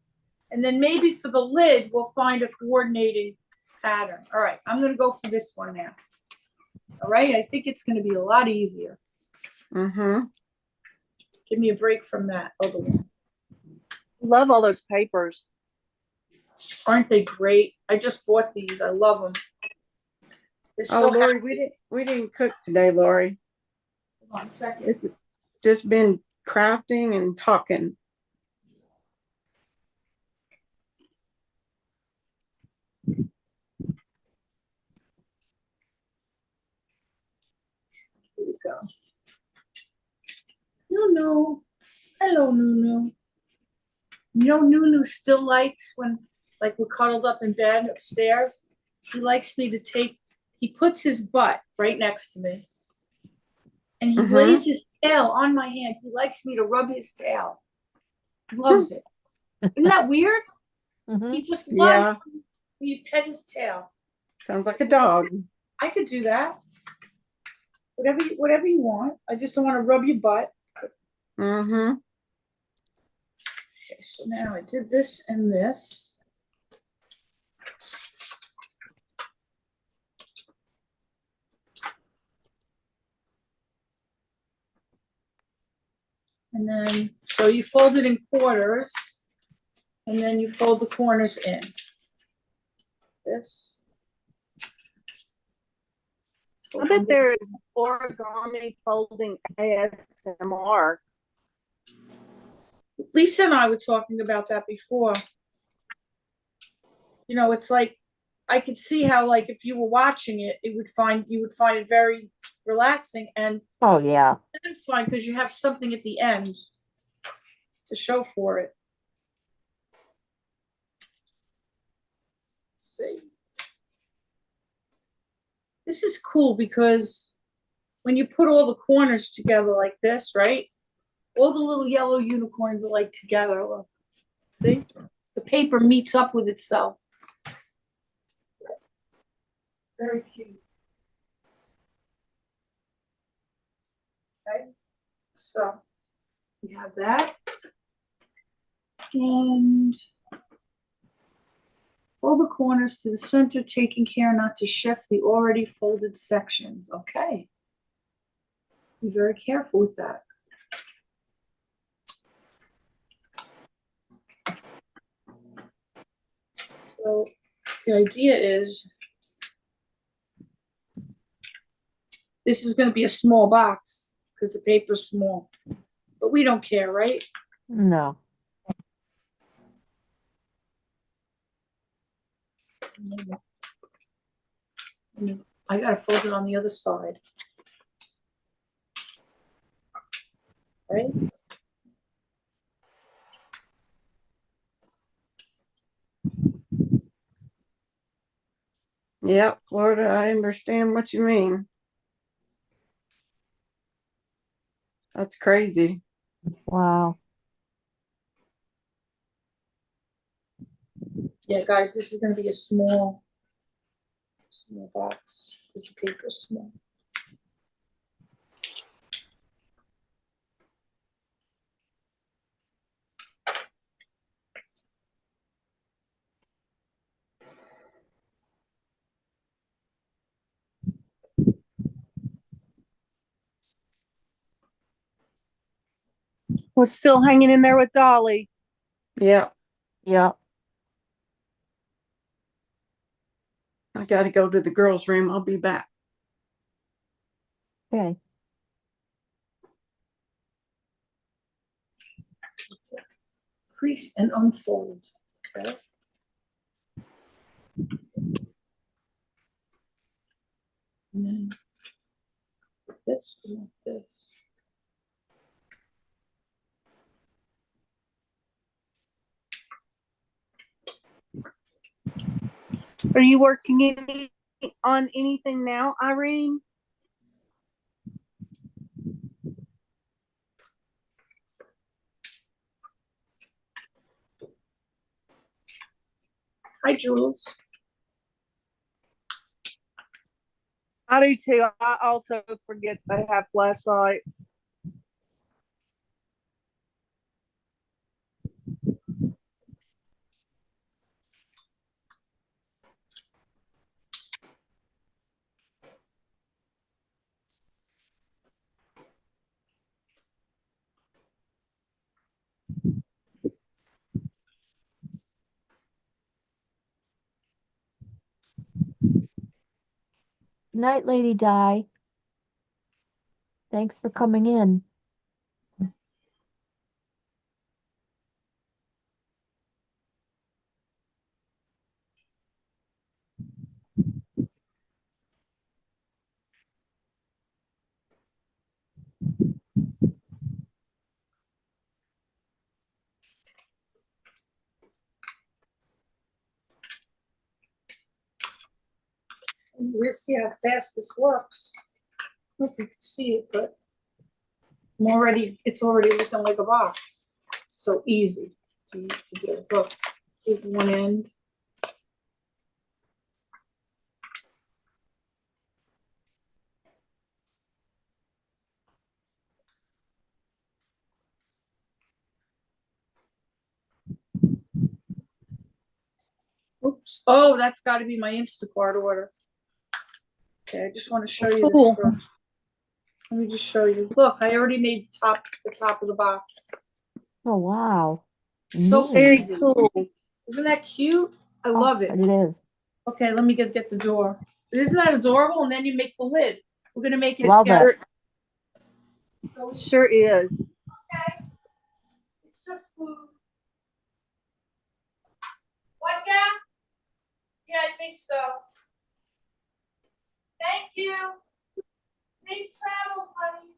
And then maybe for the lid, we'll find a coordinating pattern. All right, I'm gonna go for this one now. All right, I think it's gonna be a lot easier. Mm-hmm. Give me a break from that other one. Love all those papers. Aren't they great? I just bought these. I love them. They're Oh, so Lori, happy. we didn't cook today, Lori. Hold on a second. It's just been crafting and talking. Here we go. Nunu. Hello, Nunu. You know, Nunu still likes when, like, we're cuddled up in bed upstairs. He likes me to he puts his butt right next to me. And he lays his tail on my hand. He likes me to rub his tail. He loves it. Isn't that weird? Mhm. He just loves Yeah, when you pet his tail. sounds like a dog. I could do that. Whatever you want. I just don't want to rub your butt. Mm-hmm. Okay, so now I did this and this. And then, so you fold it in quarters, and then you fold the corners in. This. I bet there is origami folding ASMR. Lisa and I were talking about that before. You know, it's like I could see how, like, if you were watching it, you would find it very relaxing and Oh yeah. satisfying because you have something at the end to show for it. Let's see. This is cool because when you put all the corners together like this, right? All the little yellow unicorns are like together. Look. See? The paper meets up with itself. Very cute. Okay. So we have that. And fold the corners to the center, taking care not to shift the already folded sections. Okay. Be very careful with that. So the idea is this is going to be a small box because the paper's small, but we don't care, right? No. I gotta fold it on the other side. Right? Yep, Florida, I understand what you mean. That's crazy. Wow. Yeah, guys, this is gonna be a small box because the paper's small. We're still hanging in there with Dolly. Yep, Yeah. I got to go to the girls' room. I'll be back. Okay. Crease and unfold. Okay. And then this and this. Are you working on anything now, Irene? Hi, Jules. I do too. I also forget they have flashlights. Night, Lady Di. Thanks for coming in. We'll see how fast this works. I don't know if you can see it, but it's already looking like a box. So easy to do. Look, here's one end. Oops. Oh, that's got to be my Instacart order. Okay, I just want to show you Cool. this first. Let me just show you. Look, I already made the top of the box. Oh, wow. So Neat. Very easy. cool. Isn't that cute? I Oh, love it. It is. Okay, let me get the door. But isn't that adorable? And then you make the lid. We're gonna make it Love together. it. So it's Sure is. okay. It's just food. What, yeah? Yeah, I think so. Thank you. Safe travels, honey.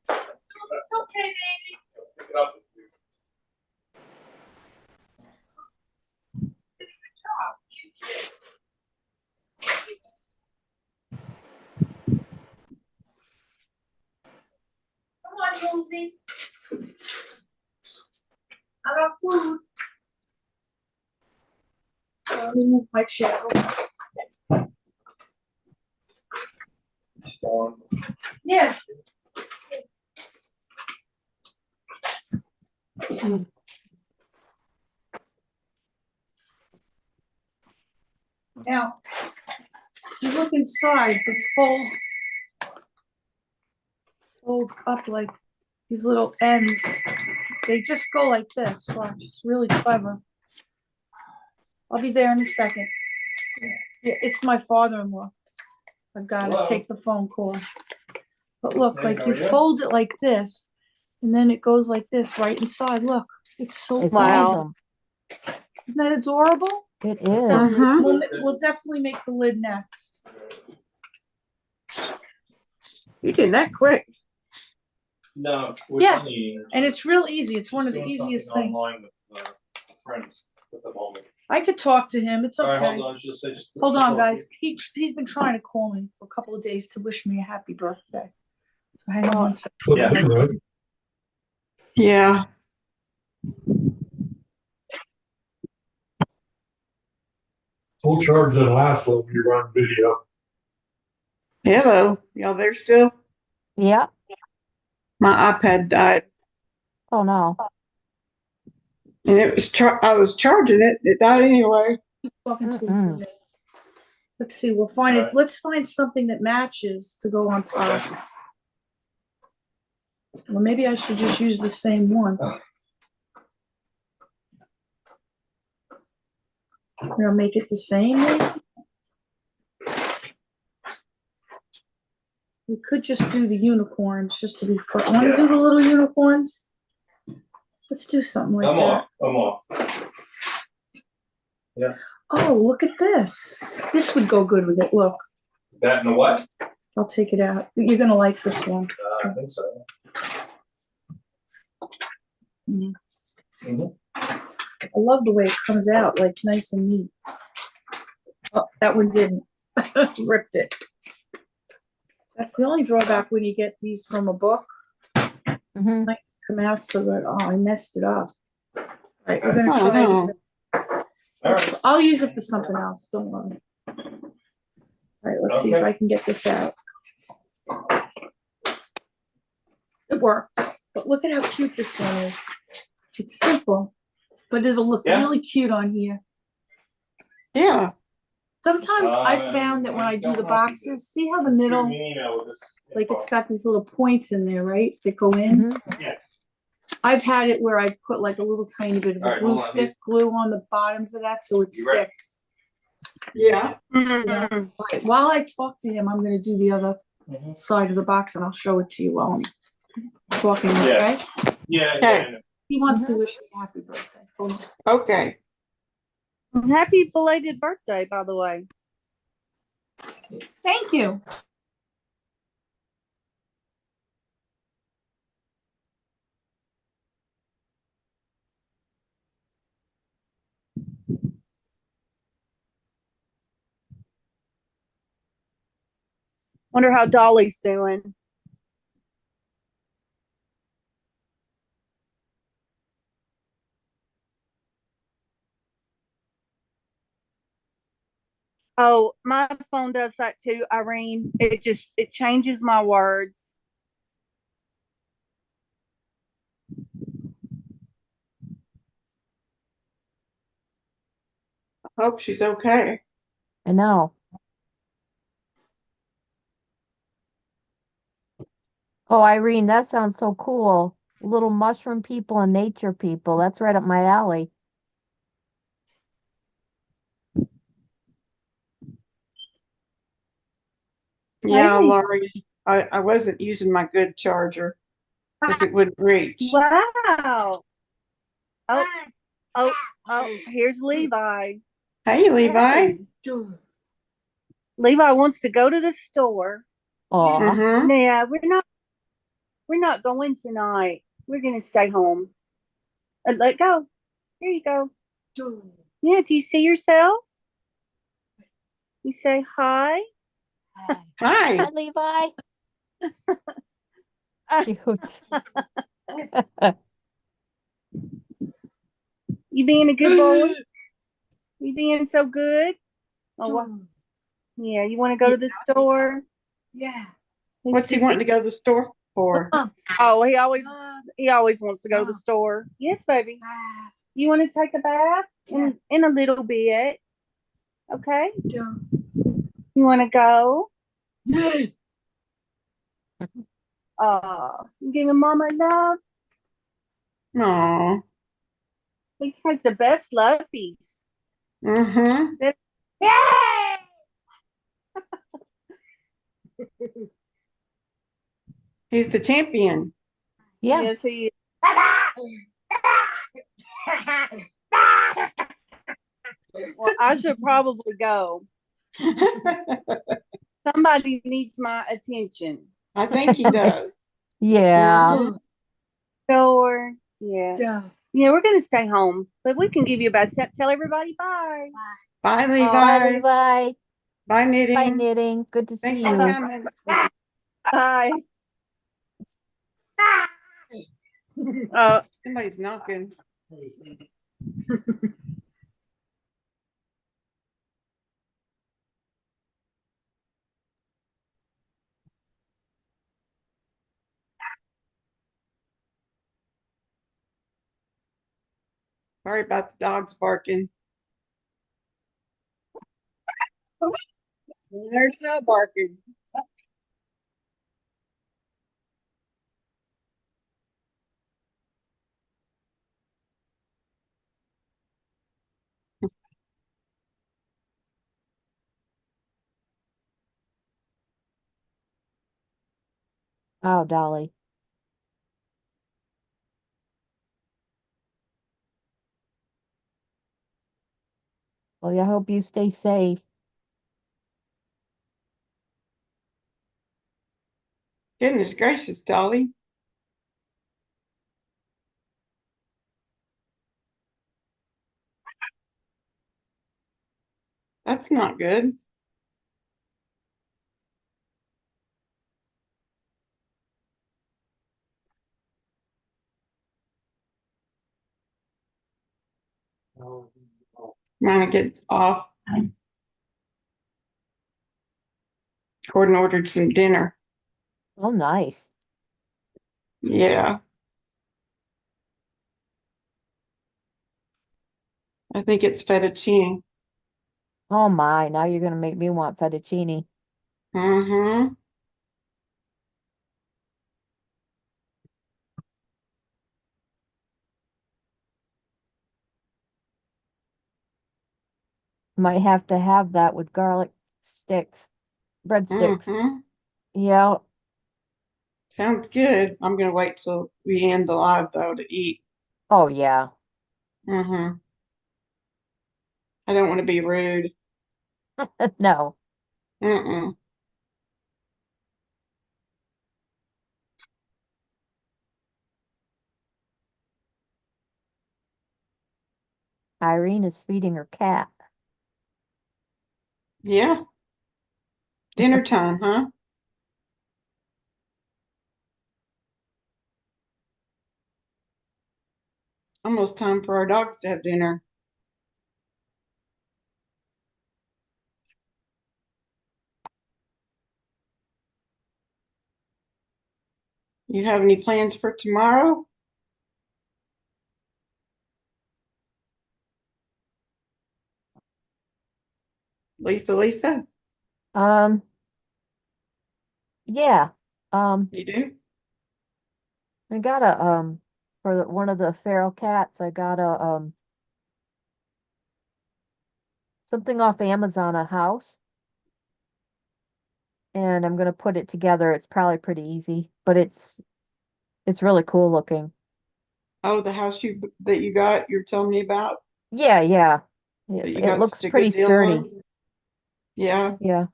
It's okay, baby. Pick it up. Good job. Cute kid. Come on, Rosie. I got food. Let me move my chair. Storm. Yeah. Now, you look inside, it folds up like these little ends. They just go like this. Watch, it's really clever. I'll be there in a second. Yeah, it's my father-in-law. I've got to Hello. take the phone call. But look, Hey, like how you are you? fold it like this, and then it goes like this right inside. Look, it's so It's clever. awesome. Isn't that adorable? It is. Mhm. We'll definitely make the lid next. You did that quick. No. Yeah. And it's real easy. It's one of the Doing easiest something things. online with friends at the moment. I could talk to him. It's All right, okay. hold on. Just Hold on, guys. He's been trying to call me for a couple of days to wish me a happy birthday. So hang on one second. Yeah. Right. Yeah. Full charge doesn't last long when you run video. Hello. Y'all there still? Yeah. My iPad died. Oh, no. And it was I was charging it. It died anyway. He's talking to him for a Mm-mm. minute. Let's see. We'll find it. Alright. Let's find something that matches to go on top. Okay. Well, maybe I should just use the same one. I'll make it the same. Maybe? We could just do the unicorns just to be fun. Want to do the little unicorns? Let's do something like I'm that. off. I'm off. Oh, look at this. This would go good with it. Look, That and the what? I'll take it out. You're gonna like this one. I think so. Mhm. Mhm. I love the way it comes out, like nice and neat. Oh, that one didn't. Ripped it. That's the only drawback when you get these from a book. Hmm. Come out so that, oh, I messed it up. All right, we're gonna Oh, try no. it. All right. I'll use it for something else, don't worry. All right, let's see if Okay. I can get this out. It worked, but look at how cute this one is. It's simple, but it'll look Yeah. really cute on here. Yeah. Sometimes I found that when I do the boxes, see how the middle, like it's got these little points in there, right? That go in. Mhm. Yeah. I've had it where I put like a little tiny bit of All a right, glue hold on, stick he's- glue on the bottoms of that so it You ready? sticks. Yeah. Mhm. Okay, while I talk to him, I'm gonna do the other Mhm. side of the box and I'll show it to you while I'm talking, Yeah. okay? Yeah, Okay. yeah. He wants to Mhm. wish me happy birthday. Hold on. Okay. Happy belated birthday, by the way. Thank you. Wonder how Dolly's doing. Oh, my phone does that too, Irene. It changes my words. I hope she's okay. I know. Oh, Irene, that sounds so cool. Little mushroom people and nature people. That's right up my alley. Yeah, Hey. Laurie, I wasn't using my good charger because it wouldn't reach. Wow. Oh, oh, here's Levi. Hey, Levi. Hey. Levi wants to go to the store. Aw. Mm-hmm. Yeah, we're not going tonight. We're gonna stay home. Let go. Here you go. Yeah, do you see yourself? You say hi. Hi. Hi, Levi. Cute. You being a good boy? You being so good? Oh, wow. Yeah, you want to go to the store? Yeah. He's What's he just- wanting to go to the store for? Oh, he always wants to go to the store. Yes, baby. You want to take a bath in a little bit? Okay. You want to go? You giving mama love? Aw. He has the best loveys. Mm-hmm. Yay! He's the champion. Yeah. Yes, he is. Well, I should probably go. Somebody needs my attention. I think he does. Yeah. Store. Yeah. Yeah. Yeah, we're gonna stay home, but we can give you a bad step. Tell everybody bye. Bye, Oh, Bye, Levi. Levi. Bye, Bye, knitting. knitting. Good to see Thanks for you. coming. Bye. Uh, Somebody's knocking. Sorry about the dogs barking. They're still barking. Oh, Dolly. Well, I hope you stay safe. Goodness gracious, Dolly. That's not good. Mine gets off. Gordon ordered some dinner. Oh, nice. Yeah. I think it's fettuccine. Oh my, now you're gonna make me want fettuccine. Mm-hmm. Might have to have that with garlic sticks, breadsticks. Mm-hmm. Yeah. Sounds good. I'm gonna wait till we end the live though to eat. Oh yeah. Mm-hmm. I don't want to be rude. No. Mm-mm. Irene is feeding her cat. Yeah. Dinner time, huh? Almost time for our dogs to have dinner. You have any plans for tomorrow? Lisa, Um, yeah. you do? I got a for one of the feral cats, I got a something off Amazon, a house, and I'm gonna put it together. It's probably pretty easy, but it's really cool looking. Oh, the house that you got, you're telling me about Yeah, yeah. that you It got looks such a pretty good deal sturdy. on? Yeah, Yeah.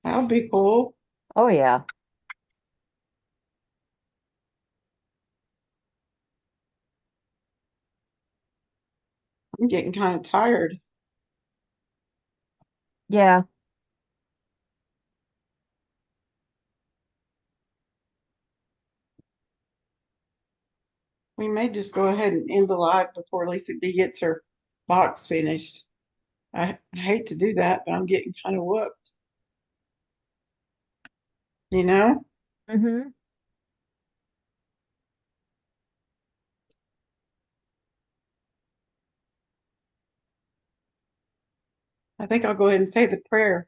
that'll be cool. Oh yeah. I'm getting kind of tired. Yeah. We may just go ahead and end the live before Lisa D gets her box finished. I hate to do that, but I'm getting kind of whooped, you know? Mm-hmm. I think I'll go ahead and say the prayer.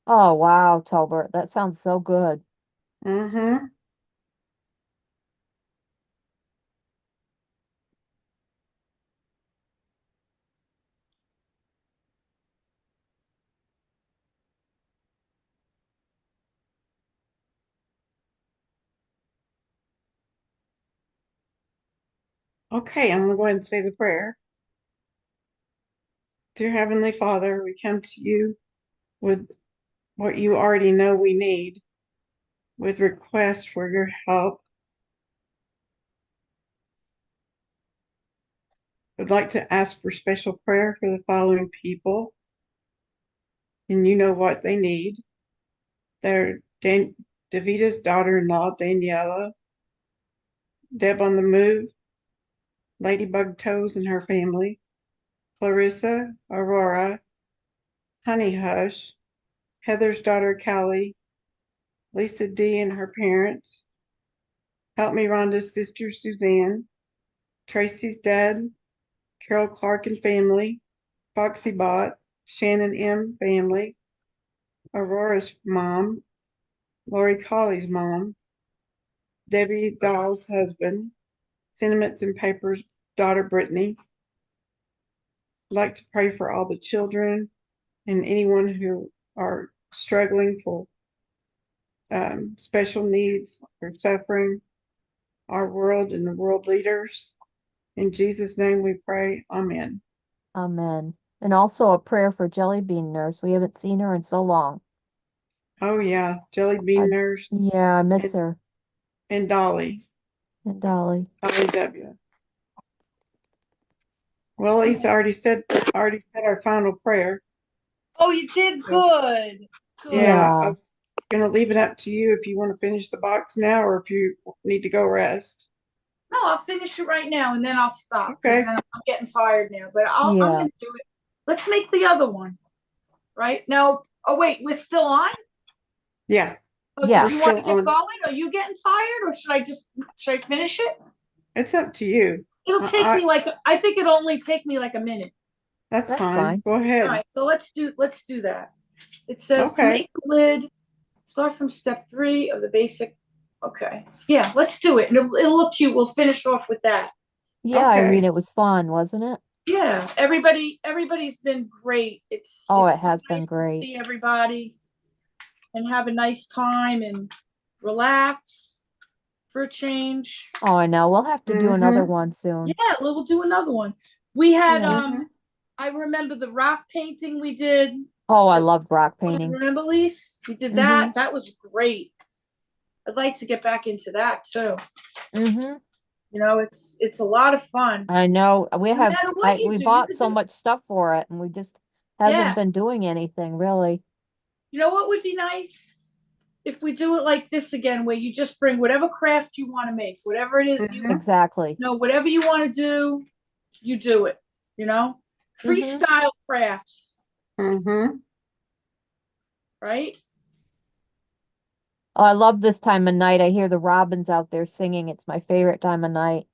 Oh wow, Tolbert. That sounds so good. Mm-hmm. Okay, I'm gonna go ahead and say the prayer. Dear Heavenly Father, we come to you with what you already know we need, with requests for your help. I'd like to ask for special prayer for the following people, and you know what they need. They're Davita's daughter-in-law, Daniela, Deb on the Move, Ladybug Toes and her family, Clarissa, Aurora, Honey Hush, Heather's daughter, Callie, Lisa D and her parents, Help Me Rhonda's sister, Suzanne, Tracy's dad, Carol Clark and family, Foxy Bot, Shannon M family, Aurora's mom, Lori Colley's mom, Debbie Dahl's husband, Sentiments and Papers daughter Brittany. I'd like to pray for all the children and anyone who are struggling for special needs or suffering, our world and the world leaders. In Jesus' name we pray. Amen. Amen. And also a prayer for Jelly Bean Nurse. We haven't seen her in so long. Oh yeah, Jelly I Bean Nurse yeah, I miss and, her. and Dolly. And Dolly. Dolly W. Well, Lisa already said our final prayer. Oh, you did So, good. Good. yeah, Yeah. I'm gonna leave it up to you if you want to finish the box now or if you need to go rest. No, I'll finish it right now and then I'll stop because Okay. then I'm getting tired now. But I'm Yeah. gonna do it. Let's make the other one. Right? Now, oh wait, we're still on? Yeah, Oh, Yeah. did we're you want still to get on. going? Are you getting tired or should I finish it? It's up to you. It'll take I- me like, I think it'll only take me like a minute. That's That's fine. fine. Go All ahead. right, so let's do that. It says to Okay. make the lid, start from step 3 of the basic. Okay, yeah, let's do it. And it'll look cute. We'll finish off with that. Yeah, Okay. Irene, it was fun, wasn't it? Yeah, everybody's been great. It's Oh, it it's so has been nice to great. see everybody and have a nice time and relax for a change. Oh, I know. We'll have to do another Mhm. one soon. Yeah, we'll do another one. We had Yeah. Mhm. I remember the rock painting we did. Oh, I loved rock You painting. remember, Lise? We did that. That was great. I'd like to get back into that too. Mm-hmm. You know, it's a lot of fun. I know. No matter what you We do, you bought could so do. much stuff for it and we just Yeah. haven't been doing anything really. You know what would be nice? If we do it like this again, where you just bring whatever craft you want to make, whatever it is you Mhm. Exactly. know, whatever you want to do, you do it. You know, freestyle crafts, Mhm. right? Oh, I love this time of night. I hear the robins out there singing. It's my favorite time of night.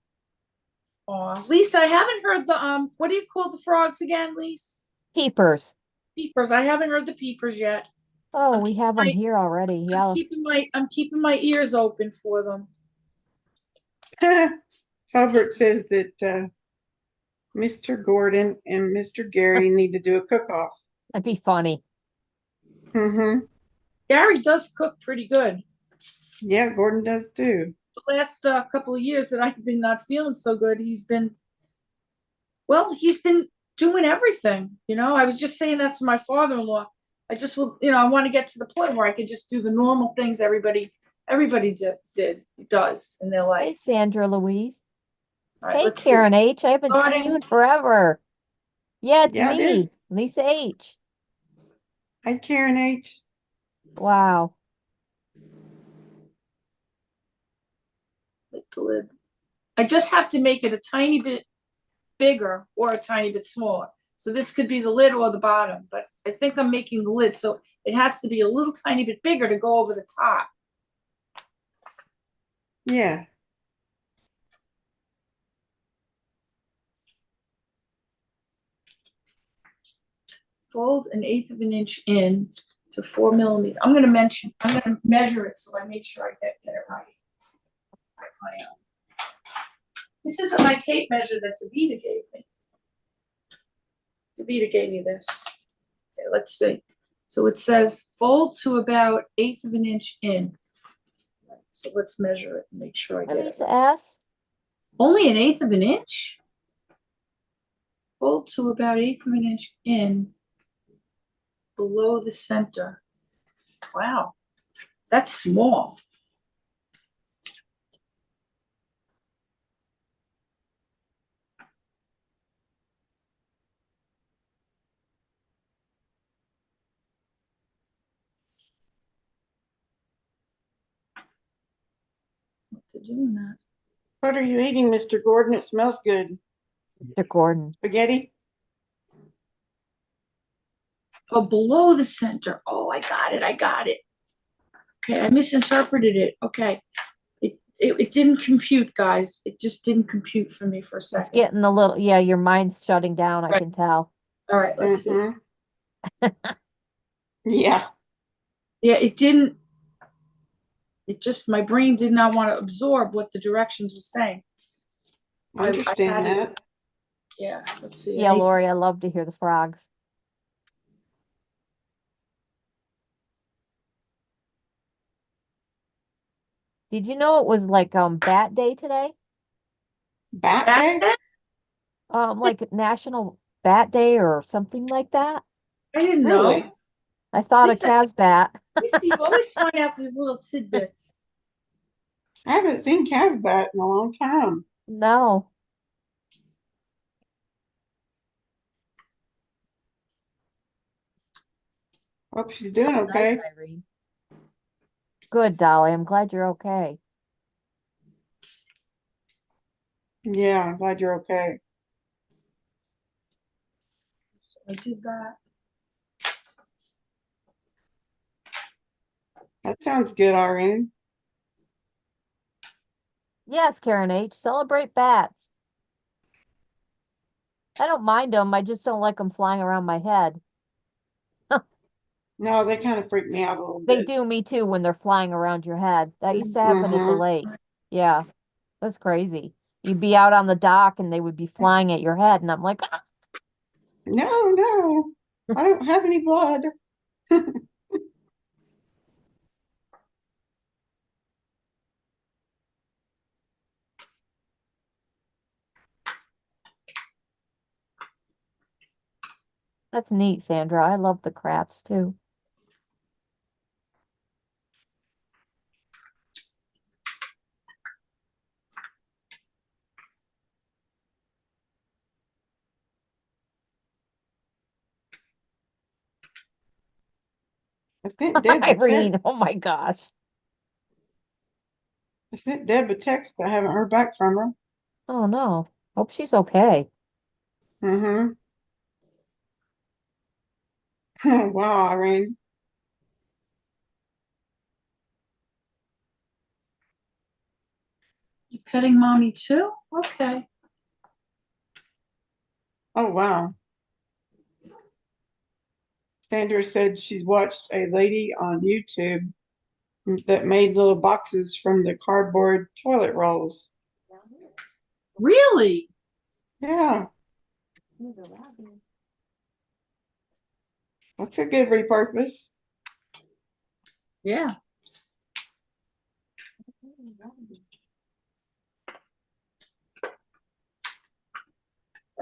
Oh, Lisa, I haven't heard the what do you call the frogs again, Lisa? Peepers. Peepers. I haven't heard the peepers yet. Oh, I'm we keeping have them my- here already. Yeah. I'm keeping my ears open for them. Albert says that Mr. Gordon and Mr. Gary need to do a cook-off. That'd be funny. Mm-hmm. Gary does cook pretty good. Yeah, Gordon does too. The last couple of years that I've been not feeling so good, he's been doing everything. You know, I was just saying that to my father-in-law. I just will, I want to get to the point where I could just do the normal things everybody does in their Hey, life. Sandra Louise. All right, Hey, let's Karen see. H. I haven't seen Starting- you in forever. Yeah, it's Yeah, it me, is. Lisa H. Hi, Karen H. Wow. Make the lid. I just have to make it a tiny bit bigger or a tiny bit smaller. So this could be the lid or the bottom, but I think I'm making the lid, so it has to be a little tiny bit bigger to go over the top. Yeah. Fold 1/8 of an inch in to 4 millimeters. I'm gonna measure it so I make sure I get it right. This isn't my tape measure that Davita gave me. Davita gave me this. Okay, let's see. So it says fold to about 1/8 of an inch in. So let's measure it and make sure I get it. Lisa S. Only 1/8 of an inch? Fold to about 1/8 of an inch in below the center. Wow, that's small. What to do in that? What are you eating, Mr. Gordon? It smells good. Mr. Gordon. Spaghetti? Oh, below the center. Oh, I got it. Okay, I misinterpreted it. Okay. It didn't compute, guys. It just didn't compute for me for a It's second. getting a little, yeah, your mind's shutting down. I Right. can tell. All right, let's see. Mhm. Yeah. Yeah, my brain did not want to absorb what the directions were saying. I understand had it. that. Yeah, let's see. Yeah, Lori, I love to hear the frogs. Did you know it was like Bat Day today? Bat Back day? then, Like National Bat Day or something like that. I didn't Really? know. I thought a Lisa- Casbat. You always find out these little tidbits. I haven't seen Casbat in a long time. No. Hope she's doing okay. Nice, Irene. Good, Dolly. I'm glad you're okay. Yeah, I'm glad you're okay. I did that. That sounds good, Irene. Yes, Karen H. Celebrate bats. I don't mind them. I just don't like them flying around my head. No, they kind of freak me out a little They bit. do me too when they're flying around your head. That used to happen at the Mhm. lake. Yeah, that's crazy. You'd be out on the dock and they would be flying at your head, and I'm like, "Ah." No, no, I don't have any blood. That's neat, Sandra. I love the crafts too. I sent Deb a Irene, text. oh my gosh. I sent Deb a text, but I haven't heard back from her. Oh no. Hope she's okay. Mm-hmm. Wow, Irene. You petting mommy too? Okay. Oh, wow. Sandra said she's watched a lady on YouTube that made little boxes from the cardboard toilet rolls. Really? Yeah, that's a good repurpose. Yeah.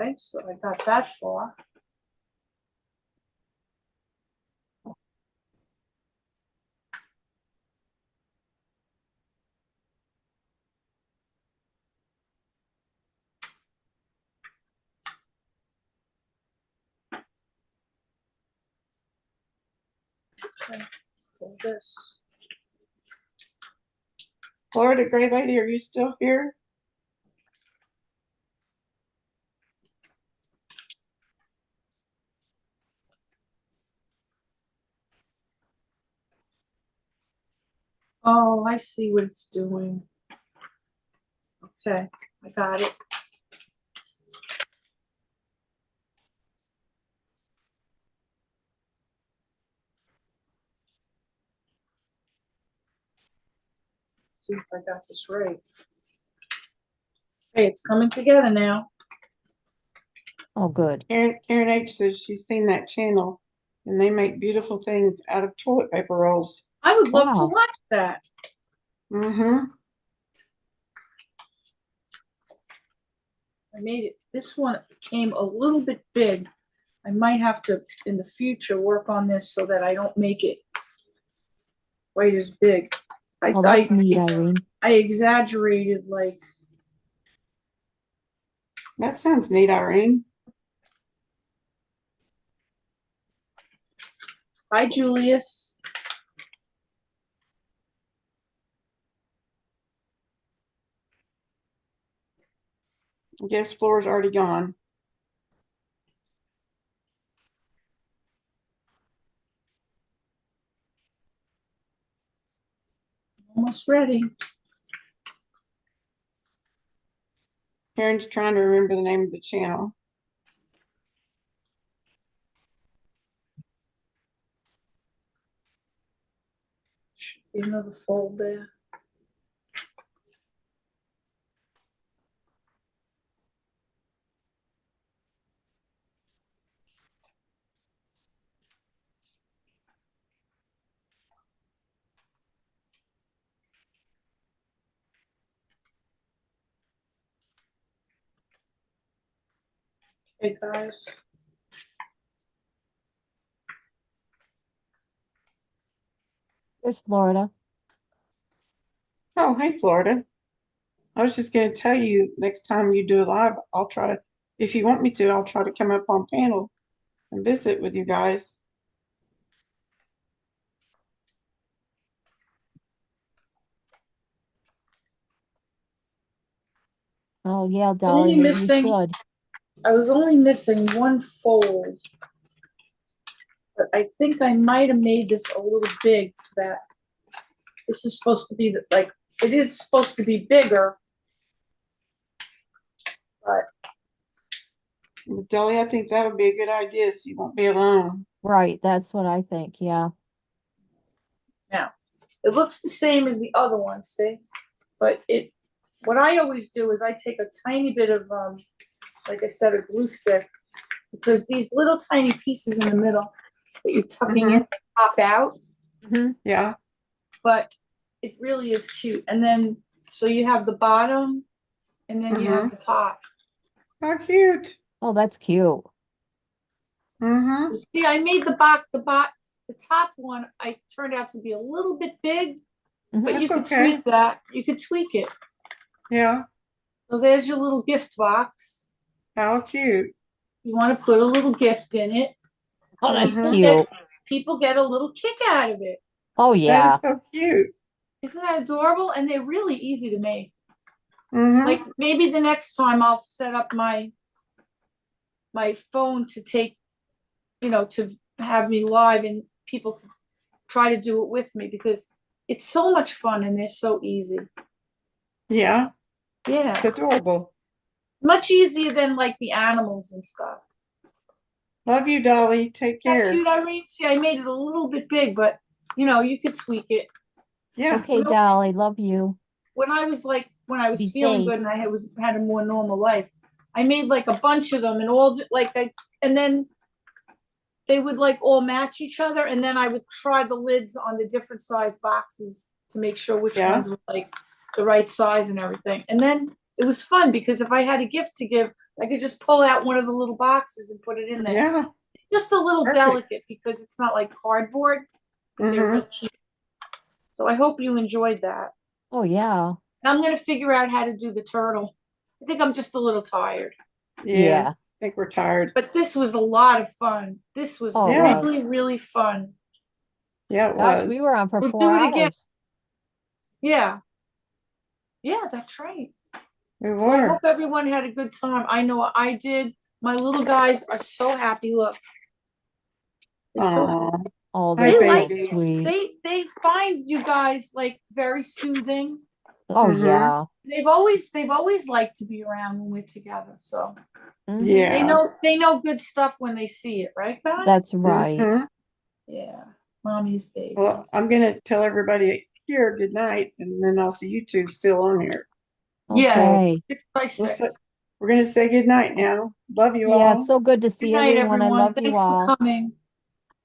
Okay, so I got that far. Okay, so this. Florida Gray Lady, are you still here? Oh, I see what it's doing. Okay, I got it. See if I got this right. Okay, it's coming together now. Oh good. Karen H says she's seen that channel and they make beautiful things out of toilet paper rolls. I would love to Wow. watch that. Mm-hmm. I made it. This one came a little bit big. I might have to, in the future, work on this so that I don't make it quite as big. Oh, that's neat, Irene. I exaggerated like, That sounds neat, Irene. hi Julius. I guess Flora's already gone. Almost ready. Karen's trying to remember the name of the channel. Should be another fold there. Hey guys. There's Florida. Oh, hey, Florida. I was just going to tell you next time you do a live, I'll try, if you want me to, I'll try to come up on panel and visit with you guys. Oh yeah, It's only Dolly, maybe you missing, should. I was only missing one fold. But I think I might have made this a little big for that. This is supposed to be like, it is supposed to be bigger. But Dolly, I think that would be a good idea, so you won't be alone. Right, that's what I think, yeah. Now, it looks the same as the other one, see? But what I always do is I take a tiny bit of, like I said, a glue stick, because these little tiny pieces in the middle that you're tucking in pop out, Mhm. Yeah. but it really is cute. And then, so you have the bottom, and then you have the top. How cute. Oh, that's cute. Mm-hmm. You see, I made the top one, I turned out to be a little bit big, but Mhm. you That's could okay. tweak that. You could tweak it. Yeah. So there's your little gift box. How cute. You want to put a little gift in it. Oh, that's Mhm. cute. People get a little kick out of it. Oh, That yeah. is so cute. Isn't that adorable? And they're really easy to make. Mm-hmm. Like maybe the next time I'll set up my phone to take, to have me live and people can try to do it with me, because it's so much fun and they're so easy. Yeah. Yeah. It's adorable. Much easier than like the animals and stuff. Love you, Dolly. Take That care. cute, Irene? See, I made it a little bit big, but you could tweak it. Yeah. Okay, Dolly, love you. When I was Be feeling safe. good and I had a more normal life, I made like a bunch of them and and then they would like all match each other, and then I would try the lids on the different size boxes to make sure which Yeah. ones were like the right size and everything. And then it was fun because if I had a gift to give, I could just pull out one of the little boxes and put it in there. Yeah. Just a little Perfect. delicate because it's not like cardboard. They're Mm-hmm. real cute. So I hope you enjoyed that. Oh, yeah. And I'm gonna figure out how to do the turtle. I think I'm just a little tired. Yeah. Yeah. I think we're tired. But this was a lot of fun. This was Oh, it Yeah. was. really, really fun. Yeah, it Gosh, was. we were on for We'll 4 do it again. hours. Yeah. Yeah, that's right. We So I were. hope everyone had a good time. I know I did. My little guys are so happy. Look. They're so happy. Aw. Oh, Hi, they're like- so baby. sweet. They find you guys like very soothing. Oh, Mhm. yeah. They've always liked to be around when we're together. So Mhm. Yeah. they know good stuff when they see it, right, guys? That's right. Mhm. Yeah. Mommy's baby. Well, I'm gonna tell everybody here good night, and then I'll see you two still on here. Yeah. Okay. 6 by We'll 6. say, we're gonna say good night now. Love you Yeah, all. it's so good to see Good night, everyone. I everyone. love you Thanks all. for coming.